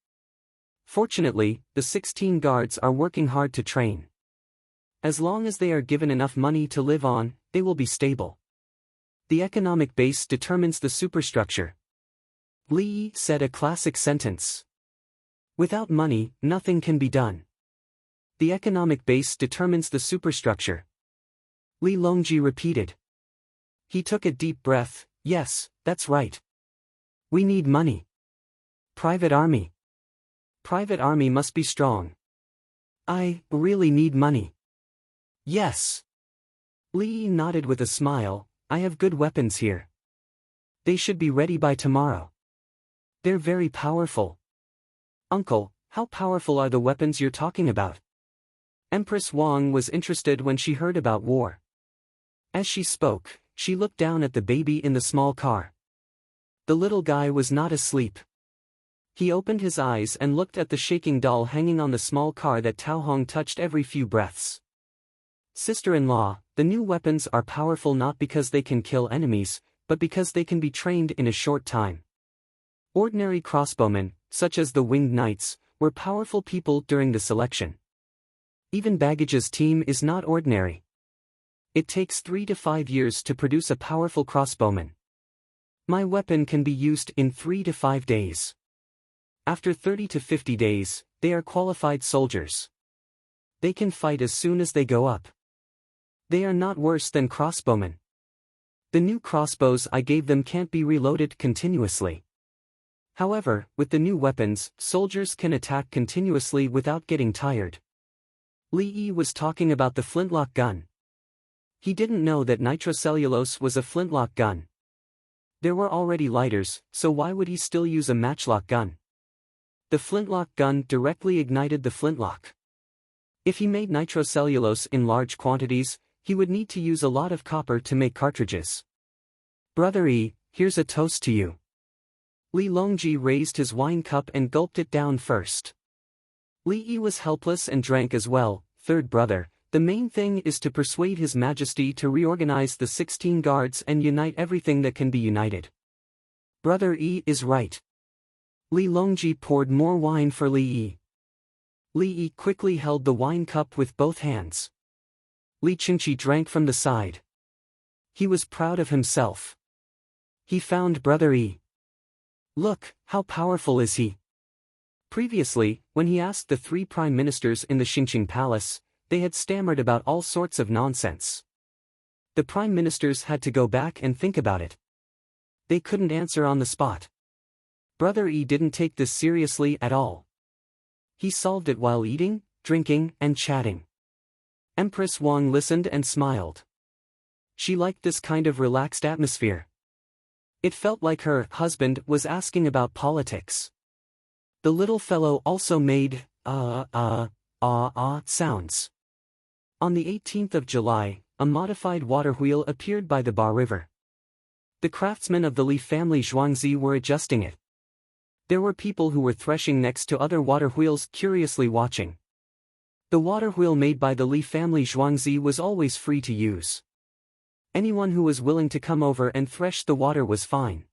Fortunately, the 16 guards are working hard to train. As long as they are given enough money to live on, they will be stable. The economic base determines the superstructure. Li Yi said a classic sentence. Without money, nothing can be done. The economic base determines the superstructure. Li Longji repeated. He took a deep breath. Yes, that's right. We need money. Private army. Private army must be strong. I really need money. Yes. Li Yi nodded with a smile. I have good weapons here. They should be ready by tomorrow. They're very powerful. Uncle, how powerful are the weapons you're talking about? Empress Wang was interested when she heard about war. As she spoke, she looked down at the baby in the small car. The little guy was not asleep. He opened his eyes and looked at the shaking doll hanging on the small car that Tao Hong touched every few breaths. Sister-in-law, the new weapons are powerful not because they can kill enemies, but because they can be trained in a short time. Ordinary crossbowmen, such as the Winged Knights, were powerful people during the selection. Even Baggage's team is not ordinary. It takes 3 to 5 years to produce a powerful crossbowman. My weapon can be used in 3 to 5 days. After 30 to 50 days, they are qualified soldiers. They can fight as soon as they go up. They are not worse than crossbowmen. The new crossbows I gave them can't be reloaded continuously. However, with the new weapons, soldiers can attack continuously without getting tired. Li Yi was talking about the flintlock gun. He didn't know that nitrocellulose was a flintlock gun. There were already lighters, so why would he still use a matchlock gun? The flintlock gun directly ignited the flintlock. If he made nitrocellulose in large quantities, he would need to use a lot of copper to make cartridges. Brother Yi, here's a toast to you. Li Longji raised his wine cup and gulped it down first. Li Yi was helpless and drank as well. Third brother, the main thing is to persuade His Majesty to reorganize the 16 guards and unite everything that can be united. Brother Yi is right. Li Longji poured more wine for Li Yi. Li Yi quickly held the wine cup with both hands. Li Qingqi drank from the side. He was proud of himself. He found Brother Yi. Look, how powerful is he? Previously, when he asked the 3 prime ministers in the Xingqing palace, they had stammered about all sorts of nonsense. The prime ministers had to go back and think about it. They couldn't answer on the spot. Brother Yi didn't take this seriously at all. He solved it while eating, drinking, and chatting. Empress Wang listened and smiled. She liked this kind of relaxed atmosphere. It felt like her husband was asking about politics. The little fellow also made sounds. On the 18th of July, a modified water wheel appeared by the Ba River. The craftsmen of the Li family Zhuangzi were adjusting it. There were people who were threshing next to other water wheels curiously watching. The water wheel made by the Li family Zhuangzi was always free to use. Anyone who was willing to come over and thresh the water was fine.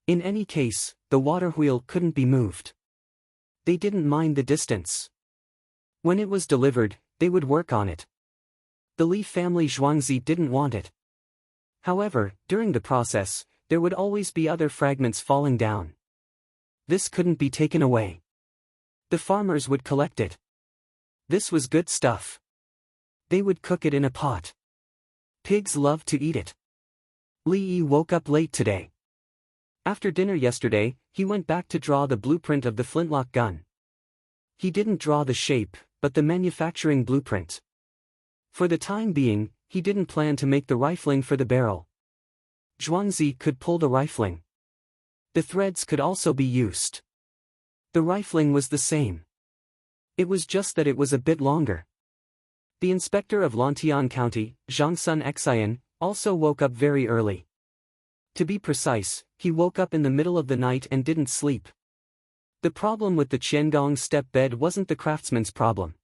In any case, the water wheel couldn't be moved. They didn't mind the distance. When it was delivered, they would work on it. The Li family Zhuangzi didn't want it. However, during the process, there would always be other fragments falling down. This couldn't be taken away. The farmers would collect it. This was good stuff. They would cook it in a pot. Pigs loved to eat it. Li Yi woke up late today. After dinner yesterday, he went back to draw the blueprint of the flintlock gun. He didn't draw the shape, but the manufacturing blueprint. For the time being, he didn't plan to make the rifling for the barrel. Zhuangzi could pull the rifling. The threads could also be used. The rifling was the same. It was just that it was a bit longer. The inspector of Lantian County, Zhangsun Xian, also woke up very early. To be precise, he woke up in the middle of the night and didn't sleep. The problem with the Qiangong step bed wasn't the craftsman's problem.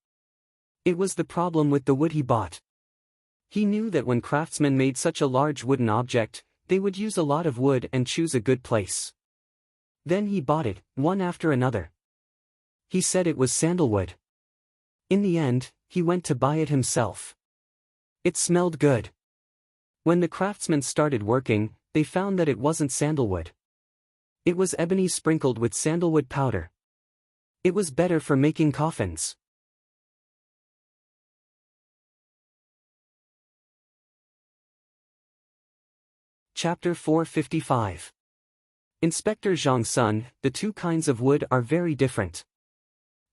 It was the problem with the wood he bought. He knew that when craftsmen made such a large wooden object, they would use a lot of wood and choose a good place. Then he bought it, one after another. He said it was sandalwood. In the end, he went to buy it himself. It smelled good. When the craftsmen started working, they found that it wasn't sandalwood. It was ebony sprinkled with sandalwood powder. It was better for making coffins. Chapter 455. Inspector Zhang Sun, the two kinds of wood are very different.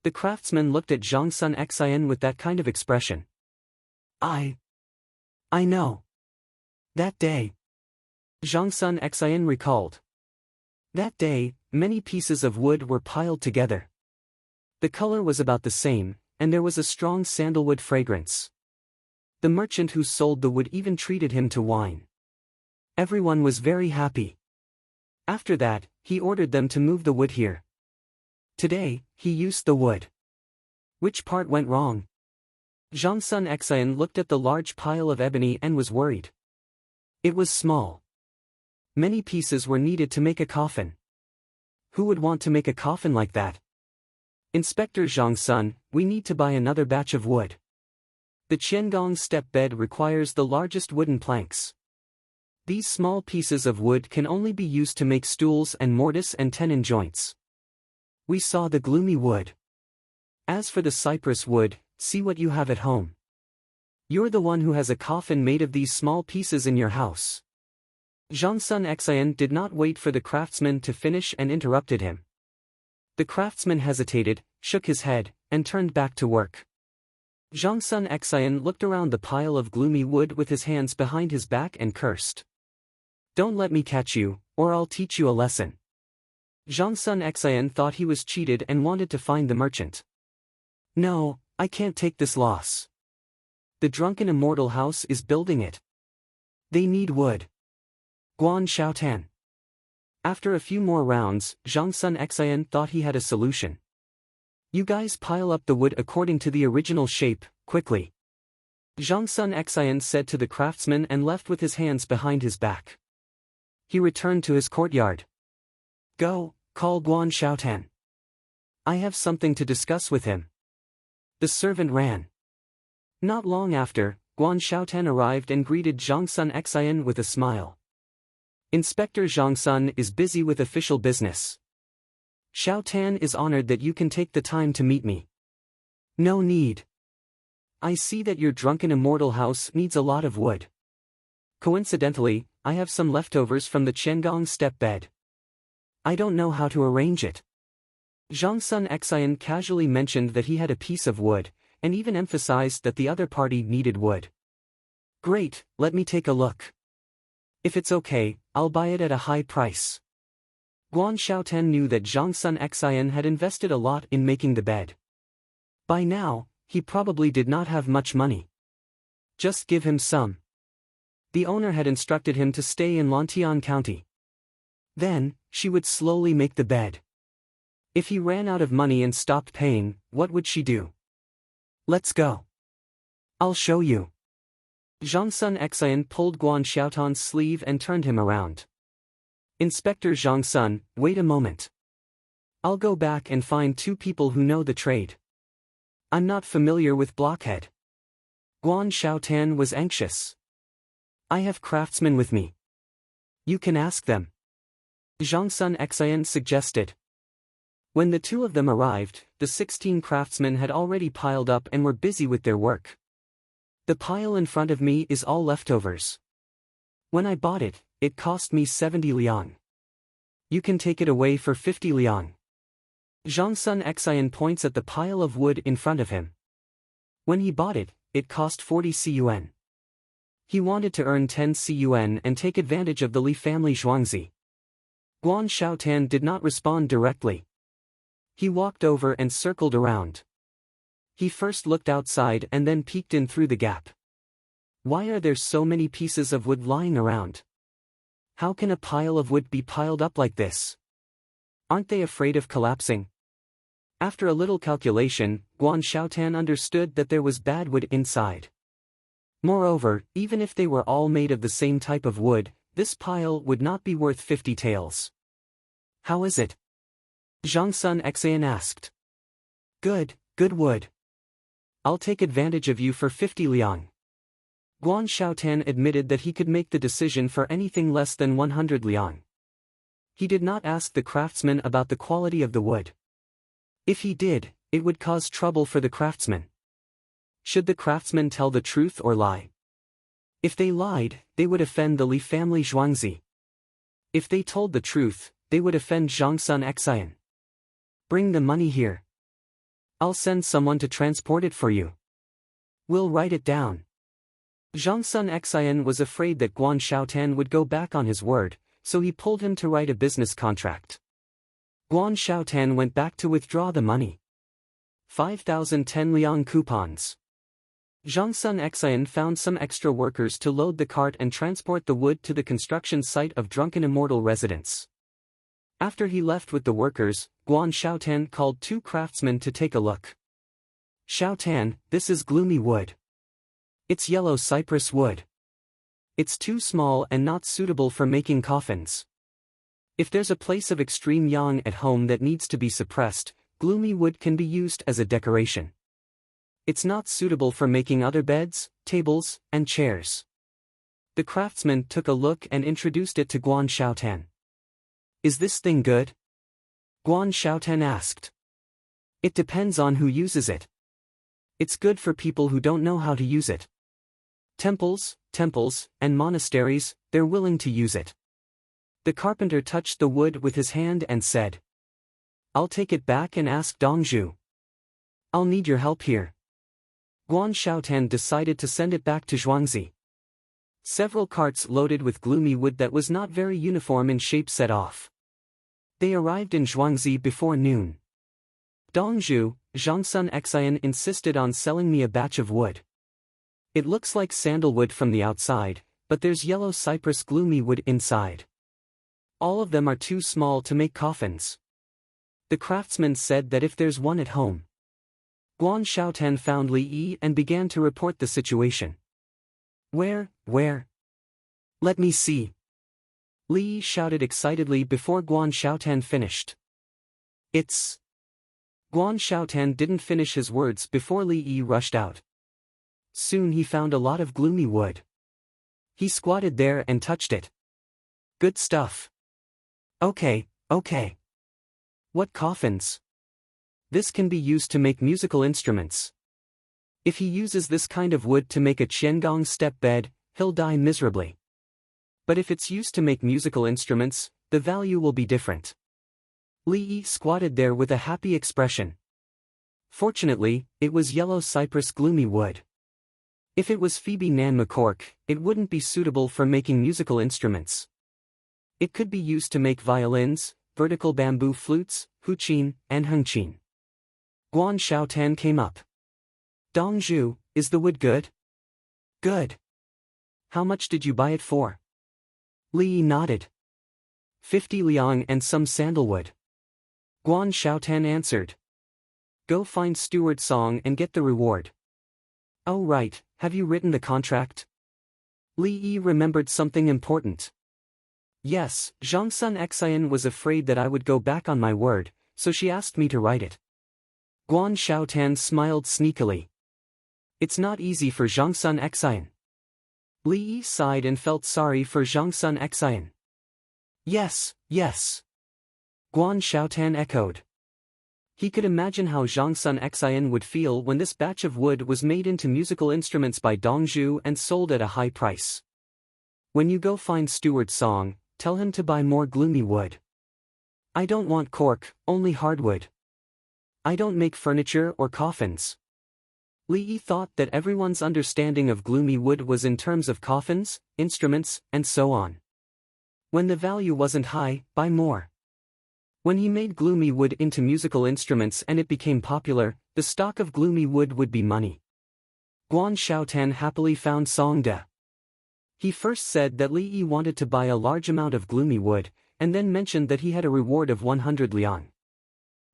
The craftsman looked at Zhangsun Xian with that kind of expression. I know. That day. Zhangsun Xian recalled. That day, many pieces of wood were piled together. The color was about the same, and there was a strong sandalwood fragrance. The merchant who sold the wood even treated him to wine. Everyone was very happy. After that, he ordered them to move the wood here. Today, he used the wood. Which part went wrong? Zhangsun Xian looked at the large pile of ebony and was worried. It was small. Many pieces were needed to make a coffin. Who would want to make a coffin like that? Inspector Zhangsun, we need to buy another batch of wood. The Qiangong step bed requires the largest wooden planks. These small pieces of wood can only be used to make stools and mortise and tenon joints. We saw the gloomy wood. As for the cypress wood, see what you have at home. You're the one who has a coffin made of these small pieces in your house. Zhangsun Xian did not wait for the craftsman to finish and interrupted him. The craftsman hesitated, shook his head, and turned back to work. Zhangsun Xian looked around the pile of gloomy wood with his hands behind his back and cursed. Don't let me catch you, or I'll teach you a lesson. Zhangsun Xian thought he was cheated and wanted to find the merchant. No, I can't take this loss. The drunken immortal house is building it. They need wood. Guan Xiaotan. After a few more rounds, Zhangsun Xian thought he had a solution. You guys pile up the wood according to the original shape, quickly. Zhangsun Xian said to the craftsman and left with his hands behind his back. He returned to his courtyard. Go, call Guan Xiaotan. I have something to discuss with him. The servant ran. Not long after, Guan Xiaotan arrived and greeted Zhangsun Xian with a smile. Inspector Zhangsun is busy with official business. Xiaotan is honored that you can take the time to meet me. No need. I see that your drunken immortal house needs a lot of wood. Coincidentally, I have some leftovers from the Qiangong step bed. I don't know how to arrange it. Zhang Sun Xian casually mentioned that he had a piece of wood, and even emphasized that the other party needed wood. Great, let me take a look. If it's okay, I'll buy it at a high price. Guan Xiaotan knew that Zhang Sun Xian had invested a lot in making the bed. By now, he probably did not have much money. Just give him some. The owner had instructed him to stay in Lantian County. Then, she would slowly make the bed. If he ran out of money and stopped paying, what would she do? Let's go. I'll show you. Zhang Sun Xian pulled Guan Xiaotan's sleeve and turned him around. Inspector Zhang Sun, wait a moment. I'll go back and find 2 people who know the trade. I'm not familiar with blockhead. Guan Xiaotan was anxious. I have craftsmen with me. You can ask them. Zhang Sun Xian suggested. When the 2 of them arrived, the 16 craftsmen had already piled up and were busy with their work. The pile in front of me is all leftovers. When I bought it, it cost me 70 liang. You can take it away for 50 liang. Zhang Sun Xian points at the pile of wood in front of him. When he bought it, it cost 40 CUN. He wanted to earn 10 CUN and take advantage of the Li family Zhuangzi. Guan Xiaotan did not respond directly. He walked over and circled around. He first looked outside and then peeked in through the gap. Why are there so many pieces of wood lying around? How can a pile of wood be piled up like this? Aren't they afraid of collapsing? After a little calculation, Guan Xiaotan understood that there was bad wood inside. Moreover, even if they were all made of the same type of wood, this pile would not be worth 50 taels. How is it? Zhang Sun Xian asked. Good wood. I'll take advantage of you for 50 liang. Guan Xiaotan admitted that he could make the decision for anything less than 100 liang. He did not ask the craftsman about the quality of the wood. If he did, it would cause trouble for the craftsman. Should the craftsman tell the truth or lie? If they lied, they would offend the Li family Zhuangzi. If they told the truth, they would offend Zhang Sun Xian. Bring the money here. I'll send someone to transport it for you. We'll write it down. Zhang Sun Xian was afraid that Guan Xiaotan would go back on his word, so he pulled him to write a business contract. Guan Xiaotan went back to withdraw the money. 5,010 liang coupons. Zhang Sun Xian found some extra workers to load the cart and transport the wood to the construction site of Drunken Immortal residence. After he left with the workers, Guan Xiaotan called 2 craftsmen to take a look. Xiaotan, this is gloomy wood. It's yellow cypress wood. It's too small and not suitable for making coffins. If there's a place of extreme yang at home that needs to be suppressed, gloomy wood can be used as a decoration. It's not suitable for making other beds, tables, and chairs. The craftsman took a look and introduced it to Guan Xiaotan. Is this thing good? Guan Xiaotan asked. It depends on who uses it. It's good for people who don't know how to use it. Temples, and monasteries, they're willing to use it. The carpenter touched the wood with his hand and said, I'll take it back and ask Dongzhu. I'll need your help here. Guan Xiaotan decided to send it back to Zhuangzi. Several carts loaded with gloomy wood that was not very uniform in shape set off. They arrived in Zhuangzi before noon. Dongzhu, Zhang Sun Xian insisted on selling me a batch of wood. It looks like sandalwood from the outside, but there's yellow cypress gloomy wood inside. All of them are too small to make coffins. The craftsman said that if there's one at home. Guan Xiaotan found Li Yi and began to report the situation. Where? Let me see. Li Yi shouted excitedly before Guan Xiaotan finished. It's... Guan Xiaotan didn't finish his words before Li Yi rushed out. Soon he found a lot of gloomy wood. He squatted there and touched it. Good stuff. Okay. What coffins? This can be used to make musical instruments. If he uses this kind of wood to make a qiangong step bed, he'll die miserably. But if it's used to make musical instruments, the value will be different. Li Yi squatted there with a happy expression. Fortunately, it was yellow cypress gloomy wood. If it was Phoebe Nan McCork, it wouldn't be suitable for making musical instruments. It could be used to make violins, vertical bamboo flutes, huqin, and hengqin. Guan Xiaotan came up. Dong Zhu, is the wood good? Good. How much did you buy it for? Li Yi nodded. 50 liang and some sandalwood. Guan Xiaotan answered. Go find Steward Song and get the reward. Oh right, have you written the contract? Li Yi remembered something important. Yes, Zhangsun Xian was afraid that I would go back on my word, so she asked me to write it. Guan Xiaotan smiled sneakily. It's not easy for Zhangsun Xian. Li Yi sighed and felt sorry for Zhangsun Xian. Yes, yes. Guan Xiaotan echoed. He could imagine how Zhangsun Xian would feel when this batch of wood was made into musical instruments by Dongzhu and sold at a high price. When you go find Steward Song, tell him to buy more gloomy wood. I don't want cork, only hardwood. I don't make furniture or coffins. Li Yi thought that everyone's understanding of gloomy wood was in terms of coffins, instruments, and so on. When the value wasn't high, buy more. When he made gloomy wood into musical instruments and it became popular, the stock of gloomy wood would be money. Guan Xiaotan happily found Song De. He first said that Li Yi wanted to buy a large amount of gloomy wood, and then mentioned that he had a reward of 100 liang.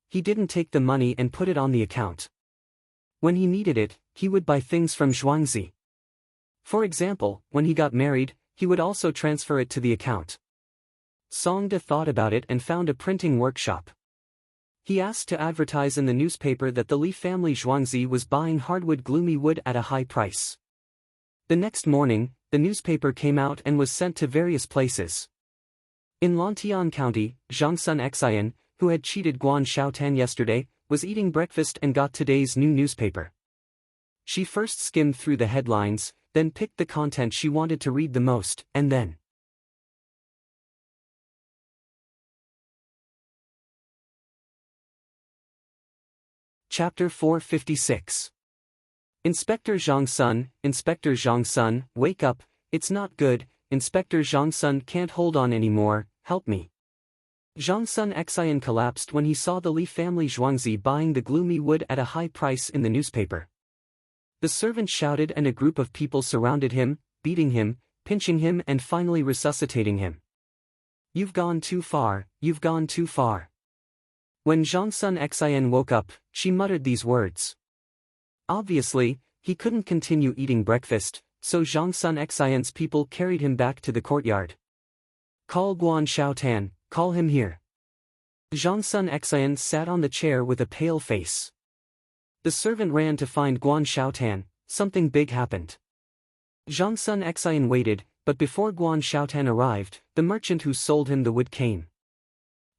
He didn't take the money and put it on the account. When he needed it, he would buy things from Zhuangzi. For example, when he got married, he would also transfer it to the account. Song De thought about it and found a printing workshop. He asked to advertise in the newspaper that the Li family Zhuangzi was buying hardwood gloomy wood at a high price. The next morning, the newspaper came out and was sent to various places. In Lantian County, Zhangsun Xian, who had cheated Guan Xiaotan yesterday, was eating breakfast and got today's new newspaper. She first skimmed through the headlines, then picked the content she wanted to read the most, and then. Chapter 456. Inspector Zhang Sun, wake up, it's not good, Inspector Zhang Sun can't hold on anymore, help me. Zhang Sun Xian collapsed when he saw the Li family Zhuangzi buying the gloomy wood at a high price in the newspaper. The servant shouted and a group of people surrounded him, beating him, pinching him and finally resuscitating him. You've gone too far, you've gone too far. When Zhang Sun Xian woke up, she muttered these words. Obviously, he couldn't continue eating breakfast, so Zhang Sun Xian's people carried him back to the courtyard. Call Guan Xiaotan, call him here. Zhang Sun Xian sat on the chair with a pale face. The servant ran to find Guan Xiaotan. Something big happened. Zhang Sun Xian waited, but before Guan Xiaotan arrived, the merchant who sold him the wood came.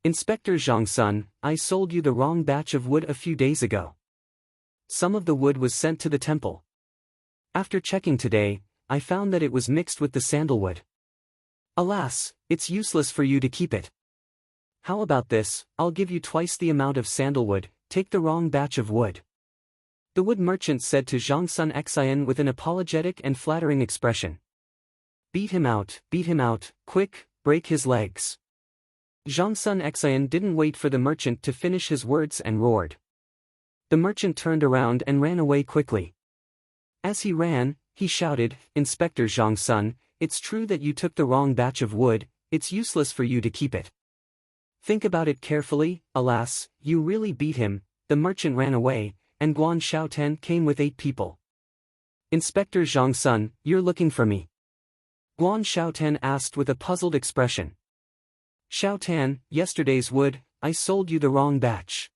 Inspector Zhang Sun, I sold you the wrong batch of wood a few days ago. Some of the wood was sent to the temple. After checking today, I found that it was mixed with the sandalwood. Alas, it's useless for you to keep it. How about this, I'll give you twice the amount of sandalwood, take the wrong batch of wood. The wood merchant said to Zhang Sun Xian with an apologetic and flattering expression. Beat him out, quick, break his legs. Zhang Sun Xian didn't wait for the merchant to finish his words and roared. The merchant turned around and ran away quickly. As he ran, he shouted, Inspector Zhang Sun, it's true that you took the wrong batch of wood, it's useless for you to keep it. Think about it carefully, alas, you really beat him. The merchant ran away, and Guan Xiaotan came with 8 people. Inspector Zhang Sun, you're looking for me? Guan Xiaotan asked with a puzzled expression. Xiaotan, yesterday's wood, I sold you the wrong batch.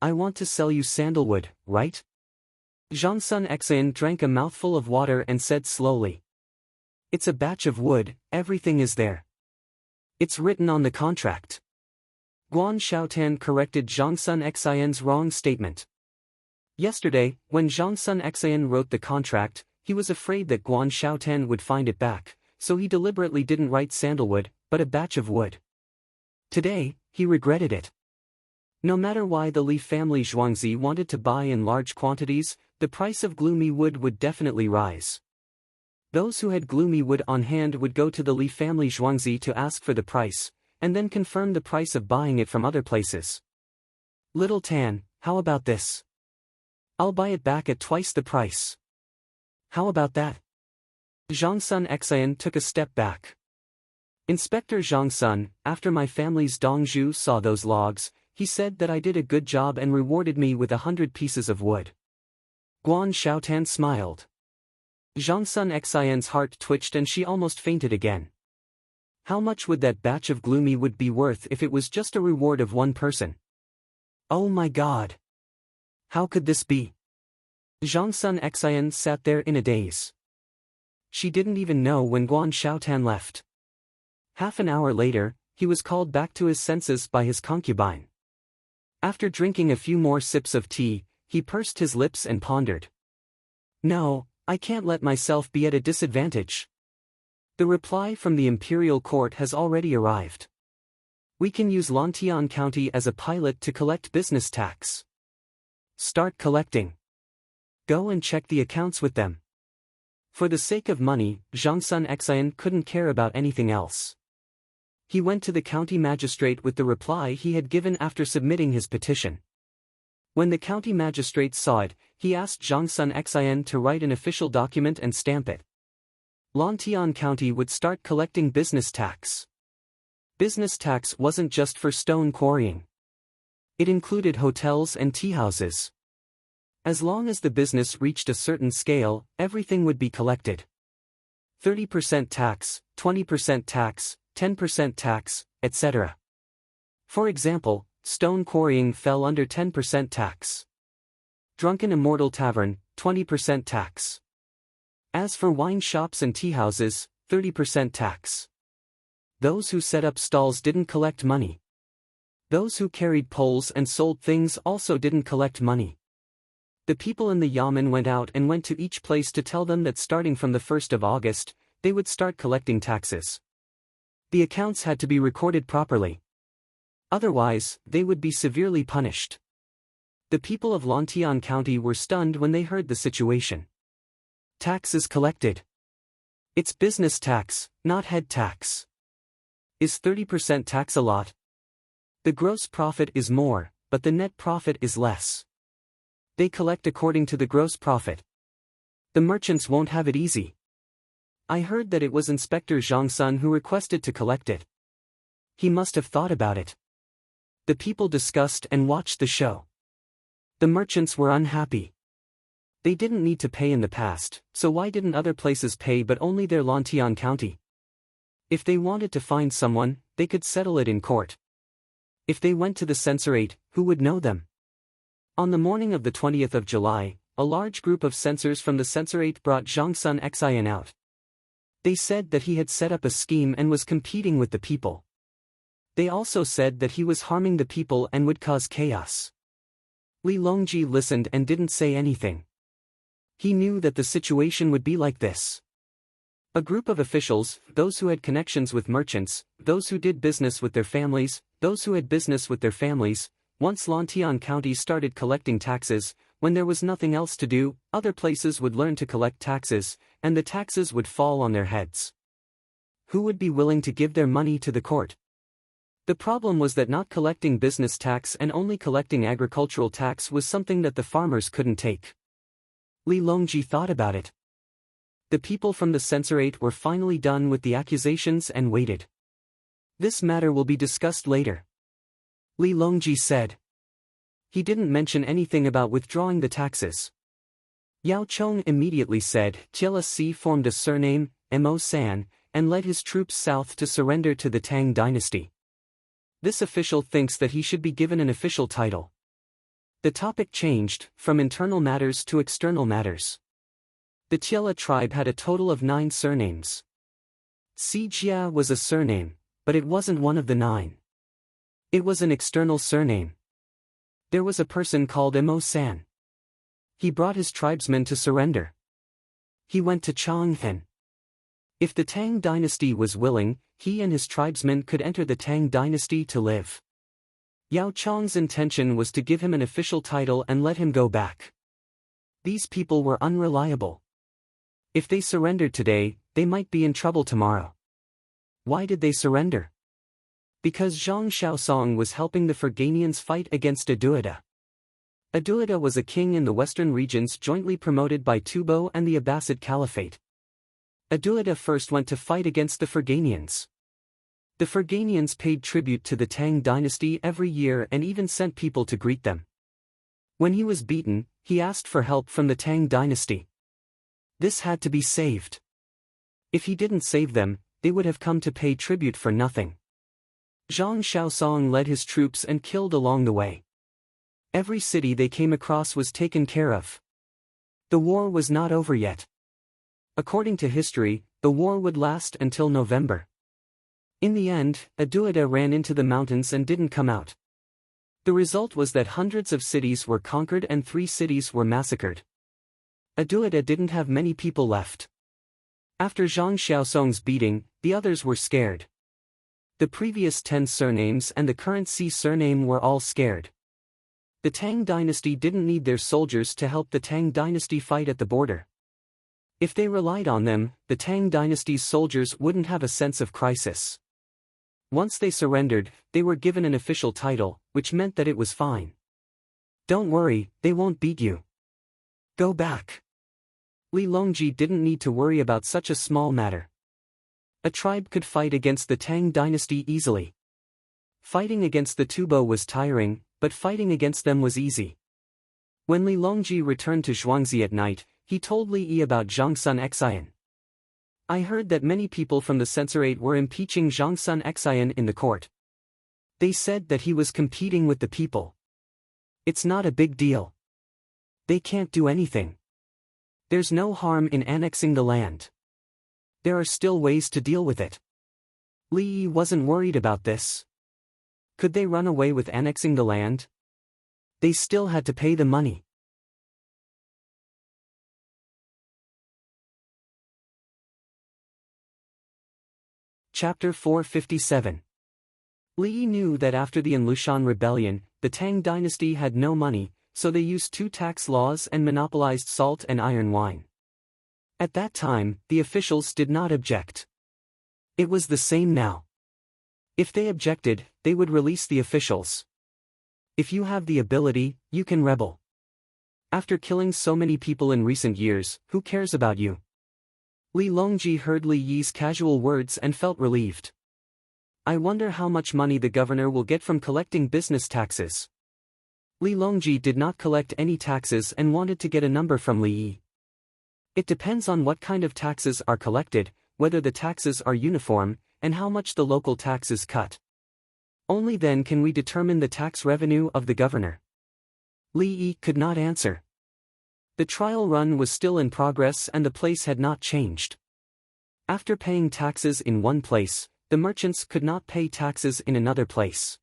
I want to sell you sandalwood, right? Zhang Sun Xian drank a mouthful of water and said slowly. It's a batch of wood, everything is there. It's written on the contract. Guan Xiaotan corrected Zhang Sun Xian's wrong statement. Yesterday, when Zhang Sun Xian wrote the contract, he was afraid that Guan Xiaotan would find it back, so he deliberately didn't write sandalwood, but a batch of wood. Today, he regretted it. No matter why the Li family Zhuangzi wanted to buy in large quantities, the price of gloomy wood would definitely rise. Those who had gloomy wood on hand would go to the Li family Zhuangzi to ask for the price, and then confirm the price of buying it from other places. Little Tan, how about this? I'll buy it back at twice the price. How about that? Zhang Sun Xian took a step back. Inspector Zhang Sun, after my family's Dongzhu saw those logs, he said that I did a good job and rewarded me with 100 pieces of wood. Guan Xiaotan smiled. Zhang Sun Xian's heart twitched and she almost fainted again. How much would that batch of gloomy wood be worth if it was just a reward of one person? Oh my God! How could this be? Zhang Sun Xian sat there in a daze. She didn't even know when Guan Xiaotan left. Half an hour later, he was called back to his senses by his concubine. After drinking a few more sips of tea, he pursed his lips and pondered. No, I can't let myself be at a disadvantage. The reply from the imperial court has already arrived. We can use Lantian County as a pilot to collect business tax. Start collecting. Go and check the accounts with them. For the sake of money, Zhang Sun Xian couldn't care about anything else. He went to the county magistrate with the reply he had given after submitting his petition. When the county magistrate saw it, he asked Zhang Sun Xian to write an official document and stamp it. Lantian County would start collecting business tax. Business tax wasn't just for stone quarrying. It included hotels and tea houses. As long as the business reached a certain scale, everything would be collected. 30% tax, 20% tax, 10% tax, etc. For example, stone quarrying fell under 10% tax. Drunken Immortal Tavern, 20% tax. As for wine shops and tea houses, 30% tax. Those who set up stalls didn't collect money. Those who carried poles and sold things also didn't collect money. The people in the yamen went out and went to each place to tell them that starting from the 1st of August, they would start collecting taxes. The accounts had to be recorded properly. Otherwise, they would be severely punished. The people of Lantian County were stunned when they heard the situation. Tax is collected. It's business tax, not head tax. Is 30% tax a lot? The gross profit is more, but the net profit is less. They collect according to the gross profit. The merchants won't have it easy. I heard that it was Inspector Zhang Sun who requested to collect it. He must have thought about it. The people discussed and watched the show. The merchants were unhappy. They didn't need to pay in the past, so why didn't other places pay but only their Lantian County? If they wanted to find someone, they could settle it in court. If they went to the censorate, who would know them? On the morning of the 20th of July, a large group of censors from the censorate brought Zhang Sun Xian out. They said that he had set up a scheme and was competing with the people. They also said that he was harming the people and would cause chaos. Li Longji listened and didn't say anything. He knew that the situation would be like this. A group of officials, those who had connections with merchants, those who did business with their families, those who had business with their families. Once Lantian County started collecting taxes, when there was nothing else to do, other places would learn to collect taxes, and the taxes would fall on their heads. Who would be willing to give their money to the court? The problem was that not collecting business tax and only collecting agricultural tax was something that the farmers couldn't take. Li Longji thought about it. The people from the censorate were finally done with the accusations and waited. This matter will be discussed later. Li Longji said. He didn't mention anything about withdrawing the taxes. Yao Chong immediately said TLSC formed a surname, Mo San, and led his troops south to surrender to the Tang dynasty. This official thinks that he should be given an official title. The topic changed, from internal matters to external matters. The Tiela tribe had a total of 9 surnames. Si Jia was a surname, but it wasn't one of the 9. It was an external surname. There was a person called Mo San. He brought his tribesmen to surrender. He went to Changhen. If the Tang dynasty was willing, he and his tribesmen could enter the Tang dynasty to live. Yao Chong's intention was to give him an official title and let him go back. These people were unreliable. If they surrendered today, they might be in trouble tomorrow. Why did they surrender? Because Zhang Xiaosong was helping the Ferganians fight against Aduada. Aduada was a king in the western regions jointly promoted by Tubo and the Abbasid Caliphate. Aduada first went to fight against the Ferganians. The Ferganians paid tribute to the Tang dynasty every year and even sent people to greet them. When he was beaten, he asked for help from the Tang dynasty. This had to be saved. If he didn't save them, they would have come to pay tribute for nothing. Zhang Xiaosong led his troops and killed along the way. Every city they came across was taken care of. The war was not over yet. According to history, the war would last until November. In the end, Aduada ran into the mountains and didn't come out. The result was that hundreds of cities were conquered and 3 cities were massacred. Aduada didn't have many people left. After Zhang Xiaosong's beating, the others were scared. The previous 10 surnames and the current C surname were all scared. The Tang dynasty didn't need their soldiers to help the Tang dynasty fight at the border. If they relied on them, the Tang dynasty's soldiers wouldn't have a sense of crisis. Once they surrendered, they were given an official title, which meant that it was fine. Don't worry, they won't beat you. Go back. Li Longji didn't need to worry about such a small matter. A tribe could fight against the Tang dynasty easily. Fighting against the Tubo was tiring, but fighting against them was easy. When Li Longji returned to Zhuangzi at night, he told Li Yi about Zhang Sun Xian. I heard that many people from the censorate were impeaching Zhang Sun Xian in the court. They said that he was competing with the people. It's not a big deal. They can't do anything. There's no harm in annexing the land. There are still ways to deal with it. Li Yi wasn't worried about this. Could they run away with annexing the land? They still had to pay the money. Chapter 457. Li Yi knew that after the Anlushan rebellion, the Tang dynasty had no money, so they used 2 tax laws and monopolized salt and iron wine. At that time, the officials did not object. It was the same now. If they objected, they would release the officials. If you have the ability, you can rebel. After killing so many people in recent years, who cares about you? Li Longji heard Li Yi's casual words and felt relieved. I wonder how much money the governor will get from collecting business taxes. Li Longji did not collect any taxes and wanted to get a number from Li Yi. It depends on what kind of taxes are collected, whether the taxes are uniform, and how much the local tax is cut. Only then can we determine the tax revenue of the governor. Li Yi could not answer. The trial run was still in progress and the place had not changed. After paying taxes in one place, the merchants could not pay taxes in another place.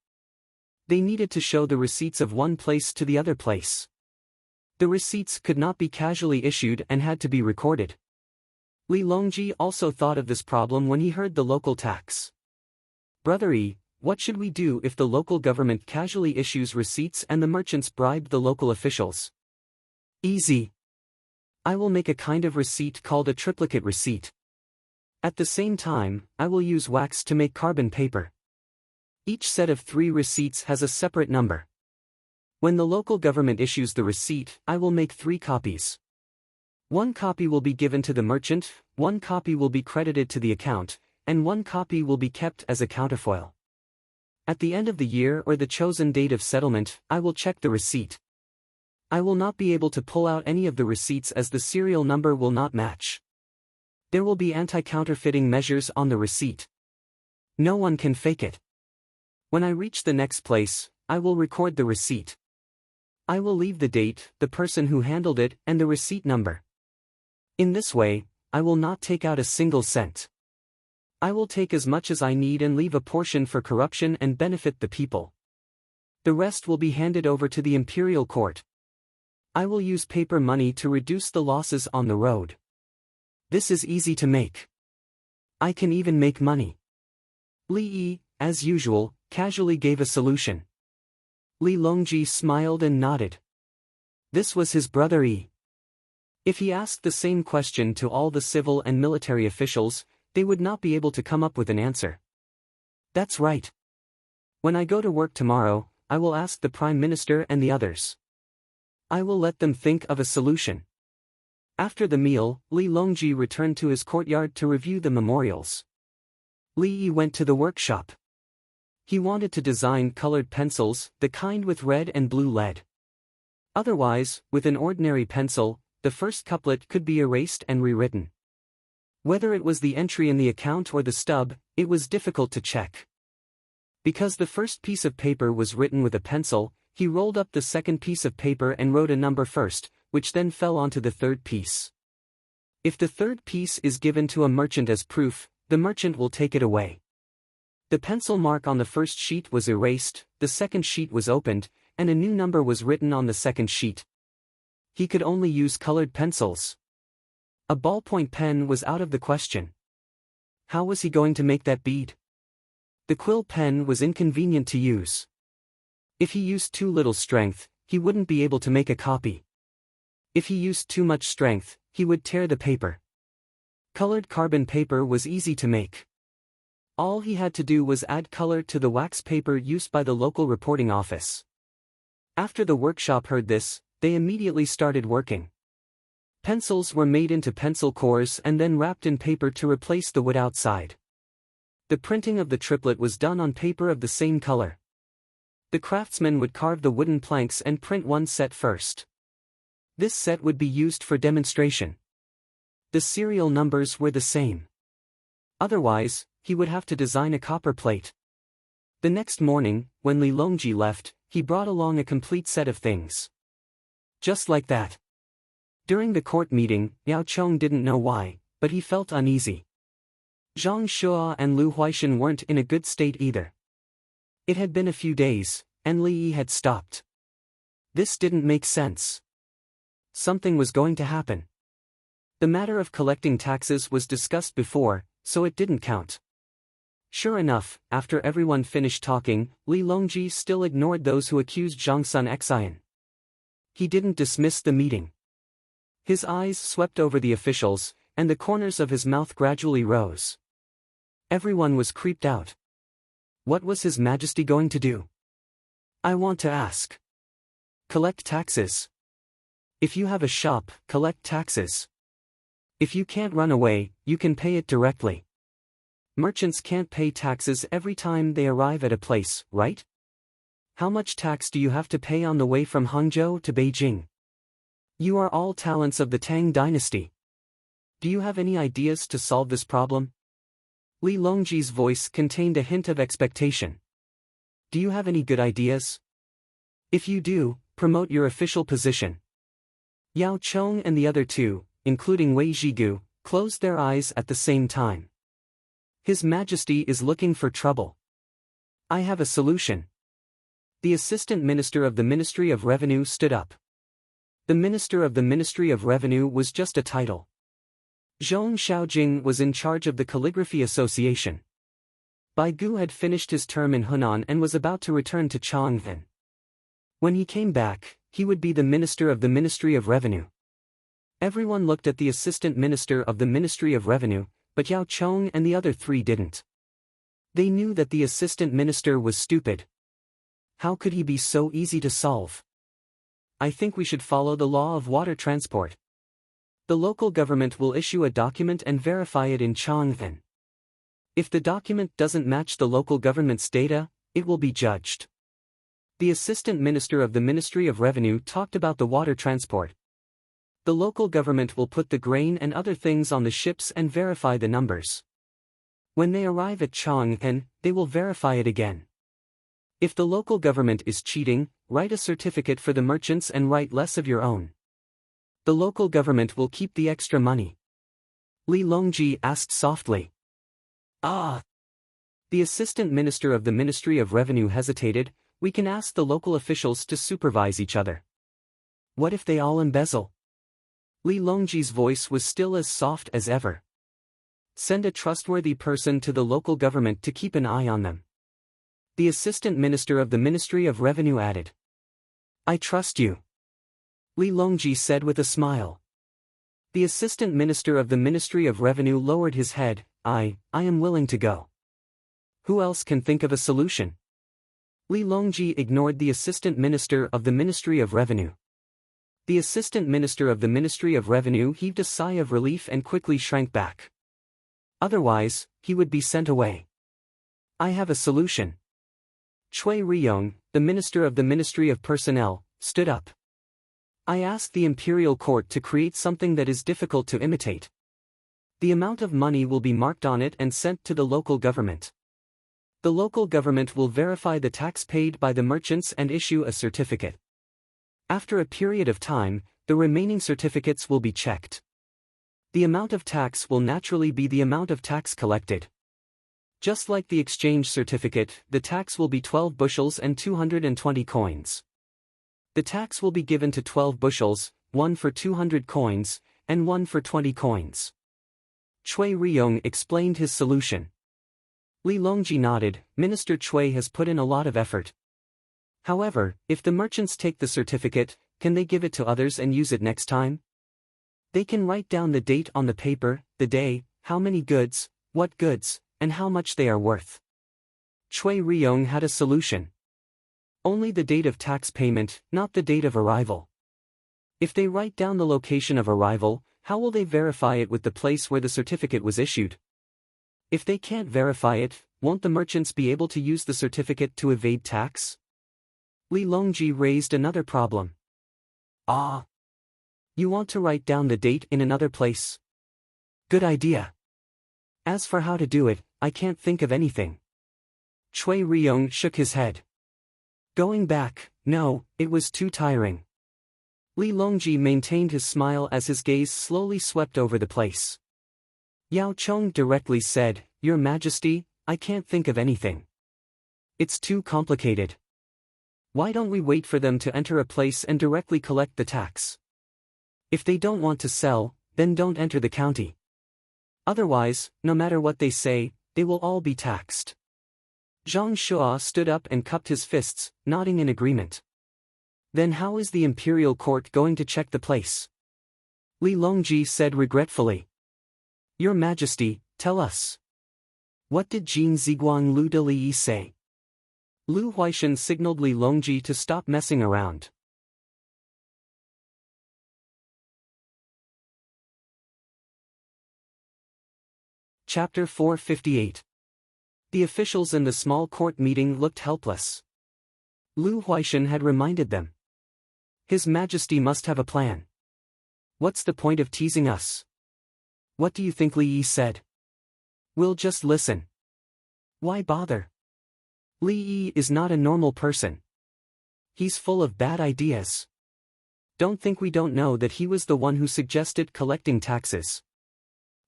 They needed to show the receipts of one place to the other place. The receipts could not be casually issued and had to be recorded. Li Longji also thought of this problem when he heard the local tax. Brother Yi, what should we do if the local government casually issues receipts and the merchants bribe the local officials? Easy. I will make a kind of receipt called a triplicate receipt. At the same time, I will use wax to make carbon paper. Each set of 3 receipts has a separate number. When the local government issues the receipt, I will make 3 copies. 1 copy will be given to the merchant, 1 copy will be credited to the account, and 1 copy will be kept as a counterfoil. At the end of the year or the chosen date of settlement, I will check the receipt. I will not be able to pull out any of the receipts as the serial number will not match. There will be anti-counterfeiting measures on the receipt. No one can fake it. When I reach the next place, I will record the receipt. I will leave the date, the person who handled it, and the receipt number. In this way, I will not take out a single cent. I will take as much as I need and leave a portion for corruption and benefit the people. The rest will be handed over to the imperial court. I will use paper money to reduce the losses on the road. This is easy to make. I can even make money. Li Yi, as usual, casually gave a solution. Li Longji smiled and nodded. This was his brother Yi. If he asked the same question to all the civil and military officials, they would not be able to come up with an answer. That's right. When I go to work tomorrow, I will ask the Prime Minister and the others. I will let them think of a solution. After the meal, Li Longji returned to his courtyard to review the memorials. Li Yi went to the workshop. He wanted to design colored pencils, the kind with red and blue lead. Otherwise, with an ordinary pencil, the first couplet could be erased and rewritten. Whether it was the entry in the account or the stub, it was difficult to check. Because the first piece of paper was written with a pencil, he rolled up the second piece of paper and wrote a number first, which then fell onto the third piece. If the third piece is given to a merchant as proof, the merchant will take it away. The pencil mark on the first sheet was erased, the second sheet was opened, and a new number was written on the second sheet. He could only use colored pencils. A ballpoint pen was out of the question. How was he going to make that bead? The quill pen was inconvenient to use. If he used too little strength, he wouldn't be able to make a copy. If he used too much strength, he would tear the paper. Colored carbon paper was easy to make. All he had to do was add color to the wax paper used by the local reporting office. After the workshop heard this, they immediately started working. Pencils were made into pencil cores and then wrapped in paper to replace the wood outside. The printing of the triplet was done on paper of the same color. The craftsman would carve the wooden planks and print one set first. This set would be used for demonstration. The serial numbers were the same. Otherwise, he would have to design a copper plate. The next morning, when Li Longji left, he brought along a complete set of things. Just like that. During the court meeting, Yao Chong didn't know why, but he felt uneasy. Zhang Shua and Lu Huaishan weren't in a good state either. It had been a few days, and Li Yi had stopped. This didn't make sense. Something was going to happen. The matter of collecting taxes was discussed before, so it didn't count. Sure enough, after everyone finished talking, Li Longji still ignored those who accused Zhang Sun Xian. He didn't dismiss the meeting. His eyes swept over the officials, and the corners of his mouth gradually rose. Everyone was creeped out. What was His Majesty going to do? I want to ask. Collect taxes. If you have a shop, collect taxes. If you can't run away, you can pay it directly. Merchants can't pay taxes every time they arrive at a place, right? How much tax do you have to pay on the way from Hangzhou to Beijing? You are all talents of the Tang dynasty. Do you have any ideas to solve this problem? Li Longji's voice contained a hint of expectation. Do you have any good ideas? If you do, promote your official position. Yao Chong and the other two, including Wei Zhigu, closed their eyes at the same time. His Majesty is looking for trouble. I have a solution. The Assistant Minister of the Ministry of Revenue stood up. The Minister of the Ministry of Revenue was just a title. Zhong Xiaojing was in charge of the Calligraphy Association. Bai Gu had finished his term in Hunan and was about to return to Chang'an. When he came back, he would be the Minister of the Ministry of Revenue. Everyone looked at the Assistant Minister of the Ministry of Revenue, but Yao Chong and the other three didn't. They knew that the Assistant Minister was stupid. How could he be so easy to solve? I think we should follow the law of water transport. The local government will issue a document and verify it in Chang'an. If the document doesn't match the local government's data, it will be judged. The Assistant Minister of the Ministry of Revenue talked about the water transport. The local government will put the grain and other things on the ships and verify the numbers. When they arrive at Chang'an, they will verify it again. If the local government is cheating, write a certificate for the merchants and write less of your own. The local government will keep the extra money. Li Longji asked softly. Ah. The Assistant Minister of the Ministry of Revenue hesitated. We can ask the local officials to supervise each other. What if they all embezzle? Li Longji's voice was still as soft as ever. Send a trustworthy person to the local government to keep an eye on them. The assistant minister of the Ministry of Revenue added. I trust you. Li Longji said with a smile. The assistant minister of the Ministry of Revenue lowered his head. I am willing to go. Who else can think of a solution? Li Longji ignored the assistant minister of the Ministry of Revenue. The assistant minister of the Ministry of Revenue heaved a sigh of relief and quickly shrank back. Otherwise, he would be sent away. I have a solution. Cui Riyong, the minister of the Ministry of Personnel, stood up. I asked the imperial court to create something that is difficult to imitate. The amount of money will be marked on it and sent to the local government. The local government will verify the tax paid by the merchants and issue a certificate. After a period of time, the remaining certificates will be checked. The amount of tax will naturally be the amount of tax collected. Just like the exchange certificate, the tax will be 12 bushels and 220 coins. The tax will be given to 12 bushels, one for 200 coins, and one for 20 coins. Cui Riyong explained his solution. Li Longji nodded. Minister Cui has put in a lot of effort. However, if the merchants take the certificate, can they give it to others and use it next time? They can write down the date on the paper, the day, how many goods, what goods, and how much they are worth. Cui Riyong had a solution. Only the date of tax payment, not the date of arrival. If they write down the location of arrival, how will they verify it with the place where the certificate was issued? If they can't verify it, won't the merchants be able to use the certificate to evade tax? Li Longji raised another problem. Ah! You want to write down the date in another place? Good idea. As for how to do it, I can't think of anything. Cui Riyong shook his head. Going back, no, it was too tiring. Li Longji maintained his smile as his gaze slowly swept over the place. Yao Chong directly said, Your Majesty, I can't think of anything. It's too complicated. Why don't we wait for them to enter a place and directly collect the tax? If they don't want to sell, then don't enter the county. Otherwise, no matter what they say, they will all be taxed. Zhang Shua stood up and cupped his fists, nodding in agreement. Then how is the imperial court going to check the place? Li Longji said regretfully. Your Majesty, tell us. What did Jin Ziguang Lu de Li say? Lu Huaishan signaled Li Longji to stop messing around. Chapter 458. The officials in the small court meeting looked helpless. Lu Huaishan had reminded them. His Majesty must have a plan. What's the point of teasing us? What do you think Li Yi said? We'll just listen. Why bother? Li Yi is not a normal person. He's full of bad ideas. Don't think we don't know that he was the one who suggested collecting taxes.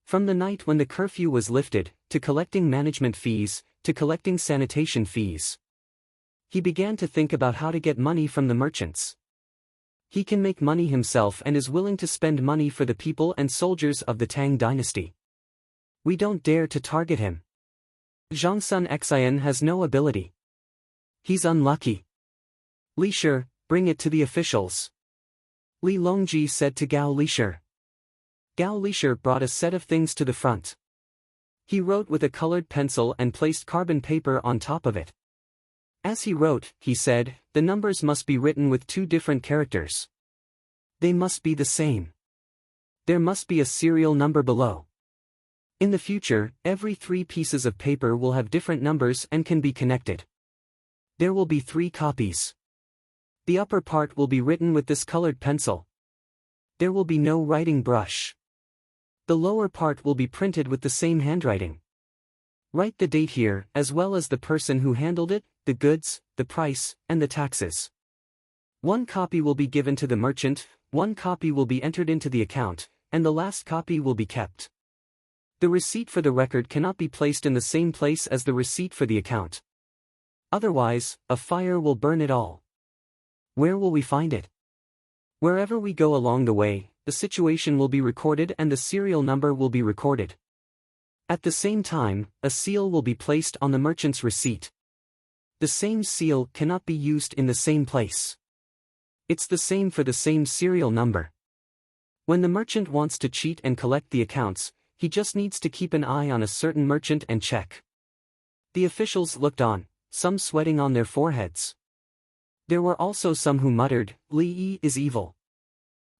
From the night when the curfew was lifted, to collecting management fees, to collecting sanitation fees. He began to think about how to get money from the merchants. He can make money himself and is willing to spend money for the people and soldiers of the Tang dynasty. We don't dare to target him. Zhang Sun Xian has no ability. He's unlucky. Li Shi, bring it to the officials. Li Longji said to Gao Lishi. Gao Lishi brought a set of things to the front. He wrote with a colored pencil and placed carbon paper on top of it. As he wrote, he said, the numbers must be written with 2 different characters. They must be the same. There must be a serial number below. In the future, every 3 pieces of paper will have different numbers and can be connected. There will be 3 copies. The upper part will be written with this colored pencil. There will be no writing brush. The lower part will be printed with the same handwriting. Write the date here, as well as the person who handled it, the goods, the price, and the taxes. 1 copy will be given to the merchant, 1 copy will be entered into the account, and the last copy will be kept. The receipt for the record cannot be placed in the same place as the receipt for the account. Otherwise, a fire will burn it all. Where will we find it? Wherever we go along the way, the situation will be recorded and the serial number will be recorded. At the same time, a seal will be placed on the merchant's receipt. The same seal cannot be used in the same place. It's the same for the same serial number. When the merchant wants to cheat and collect the accounts, he just needs to keep an eye on a certain merchant and check. The officials looked on, some sweating on their foreheads. There were also some who muttered, "Li is evil."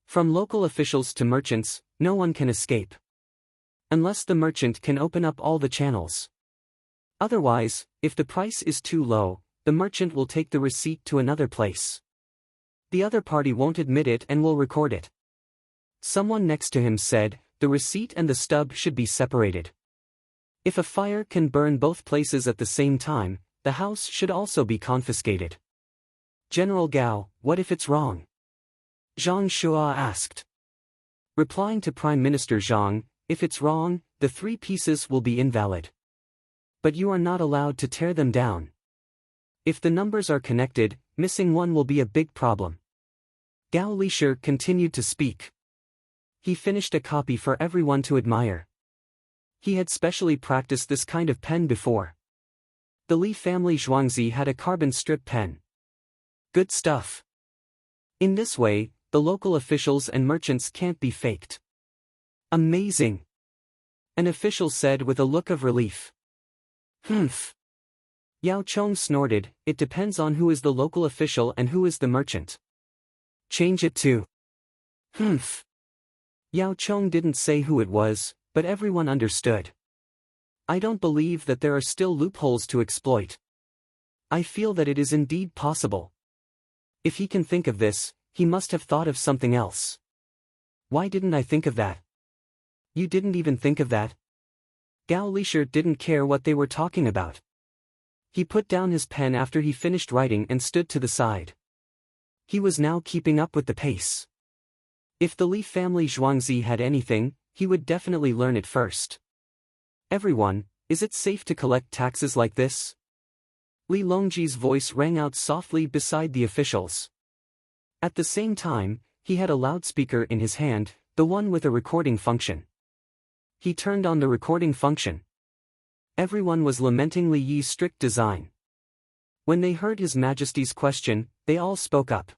From local officials to merchants, no one can escape. Unless the merchant can open up all the channels. Otherwise, if the price is too low, the merchant will take the receipt to another place. The other party won't admit it and will record it. Someone next to him said, "The receipt and the stub should be separated. If a fire can burn both places at the same time, the house should also be confiscated." "General Gao, what if it's wrong?" Zhang Shua asked. Replying to Prime Minister Zhang, "If it's wrong, the 3 pieces will be invalid. But you are not allowed to tear them down. If the numbers are connected, missing one will be a big problem." Gao Lishir continued to speak. He finished a copy for everyone to admire. He had specially practiced this kind of pen before. The Li family Zhuangzi had a carbon strip pen. Good stuff. In this way, the local officials and merchants can't be faked. Amazing. An official said with a look of relief. Humph. Yao Chong snorted, "It depends on who is the local official and who is the merchant. Change it to humph." Yao Chong didn't say who it was, but everyone understood. I don't believe that there are still loopholes to exploit. I feel that it is indeed possible. If he can think of this, he must have thought of something else. Why didn't I think of that? You didn't even think of that? Gao Lishir didn't care what they were talking about. He put down his pen after he finished writing and stood to the side. He was now keeping up with the pace. If the Li family Zhuangzi had anything, he would definitely learn it first. "Everyone, is it safe to collect taxes like this?" Li Longji's voice rang out softly beside the officials. At the same time, he had a loudspeaker in his hand, the one with a recording function. He turned on the recording function. Everyone was lamenting Li Yi's strict design. When they heard His Majesty's question, they all spoke up.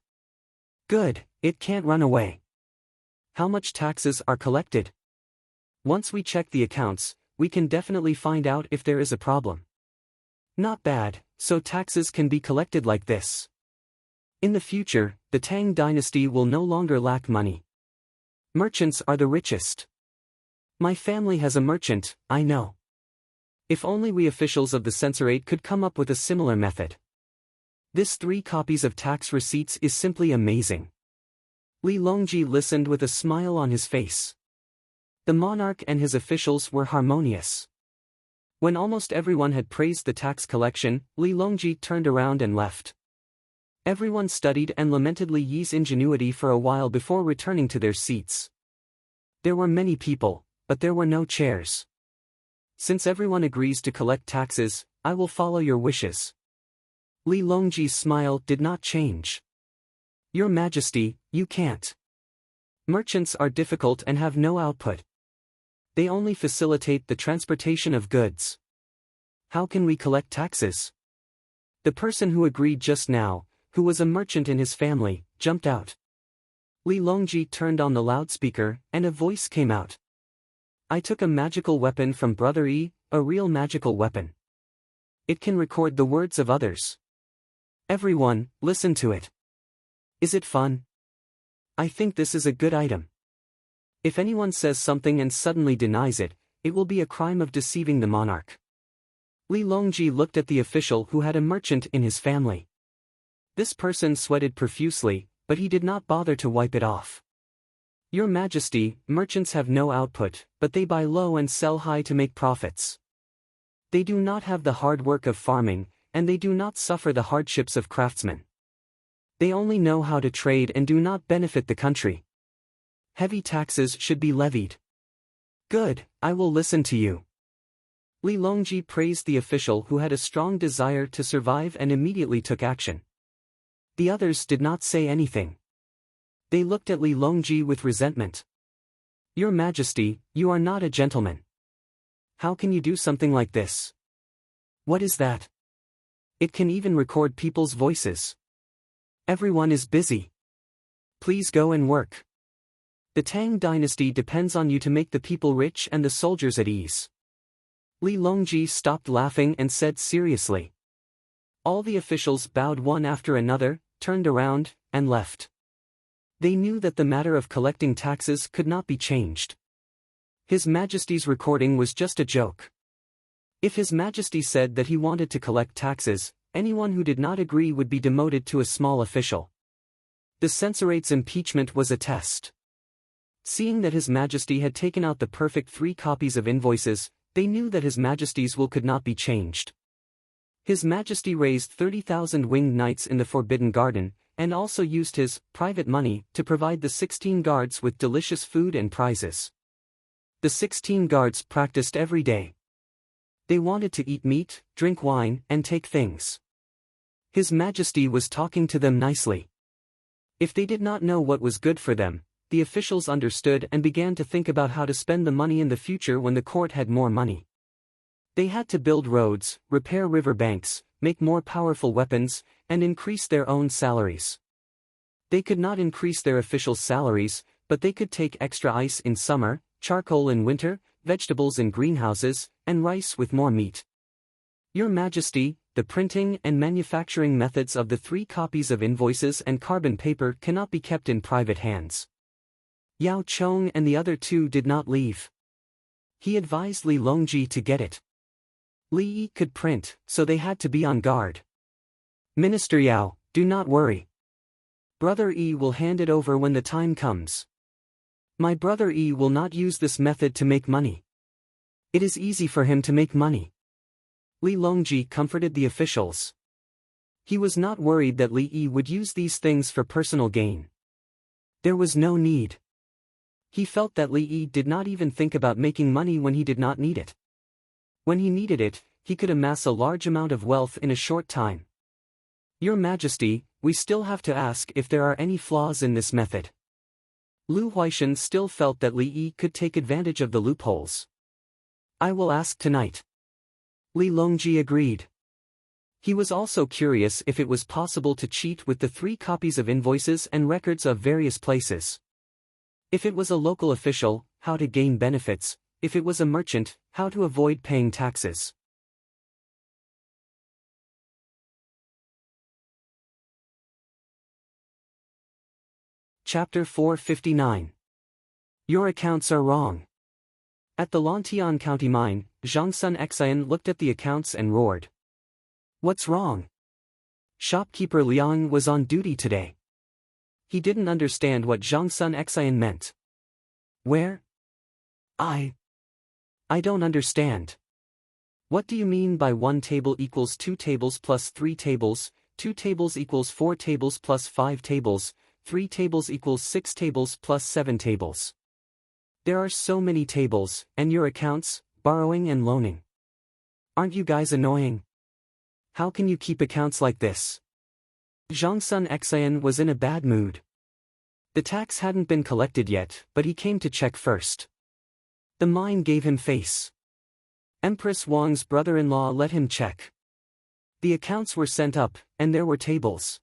"Good, it can't run away. How much taxes are collected? Once we check the accounts, we can definitely find out if there is a problem." "Not bad, so taxes can be collected like this. In the future, the Tang dynasty will no longer lack money. Merchants are the richest. My family has a merchant, I know. If only we officials of the censorate could come up with a similar method. This 3 copies of tax receipts is simply amazing." Li Longji listened with a smile on his face. The monarch and his officials were harmonious. When almost everyone had praised the tax collection, Li Longji turned around and left. Everyone studied and lamented Li Yi's ingenuity for a while before returning to their seats. There were many people, but there were no chairs. "Since everyone agrees to collect taxes, I will follow your wishes." Li Longji's smile did not change. "Your Majesty, you can't. Merchants are difficult and have no output. They only facilitate the transportation of goods. How can we collect taxes?" The person who agreed just now, who was a merchant in his family, jumped out. Li Longji turned on the loudspeaker, and a voice came out. "I took a magical weapon from Brother Yi, a real magical weapon. It can record the words of others. Everyone, listen to it. Is it fun? I think this is a good item. If anyone says something and suddenly denies it, it will be a crime of deceiving the monarch." Li Longji looked at the official who had a merchant in his family. This person sweated profusely, but he did not bother to wipe it off. "Your Majesty, merchants have no output, but they buy low and sell high to make profits. They do not have the hard work of farming, and they do not suffer the hardships of craftsmen. They only know how to trade and do not benefit the country. Heavy taxes should be levied." "Good, I will listen to you." Li Longji praised the official who had a strong desire to survive and immediately took action. The others did not say anything. They looked at Li Longji with resentment. "Your Majesty, you are not a gentleman. How can you do something like this? What is that?" It can even record people's voices. Everyone is busy. Please go and work. The Tang dynasty depends on you to make the people rich and the soldiers at ease. Li Longji stopped laughing and said seriously. All the officials bowed one after another, turned around, and left. They knew that the matter of collecting taxes could not be changed. His Majesty's recording was just a joke. If His Majesty said that he wanted to collect taxes, anyone who did not agree would be demoted to a small official. The censorate's impeachment was a test. Seeing that His Majesty had taken out the perfect 3 copies of invoices, they knew that His Majesty's will could not be changed. His Majesty raised 30,000 winged knights in the Forbidden Garden, and also used his private money to provide the 16 guards with delicious food and prizes. The 16 guards practiced every day. They wanted to eat meat, drink wine, and take things. His Majesty was talking to them nicely. If they did not know what was good for them, the officials understood and began to think about how to spend the money in the future when the court had more money. They had to build roads, repair river banks, make more powerful weapons, and increase their own salaries. They could not increase their officials' salaries, but they could take extra ice in summer, charcoal in winter, vegetables in greenhouses, and rice with more meat. Your Majesty, the printing and manufacturing methods of the 3 copies of invoices and carbon paper cannot be kept in private hands. Yao Chong and the other 2 did not leave. He advised Li Longji to get it. Li Yi could print, so they had to be on guard. Minister Yao, do not worry. Brother Yi will hand it over when the time comes. My brother Yi will not use this method to make money. It is easy for him to make money. Li Longji comforted the officials. He was not worried that Li Yi would use these things for personal gain. There was no need. He felt that Li Yi did not even think about making money when he did not need it. When he needed it, he could amass a large amount of wealth in a short time. Your Majesty, we still have to ask if there are any flaws in this method. Lu Huaishan still felt that Li Yi could take advantage of the loopholes. I will ask tonight. Li Longji agreed. He was also curious if it was possible to cheat with the 3 copies of invoices and records of various places. If it was a local official, how to gain benefits, if it was a merchant, how to avoid paying taxes. Chapter 459. Your accounts are wrong. At the Lantian County mine, Zhang Sun Xian looked at the accounts and roared. What's wrong? Shopkeeper Liang was on duty today. He didn't understand what Zhang Sun Xian meant. Where? I don't understand. What do you mean by 1 table equals 2 tables plus 3 tables, 2 tables equals 4 tables plus 5 tables, 3 tables equals 6 tables plus 7 tables? There are so many tables, and your accounts, borrowing and loaning. Aren't you guys annoying? How can you keep accounts like this? Zhang Sun Xian was in a bad mood. The tax hadn't been collected yet, but he came to check first. The mine gave him face. Empress Wang's brother-in-law let him check. The accounts were sent up, and there were tables.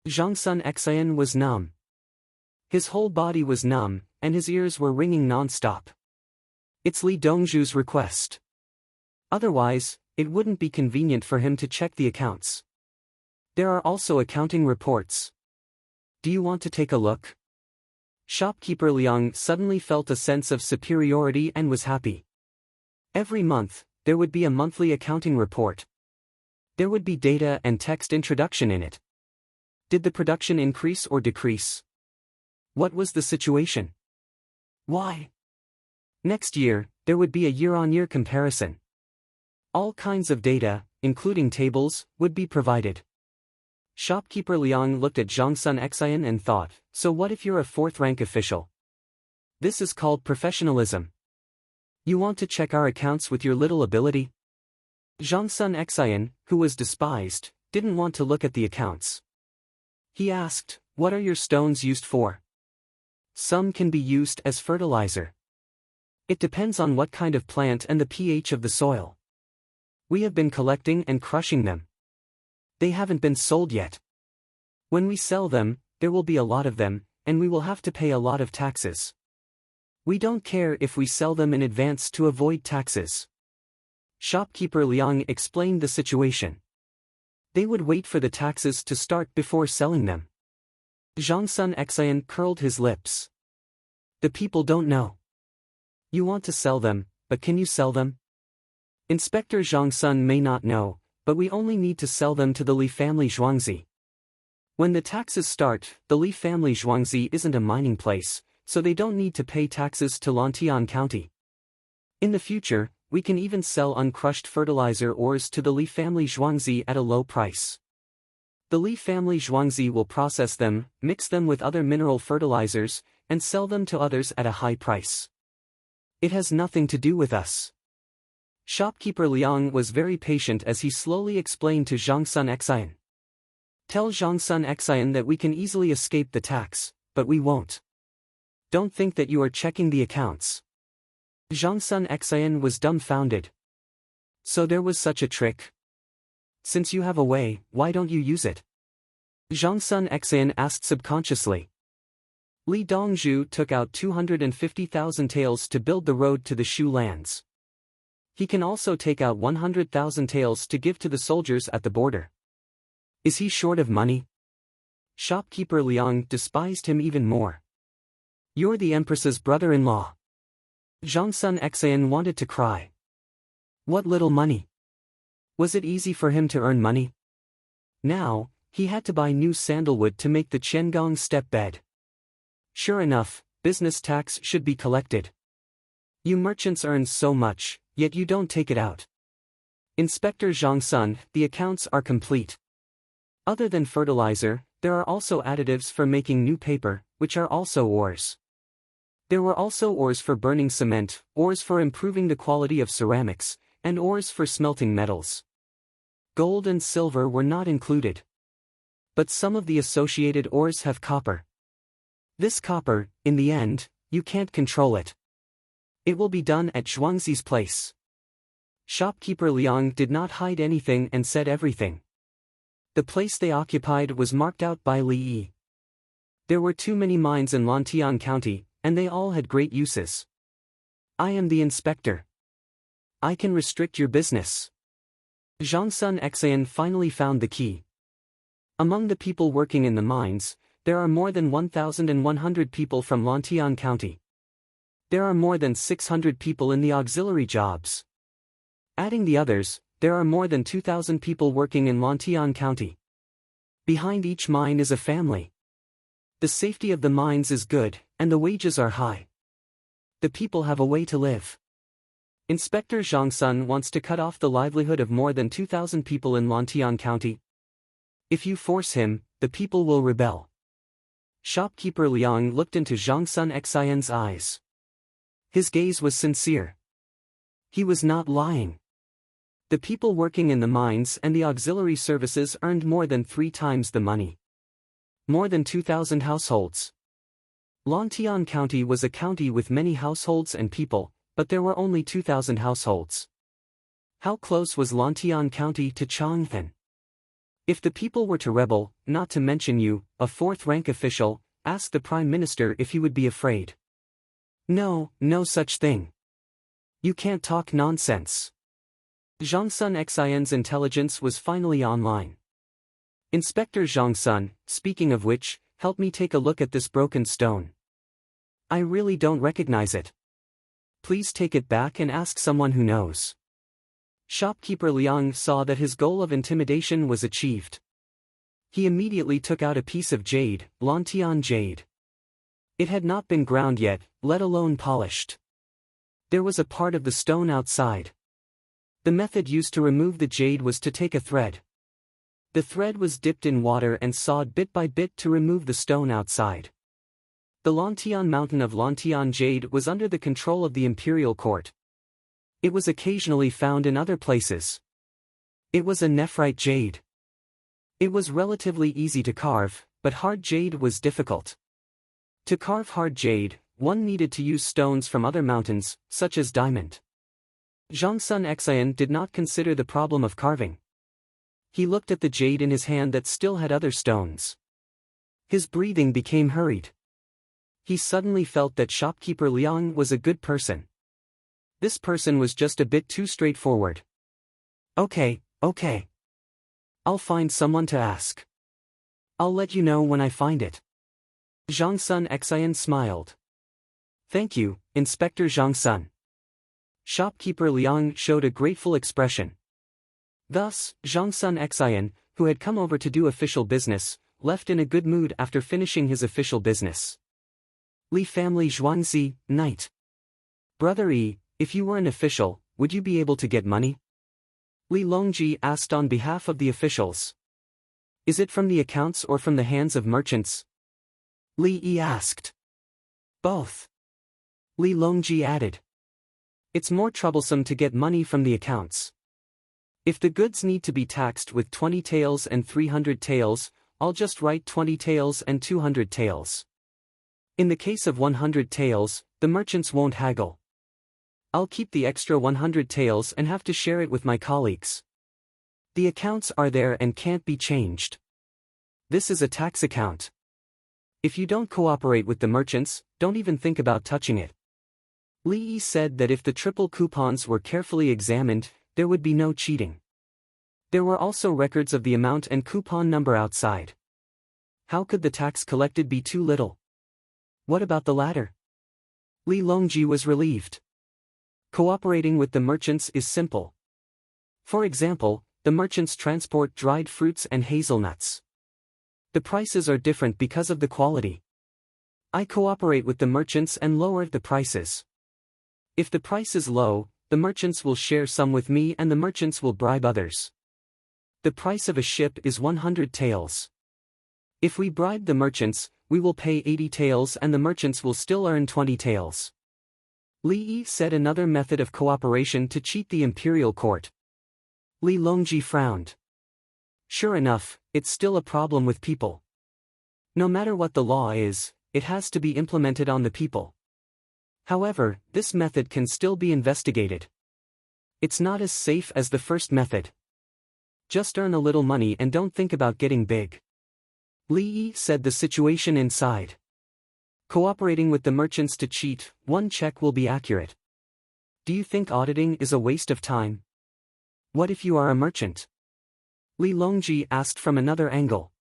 Zhang Sun Xian was numb. His whole body was numb, and his ears were ringing non-stop. It's Li Dongzhu's request. Otherwise, it wouldn't be convenient for him to check the accounts. There are also accounting reports. Do you want to take a look? Shopkeeper Liang suddenly felt a sense of superiority and was happy. Every month, there would be a monthly accounting report. There would be data and text introduction in it. Did the production increase or decrease? What was the situation? Why? Next year, there would be a year-on-year comparison. All kinds of data, including tables, would be provided. Shopkeeper Liang looked at Zhang Sun Xian and thought, so what if you're a 4th-rank official? This is called professionalism. You want to check our accounts with your little ability? Zhang Sun Xian, who was despised, didn't want to look at the accounts. He asked, what are your stones used for? Some can be used as fertilizer. It depends on what kind of plant and the pH of the soil. We have been collecting and crushing them. They haven't been sold yet. When we sell them, there will be a lot of them, and we will have to pay a lot of taxes. We don't care if we sell them in advance to avoid taxes. Shopkeeper Liang explained the situation. They would wait for the taxes to start before selling them. Zhang Sun Xian curled his lips. The people don't know. You want to sell them, but can you sell them? Inspector Zhang Sun may not know, but we only need to sell them to the Li family Zhuangzi. When the taxes start, the Li family Zhuangzi isn't a mining place, so they don't need to pay taxes to Lantian County. In the future, we can even sell uncrushed fertilizer ores to the Li family Zhuangzi at a low price. The Li family Zhuangzi will process them, mix them with other mineral fertilizers, and sell them to others at a high price. It has nothing to do with us. Shopkeeper Liang was very patient as he slowly explained to Zhang Sun Xian. Tell Zhang Sun Xian that we can easily escape the tax, but we won't. Don't think that you are checking the accounts. Zhang Sun Xian was dumbfounded. So there was such a trick? Since you have a way, why don't you use it? Zhang Sun Xian asked subconsciously. Li Dongzhu took out 250,000 taels to build the road to the Shu lands. He can also take out 100,000 taels to give to the soldiers at the border. Is he short of money? Shopkeeper Liang despised him even more. You're the Empress's brother-in-law. Zhang Sun Xian wanted to cry. What little money? Was it easy for him to earn money? Now, he had to buy new sandalwood to make the Qiangong step bed. Sure enough, business tax should be collected. You merchants earn so much, yet you don't take it out. Inspector Zhang Sun, the accounts are complete. Other than fertilizer, there are also additives for making new paper, which are also ores. There were also ores for burning cement, ores for improving the quality of ceramics, and ores for smelting metals. Gold and silver were not included. But some of the associated ores have copper. This copper, in the end, you can't control it. It will be done at Zhuangzi's place. Shopkeeper Liang did not hide anything and said everything. The place they occupied was marked out by Li Yi. There were too many mines in Lantian County, and they all had great uses. I am the inspector. I can restrict your business. Zhang Sun Xian finally found the key. Among the people working in the mines, there are more than 1,100 people from Lantian County. There are more than 600 people in the auxiliary jobs. Adding the others, there are more than 2,000 people working in Lantian County. Behind each mine is a family. The safety of the mines is good, and the wages are high. The people have a way to live. Inspector Zhang Sun wants to cut off the livelihood of more than 2,000 people in Lantian County. If you force him, the people will rebel. Shopkeeper Liang looked into Zhang Sun Xian's eyes. His gaze was sincere. He was not lying. The people working in the mines and the auxiliary services earned more than 3 times the money. More than 2,000 households. Lantian County was a county with many households and people, but there were only 2,000 households. How close was Lantian County to Chang'an? If the people were to rebel, not to mention you, a 4th-rank official, asked the Prime Minister if he would be afraid. No, no such thing. You can't talk nonsense. Zhang Sun Xian's intelligence was finally online. Inspector Zhang Sun, speaking of which, help me take a look at this broken stone. I really don't recognize it. Please take it back and ask someone who knows. Shopkeeper Liang saw that his goal of intimidation was achieved. He immediately took out a piece of jade, Lantian jade. It had not been ground yet, let alone polished. There was a part of the stone outside. The method used to remove the jade was to take a thread. The thread was dipped in water and sawed bit by bit to remove the stone outside. The Lantian mountain of Lantian jade was under the control of the imperial court. It was occasionally found in other places. It was a nephrite jade. It was relatively easy to carve, but hard jade was difficult. To carve hard jade, one needed to use stones from other mountains, such as diamond. Zhang Sun Xian did not consider the problem of carving. He looked at the jade in his hand that still had other stones. His breathing became hurried. He suddenly felt that shopkeeper Liang was a good person. This person was just a bit too straightforward. Okay. I'll find someone to ask. I'll let you know when I find it. Zhang Sun Xian smiled. Thank you, Inspector Zhang Sun. Shopkeeper Liang showed a grateful expression. Thus, Zhang Sun Xian, who had come over to do official business, left in a good mood after finishing his official business. Li family Zhuangzi, Knight. Brother Yi, if you were an official, would you be able to get money? Li Longji asked on behalf of the officials. Is it from the accounts or from the hands of merchants? Li Yi asked. Both. Li Longji added. It's more troublesome to get money from the accounts. If the goods need to be taxed with 20 taels and 300 taels, I'll just write 20 taels and 200 taels. In the case of 100 taels, the merchants won't haggle. I'll keep the extra 100 taels and have to share it with my colleagues. The accounts are there and can't be changed. This is a tax account. If you don't cooperate with the merchants, don't even think about touching it. Li Yi said that if the triple coupons were carefully examined, there would be no cheating. There were also records of the amount and coupon number outside. How could the tax collected be too little? What about the latter? Li Longji was relieved. Cooperating with the merchants is simple. For example, the merchants transport dried fruits and hazelnuts. The prices are different because of the quality. I cooperate with the merchants and lower the prices. If the price is low, the merchants will share some with me and the merchants will bribe others. The price of a ship is 100 taels. If we bribe the merchants, we will pay 80 taels and the merchants will still earn 20 taels. Li Yi said another method of cooperation to cheat the imperial court. Li Longji frowned. Sure enough, it's still a problem with people. No matter what the law is, it has to be implemented on the people. However, this method can still be investigated. It's not as safe as the first method. Just earn a little money and don't think about getting big. Li Yi said the situation inside. Cooperating with the merchants to cheat, one check will be accurate. Do you think auditing is a waste of time? What if you are a merchant? Li Longji asked from another angle.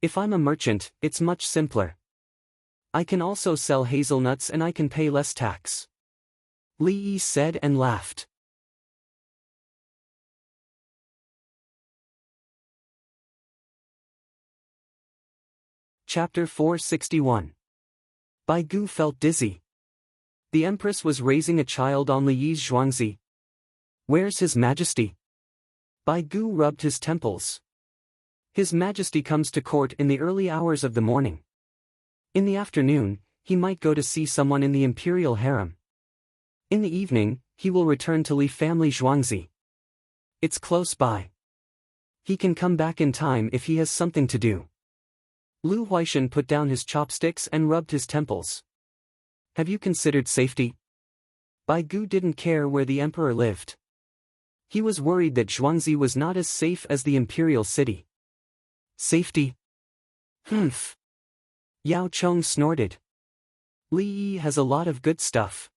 If I'm a merchant, it's much simpler. I can also sell hazelnuts and I can pay less tax. Li Yi said and laughed. Chapter 461. Bai Gu felt dizzy. The Empress was raising a child on Li Yi's Zhuangzi. Where's His Majesty? Bai Gu rubbed his temples. His Majesty comes to court in the early hours of the morning. In the afternoon, he might go to see someone in the imperial harem. In the evening, he will return to Li family Zhuangzi. It's close by. He can come back in time if he has something to do. Lu Huaishan put down his chopsticks and rubbed his temples. Have you considered safety? Bai Gu didn't care where the emperor lived. He was worried that Zhuangzi was not as safe as the imperial city. Safety? Humph. Yao Chong snorted. Li Yi has a lot of good stuff.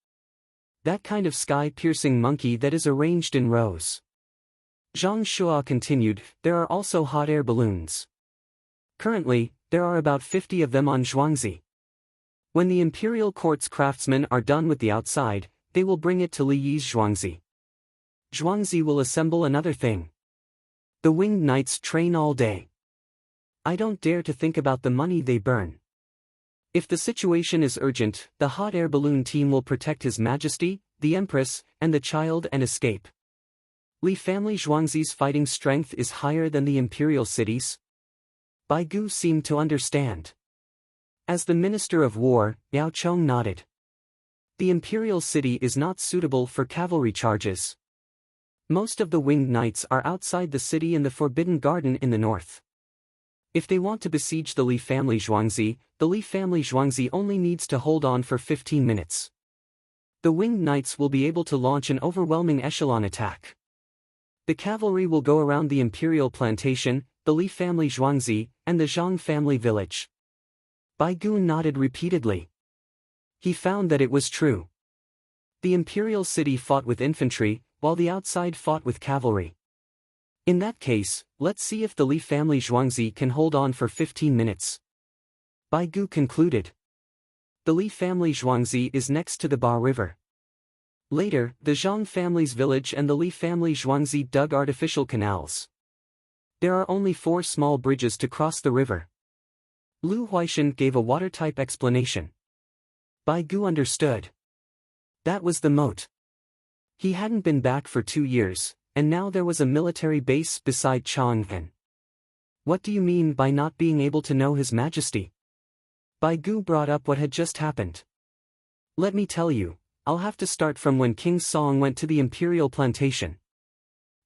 That kind of sky-piercing monkey that is arranged in rows. Zhang Shua continued, there are also hot air balloons. Currently, there are about 50 of them on Zhuangzi. When the imperial court's craftsmen are done with the outside, they will bring it to Li Yi's Zhuangzi. Zhuangzi will assemble another thing. The winged knights train all day. I don't dare to think about the money they burn. If the situation is urgent, the hot air balloon team will protect His Majesty, the Empress, and the child and escape. Li family Zhuangzi's fighting strength is higher than the imperial cities. Bai Gu seemed to understand. As the Minister of War, Yao Chong nodded. The imperial city is not suitable for cavalry charges. Most of the winged knights are outside the city in the Forbidden Garden in the north. If they want to besiege the Li family Zhuangzi, the Li family Zhuangzi only needs to hold on for 15 minutes. The winged knights will be able to launch an overwhelming echelon attack. The cavalry will go around the imperial plantation, the Li family Zhuangzi, and the Zhang family village. Bai Gu nodded repeatedly. He found that it was true. The imperial city fought with infantry, while the outside fought with cavalry. In that case, let's see if the Li family Zhuangzi can hold on for 15 minutes. Bai Gu concluded. The Li family Zhuangzi is next to the Ba River. Later, the Zhang family's village and the Li family Zhuangzi dug artificial canals. There are only 4 small bridges to cross the river. Lu Huaishan gave a watertight explanation. Bai Gu understood. That was the moat. He hadn't been back for 2 years, and now there was a military base beside Chang'an. What do you mean by not being able to know His Majesty? Bai Gu brought up what had just happened. Let me tell you, I'll have to start from when King Song went to the imperial plantation.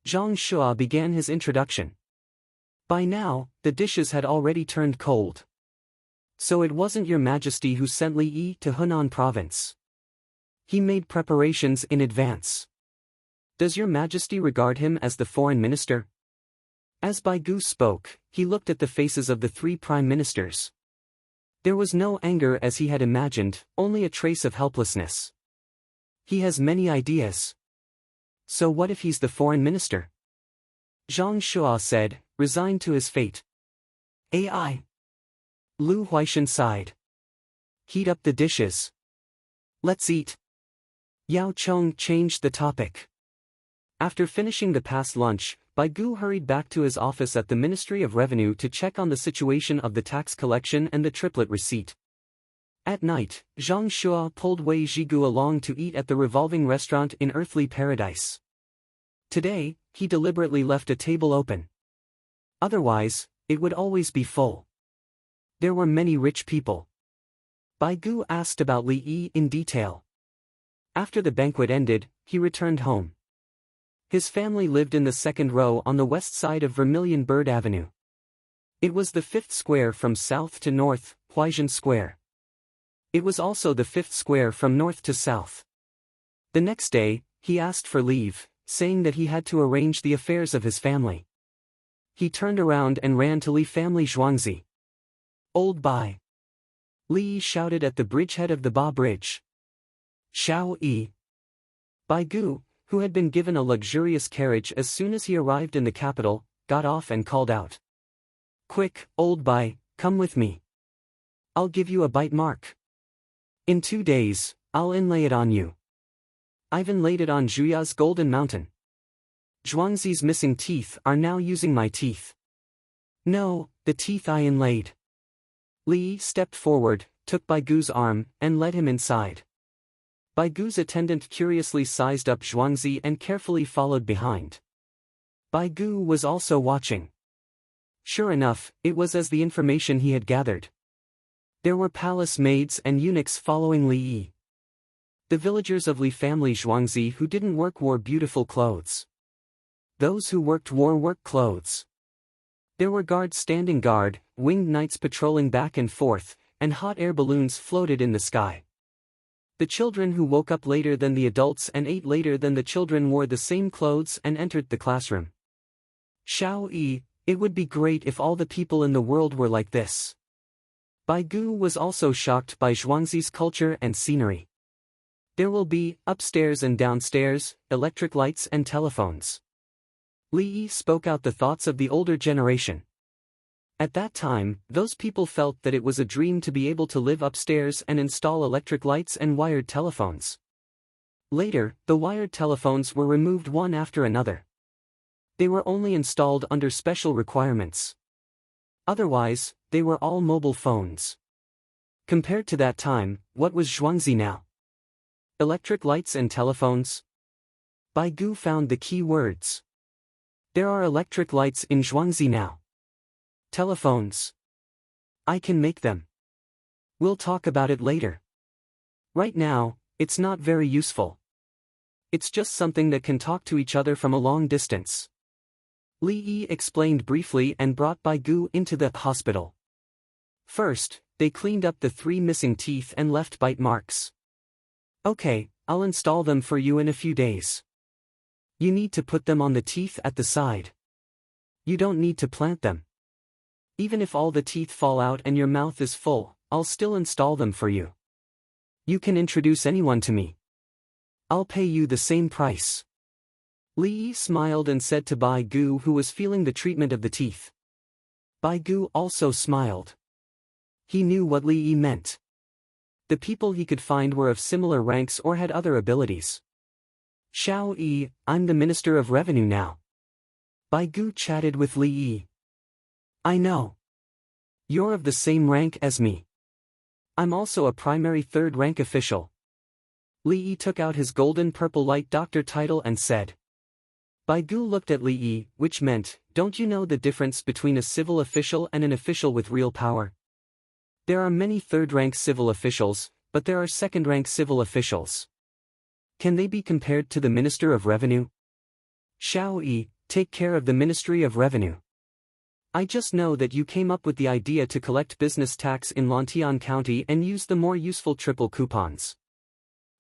Zhang Shua began his introduction. By now, the dishes had already turned cold. So it wasn't Your Majesty who sent Li Yi to Hunan province. He made preparations in advance. Does Your Majesty regard him as the foreign minister? As Bai Gu spoke, he looked at the faces of the 3 prime ministers. There was no anger as he had imagined, only a trace of helplessness. He has many ideas. So what if he's the foreign minister? Zhang Shua said, resigned to his fate. AI. Lu Huaishan sighed. Heat up the dishes. Let's eat. Yao Cheng changed the topic. After finishing the past lunch, Bai Gu hurried back to his office at the Ministry of Revenue to check on the situation of the tax collection and the triplet receipt. At night, Zhang Shua pulled Wei Zhigu along to eat at the revolving restaurant in Earthly Paradise. Today, he deliberately left a table open. Otherwise, it would always be full. There were many rich people. Bai Gu asked about Li Yi in detail. After the banquet ended, he returned home. His family lived in the 2nd row on the west side of Vermilion Bird Avenue. It was the 5th square from south to north, Huaishan Square. It was also the 5th square from north to south. The next day, he asked for leave, saying that he had to arrange the affairs of his family. He turned around and ran to Li family Zhuangzi. Old Bai. Li shouted at the bridgehead of the Ba Bridge. Xiao Yi. Bai Gu, who had been given a luxurious carriage as soon as he arrived in the capital, got off and called out. Quick, old Bai, come with me. I'll give you a bite mark. In 2 days, I'll inlay it on you. I've inlaid it on Zhuya's golden mountain. Zhuangzi's missing teeth are now using my teeth. No, the teeth I inlaid. Li stepped forward, took Bai Gu's arm, and led him inside. Bai Gu's attendant curiously sized up Zhuangzi and carefully followed behind. Bai Gu was also watching. Sure enough, it was as the information he had gathered. There were palace maids and eunuchs following Li Yi. The villagers of Li family Zhuangzi who didn't work wore beautiful clothes. Those who worked wore work clothes. There were guards standing guard, winged knights patrolling back and forth, and hot air balloons floated in the sky. The children who woke up later than the adults and ate later than the children wore the same clothes and entered the classroom. Xiao Yi, it would be great if all the people in the world were like this. Bai Gu was also shocked by Zhuangzi's culture and scenery. There will be, upstairs and downstairs, electric lights and telephones. Li Yi spoke out the thoughts of the older generation. At that time, those people felt that it was a dream to be able to live upstairs and install electric lights and wired telephones. Later, the wired telephones were removed one after another. They were only installed under special requirements. Otherwise, they were all mobile phones. Compared to that time, what was Zhuangzi now? Electric lights and telephones? Bai Gu found the key words. There are electric lights in Zhuangzi now. Telephones. I can make them. We'll talk about it later. Right now, it's not very useful. It's just something that can talk to each other from a long distance. Li Yi explained briefly and brought Bai Gu into the hospital. First, they cleaned up the 3 missing teeth and left bite marks. Okay, I'll install them for you in a few days. You need to put them on the teeth at the side. You don't need to plant them. Even if all the teeth fall out and your mouth is full, I'll still install them for you. You can introduce anyone to me. I'll pay you the same price. Li Yi smiled and said to Bai Gu, who was feeling the treatment of the teeth. Bai Gu also smiled. He knew what Li Yi meant. The people he could find were of similar ranks or had other abilities. Xiao Yi, I'm the Minister of Revenue now. Bai Gu chatted with Li Yi. I know. You're of the same rank as me. I'm also a primary third-rank official. Li Yi took out his golden purple light doctor title and said. Bai Gu looked at Li Yi, which meant, don't you know the difference between a civil official and an official with real power? There are many third-rank civil officials, but there are second-rank civil officials. Can they be compared to the Minister of Revenue? Xiao Yi, take care of the Ministry of Revenue. I just know that you came up with the idea to collect business tax in Lantian County and use the more useful triple coupons.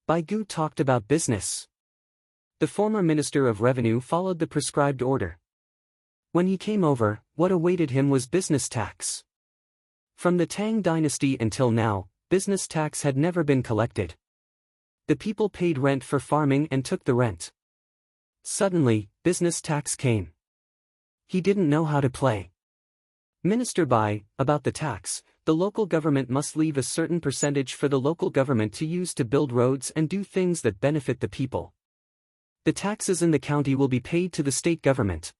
Bai Gu talked about business. The former Minister of Revenue followed the prescribed order. When he came over, what awaited him was business tax. From the Tang dynasty until now, business tax had never been collected. The people paid rent for farming and took the rent. Suddenly, business tax came. He didn't know how to play. Minister Bai, about the tax, the local government must leave a certain percentage for the local government to use to build roads and do things that benefit the people. The taxes in the county will be paid to the state government.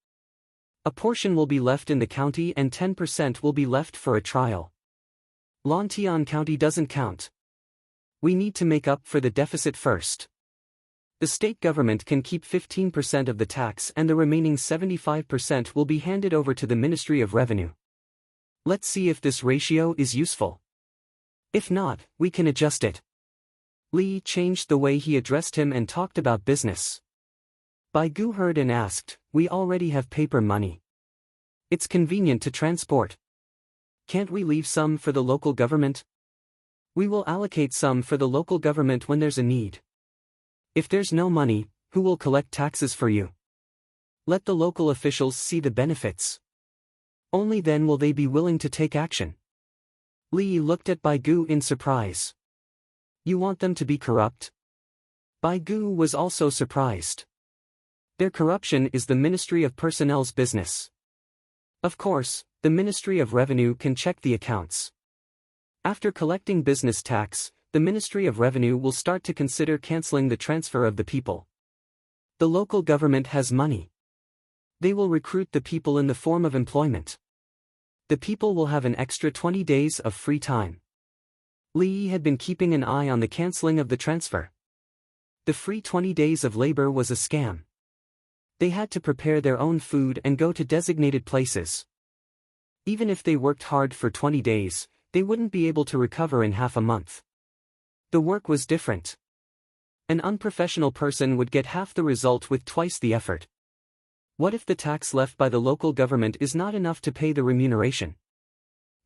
A portion will be left in the county and 10% will be left for a trial. Lantian County doesn't count. We need to make up for the deficit first. The state government can keep 15% of the tax and the remaining 75% will be handed over to the Ministry of Revenue. Let's see if this ratio is useful. If not, we can adjust it. Li changed the way he addressed him and talked about business. Bai Gu heard and asked, we already have paper money. It's convenient to transport. Can't we leave some for the local government? We will allocate some for the local government when there's a need. If there's no money, who will collect taxes for you? Let the local officials see the benefits. Only then will they be willing to take action. Li looked at Bai Gu in surprise. You want them to be corrupt? Bai Gu was also surprised. Their corruption is the Ministry of Personnel's business. Of course, the Ministry of Revenue can check the accounts. After collecting business tax, the Ministry of Revenue will start to consider canceling the transfer of the people. The local government has money. They will recruit the people in the form of employment. The people will have an extra 20 days of free time. Li had been keeping an eye on the canceling of the transfer. The free 20 days of labor was a scam. They had to prepare their own food and go to designated places. Even if they worked hard for 20 days, they wouldn't be able to recover in half a month. The work was different. An unprofessional person would get half the result with twice the effort. What if the tax left by the local government is not enough to pay the remuneration?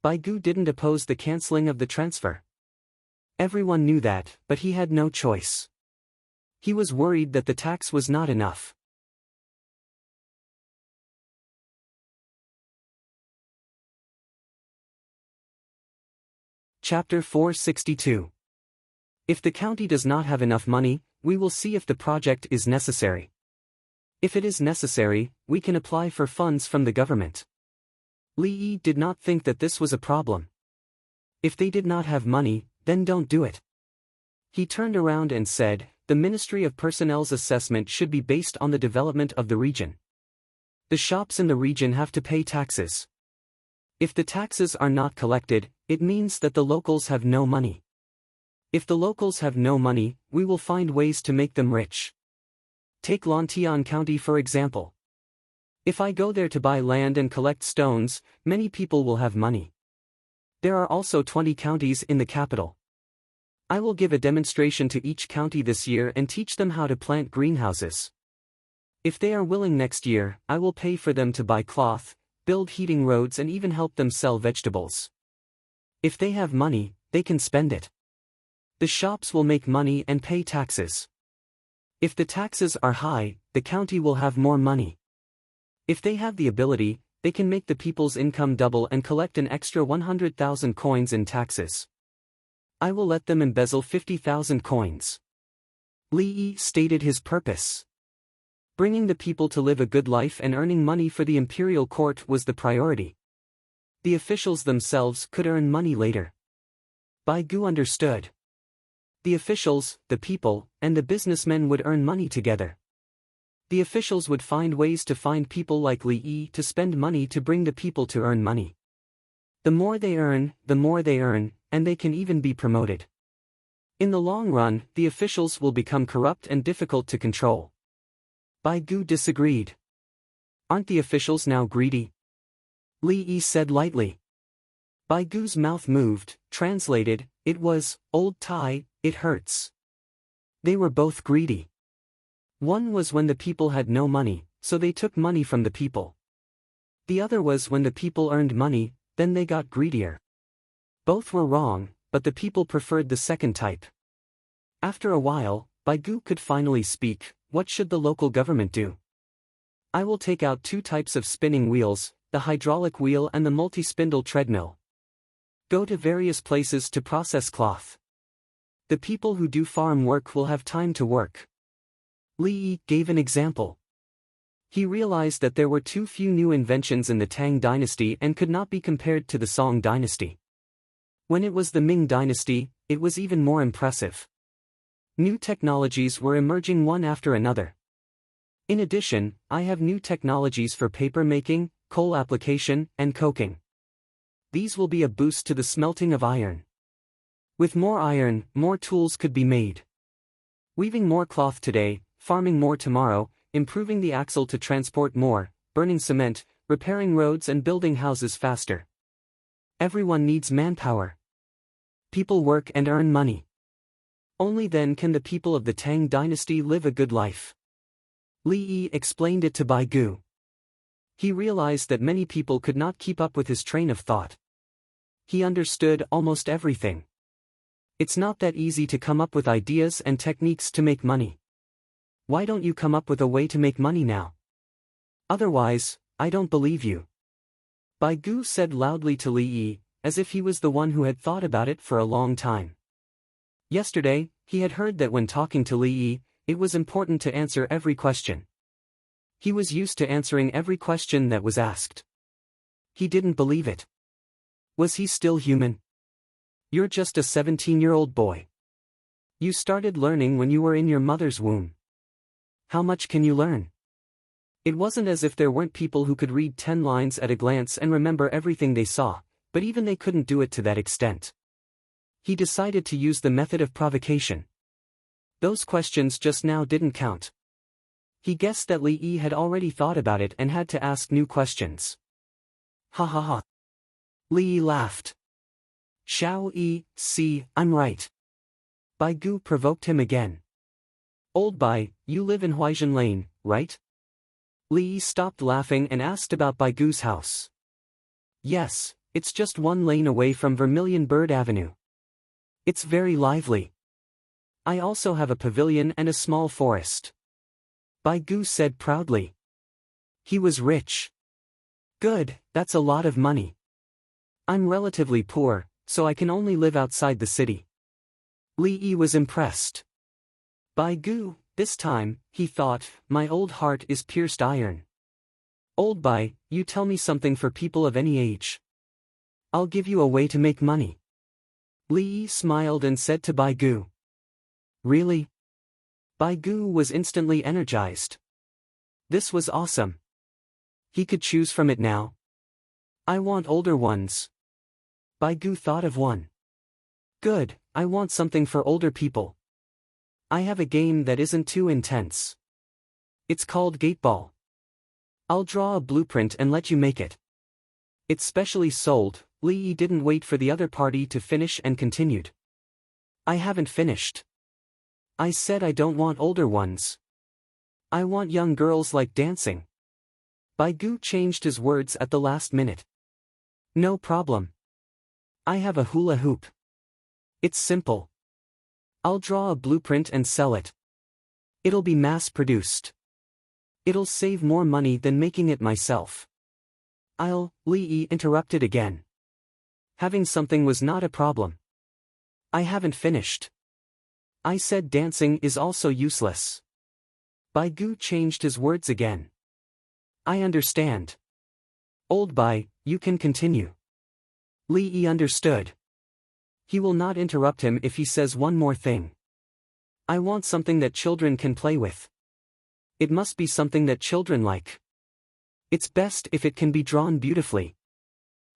Bai Gu didn't oppose the canceling of the transfer. Everyone knew that, but he had no choice. He was worried that the tax was not enough. Chapter 462. If the county does not have enough money, we will see if the project is necessary. If it is necessary, we can apply for funds from the government. Li Yi did not think that this was a problem. If they did not have money, then don't do it. He turned around and said, the Ministry of Personnel's assessment should be based on the development of the region. The shops in the region have to pay taxes. If the taxes are not collected, it means that the locals have no money. If the locals have no money, we will find ways to make them rich. Take Lantian County for example. If I go there to buy land and collect stones, many people will have money. There are also 20 counties in the capital. I will give a demonstration to each county this year and teach them how to plant greenhouses. If they are willing next year, I will pay for them to buy cloth, build heating roads and even help them sell vegetables. If they have money, they can spend it. The shops will make money and pay taxes. If the taxes are high, the county will have more money. If they have the ability, they can make the people's income double and collect an extra 100,000 coins in taxes. I will let them embezzle 50,000 coins. Li stated his purpose. Bringing the people to live a good life and earning money for the imperial court was the priority. The officials themselves could earn money later. Bai Gu understood. The officials, the people, and the businessmen would earn money together. The officials would find ways to find people like Li Yi to spend money to bring the people to earn money. The more they earn, and they can even be promoted. In the long run, the officials will become corrupt and difficult to control. Bai Gu disagreed. Aren't the officials now greedy? Li Yi said lightly. Bai Gu's mouth moved, translated, it was, old Tai, it hurts. They were both greedy. One was when the people had no money, so they took money from the people. The other was when the people earned money, then they got greedier. Both were wrong, but the people preferred the second type. After a while, Bai Gu could finally speak. What should the local government do? I will take out 2 types of spinning wheels, the hydraulic wheel and the multi-spindle treadmill. Go to various places to process cloth. The people who do farm work will have time to work. Li Yi gave an example. He realized that there were too few new inventions in the Tang dynasty and could not be compared to the Song dynasty. When it was the Ming dynasty, it was even more impressive. New technologies were emerging one after another. In addition, I have new technologies for paper making, coal application, and coking. These will be a boost to the smelting of iron. With more iron, more tools could be made. Weaving more cloth today, farming more tomorrow, improving the axle to transport more, burning cement, repairing roads and building houses faster. Everyone needs manpower. People work and earn money. Only then can the people of the Tang dynasty live a good life. Li Yi explained it to Bai Gu. He realized that many people could not keep up with his train of thought. He understood almost everything. It's not that easy to come up with ideas and techniques to make money. Why don't you come up with a way to make money now? Otherwise, I don't believe you. Bai Gu said loudly to Li Yi, as if he was the one who had thought about it for a long time. Yesterday, he had heard that when talking to Li Yi, it was important to answer every question. He was used to answering every question that was asked. He didn't believe it. Was he still human? You're just a 17-year-old boy. You started learning when you were in your mother's womb. How much can you learn? It wasn't as if there weren't people who could read 10 lines at a glance and remember everything they saw, but even they couldn't do it to that extent. He decided to use the method of provocation. Those questions just now didn't count. He guessed that Li Yi had already thought about it and had to ask new questions. Ha ha ha. Li Yi laughed. Xiao Yi, see, I'm right. Bai Gu provoked him again. Old Bai, you live in Huaijin Lane, right? Li Yi stopped laughing and asked about Bai Gu's house. Yes, it's just 1 lane away from Vermilion Bird Avenue. It's very lively. I also have a pavilion and a small forest. Bai Gu said proudly. He was rich. Good, that's a lot of money. I'm relatively poor, so I can only live outside the city. Li Yi was impressed. Bai Gu, this time, he thought, my old heart is pierced iron. Old Bai, you tell me something for people of any age. I'll give you a way to make money. Li Yi smiled and said to Bai Gu. Really? Bai Gu was instantly energized. This was awesome. He could choose from it now. I want older ones. Bai Gu thought of one. Good, I want something for older people. I have a game that isn't too intense. It's called Gateball. I'll draw a blueprint and let you make it. It's specially sold. Li Yi didn't wait for the other party to finish and continued. I haven't finished. I said I don't want older ones. I want young girls like dancing. Bai Gu changed his words at the last minute. No problem. I have a hula hoop. It's simple. I'll draw a blueprint and sell it. It'll be mass-produced. It'll save more money than making it myself. Li interrupted again. Having something was not a problem. I haven't finished. I said dancing is also useless. Baigu changed his words again. I understand. Old Bai, you can continue. Li understood. He will not interrupt him if he says one more thing. I want something that children can play with. It must be something that children like. It's best if it can be drawn beautifully.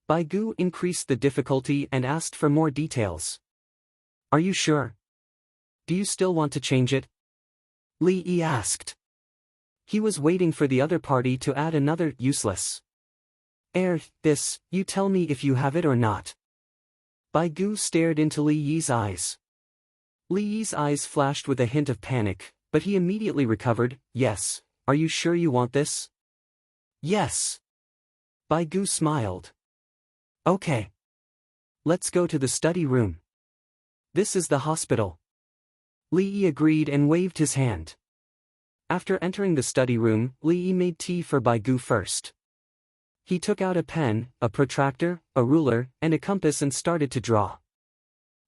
Baigu increased the difficulty and asked for more details. Are you sure? Do you still want to change it? Li asked. He was waiting for the other party to add another useless. This, you tell me if you have it or not. Baigu stared into Li Yi's eyes. Li Yi's eyes flashed with a hint of panic, but he immediately recovered. Yes, are you sure you want this? Yes. Baigu smiled. Okay. Let's go to the study room. This is the hospital. Li Yi agreed and waved his hand. After entering the study room, Li Yi made tea for Baigu first. He took out a pen, a protractor, a ruler, and a compass and started to draw.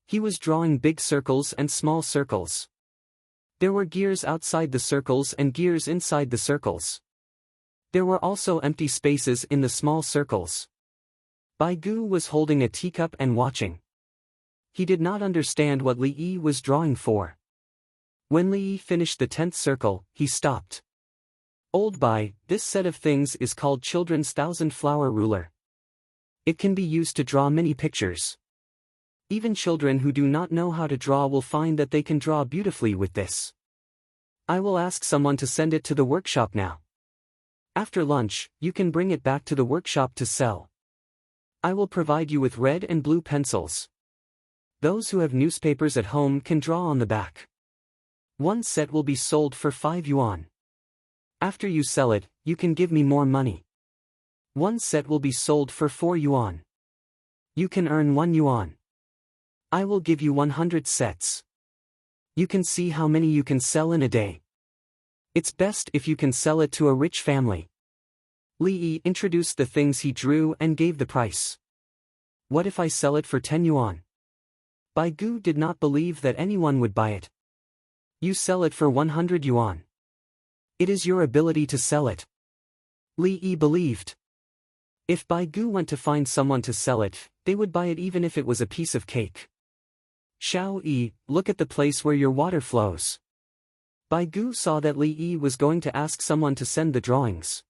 He was drawing big circles and small circles. There were gears outside the circles and gears inside the circles. There were also empty spaces in the small circles. Baigu was holding a teacup and watching. He did not understand what Li Yi was drawing for. When Li Yi finished the 10th circle, he stopped. Old Bai, this set of things is called Children's Thousand-Flower Ruler. It can be used to draw many pictures. Even children who do not know how to draw will find that they can draw beautifully with this. I will ask someone to send it to the workshop now. After lunch, you can bring it back to the workshop to sell. I will provide you with red and blue pencils. Those who have newspapers at home can draw on the back. One set will be sold for 5 yuan. After you sell it, you can give me more money. One set will be sold for 4 yuan. You can earn 1 yuan. I will give you 100 sets. You can see how many you can sell in a day. It's best if you can sell it to a rich family. Li Yi introduced the things he drew and gave the price. What if I sell it for 10 yuan? Baigu did not believe that anyone would buy it. You sell it for 100 yuan. It is your ability to sell it. Li Yi believed. If Baigu went to find someone to sell it, they would buy it even if it was a piece of cake. Xiao Yi, look at the place where your water flows. Baigu saw that Li Yi was going to ask someone to send the drawings.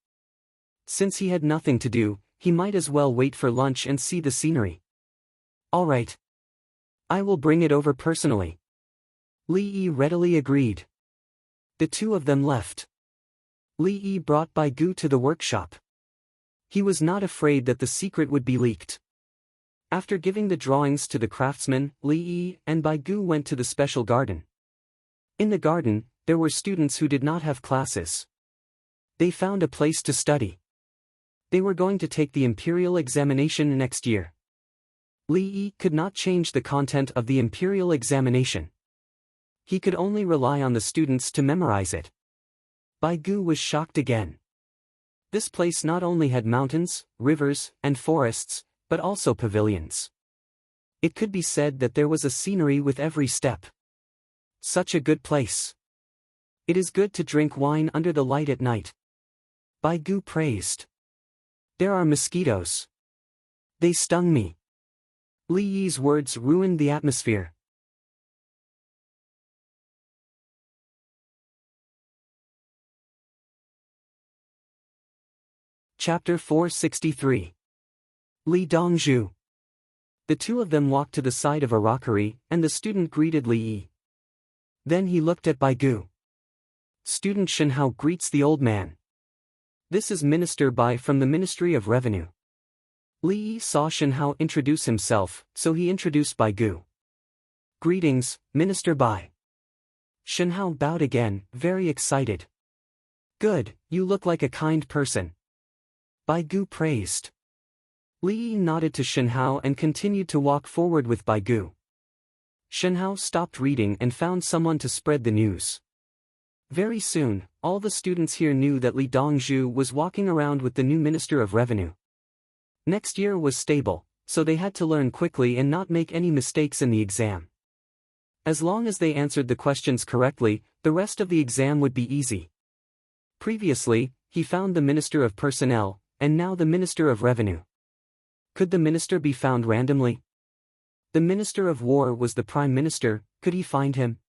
Since he had nothing to do, he might as well wait for lunch and see the scenery. All right. I will bring it over personally. Li Yi readily agreed. The two of them left. Li Yi brought Baigu to the workshop. He was not afraid that the secret would be leaked. After giving the drawings to the craftsman, Li Yi and Baigu went to the special garden. In the garden, there were students who did not have classes. They found a place to study. They were going to take the imperial examination next year. Li Yi could not change the content of the imperial examination. He could only rely on the students to memorize it. Baigu was shocked again. This place not only had mountains, rivers, and forests, but also pavilions. It could be said that there was a scenery with every step. Such a good place. It is good to drink wine under the light at night. Baigu praised. There are mosquitoes. They stung me. Li Yi's words ruined the atmosphere. Chapter 463. Li Dongzhu. The two of them walked to the side of a rockery, and the student greeted Li Yi. Then he looked at Baigu. Student Shenhao greets the old man. This is Minister Bai from the Ministry of Revenue. Li Yi saw Shenhao introduce himself, so he introduced Baigu. Greetings, Minister Bai. Shenhao bowed again, very excited. Good, you look like a kind person. Baigu praised. Li Yi nodded to Shenhao and continued to walk forward with Baigu. Shenhao stopped reading and found someone to spread the news. Very soon, all the students here knew that Li Dongzhu was walking around with the new Minister of Revenue. Next year was stable, so they had to learn quickly and not make any mistakes in the exam. As long as they answered the questions correctly, the rest of the exam would be easy. Previously, he found the Minister of Personnel, and now the Minister of Revenue. Could the minister be found randomly? The Minister of War was the Prime Minister, could he find him?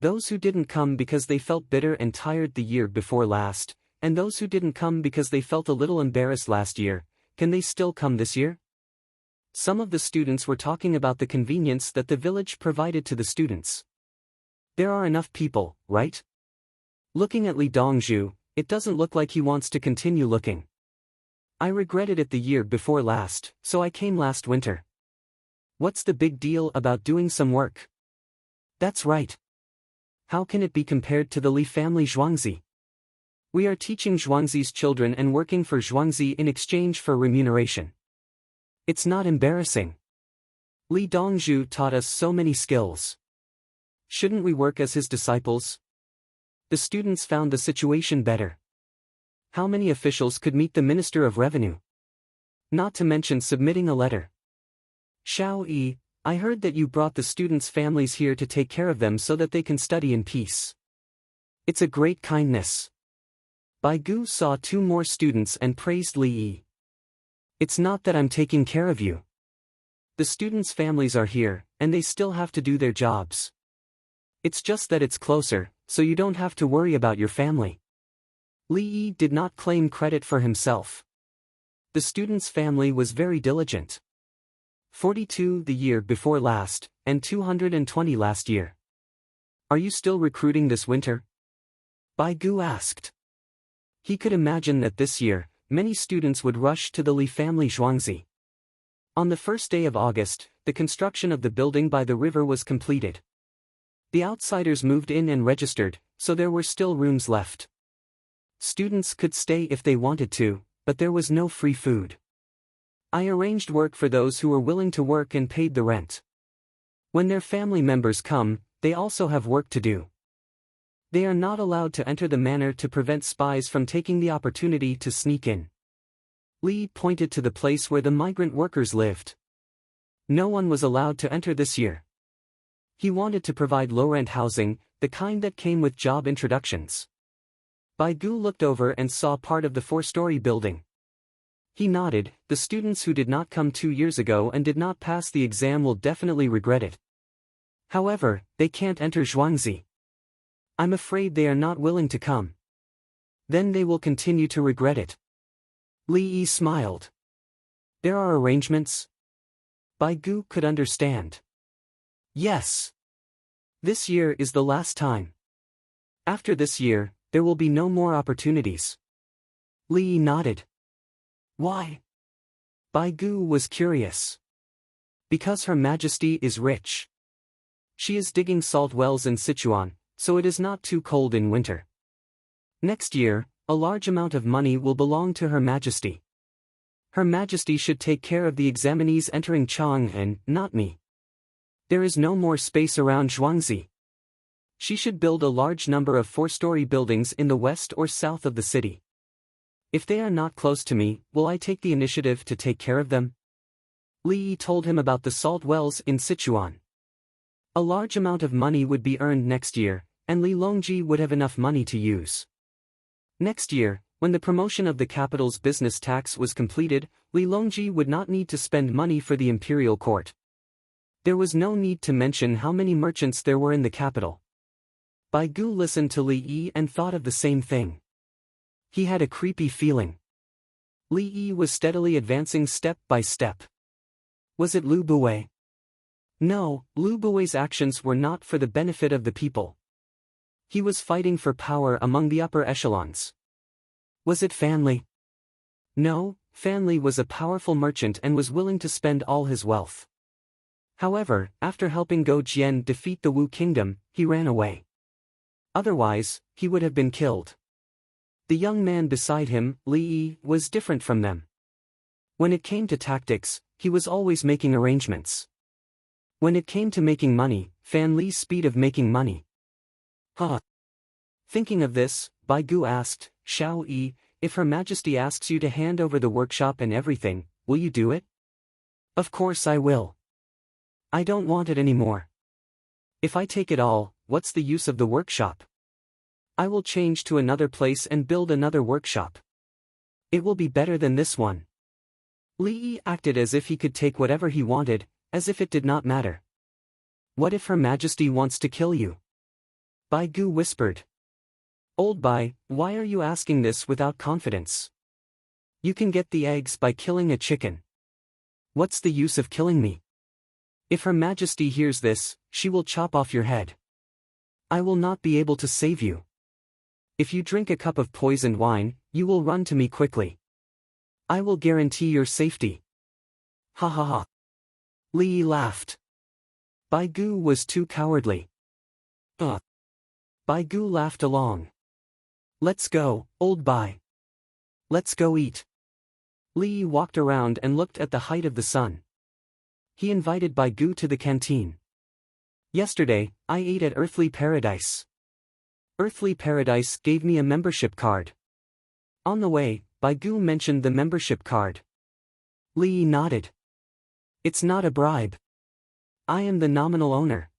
Those who didn't come because they felt bitter and tired the year before last, and those who didn't come because they felt a little embarrassed last year, can they still come this year? Some of the students were talking about the convenience that the village provided to the students. There are enough people, right? Looking at Li Dongzhu, it doesn't look like he wants to continue looking. I regretted it the year before last, so I came last winter. What's the big deal about doing some work? That's right. How can it be compared to the Li family Zhuangzi? We are teaching Zhuangzi's children and working for Zhuangzi in exchange for remuneration. It's not embarrassing. Li Dongzhu taught us so many skills. Shouldn't we work as his disciples? The students found the situation better. How many officials could meet the Minister of Revenue? Not to mention submitting a letter. Xiao Yi, I heard that you brought the students' families here to take care of them so that they can study in peace. It's a great kindness. Bai Gu saw 2 more students and praised Li Yi. It's not that I'm taking care of you. The students' families are here, and they still have to do their jobs. It's just that it's closer, so you don't have to worry about your family. Li Yi did not claim credit for himself. The student's family was very diligent. 42 the year before last, and 220 last year. Are you still recruiting this winter? Bai Gu asked. He could imagine that this year, many students would rush to the Li family Zhuangzi. On the first day of August, the construction of the building by the river was completed. The outsiders moved in and registered, so there were still rooms left. Students could stay if they wanted to, but there was no free food. I arranged work for those who were willing to work and paid the rent. When their family members come, they also have work to do. They are not allowed to enter the manor to prevent spies from taking the opportunity to sneak in. Li pointed to the place where the migrant workers lived. No one was allowed to enter this year. He wanted to provide low-rent housing, the kind that came with job introductions. Bai Gu looked over and saw part of the 4-story building. He nodded. The students who did not come 2 years ago and did not pass the exam will definitely regret it. However, they can't enter Zhuangzi. I'm afraid they are not willing to come. Then they will continue to regret it. Li Yi smiled. There are arrangements? Bai Gu could understand. Yes. This year is the last time. After this year, there will be no more opportunities. Li Yi nodded. Why? Bai Gu was curious. Because Her Majesty is rich. She is digging salt wells in Sichuan, so it is not too cold in winter. Next year, a large amount of money will belong to Her Majesty. Her Majesty should take care of the examinees entering Chang'an, not me. There is no more space around Zhuangzi. She should build a large number of 4-story buildings in the west or south of the city. If they are not close to me, will I take the initiative to take care of them? Li Yi told him about the salt wells in Sichuan. A large amount of money would be earned next year, and Li Longji would have enough money to use. Next year, when the promotion of the capital's business tax was completed, Li Longji would not need to spend money for the imperial court. There was no need to mention how many merchants there were in the capital. Bai Gu listened to Li Yi and thought of the same thing. He had a creepy feeling. Li Yi was steadily advancing step by step. Was it Lu Buwei? No, Lu Buwei's actions were not for the benefit of the people. He was fighting for power among the upper echelons. Was it Fan Li? No, Fan Li was a powerful merchant and was willing to spend all his wealth. However, after helping Go Jian defeat the Wu kingdom, he ran away. Otherwise, he would have been killed. The young man beside him, Li Yi, was different from them. When it came to tactics, he was always making arrangements. When it came to making money, Fan Li's speed of making money. Thinking of this, Bai Gu asked, Shao Yi, if Her Majesty asks you to hand over the workshop and everything, will you do it? Of course I will. I don't want it anymore. If I take it all, what's the use of the workshop? I will change to another place and build another workshop. It will be better than this one. Li Yi acted as if he could take whatever he wanted, as if it did not matter. What if Her Majesty wants to kill you? Bai Gu whispered. Old Bai, why are you asking this without confidence? You can get the eggs by killing a chicken. What's the use of killing me? If Her Majesty hears this, she will chop off your head. I will not be able to save you. If you drink a cup of poisoned wine, you will run to me quickly. I will guarantee your safety. Ha ha ha. Li Yi laughed. Bai Gu was too cowardly. Bai Gu laughed along. Let's go, old Bai. Let's go eat. Li Yi walked around and looked at the height of the sun. He invited Bai Gu to the canteen. Yesterday, I ate at Earthly Paradise. Earthly Paradise gave me a membership card. On the way, Bai Gu mentioned the membership card. Li Yi nodded. It's not a bribe. I am the nominal owner.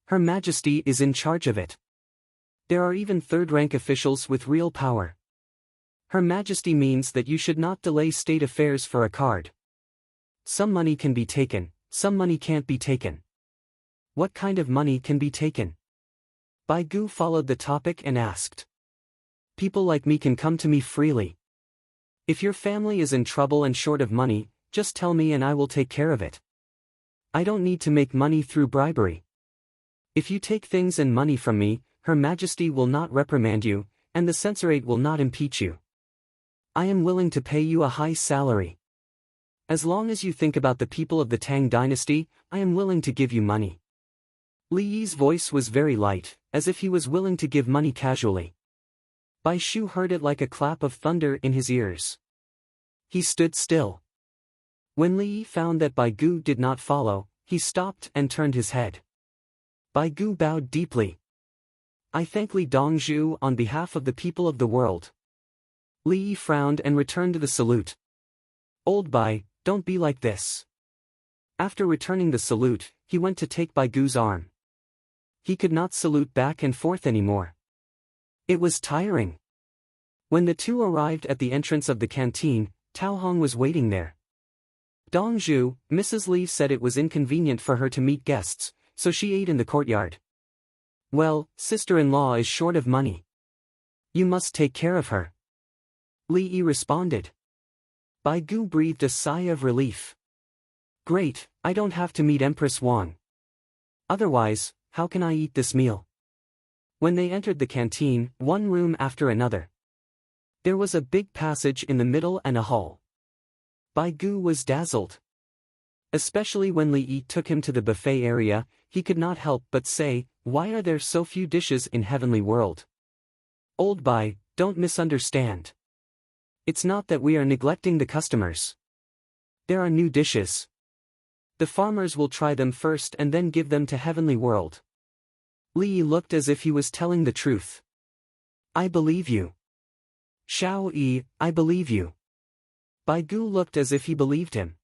Her Majesty is in charge of it. There are even third-rank officials with real power. Her Majesty means that you should not delay state affairs for a card. Some money can be taken, some money can't be taken. What kind of money can be taken? Bai Gu followed the topic and asked. People like me can come to me freely. If your family is in trouble and short of money, just tell me and I will take care of it. I don't need to make money through bribery. If you take things and money from me, Her Majesty will not reprimand you, and the censorate will not impeach you. I am willing to pay you a high salary. As long as you think about the people of the Tang dynasty, I am willing to give you money. Li Yi's voice was very light, as if he was willing to give money casually. Bai Shu heard it like a clap of thunder in his ears. He stood still. When Li Yi found that Bai Gu did not follow, he stopped and turned his head. Bai Gu bowed deeply. I thank Li Dongzhu on behalf of the people of the world. Li Yi frowned and returned the salute. Old Bai, don't be like this. After returning the salute, he went to take Bai Gu's arm. He could not salute back and forth anymore. It was tiring. When the two arrived at the entrance of the canteen, Tao Hong was waiting there. Dongzhu, Mrs. Li said it was inconvenient for her to meet guests, so she ate in the courtyard. Well, sister-in-law is short of money. You must take care of her. Li Yi responded. Bai Gu breathed a sigh of relief. Great, I don't have to meet Empress Wang. Otherwise, how can I eat this meal? When they entered the canteen, one room after another. There was a big passage in the middle and a hall. Bai Gu was dazzled. Especially when Li Yi took him to the buffet area, he could not help but say, why are there so few dishes in Heavenly World? Old Bai, don't misunderstand. It's not that we are neglecting the customers. There are new dishes. The farmers will try them first and then give them to Heavenly World. Li Yi looked as if he was telling the truth. I believe you. Shao Yi, I believe you. Bai Gu looked as if he believed him.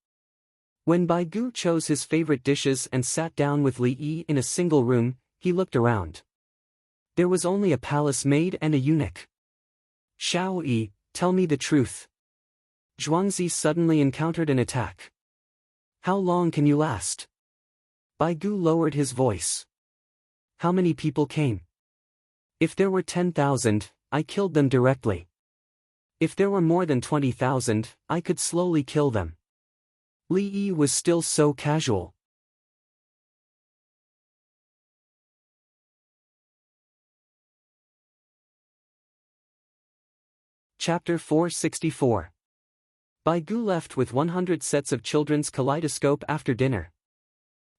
When Bai Gu chose his favorite dishes and sat down with Li Yi in a single room, he looked around. There was only a palace maid and a eunuch. Shao Yi, tell me the truth. Zhuangzi suddenly encountered an attack. How long can you last? Bai Gu lowered his voice. How many people came? If there were 10,000, I killed them directly. If there were more than 20,000, I could slowly kill them. Li Yi was still so casual. Chapter 464. Bai Gu left with 100 sets of children's kaleidoscope after dinner.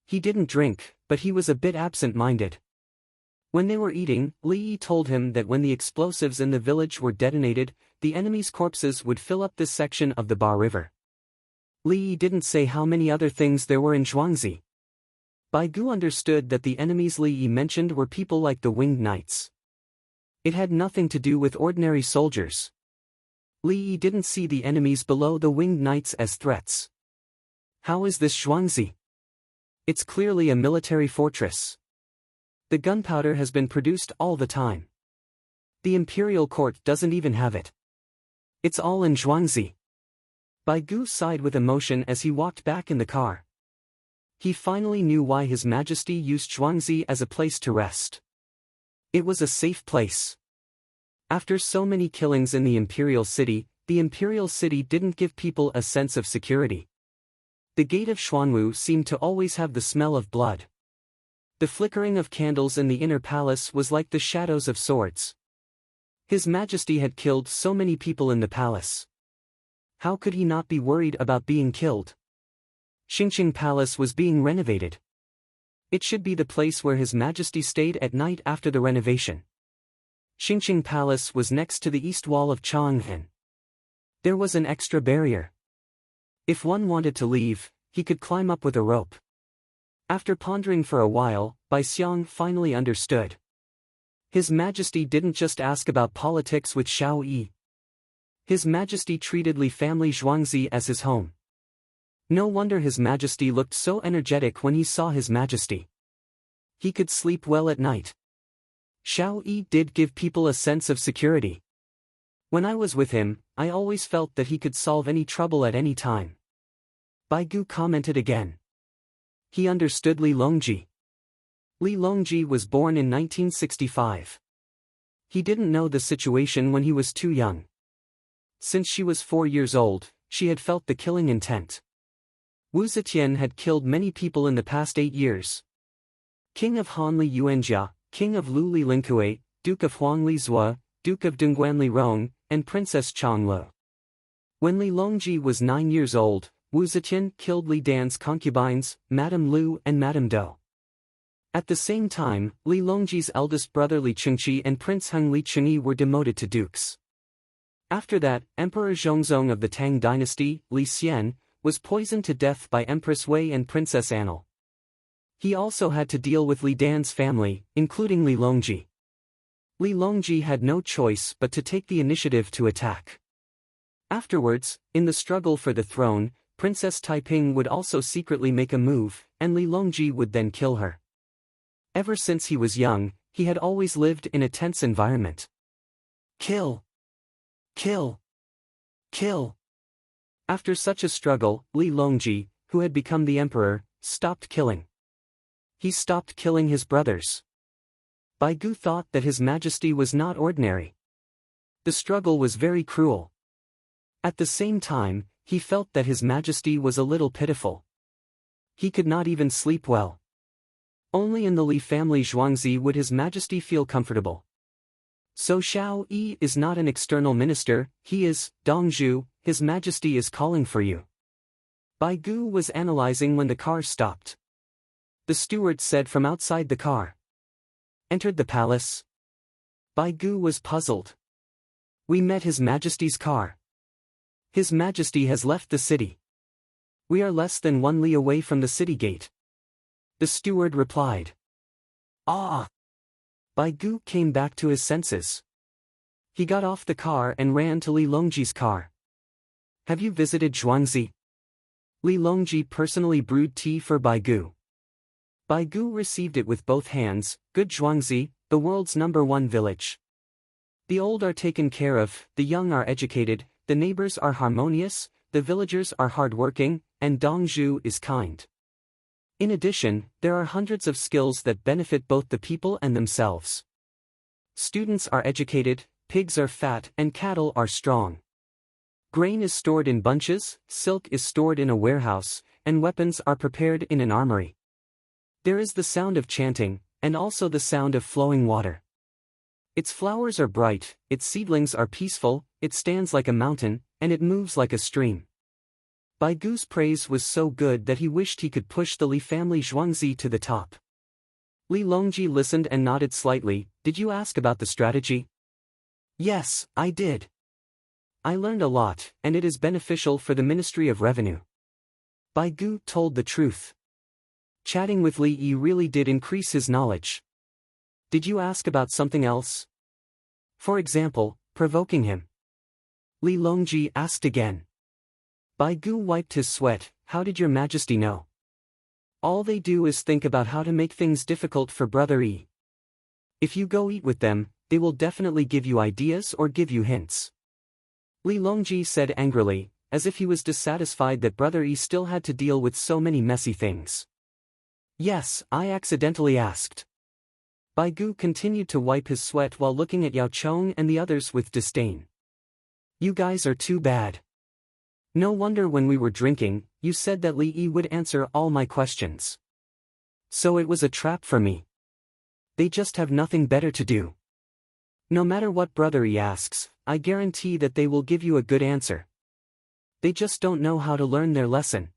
He didn't drink, but he was a bit absent-minded. When they were eating, Li Yi told him that when the explosives in the village were detonated, the enemy's corpses would fill up this section of the Ba River. Li Yi didn't say how many other things there were in Zhuangzi. Bai Gu understood that the enemies Li Yi mentioned were people like the Winged Knights. It had nothing to do with ordinary soldiers. Li Yi didn't see the enemies below the winged knights as threats. How is this Zhuangzi? It's clearly a military fortress. The gunpowder has been produced all the time. The imperial court doesn't even have it. It's all in Zhuangzi. Bai Gu sighed with emotion as he walked back in the car. He finally knew why His Majesty used Zhuangzi as a place to rest. It was a safe place. After so many killings in the imperial city didn't give people a sense of security. The gate of Xuanwu seemed to always have the smell of blood. The flickering of candles in the inner palace was like the shadows of swords. His Majesty had killed so many people in the palace. How could he not be worried about being killed? Xingqing Palace was being renovated. It should be the place where His Majesty stayed at night after the renovation. Xingqing Palace was next to the east wall of Chang'an. There was an extra barrier. If one wanted to leave, he could climb up with a rope. After pondering for a while, Bai Xiang finally understood. His Majesty didn't just ask about politics with Xiao Yi. His Majesty treated Li family Zhuangzi as his home. No wonder His Majesty looked so energetic when he saw His Majesty. He could sleep well at night. Xiao Yi did give people a sense of security. When I was with him, I always felt that he could solve any trouble at any time. Bai Gu commented again. He understood Li Longji. Li Longji was born in 1965. He didn't know the situation when he was too young. Since she was 4 years old, she had felt the killing intent. Wu Zetian had killed many people in the past 8 years. King of Han Li Yuanjia, King of Lu Li Linkue, Duke of Huang Li Zua, Duke of Dongguan Li Rong, and Princess Changlo. When Li Longji was 9 years old, Wu Zetian killed Li Dan's concubines, Madame Lu and Madame Do. At the same time, Li Longji's eldest brother Li Chengqi and Prince Heng Li Chengyi were demoted to dukes. After that, Emperor Zhongzong of the Tang dynasty, Li Xian, was poisoned to death by Empress Wei and Princess Annal. He also had to deal with Li Dan's family, including Li Longji. Li Longji had no choice but to take the initiative to attack. Afterwards, in the struggle for the throne, Princess Taiping would also secretly make a move, and Li Longji would then kill her. Ever since he was young, he had always lived in a tense environment. Kill! Kill! Kill! After such a struggle, Li Longji, who had become the emperor, stopped killing. He stopped killing his brothers. Bai Gu thought that His Majesty was not ordinary. The struggle was very cruel. At the same time, he felt that His Majesty was a little pitiful. He could not even sleep well. Only in the Li family Zhuangzi would His Majesty feel comfortable. So Xiao Yi is not an external minister, he is, Dongzhu, His Majesty is calling for you. Bai Gu was analyzing when the car stopped. The steward said from outside the car. Entered the palace. Bai Gu was puzzled. We met His Majesty's car. His Majesty has left the city. We are less than 1 li away from the city gate. The steward replied. Ah! Bai Gu came back to his senses. He got off the car and ran to Li Longji's car. Have you visited Zhuangzi? Li Longji personally brewed tea for Bai Gu. Bai Gu received it with both hands. Good Zhuangzi, the world's #1 village. The old are taken care of, the young are educated, the neighbors are harmonious, the villagers are hardworking, and Dongzhu is kind. In addition, there are hundreds of skills that benefit both the people and themselves. Students are educated, pigs are fat and cattle are strong. Grain is stored in bunches, silk is stored in a warehouse, and weapons are prepared in an armory. There is the sound of chanting, and also the sound of flowing water. Its flowers are bright, its seedlings are peaceful, it stands like a mountain, and it moves like a stream. Bai Gu's praise was so good that he wished he could push the Li family Zhuangzi to the top. Li Longji listened and nodded slightly. Did you ask about the strategy? Yes, I did. I learned a lot, and it is beneficial for the Ministry of Revenue. Bai Gu told the truth. Chatting with Li Yi really did increase his knowledge. Did you ask about something else? For example, provoking him. Li Longji asked again. Bai Gu wiped his sweat. How did your majesty know? All they do is think about how to make things difficult for Brother Yi. If you go eat with them, they will definitely give you ideas or give you hints. Li Longji said angrily, as if he was dissatisfied that Brother Yi still had to deal with so many messy things. Yes, I accidentally asked. Bai Gu continued to wipe his sweat while looking at Yao Chong and the others with disdain. You guys are too bad. No wonder when we were drinking, you said that Li Yi would answer all my questions. So it was a trap for me. They just have nothing better to do. No matter what Brother Yi asks, I guarantee that they will give you a good answer. They just don't know how to learn their lesson.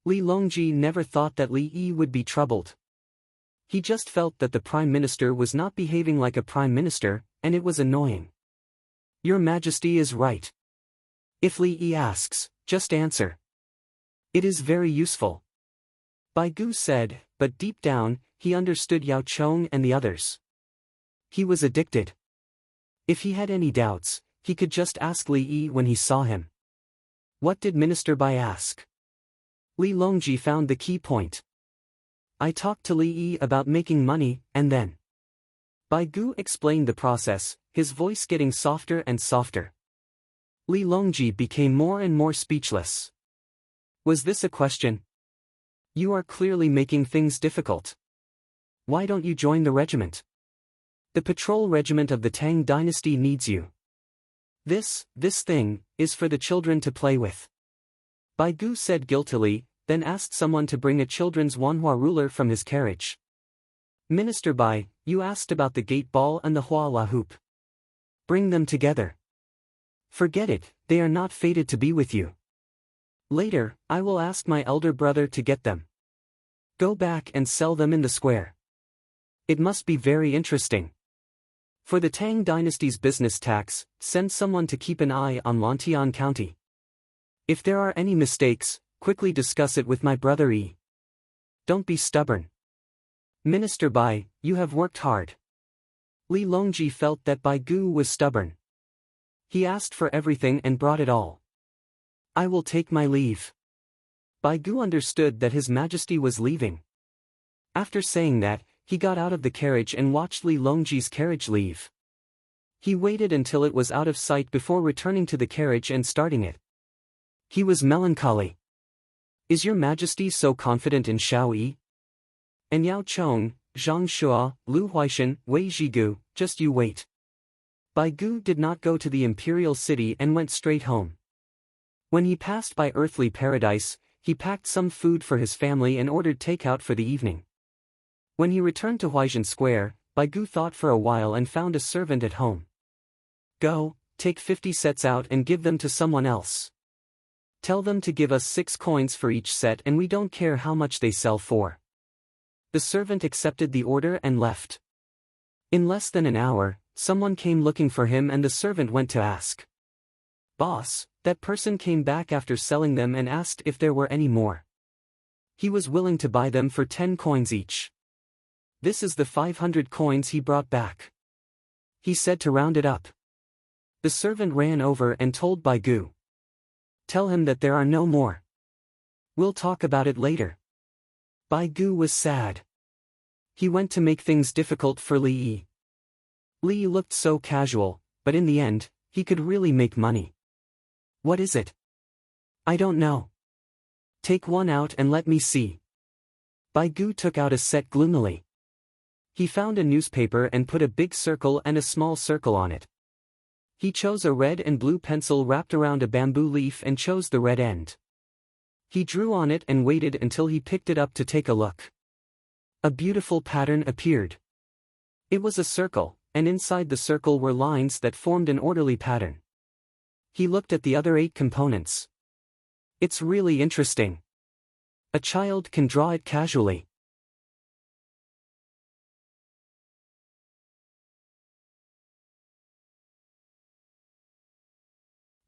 Li Longji never thought that Li Yi would be troubled. He just felt that the Prime Minister was not behaving like a Prime Minister, and it was annoying. Your Majesty is right. If Li Yi asks, just answer. It is very useful. Bai Gu said, but deep down, he understood Yao Chong and the others. He was addicted. If he had any doubts, he could just ask Li Yi when he saw him. What did Minister Bai ask? Li Longji found the key point. I talked to Li Yi about making money, and then. Bai Gu explained the process, his voice getting softer and softer. Li Longji became more and more speechless. Was this a question? You are clearly making things difficult. Why don't you join the regiment? The patrol regiment of the Tang dynasty needs you. This thing, is for the children to play with. Bai Gu said guiltily, then asked someone to bring a children's Wanhua ruler from his carriage. Minister Bai, you asked about the gate ball and the hua la hoop. Bring them together. Forget it, they are not fated to be with you. Later, I will ask my elder brother to get them. Go back and sell them in the square. It must be very interesting. For the Tang dynasty's business tax, send someone to keep an eye on Lantian County. If there are any mistakes, quickly discuss it with my brother Yi. Don't be stubborn. Minister Bai, you have worked hard. Li Longji felt that Bai Gu was stubborn. He asked for everything and brought it all. I will take my leave. Bai Gu understood that His Majesty was leaving. After saying that, he got out of the carriage and watched Li Longji's carriage leave. He waited until it was out of sight before returning to the carriage and starting it. He was melancholy. Is your Majesty so confident in Shao Yi? And Yao Chong, Zhang Shua, Lu Huaishan, Wei Zhigu, just you wait. Bai Gu did not go to the imperial city and went straight home. When he passed by earthly paradise, he packed some food for his family and ordered takeout for the evening. When he returned to Huaishan Square, Bai Gu thought for a while and found a servant at home. Go, take 50 sets out and give them to someone else. Tell them to give us 6 coins for each set and we don't care how much they sell for. The servant accepted the order and left. In less than an hour, someone came looking for him and the servant went to ask. Boss, that person came back after selling them and asked if there were any more. He was willing to buy them for 10 coins each. This is the 500 coins he brought back. He said to round it up. The servant ran over and told Bai Gu. Tell him that there are no more. We'll talk about it later. Bai Gu was sad. He went to make things difficult for Li Yi. Li Yi looked so casual, but in the end, he could really make money. What is it? I don't know. Take one out and let me see. Bai Gu took out a set gloomily. He found a newspaper and put a big circle and a small circle on it. He chose a red and blue pencil wrapped around a bamboo leaf and chose the red end. He drew on it and waited until he picked it up to take a look. A beautiful pattern appeared. It was a circle, and inside the circle were lines that formed an orderly pattern. He looked at the other 8 components. It's really interesting. A child can draw it casually.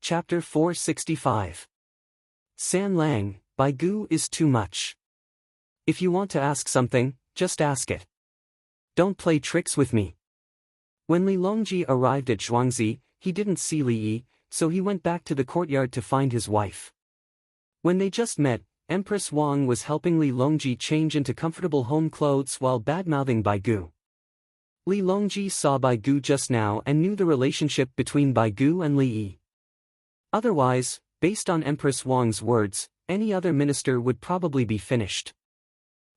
Chapter 465. San Lang, Bai Gu is too much. If you want to ask something, just ask it. Don't play tricks with me. When Li Longji arrived at Zhuangzi, he didn't see Li Yi, so he went back to the courtyard to find his wife. When they just met, Empress Wang was helping Li Longji change into comfortable home clothes while badmouthing Bai Gu. Li Longji saw Bai Gu just now and knew the relationship between Bai Gu and Li Yi. Otherwise, based on Empress Wang's words, any other minister would probably be finished.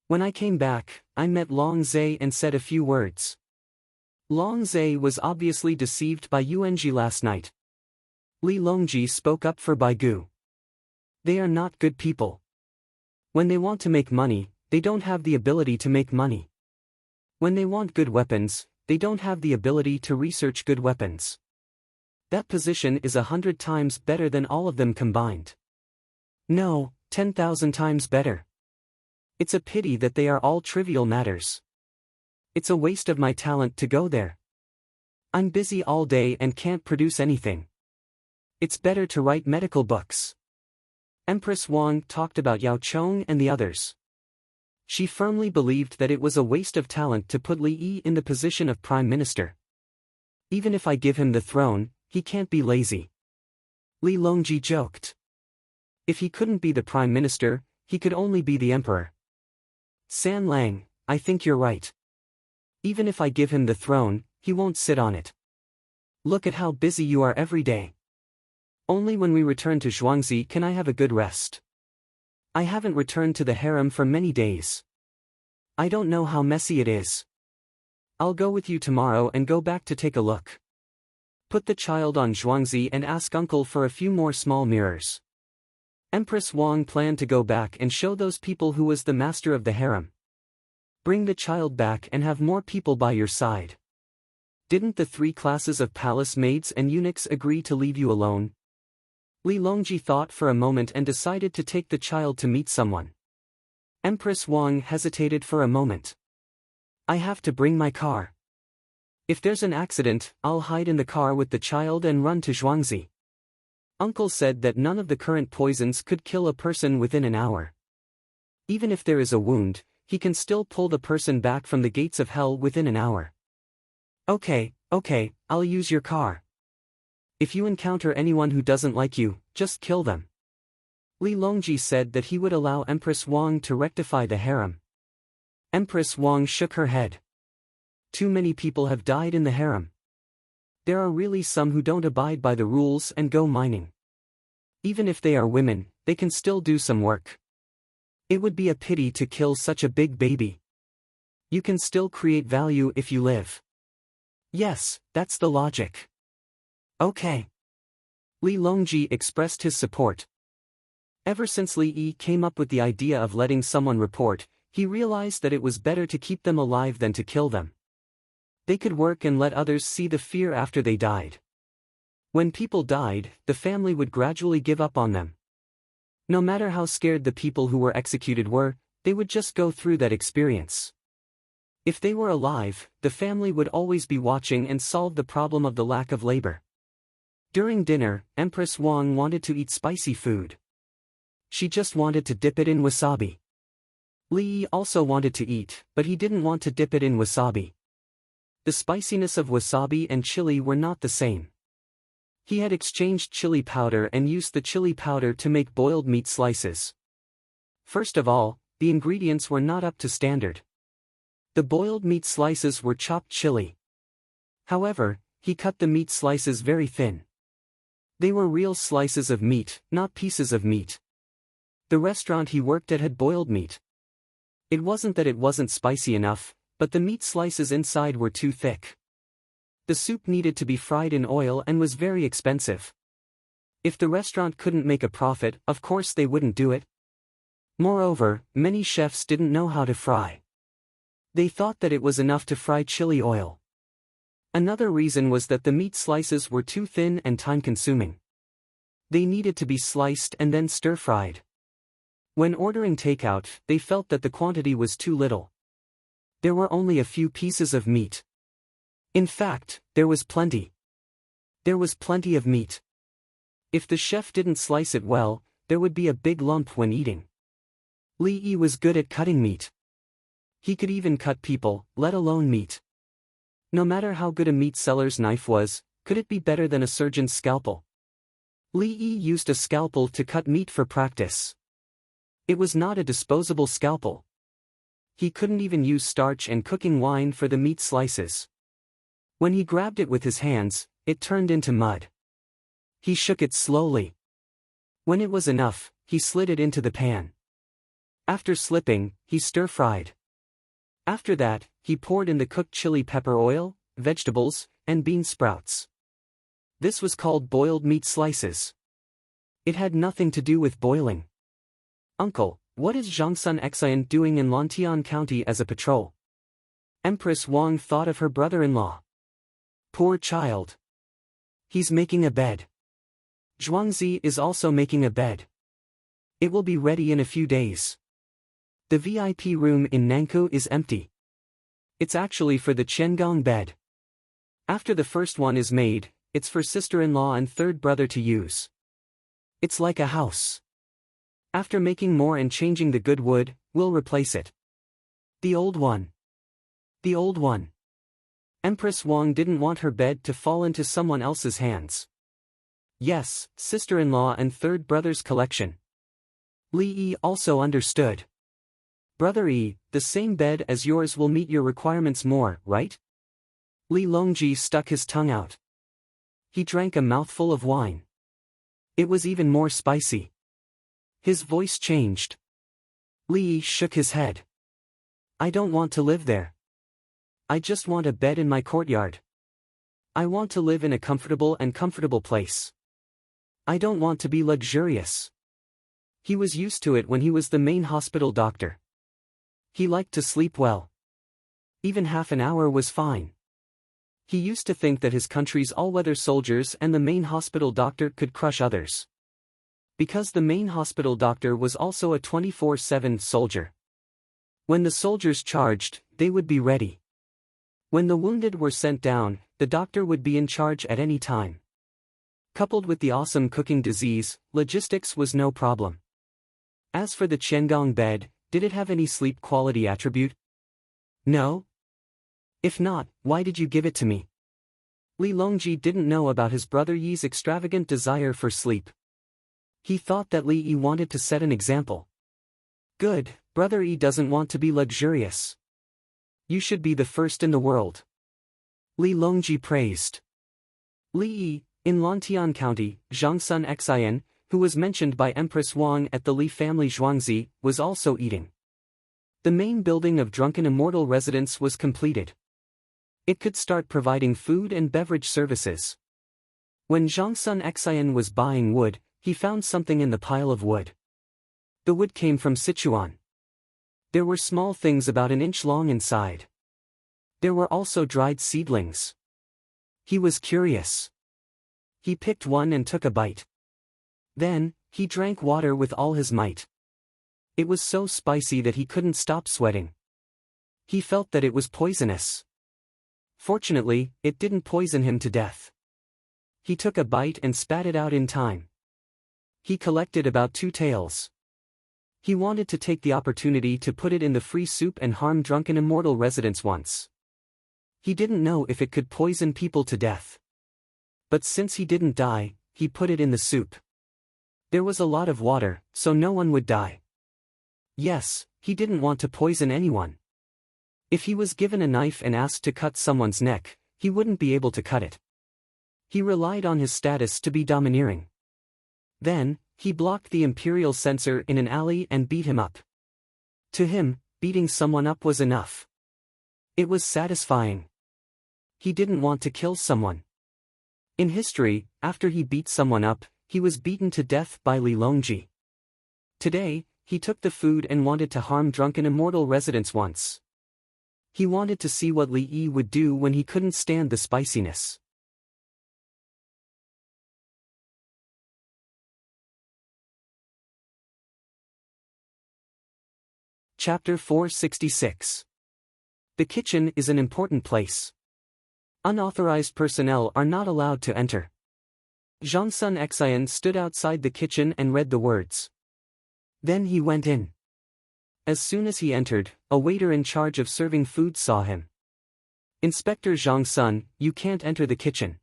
When I came back, I met Long Zhe and said a few words. Long Zhe was obviously deceived by Yuanji last night. Li Longji spoke up for Bai Gu. They are not good people. When they want to make money, they don't have the ability to make money. When they want good weapons, they don't have the ability to research good weapons. That position is 100 times better than all of them combined. No, 10,000 times better. It's a pity that they are all trivial matters. It's a waste of my talent to go there. I'm busy all day and can't produce anything. It's better to write medical books. Empress Wang talked about Yao Chong and the others. She firmly believed that it was a waste of talent to put Li Yi in the position of prime minister. Even if I give him the throne, he can't be lazy. Li Longji joked. If he couldn't be the prime minister, he could only be the emperor. San Lang, I think you're right. Even if I give him the throne, he won't sit on it. Look at how busy you are every day. Only when we return to Zhuangzi can I have a good rest. I haven't returned to the harem for many days. I don't know how messy it is. I'll go with you tomorrow and go back to take a look. Put the child on Zhuangzi and ask uncle for a few more small mirrors. Empress Wang planned to go back and show those people who was the master of the harem. Bring the child back and have more people by your side. Didn't the 3 classes of palace maids and eunuchs agree to leave you alone? Li Longji thought for a moment and decided to take the child to meet someone. Empress Wang hesitated for a moment. I have to bring my car. If there's an accident, I'll hide in the car with the child and run to Zhuangzi. Uncle said that none of the current poisons could kill a person within an hour. Even if there is a wound, he can still pull the person back from the gates of hell within an hour. Okay, I'll use your car. If you encounter anyone who doesn't like you, just kill them. Li Longji said that he would allow Empress Wang to rectify the harem. Empress Wang shook her head. Too many people have died in the harem. There are really some who don't abide by the rules and go mining. Even if they are women, they can still do some work. It would be a pity to kill such a big baby. You can still create value if you live. Yes, that's the logic. Okay. Li Longji expressed his support. Ever since Li Yi came up with the idea of letting someone report, he realized that it was better to keep them alive than to kill them. They could work and let others see the fear after they died. When people died, the family would gradually give up on them. No matter how scared the people who were executed were, they would just go through that experience. If they were alive, the family would always be watching and solve the problem of the lack of labor. During dinner, Empress Wang wanted to eat spicy food. She just wanted to dip it in wasabi. Li Yi also wanted to eat, but he didn't want to dip it in wasabi. The spiciness of wasabi and chili were not the same. He had exchanged chili powder and used the chili powder to make boiled meat slices. First of all, the ingredients were not up to standard. The boiled meat slices were chopped chili. However, he cut the meat slices very thin. They were real slices of meat, not pieces of meat. The restaurant he worked at had boiled meat. It wasn't that it wasn't spicy enough, but the meat slices inside were too thick. The soup needed to be fried in oil and was very expensive. If the restaurant couldn't make a profit, of course they wouldn't do it. Moreover, many chefs didn't know how to fry. They thought that it was enough to fry chili oil. Another reason was that the meat slices were too thin and time-consuming. They needed to be sliced and then stir-fried. When ordering takeout, they felt that the quantity was too little. There were only a few pieces of meat. In fact, there was plenty. There was plenty of meat. If the chef didn't slice it well, there would be a big lump when eating. Li Yi was good at cutting meat. He could even cut people, let alone meat. No matter how good a meat seller's knife was, could it be better than a surgeon's scalpel? Li Yi used a scalpel to cut meat for practice. It was not a disposable scalpel. He couldn't even use starch and cooking wine for the meat slices. When he grabbed it with his hands, it turned into mud. He shook it slowly. When it was enough, he slid it into the pan. After slipping, he stir-fried. After that, he poured in the cooked chili pepper oil, vegetables, and bean sprouts. This was called boiled meat slices. It had nothing to do with boiling. Uncle, what is Zhangsun Xian doing in Lantian County as a patrol? Empress Wang thought of her brother-in-law. Poor child. He's making a bed. Zhuangzi is also making a bed. It will be ready in a few days. The VIP room in Nankou is empty. It's actually for the Qiangong bed. After the first one is made, it's for sister-in-law and third brother to use. It's like a house. After making more and changing the good wood, we'll replace it. The old one. The old one. Empress Wang didn't want her bed to fall into someone else's hands. Yes, sister-in-law and third brother's collection. Li Yi also understood. Brother Yi, the same bed as yours will meet your requirements more, right? Li Longji stuck his tongue out. He drank a mouthful of wine. It was even more spicy. His voice changed. Li Yi shook his head. I don't want to live there. I just want a bed in my courtyard. I want to live in a comfortable place. I don't want to be luxurious. He was used to it when he was the main hospital doctor. He liked to sleep well. Even half an hour was fine. He used to think that his country's all-weather soldiers and the main hospital doctor could crush others. Because the main hospital doctor was also a 24/7 soldier. When the soldiers charged, they would be ready. When the wounded were sent down, the doctor would be in charge at any time. Coupled with the awesome cooking disease, logistics was no problem. As for the Qiangong bed, did it have any sleep quality attribute? No? If not, why did you give it to me? Li Longji didn't know about his brother Yi's extravagant desire for sleep. He thought that Li Yi wanted to set an example. Good, brother Yi doesn't want to be luxurious. You should be the first in the world. Li Longji praised. Li Yi, in Lantian County, Zhangsun Xian, who was mentioned by Empress Wang at the Li family Zhuangzi, was also eating. The main building of Drunken Immortal Residence was completed. It could start providing food and beverage services. When Zhangsun Xian was buying wood, he found something in the pile of wood. The wood came from Sichuan. There were small things about an inch long inside. There were also dried seedlings. He was curious. He picked one and took a bite. Then, he drank water with all his might. It was so spicy that he couldn't stop sweating. He felt that it was poisonous. Fortunately, it didn't poison him to death. He took a bite and spat it out in time. He collected about 2 taels. He wanted to take the opportunity to put it in the free soup and harm Drunken Immortal Residence once. He didn't know if it could poison people to death. But since he didn't die, he put it in the soup. There was a lot of water, so no one would die. Yes, he didn't want to poison anyone. If he was given a knife and asked to cut someone's neck, he wouldn't be able to cut it. He relied on his status to be domineering. Then, he blocked the imperial censor in an alley and beat him up. To him, beating someone up was enough. It was satisfying. He didn't want to kill someone. In history, after he beat someone up, he was beaten to death by Li Longji. Today, he took the food and wanted to harm Drunken Immortal Residence once. He wanted to see what Li Yi would do when he couldn't stand the spiciness. Chapter 466. The kitchen is an important place. Unauthorized personnel are not allowed to enter. Zhangsun Xian stood outside the kitchen and read the words. Then he went in. As soon as he entered, a waiter in charge of serving food saw him. Inspector Zhang Sun, you can't enter the kitchen.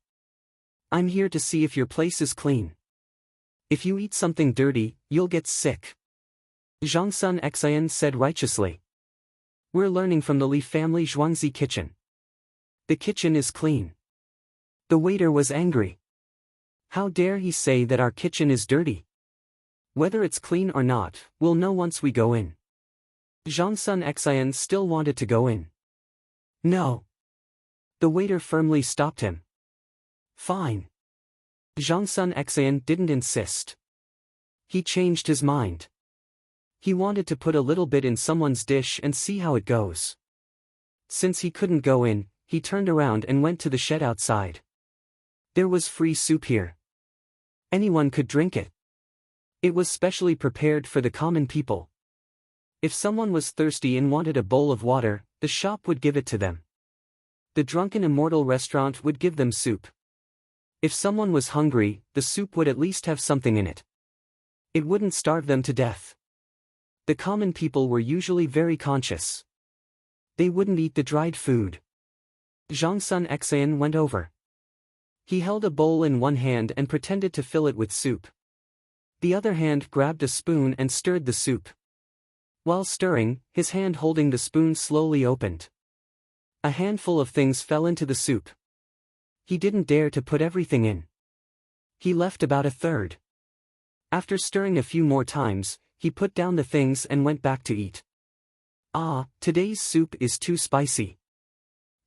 I'm here to see if your place is clean. If you eat something dirty, you'll get sick. Zhang Sun Xian said righteously. We're learning from the Li family Zhuangzi kitchen. The kitchen is clean. The waiter was angry. How dare he say that our kitchen is dirty? Whether it's clean or not, we'll know once we go in. Zhang Sun Xian still wanted to go in. No. The waiter firmly stopped him. Fine. Zhang Sun Xian didn't insist. He changed his mind. He wanted to put a little bit in someone's dish and see how it goes. Since he couldn't go in, he turned around and went to the shed outside. There was free soup here. Anyone could drink it. It was specially prepared for the common people. If someone was thirsty and wanted a bowl of water, the shop would give it to them. The Drunken Immortal restaurant would give them soup. If someone was hungry, the soup would at least have something in it. It wouldn't starve them to death. The common people were usually very conscious. They wouldn't eat the dried food. Zhang Sun Xian went over. He held a bowl in one hand and pretended to fill it with soup. The other hand grabbed a spoon and stirred the soup. While stirring, his hand holding the spoon slowly opened. A handful of things fell into the soup. He didn't dare to put everything in. He left about a third. After stirring a few more times, he put down the things and went back to eat. Ah, today's soup is too spicy.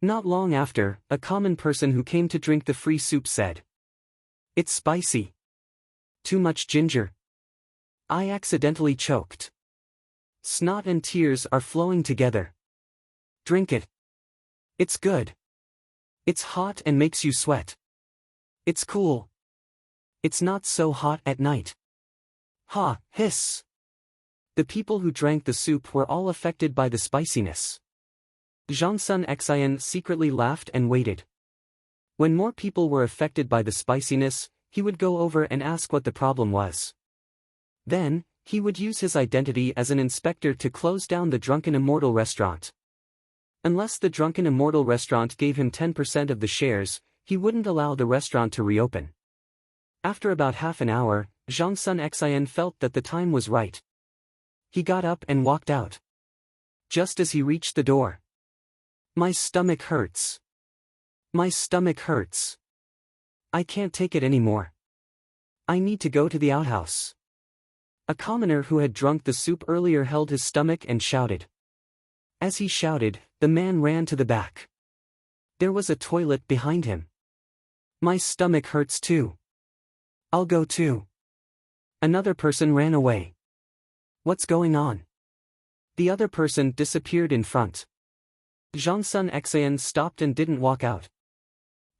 Not long after, a common person who came to drink the free soup said. It's spicy. Too much ginger. I accidentally choked. Snot and tears are flowing together. Drink it. It's good. It's hot and makes you sweat. It's cool. It's not so hot at night. Ha, hiss. The people who drank the soup were all affected by the spiciness. Zhang Sun Xian secretly laughed and waited. When more people were affected by the spiciness, he would go over and ask what the problem was. Then, he would use his identity as an inspector to close down the Drunken Immortal restaurant. Unless the Drunken Immortal restaurant gave him 10% of the shares, he wouldn't allow the restaurant to reopen. After about half an hour, Zhang Sun Xian felt that the time was right. He got up and walked out. Just as he reached the door. My stomach hurts. My stomach hurts. I can't take it anymore. I need to go to the outhouse. A commoner who had drunk the soup earlier held his stomach and shouted. As he shouted, the man ran to the back. There was a toilet behind him. My stomach hurts too. I'll go too. Another person ran away. What's going on? The other person disappeared in front. Zhang Sun Xian stopped and didn't walk out.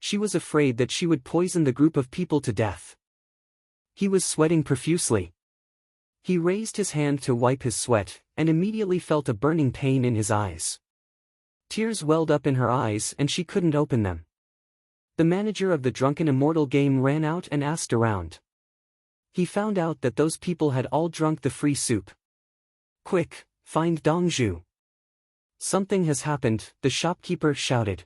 She was afraid that she would poison the group of people to death. He was sweating profusely. He raised his hand to wipe his sweat, and immediately felt a burning pain in his eyes. Tears welled up in her eyes and she couldn't open them. The manager of the Drunken Immortal game ran out and asked around. He found out that those people had all drunk the free soup. Quick, find Dongzhu. Something has happened, the shopkeeper shouted.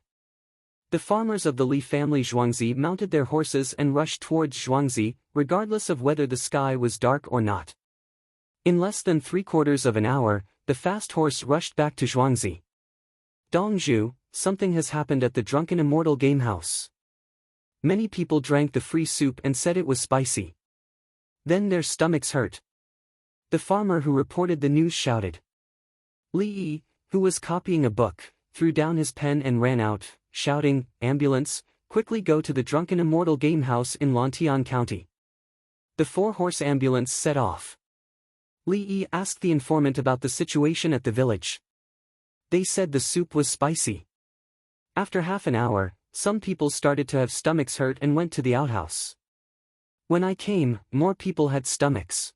The farmers of the Li family Zhuangzi mounted their horses and rushed towards Zhuangzi, regardless of whether the sky was dark or not. In less than 3/4 of an hour, the fast horse rushed back to Zhuangzi. Dongzhu, something has happened at the Drunken Immortal game house. Many people drank the free soup and said it was spicy. Then their stomachs hurt. The farmer who reported the news shouted. Li Yi, who was copying a book, threw down his pen and ran out, shouting, "Ambulance, quickly go to the Drunken Immortal game house in Lantian County." The 4-horse ambulance set off. Li Yi asked the informant about the situation at the village. They said the soup was spicy. After half an hour, some people started to have stomachs hurt and went to the outhouse. When I came, more people had stomachs.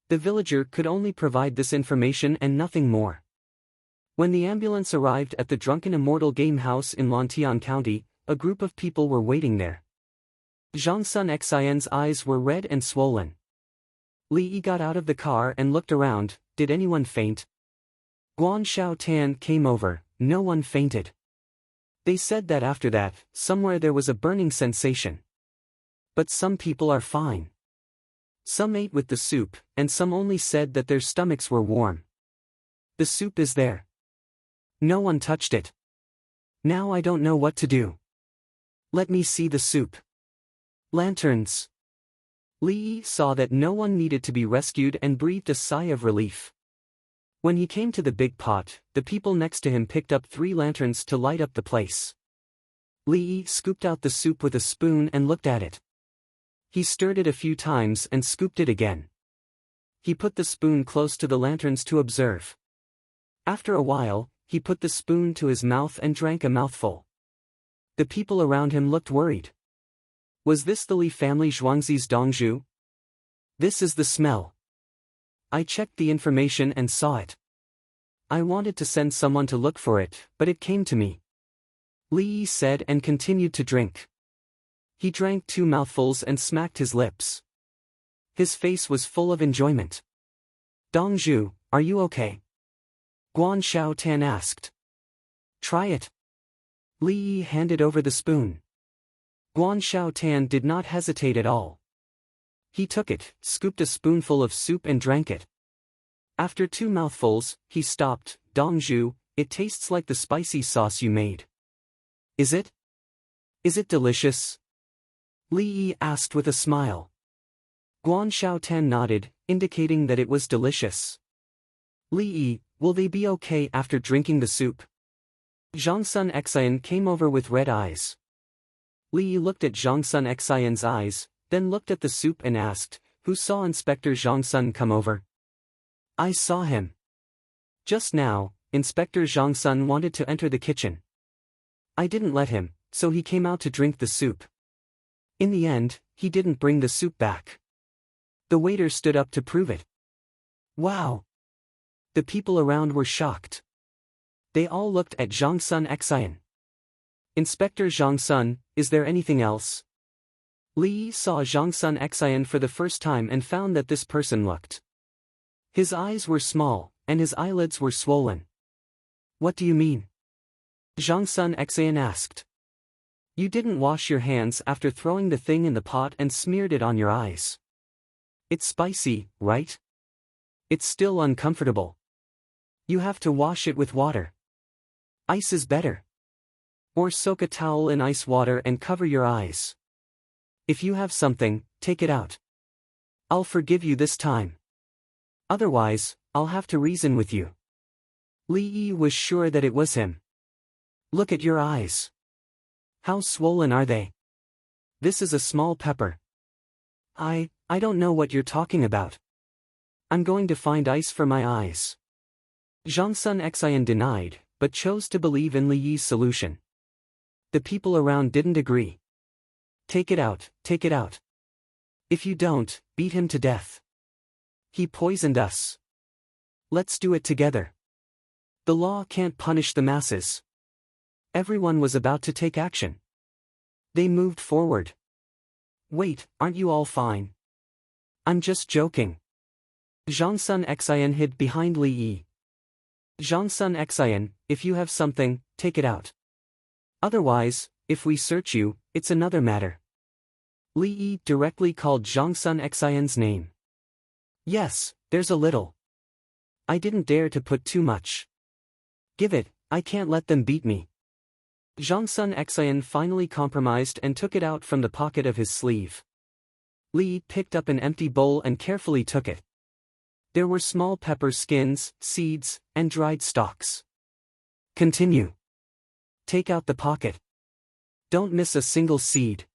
The villager could only provide this information and nothing more. When the ambulance arrived at the Drunken Immortal game house in Lantian County, a group of people were waiting there. Zhang Sun Xian's eyes were red and swollen. Li Yi got out of the car and looked around. Did anyone faint? Guan Xiao Tan came over. No one fainted. They said that after that, somewhere there was a burning sensation. But some people are fine. Some ate with the soup, and some only said that their stomachs were warm. The soup is there. No one touched it. Now I don't know what to do. Let me see the soup. Lanterns. Li saw that no one needed to be rescued and breathed a sigh of relief. When he came to the big pot, the people next to him picked up 3 lanterns to light up the place. Li scooped out the soup with a spoon and looked at it. He stirred it a few times and scooped it again. He put the spoon close to the lanterns to observe. After a while, he put the spoon to his mouth and drank a mouthful. The people around him looked worried. Was this the Li family Zhuangzi's dongzhu? This is the smell. I checked the information and saw it. I wanted to send someone to look for it, but it came to me. Li said and continued to drink. He drank 2 mouthfuls and smacked his lips. His face was full of enjoyment. Dongzhu, are you okay? Guan Xiaotan asked. Try it. Li handed over the spoon. Guan Xiaotan did not hesitate at all. He took it, scooped a spoonful of soup and drank it. After 2 mouthfuls, he stopped. Dongzhu, it tastes like the spicy sauce you made. Is it? Is it delicious? Li asked with a smile. Guan Xiaotan nodded, indicating that it was delicious. Li, will they be okay after drinking the soup? Zhangsun Xian came over with red eyes. Li looked at Zhangsun Xian's eyes, then looked at the soup and asked, who saw Inspector Zhangsun come over? I saw him. Just now, Inspector Zhangsun wanted to enter the kitchen. I didn't let him, so he came out to drink the soup. In the end, he didn't bring the soup back. The waiter stood up to prove it. Wow! The people around were shocked. They all looked at Zhangsun Xian. Inspector Zhangsun, is there anything else? Li saw Zhangsun Xian for the first time and found that this person looked. His eyes were small, and his eyelids were swollen. What do you mean? Zhangsun Xian asked. You didn't wash your hands after throwing the thing in the pot and smeared it on your eyes. It's spicy, right? It's still uncomfortable. You have to wash it with water. Ice is better. Or soak a towel in ice water and cover your eyes. If you have something, take it out. I'll forgive you this time. Otherwise, I'll have to reason with you. Li was sure that it was him. Look at your eyes. How swollen are they? This is a small pepper. I don't know what you're talking about. I'm going to find ice for my eyes. Zhangsun Xian denied, but chose to believe in Li Yi's solution. The people around didn't agree. Take it out, take it out. If you don't, beat him to death. He poisoned us. Let's do it together. The law can't punish the masses. Everyone was about to take action. They moved forward. Wait, aren't you all fine? I'm just joking. Zhangsun Xian hid behind Li Yi. Zhangsun Xian, if you have something, take it out. Otherwise, if we search you, it's another matter. Li Yi directly called Zhangsun Xian's name. Yes, there's a little. I didn't dare to put too much. Give it, I can't let them beat me. Zhangsun Xian finally compromised and took it out from the pocket of his sleeve. Li picked up an empty bowl and carefully took it. There were small pepper skins, seeds, and dried stalks. Continue. Take out the pocket. Don't miss a single seed.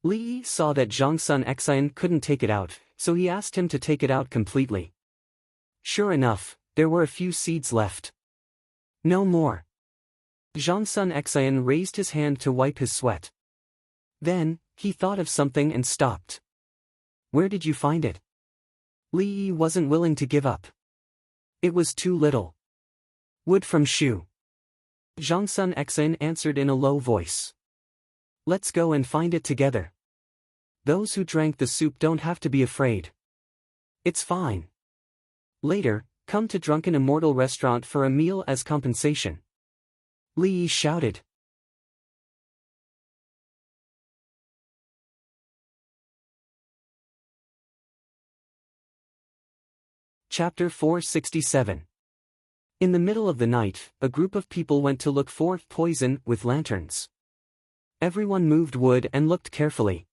Li saw that Zhangsun Xian couldn't take it out, so he asked him to take it out completely. Sure enough, there were a few seeds left. No more. Zhangsun Xian raised his hand to wipe his sweat. Then, he thought of something and stopped. Where did you find it? Li wasn't willing to give up. It was too little. Wood from Shu. Zhangsun Xian answered in a low voice. Let's go and find it together. Those who drank the soup don't have to be afraid. It's fine. Later, come to Drunken Immortal Restaurant for a meal as compensation. Li shouted. Chapter 467. In the middle of the night, a group of people went to look for poison with lanterns. Everyone moved wood and looked carefully.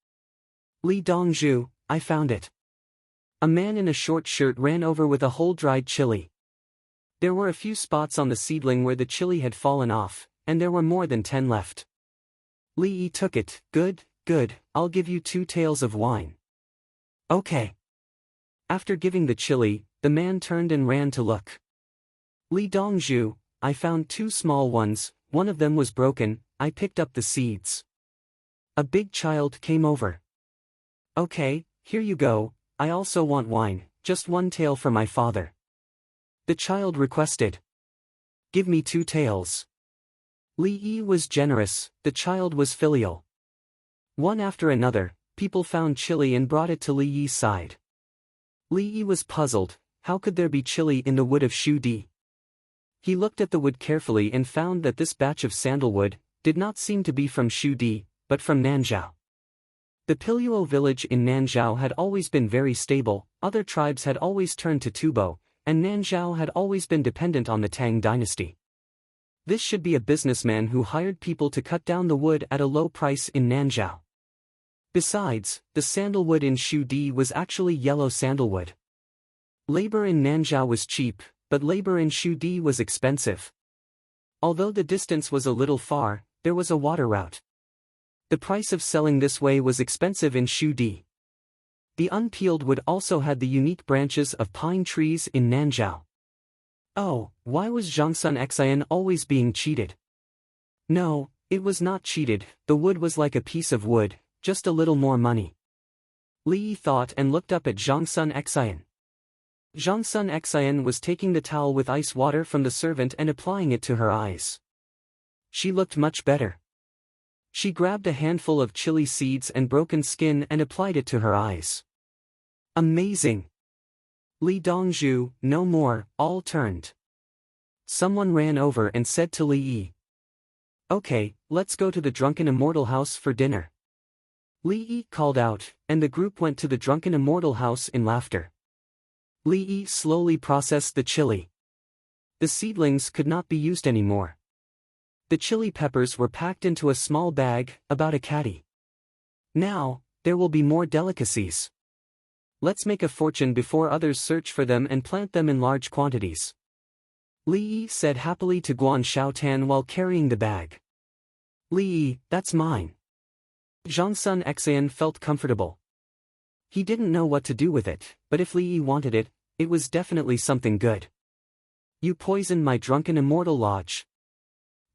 Li Dongzhu, I found it. A man in a short shirt ran over with a whole dried chili. There were a few spots on the seedling where the chili had fallen off, and there were more than 10 left. Li Yi took it. Good, good, I'll give you 2 taels of wine. Okay. After giving the chili, the man turned and ran to look. Li Dongzhu, I found 2 small ones, one of them was broken, I picked up the seeds. A big child came over. Okay, here you go, I also want wine, just 1 tael for my father. The child requested. Give me 2 taels. Li Yi was generous, the child was filial. One after another, people found chili and brought it to Li Yi's side. Li Yi was puzzled, how could there be chili in the wood of Shu Di? He looked at the wood carefully and found that this batch of sandalwood did not seem to be from Shu Di, but from Nanzhao. The Piluo village in Nanzhao had always been very stable, other tribes had always turned to Tubo, and Nanzhao had always been dependent on the Tang dynasty. This should be a businessman who hired people to cut down the wood at a low price in Nanzhao. Besides, the sandalwood in Shu Di was actually yellow sandalwood. Labor in Nanzhao was cheap, but labor in Shu Di was expensive. Although the distance was a little far, there was a water route. The price of selling this way was expensive in Shu Di. The unpeeled wood also had the unique branches of pine trees in Nanzhao. Oh, why was Zhangsun Xian always being cheated? No, it was not cheated, the wood was like a piece of wood, just a little more money. Li Yi thought and looked up at Zhangsun Xian. Zhangsun Xian was taking the towel with ice water from the servant and applying it to her eyes. She looked much better. She grabbed a handful of chili seeds and broken skin and applied it to her eyes. Amazing! Li Dongzhu, no more, all turned. Someone ran over and said to Li Yi. Okay, let's go to the Drunken Immortal house for dinner. Li Yi called out, and the group went to the Drunken Immortal house in laughter. Li Yi slowly processed the chili. The seedlings could not be used anymore. The chili peppers were packed into a small bag, about a caddy. Now, there will be more delicacies. Let's make a fortune before others search for them and plant them in large quantities. Li Yi said happily to Guan Xiaotan while carrying the bag. Li Yi, that's mine. Zhangsun Xian felt comfortable. He didn't know what to do with it, but if Li Yi wanted it, it was definitely something good. You poisoned my Drunken Immortal lodge.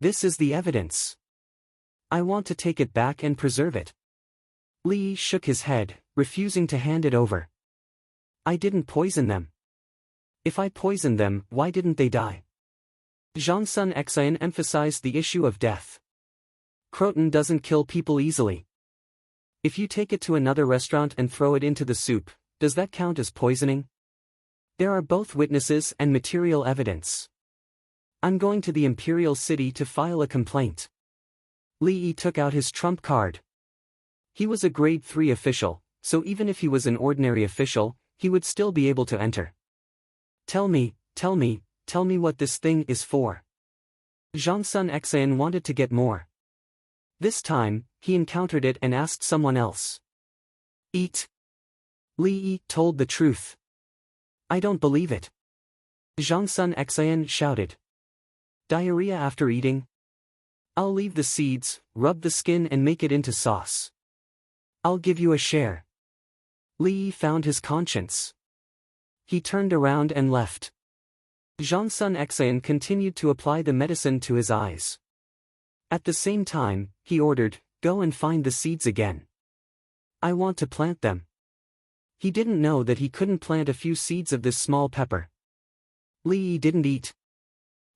This is the evidence. I want to take it back and preserve it. Li Yi shook his head, refusing to hand it over. I didn't poison them. If I poisoned them, why didn't they die? Zhangsun Xian emphasized the issue of death. Croton doesn't kill people easily. If you take it to another restaurant and throw it into the soup, does that count as poisoning? There are both witnesses and material evidence. I'm going to the Imperial City to file a complaint. Li Yi took out his trump card. He was a grade 3 official, so even if he was an ordinary official, he would still be able to enter. Tell me what this thing is for. Zhangsun Xian wanted to get more. This time, he encountered it and asked someone else. Eat. Li Yi told the truth. I don't believe it. Zhangsun Xian shouted. Diarrhea after eating? I'll leave the seeds, rub the skin and make it into sauce. I'll give you a share. Li Yi found his conscience. He turned around and left. Zhangsun Xian continued to apply the medicine to his eyes. At the same time, he ordered, go and find the seeds again. I want to plant them. He didn't know that he couldn't plant a few seeds of this small pepper. Li Yi didn't eat.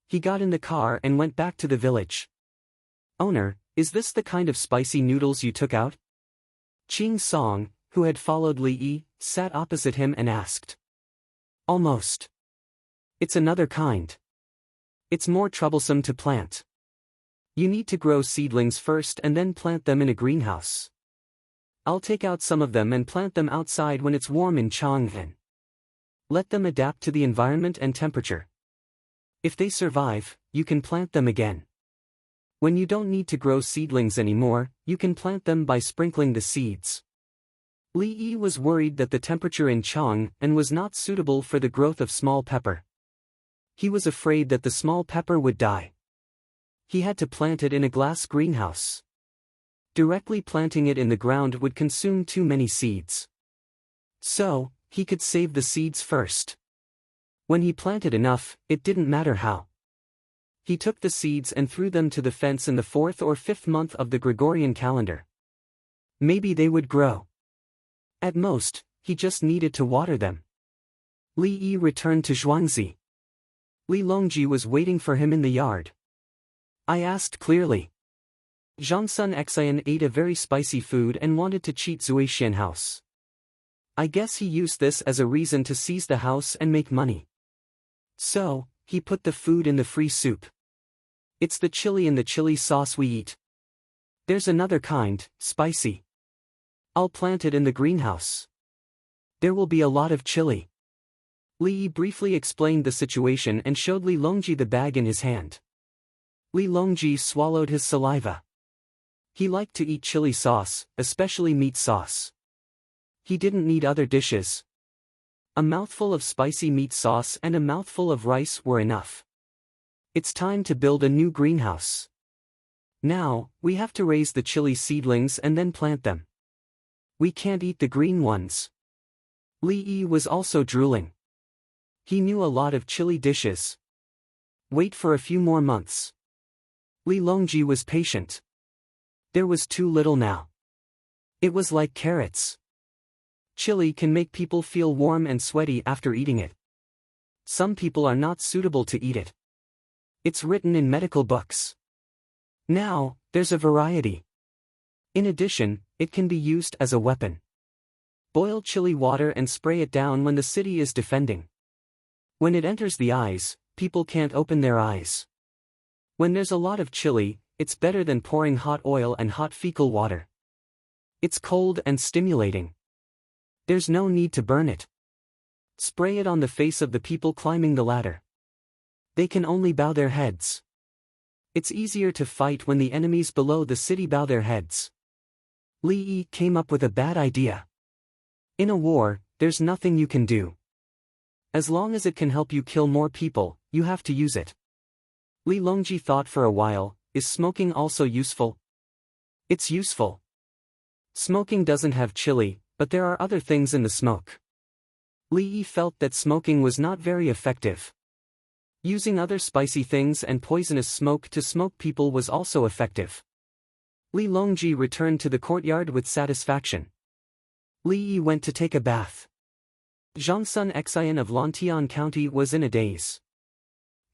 He got in the car and went back to the village. Owner, is this the kind of spicy noodles you took out? Qing Song, who had followed Li Yi, sat opposite him and asked. Almost. It's another kind. It's more troublesome to plant. You need to grow seedlings first and then plant them in a greenhouse. I'll take out some of them and plant them outside when it's warm in Chang'an. Let them adapt to the environment and temperature. If they survive, you can plant them again. When you don't need to grow seedlings anymore, you can plant them by sprinkling the seeds. Li Yi was worried that the temperature in Chang'an was not suitable for the growth of small pepper. He was afraid that the small pepper would die. He had to plant it in a glass greenhouse. Directly planting it in the ground would consume too many seeds. So, he could save the seeds first. When he planted enough, it didn't matter how. He took the seeds and threw them to the fence in the 4th or 5th month of the Gregorian calendar. Maybe they would grow. At most, he just needed to water them. Li Yi returned to Zhuangzi. Li Longji was waiting for him in the yard. I asked clearly. Zhangsun Xian ate a very spicy food and wanted to cheat Zuixian house. I guess he used this as a reason to seize the house and make money. So, he put the food in the free soup. It's the chili in the chili sauce we eat. There's another kind, spicy. I'll plant it in the greenhouse. There will be a lot of chili. Li Yi briefly explained the situation and showed Li Longji the bag in his hand. Li Longji swallowed his saliva. He liked to eat chili sauce, especially meat sauce. He didn't need other dishes. A mouthful of spicy meat sauce and a mouthful of rice were enough. It's time to build a new greenhouse. Now, we have to raise the chili seedlings and then plant them. We can't eat the green ones. Li Yi was also drooling. He knew a lot of chili dishes. Wait for a few more months. Li Longji was patient. There was too little now. It was like carrots. Chili can make people feel warm and sweaty after eating it. Some people are not suitable to eat it. It's written in medical books. Now, there's a variety. In addition, it can be used as a weapon. Boil chili water and spray it down when the city is defending. When it enters the eyes, people can't open their eyes. When there's a lot of chili, it's better than pouring hot oil and hot fecal water. It's cold and stimulating. There's no need to burn it. Spray it on the face of the people climbing the ladder. They can only bow their heads. It's easier to fight when the enemies below the city bow their heads. Li Yi came up with a bad idea. In a war, there's nothing you can do. As long as it can help you kill more people, you have to use it. Li Longji thought for a while, is smoking also useful? It's useful. Smoking doesn't have chili, but there are other things in the smoke. Li Yi felt that smoking was not very effective. Using other spicy things and poisonous smoke to smoke people was also effective. Li Longji returned to the courtyard with satisfaction. Li Yi went to take a bath. Zhangsun Xian of Lantian County was in a daze.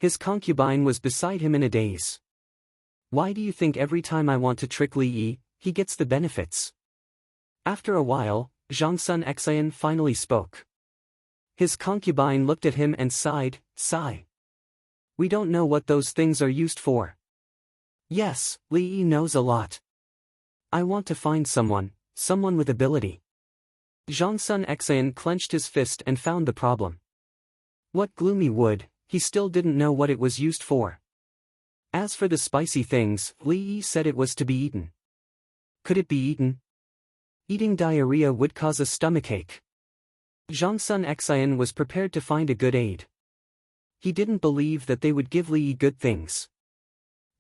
His concubine was beside him in a daze. Why do you think every time I want to trick Li Yi, he gets the benefits? After a while, Zhangsun Xian finally spoke. His concubine looked at him and sighed. We don't know what those things are used for. Yes, Li Yi knows a lot. I want to find someone with ability. Zhangsun Xian clenched his fist and found the problem. What gloomy wood, he still didn't know what it was used for. As for the spicy things, Li Yi said it was to be eaten. Could it be eaten? Eating diarrhea would cause a stomachache. Zhangsun Xian was prepared to find a good aid. He didn't believe that they would give Li Yi good things.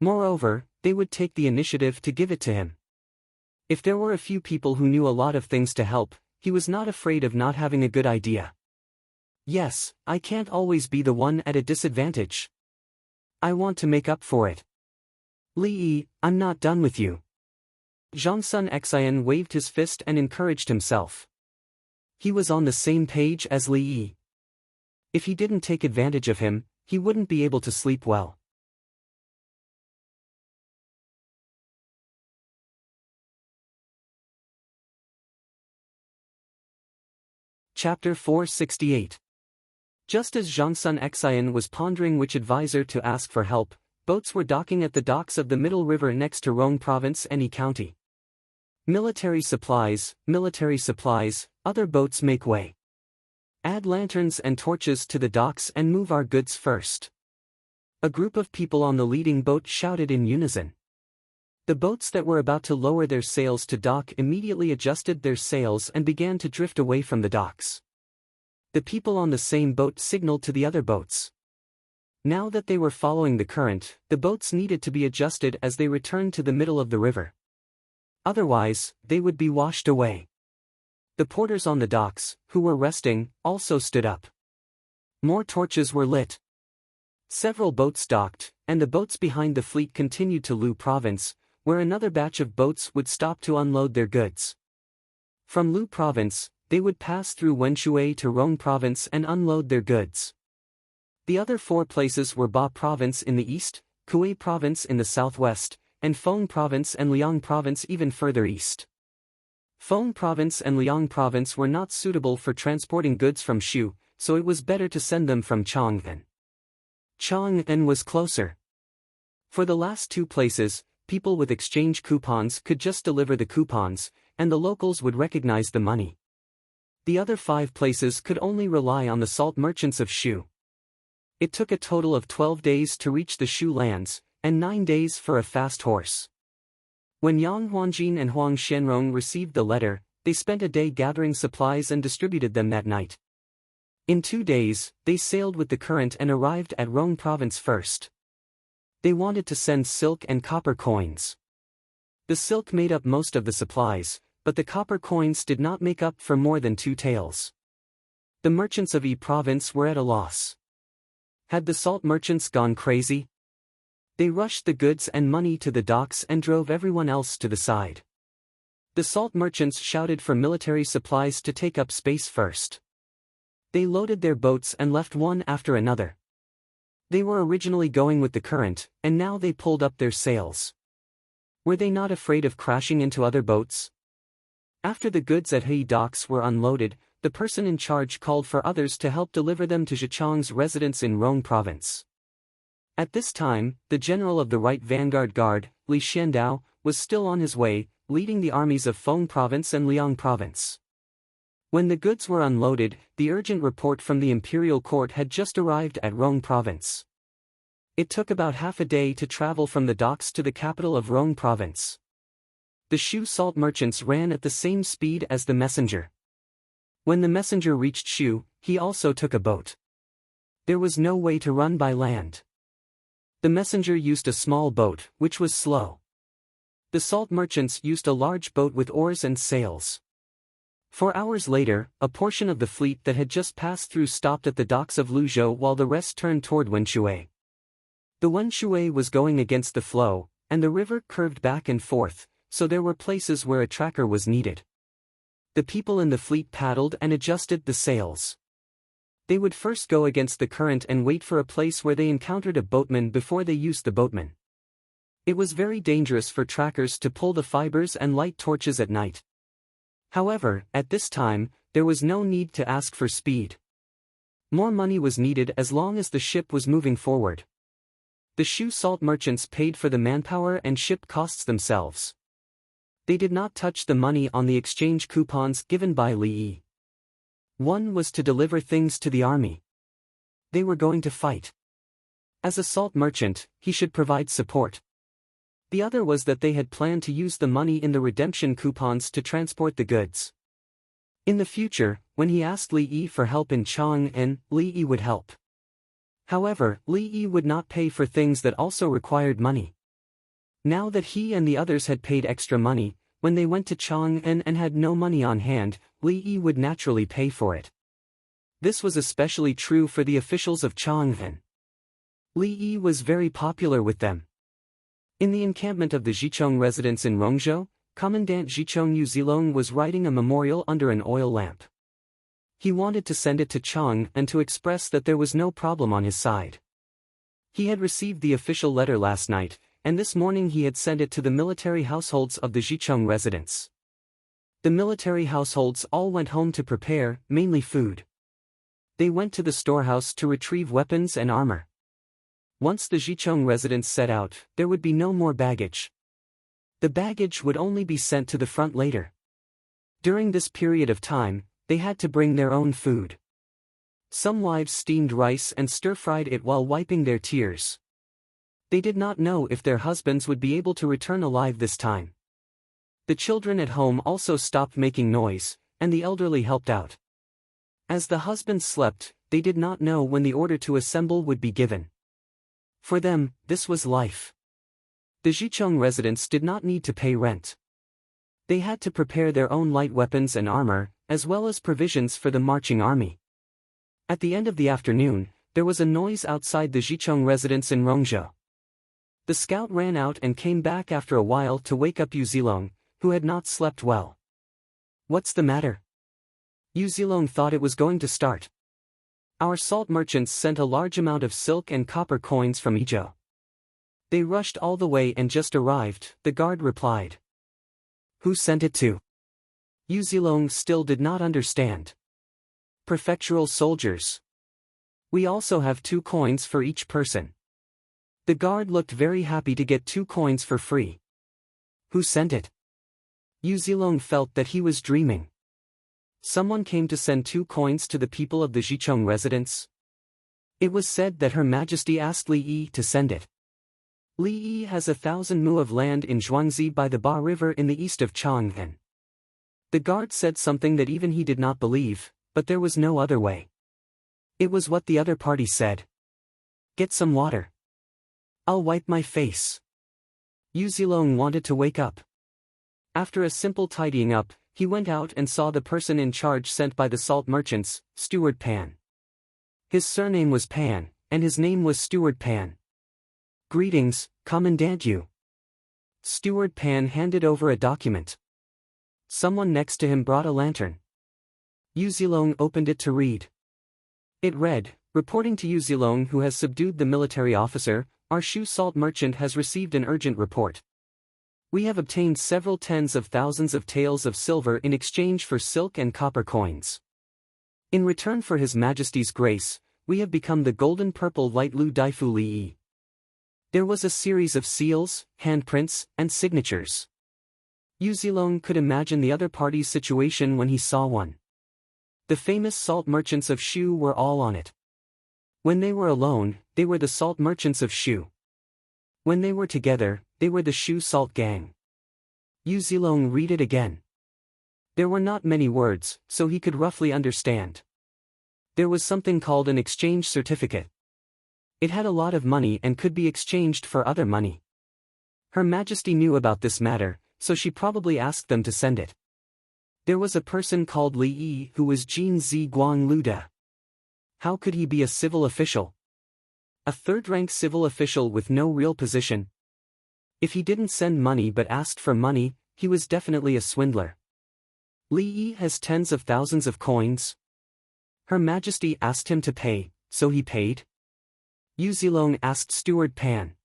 Moreover, they would take the initiative to give it to him. If there were a few people who knew a lot of things to help, he was not afraid of not having a good idea. Yes, I can't always be the one at a disadvantage. I want to make up for it. Li Yi, I'm not done with you. Zhangsun Xian waved his fist and encouraged himself. He was on the same page as Li Yi. If he didn't take advantage of him, he wouldn't be able to sleep well. Chapter 468. Just as Zhangsun Xian was pondering which advisor to ask for help, boats were docking at the docks of the Middle River next to Rong Province and Yi County. Military supplies, other boats make way. Add lanterns and torches to the docks and move our goods first. A group of people on the leading boat shouted in unison. The boats that were about to lower their sails to dock immediately adjusted their sails and began to drift away from the docks. The people on the same boat signaled to the other boats. Now that they were following the current, the boats needed to be adjusted as they returned to the middle of the river. Otherwise, they would be washed away. The porters on the docks, who were resting, also stood up. More torches were lit. Several boats docked, and the boats behind the fleet continued to Lu Province, where another batch of boats would stop to unload their goods. From Lu Province, they would pass through Wenshui to Rong Province and unload their goods. The other 4 places were Ba Province in the east, Kuei Province in the southwest, and Feng Province and Liang Province even further east. Feng Province and Liang Province were not suitable for transporting goods from Shu, so it was better to send them from Chang'an. Chang'an was closer. For the last 2 places, people with exchange coupons could just deliver the coupons, and the locals would recognize the money. The other 5 places could only rely on the salt merchants of Shu. It took a total of 12 days to reach the Shu lands, and 9 days for a fast horse. When Yang Huanjin and Huang Xianrong received the letter, they spent a day gathering supplies and distributed them that night. In 2 days, they sailed with the current and arrived at Rong Province first. They wanted to send silk and copper coins. The silk made up most of the supplies, but the copper coins did not make up for more than 2 taels. The merchants of Yi Province were at a loss. Had the salt merchants gone crazy? They rushed the goods and money to the docks and drove everyone else to the side. The salt merchants shouted for military supplies to take up space first. They loaded their boats and left one after another. They were originally going with the current, and now they pulled up their sails. Were they not afraid of crashing into other boats? After the goods at Hui docks were unloaded, the person in charge called for others to help deliver them to Zhichang's residence in Rong Province. At this time, the general of the Right Vanguard Guard, Li Xiandao, was still on his way, leading the armies of Feng Province and Liang Province. When the goods were unloaded, the urgent report from the imperial court had just arrived at Rong Province. It took about half a day to travel from the docks to the capital of Rong Province. The Shu salt merchants ran at the same speed as the messenger. When the messenger reached Shu, he also took a boat. There was no way to run by land. The messenger used a small boat, which was slow. The salt merchants used a large boat with oars and sails. 4 hours later, a portion of the fleet that had just passed through stopped at the docks of Luzhou while the rest turned toward Wenshui. The Wenshui was going against the flow, and the river curved back and forth, so there were places where a tracker was needed. The people in the fleet paddled and adjusted the sails. They would first go against the current and wait for a place where they encountered a boatman before they used the boatman. It was very dangerous for trackers to pull the fibers and light torches at night. However, at this time, there was no need to ask for speed. More money was needed as long as the ship was moving forward. The Shu salt merchants paid for the manpower and ship costs themselves. They did not touch the money on the exchange coupons given by Li Yi. One was to deliver things to the army. They were going to fight. As a salt merchant, he should provide support. The other was that they had planned to use the money in the redemption coupons to transport the goods. In the future, when he asked Li Yi for help in Chang'an, Li Yi would help. However, Li Yi would not pay for things that also required money. Now that he and the others had paid extra money, when they went to Chang'an and had no money on hand, Li Yi would naturally pay for it. This was especially true for the officials of Chang'an. Li Yi was very popular with them. In the encampment of the Zhichong residence in Rongzhou, Commandant Zhichong Yuzilong was writing a memorial under an oil lamp. He wanted to send it to Chang and to express that there was no problem on his side. He had received the official letter last night, and this morning he had sent it to the military households of the Zhichong residence. The military households all went home to prepare, mainly food. They went to the storehouse to retrieve weapons and armor. Once the Zhichong residents set out, there would be no more baggage. The baggage would only be sent to the front later. During this period of time, they had to bring their own food. Some wives steamed rice and stir-fried it while wiping their tears. They did not know if their husbands would be able to return alive this time. The children at home also stopped making noise, and the elderly helped out. As the husbands slept, they did not know when the order to assemble would be given. For them, this was life. The Jicheng residents did not need to pay rent. They had to prepare their own light weapons and armor, as well as provisions for the marching army. At the end of the afternoon, there was a noise outside the Jicheng residence in Rongzhou. The scout ran out and came back after a while to wake up Yu Zilong, who had not slept well. "What's the matter?" Yu Zilong thought it was going to start. "Our salt merchants sent a large amount of silk and copper coins from Izhou. They rushed all the way and just arrived," the guard replied. "Who sent it to?" Yu Zilong still did not understand. "Prefectural soldiers. We also have 2 coins for each person." The guard looked very happy to get 2 coins for free. "Who sent it?" Yu Zilong felt that he was dreaming. Someone came to send 2 coins to the people of the Jicheng residence. It was said that Her Majesty asked Li Yi to send it. Li Yi has 1,000 mu of land in Zhuangzi by the Ba River in the east of Chang'an. The guard said something that even he did not believe, but there was no other way. It was what the other party said. "Get some water. I'll wipe my face." Yu Zilong wanted to wake up. After a simple tidying up, he went out and saw the person in charge sent by the salt merchants, Steward Pan. His surname was Pan, and his name was Steward Pan. "Greetings, Commandant Yu." Steward Pan handed over a document. Someone next to him brought a lantern. Yu Zilong opened it to read. It read, "Reporting to Yu Zilong, who has subdued the military officer, our Shu salt merchant has received an urgent report. We have obtained several tens of thousands of taels of silver in exchange for silk and copper coins. In return for His Majesty's grace, we have become the golden purple light Lu Daifu Li Yi." There was a series of seals, handprints, and signatures. Yu Zilong could imagine the other party's situation when he saw one. The famous salt merchants of Shu were all on it. When they were alone, they were the salt merchants of Shu. When they were together, they were the Shu Salt Gang. Yu Zilong read it again. There were not many words, so he could roughly understand. There was something called an exchange certificate. It had a lot of money and could be exchanged for other money. Her Majesty knew about this matter, so she probably asked them to send it. There was a person called Li Yi who was Jin Zi Guang Luda. How could he be a civil official? A third-rank civil official with no real position. If he didn't send money but asked for money, he was definitely a swindler. Li Yi has tens of thousands of coins. Her Majesty asked him to pay, so he paid? Yu Zilong asked Steward Pan.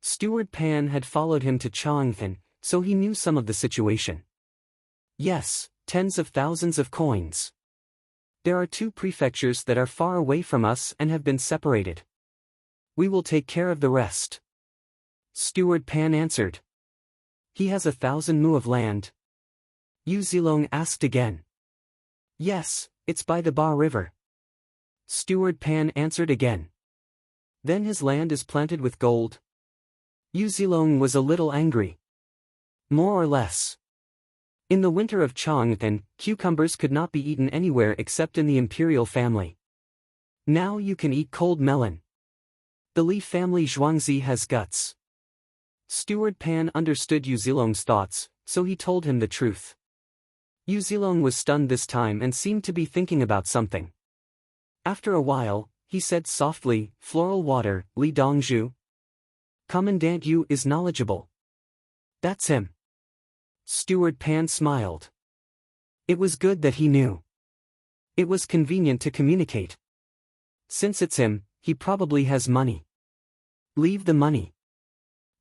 Steward Pan had followed him to Chang'an, so he knew some of the situation. Yes, tens of thousands of coins. There are 2 prefectures that are far away from us and have been separated. We will take care of the rest. Steward Pan answered. He has 1,000 mu of land. Yu Zilong asked again. Yes, it's by the Ba River. Steward Pan answered again. Then his land is planted with gold. Yu Zilong was a little angry. More or less. In the winter of Chang'an, cucumbers could not be eaten anywhere except in the imperial family. Now you can eat cold melon. The Li family Zhuangzi has guts. Steward Pan understood Yu Zilong's thoughts, so he told him the truth. Yu Zilong was stunned this time and seemed to be thinking about something. After a while, he said softly, "Floral water, Li Dongzhu." Commandant Yu is knowledgeable. That's him. Steward Pan smiled. It was good that he knew. It was convenient to communicate. Since it's him, he probably has money. Leave the money.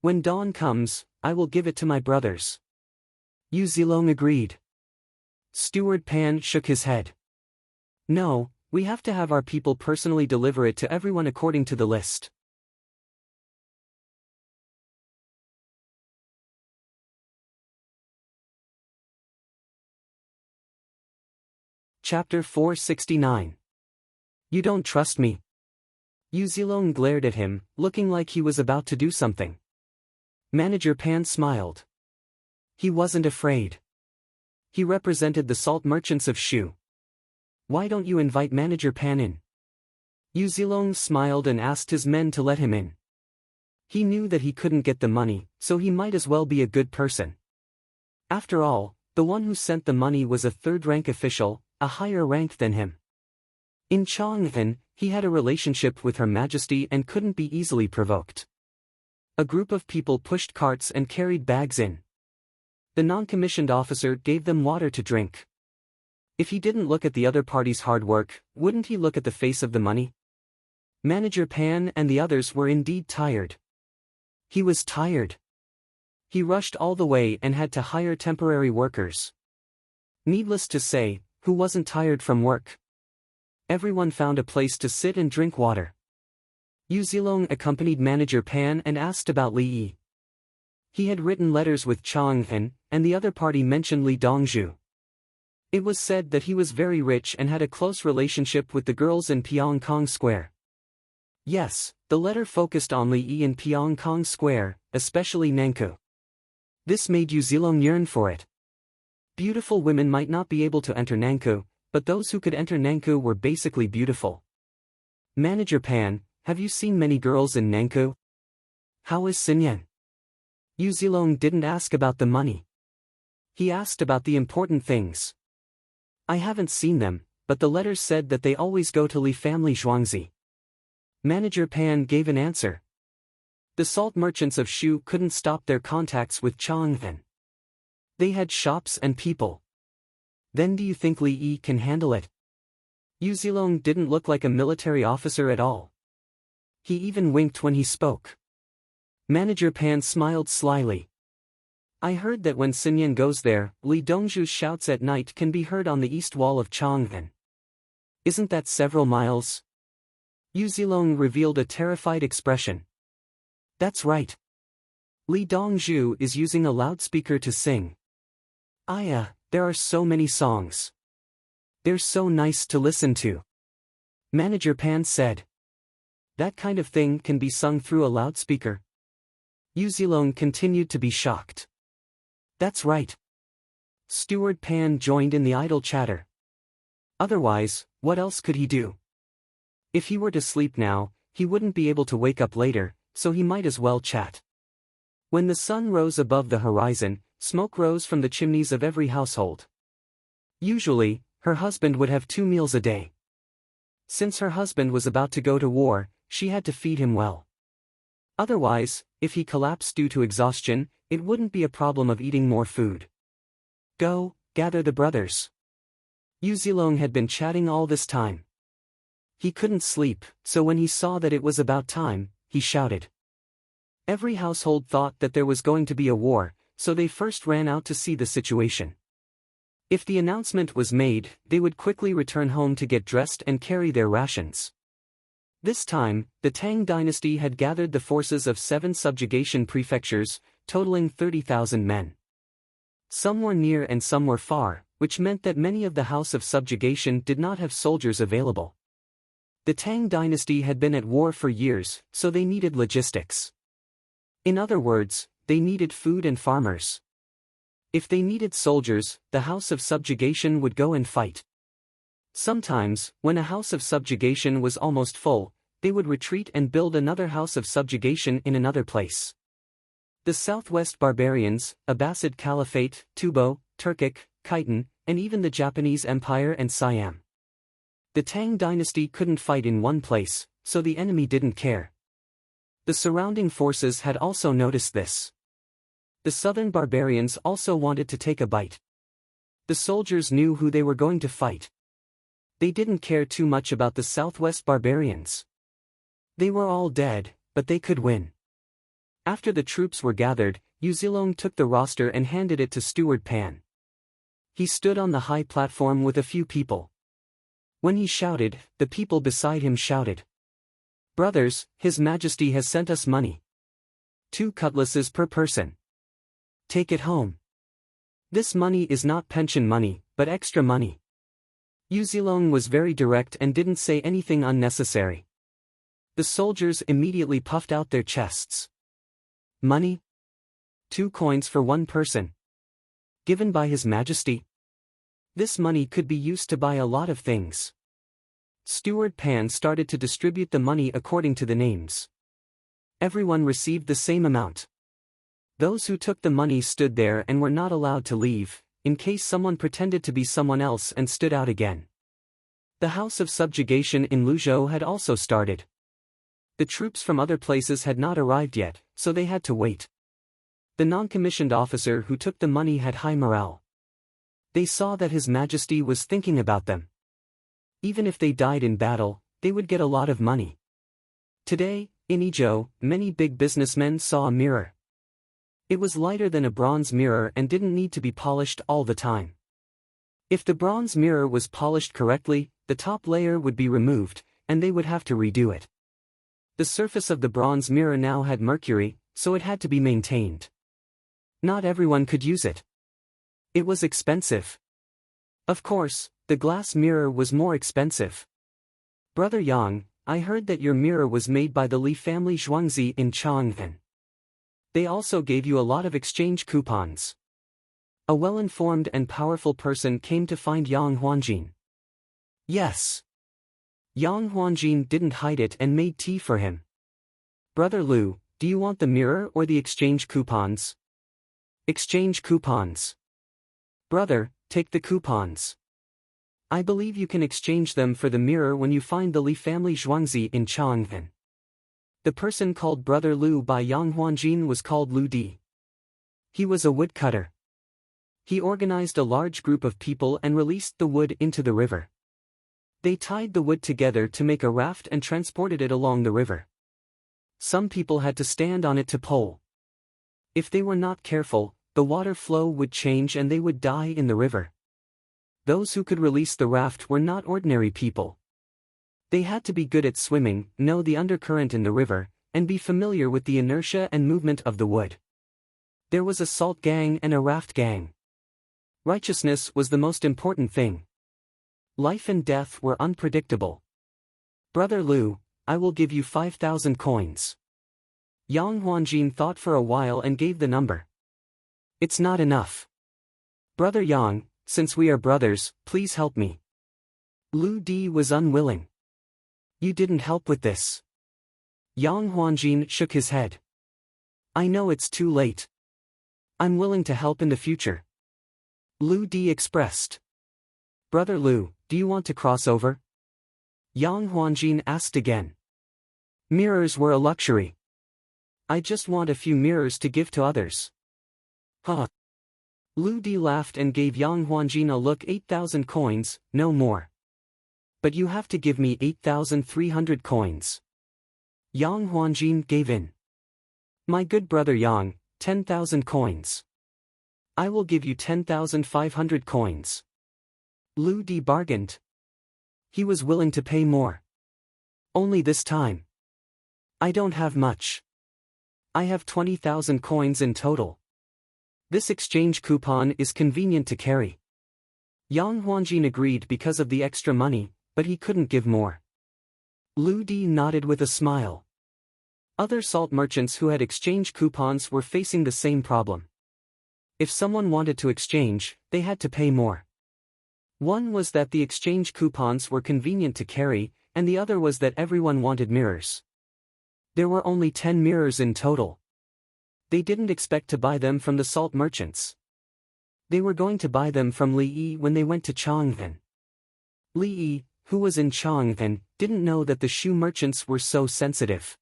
When dawn comes, I will give it to my brothers. Yu Zilong agreed. Steward Pan shook his head. No, we have to have our people personally deliver it to everyone according to the list. Chapter 469. You don't trust me? Yu Zilong glared at him, looking like he was about to do something. Manager Pan smiled. He wasn't afraid. He represented the salt merchants of Shu. Why don't you invite Manager Pan in? Yu Zilong smiled and asked his men to let him in. He knew that he couldn't get the money, so he might as well be a good person. After all, the one who sent the money was a third-rank official, a higher rank than him. In Chang'an, he had a relationship with Her Majesty and couldn't be easily provoked. A group of people pushed carts and carried bags in. The non-commissioned officer gave them water to drink. If he didn't look at the other party's hard work, wouldn't he look at the face of the money? Manager Pan and the others were indeed tired. He was tired. He rushed all the way and had to hire temporary workers. Needless to say, who wasn't tired from work? Everyone found a place to sit and drink water. Yu Zilong accompanied Manager Pan and asked about Li Yi. He had written letters with Chang'an, and the other party mentioned Li Dongzhu. It was said that he was very rich and had a close relationship with the girls in Pyongkong Square. Yes, the letter focused on Li Yi in Pyongkong Square, especially Nankou. This made Yu Zilong yearn for it. Beautiful women might not be able to enter Nankou, but those who could enter Nankou were basically beautiful. Manager Pan, have you seen many girls in Nankou? How is Xinyan? Yu Zilong didn't ask about the money. He asked about the important things. I haven't seen them, but the letters said that they always go to Li family Zhuangzi. Manager Pan gave an answer. The salt merchants of Shu couldn't stop their contacts with Chang'an. They had shops and people. Then do you think Li Yi can handle it? Yu Zilong didn't look like a military officer at all. He even winked when he spoke. Manager Pan smiled slyly. I heard that when Xinyan goes there, Li Dongzhu's shouts at night can be heard on the east wall of Chang'an. Isn't that several miles? Yu Zilong revealed a terrified expression. That's right. Li Dongzhu is using a loudspeaker to sing. There are so many songs. They're so nice to listen to. Manager Pan said. That kind of thing can be sung through a loudspeaker? Yu Zilong continued to be shocked. That's right. Steward Pan joined in the idle chatter. Otherwise, what else could he do? If he were to sleep now, he wouldn't be able to wake up later, so he might as well chat. When the sun rose above the horizon, smoke rose from the chimneys of every household. Usually, her husband would have 2 meals a day. Since her husband was about to go to war, she had to feed him well. Otherwise, if he collapsed due to exhaustion, it wouldn't be a problem of eating more food. Go, gather the brothers. Yu Zilong had been chatting all this time. He couldn't sleep, so when he saw that it was about time, he shouted. Every household thought that there was going to be a war, so they first ran out to see the situation. If the announcement was made, they would quickly return home to get dressed and carry their rations. This time, the Tang dynasty had gathered the forces of 7 subjugation prefectures, totaling 30,000 men. Some were near and some were far, which meant that many of the House of Subjugation did not have soldiers available. The Tang dynasty had been at war for years, so they needed logistics. In other words, they needed food and farmers. If they needed soldiers, the House of Subjugation would go and fight. Sometimes, when a House of Subjugation was almost full, they would retreat and build another House of Subjugation in another place. The Southwest Barbarians, Abbasid Caliphate, Tubo, Turkic, Khitan, and even the Japanese Empire and Siam. The Tang dynasty couldn't fight in one place, so the enemy didn't care. The surrounding forces had also noticed this. The southern barbarians also wanted to take a bite. The soldiers knew who they were going to fight. They didn't care too much about the southwest barbarians. They were all dead, but they could win. After the troops were gathered, Yu Zilong took the roster and handed it to Steward Pan. He stood on the high platform with a few people. When he shouted, the people beside him shouted. Brothers, His Majesty has sent us money. 2 cutlasses per person. Take it home. This money is not pension money, but extra money. Yuzilong was very direct and didn't say anything unnecessary. The soldiers immediately puffed out their chests. Money? 2 coins for 1 person. Given by His Majesty? This money could be used to buy a lot of things. Steward Pan started to distribute the money according to the names. Everyone received the same amount. Those who took the money stood there and were not allowed to leave, in case someone pretended to be someone else and stood out again. The House of Subjugation in Luzhou had also started. The troops from other places had not arrived yet, so they had to wait. The non-commissioned officer who took the money had high morale. They saw that His Majesty was thinking about them. Even if they died in battle, they would get a lot of money. Today, in Izhou, many big businessmen saw a mirror. It was lighter than a bronze mirror and didn't need to be polished all the time. If the bronze mirror was polished correctly, the top layer would be removed, and they would have to redo it. The surface of the bronze mirror now had mercury, so it had to be maintained. Not everyone could use it. It was expensive. Of course, the glass mirror was more expensive. Brother Yang, I heard that your mirror was made by the Li family Zhuangzi in Chang'an. They also gave you a lot of exchange coupons. A well-informed and powerful person came to find Yang Huanjin. Yes. Yang Huanjin didn't hide it and made tea for him. Brother Lu, do you want the mirror or the exchange coupons? Exchange coupons. Brother, take the coupons. I believe you can exchange them for the mirror when you find the Li family Zhuangzi in Chang'an. The person called Brother Lu by Yang Huanjin was called Lu Di. He was a woodcutter. He organized a large group of people and released the wood into the river. They tied the wood together to make a raft and transported it along the river. Some people had to stand on it to pull. If they were not careful, the water flow would change and they would die in the river. Those who could release the raft were not ordinary people. They had to be good at swimming, know the undercurrent in the river, and be familiar with the inertia and movement of the wood. There was a salt gang and a raft gang. Righteousness was the most important thing. Life and death were unpredictable. Brother Lu, I will give you 5,000 coins. Yang Huanjin thought for a while and gave the number. It's not enough. Brother Yang, since we are brothers, please help me. Lu Di was unwilling. You didn't help with this. Yang Huanjin shook his head. I know it's too late. I'm willing to help in the future. Lu Di expressed. Brother Lu, do you want to cross over? Yang Huanjin asked again. Mirrors were a luxury. I just want a few mirrors to give to others. Huh. Lu Di laughed and gave Yang Huanjin a look. 8,000 coins, no more. But you have to give me 8,300 coins. Yang Huanjin gave in. My good brother Yang, 10,000 coins. I will give you 10,500 coins. Lu Di bargained. He was willing to pay more. Only this time. I don't have much. I have 20,000 coins in total. This exchange coupon is convenient to carry. Yang Huanjin agreed because of the extra money, but he couldn't give more. Lu Di nodded with a smile. Other salt merchants who had exchange coupons were facing the same problem. If someone wanted to exchange, they had to pay more. One was that the exchange coupons were convenient to carry, and the other was that everyone wanted mirrors. There were only 10 mirrors in total. They didn't expect to buy them from the salt merchants. They were going to buy them from Li Yi when they went to Chang'an. Li Yi, who was in Chang'an, didn't know that the shoe merchants were so sensitive.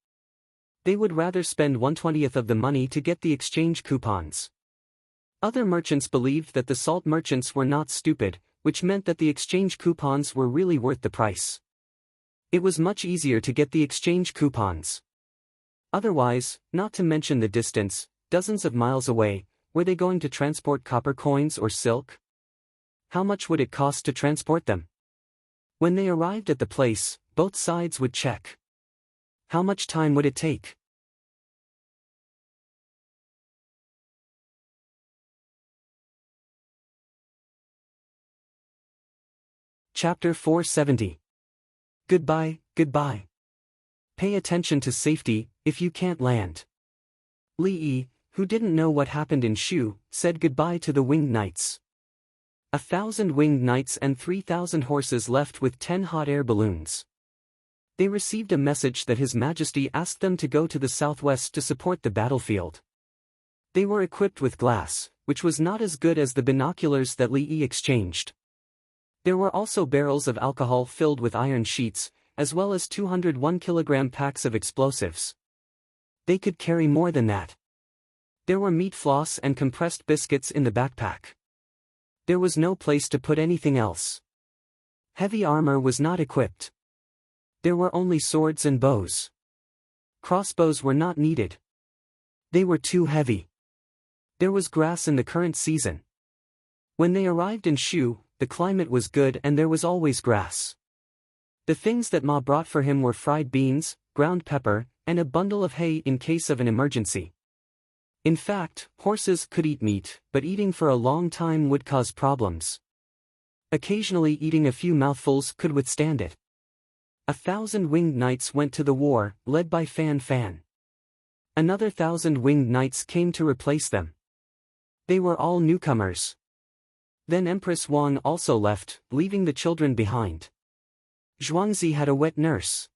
They would rather spend 1/20th of the money to get the exchange coupons. Other merchants believed that the salt merchants were not stupid, which meant that the exchange coupons were really worth the price. It was much easier to get the exchange coupons. Otherwise, not to mention the distance, dozens of miles away, were they going to transport copper coins or silk? How much would it cost to transport them? When they arrived at the place, both sides would check. How much time would it take? Chapter 470. Goodbye, goodbye. Pay attention to safety, if you can't land. Li Yi, who didn't know what happened in Shu, said goodbye to the winged knights. 1,000 winged knights and 3,000 horses left with 10 hot air balloons. They received a message that His Majesty asked them to go to the southwest to support the battlefield. They were equipped with glass, which was not as good as the binoculars that Li Yi exchanged. There were also barrels of alcohol filled with iron sheets, as well as 201 kilogram packs of explosives. They could carry more than that. There were meat floss and compressed biscuits in the backpack. There was no place to put anything else. Heavy armor was not equipped. There were only swords and bows. Crossbows were not needed. They were too heavy. There was grass in the current season. When they arrived in Shu, the climate was good and there was always grass. The things that Ma brought for him were fried beans, ground pepper, and a bundle of hay in case of an emergency. In fact, horses could eat meat, but eating for a long time would cause problems. Occasionally eating a few mouthfuls could withstand it. 1,000 winged knights went to the war, led by Fan Fan. Another 1,000 winged knights came to replace them. They were all newcomers. Then Empress Wang also left, leaving the children behind. Zhuangzi had a wet nurse.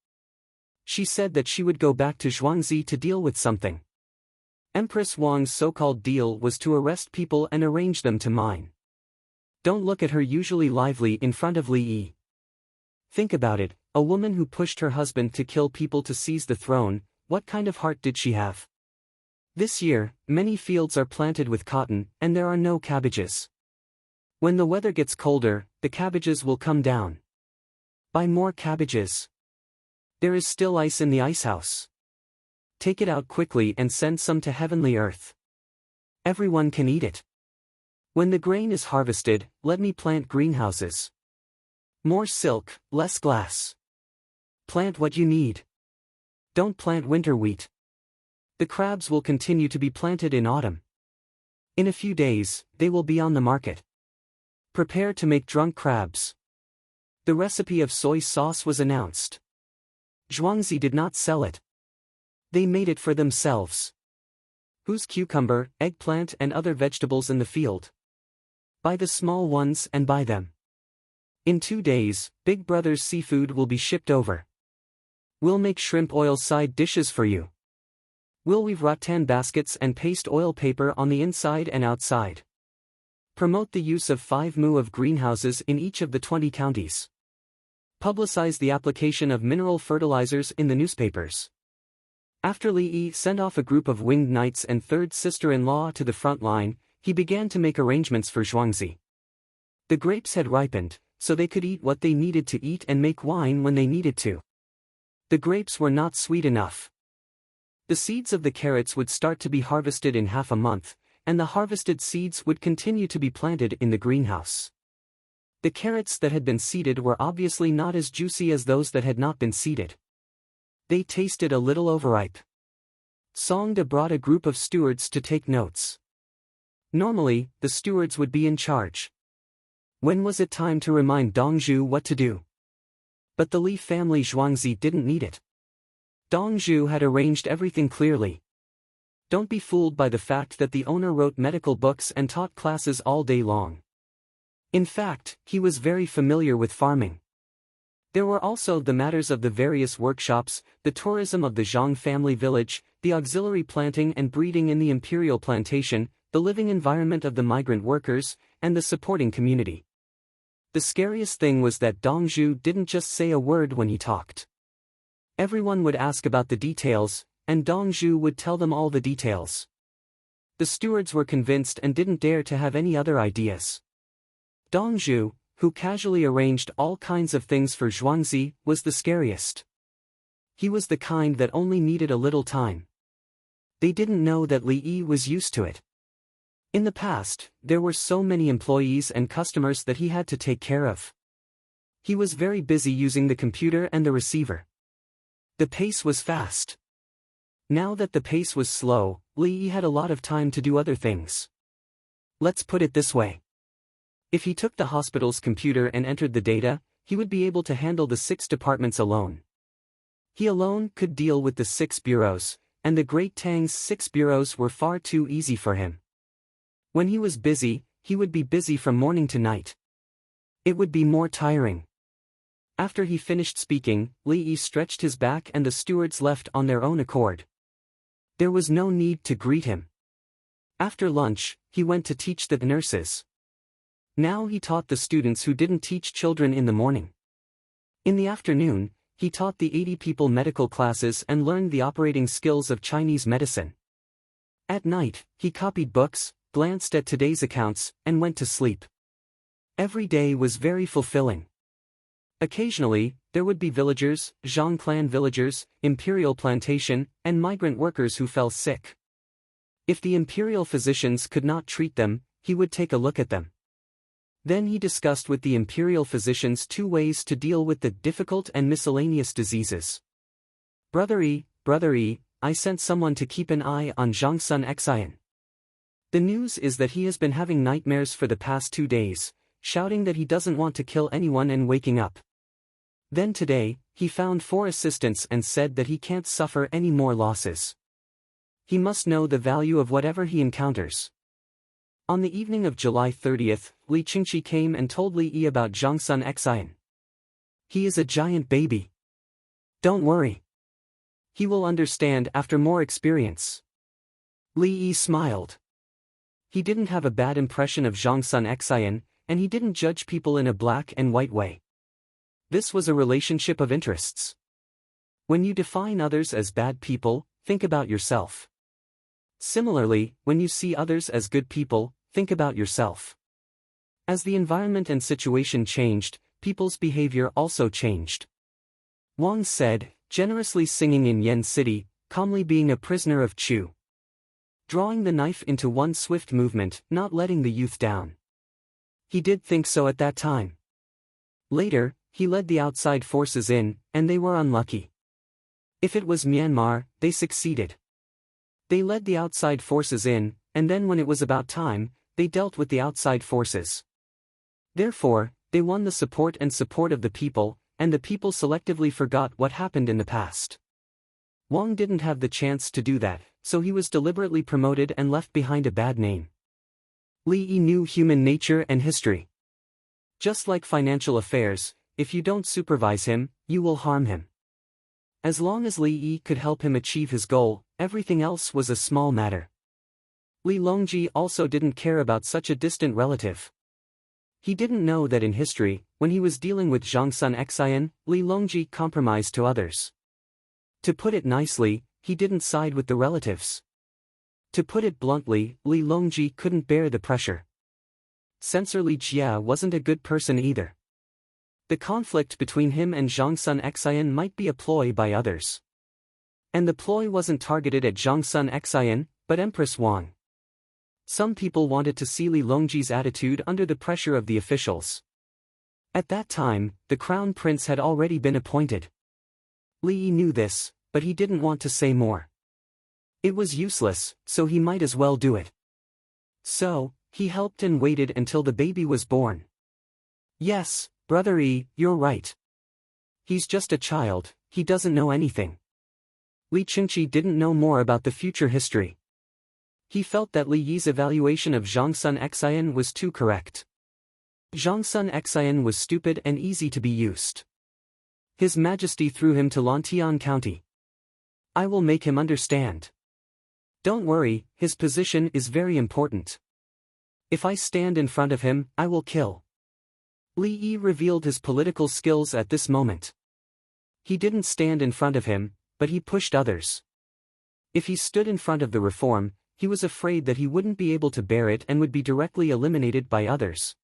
She said that she would go back to Zhuangzi to deal with something. Empress Wang's so-called deal was to arrest people and arrange them to mine. Don't look at her usually lively in front of Li Yi. Think about it, a woman who pushed her husband to kill people to seize the throne, what kind of heart did she have? This year, many fields are planted with cotton, and there are no cabbages. When the weather gets colder, the cabbages will come down. Buy more cabbages. There is still ice in the icehouse. Take it out quickly and send some to heavenly earth. Everyone can eat it. When the grain is harvested, let me plant greenhouses. More silk, less glass. Plant what you need. Don't plant winter wheat. The crabs will continue to be planted in autumn. In a few days, they will be on the market. Prepare to make drunk crabs. The recipe of soy sauce was announced. Zhuangzi did not sell it. They made it for themselves. Whose cucumber, eggplant and other vegetables in the field? Buy the small ones and buy them. In 2 days, Big Brother's seafood will be shipped over. We'll make shrimp oil side dishes for you. We'll weave rattan baskets and paste oil paper on the inside and outside. Promote the use of 5 mu of greenhouses in each of the 20 counties. Publicize the application of mineral fertilizers in the newspapers. After Li Yi sent off a group of winged knights and third sister-in-law to the front line, he began to make arrangements for Zhuangzi. The grapes had ripened, so they could eat what they needed to eat and make wine when they needed to. The grapes were not sweet enough. The seeds of the carrots would start to be harvested in half a month, and the harvested seeds would continue to be planted in the greenhouse. The carrots that had been seeded were obviously not as juicy as those that had not been seeded. They tasted a little overripe. Songda brought a group of stewards to take notes. Normally, the stewards would be in charge. When was it time to remind Dongzhu what to do? But the Li family Zhuangzi didn't need it. Dongzhu had arranged everything clearly. Don't be fooled by the fact that the owner wrote medical books and taught classes all day long. In fact, he was very familiar with farming. There were also the matters of the various workshops, the tourism of the Zhang family village, the auxiliary planting and breeding in the imperial plantation, the living environment of the migrant workers, and the supporting community. The scariest thing was that Dongzhu didn't just say a word when he talked. Everyone would ask about the details, and Dongzhu would tell them all the details. The stewards were convinced and didn't dare to have any other ideas. Dongzhu, who casually arranged all kinds of things for Zhuangzi, was the scariest. He was the kind that only needed a little time. They didn't know that Li Yi was used to it. In the past, there were so many employees and customers that he had to take care of. He was very busy using the computer and the receiver. The pace was fast. Now that the pace was slow, Li Yi had a lot of time to do other things. Let's put it this way. If he took the hospital's computer and entered the data, he would be able to handle the 6 departments alone. He alone could deal with the 6 bureaus, and the Great Tang's 6 bureaus were far too easy for him. When he was busy, he would be busy from morning to night. It would be more tiring. After he finished speaking, Li Yi stretched his back and the stewards left on their own accord. There was no need to greet him. After lunch, he went to teach the nurses. Now he taught the students who didn't teach children in the morning. In the afternoon, he taught the 80 people medical classes and learned the operating skills of Chinese medicine. At night, he copied books, glanced at today's accounts, and went to sleep. Every day was very fulfilling. Occasionally, there would be villagers, Zhang clan villagers, imperial plantation, and migrant workers who fell sick. If the imperial physicians could not treat them, he would take a look at them. Then he discussed with the imperial physicians 2 ways to deal with the difficult and miscellaneous diseases. Brother E, I sent someone to keep an eye on Zhang Sun Xian. The news is that he has been having nightmares for the past 2 days, shouting that he doesn't want to kill anyone and waking up. Then today, he found 4 assistants and said that he can't suffer any more losses. He must know the value of whatever he encounters. On the evening of July 30th, Li Qingqi came and told Li Yi about Zhang Sun Xian. He is a giant baby. Don't worry. He will understand after more experience. Li Yi smiled. He didn't have a bad impression of Zhang Sun Xian, and he didn't judge people in a black and white way. This was a relationship of interests. When you define others as bad people, think about yourself. Similarly, when you see others as good people, think about yourself. As the environment and situation changed, people's behavior also changed. Wang said, generously singing in Yen City, calmly being a prisoner of Chu. Drawing the knife into one swift movement, not letting the youth down. He did think so at that time. Later, he led the outside forces in, and they were unlucky. If it was Myanmar, they succeeded. They led the outside forces in, and then when it was about time, they dealt with the outside forces. Therefore, they won the support of the people, and the people selectively forgot what happened in the past. Wang didn't have the chance to do that, so he was deliberately promoted and left behind a bad name. Li Yi knew human nature and history. Just like financial affairs, if you don't supervise him, you will harm him. As long as Li Yi could help him achieve his goal, everything else was a small matter. Li Longji also didn't care about such a distant relative. He didn't know that in history, when he was dealing with Zhang Sun Xian, Li Longji compromised to others. To put it nicely, he didn't side with the relatives. To put it bluntly, Li Longji couldn't bear the pressure. Censor Li Jia wasn't a good person either. The conflict between him and Zhang Sun Xian might be a ploy by others. And the ploy wasn't targeted at Zhang Sun Xian, but Empress Wang. Some people wanted to see Li Longji's attitude under the pressure of the officials. At that time, the crown prince had already been appointed. Li Yi knew this, but he didn't want to say more. It was useless, so he might as well do it. So, he helped and waited until the baby was born. Yes, Brother E, you're right. He's just a child, he doesn't know anything. Li Qingqi didn't know more about the future history. He felt that Li Yi's evaluation of Zhang Sun Xian was too correct. Zhang Sun Xian was stupid and easy to be used. His Majesty threw him to Lantian County. I will make him understand. Don't worry, his position is very important. If I stand in front of him, I will kill. Li Yi revealed his political skills at this moment. He didn't stand in front of him, but he pushed others. If he stood in front of the reform, he was afraid that he wouldn't be able to bear it and would be directly eliminated by others.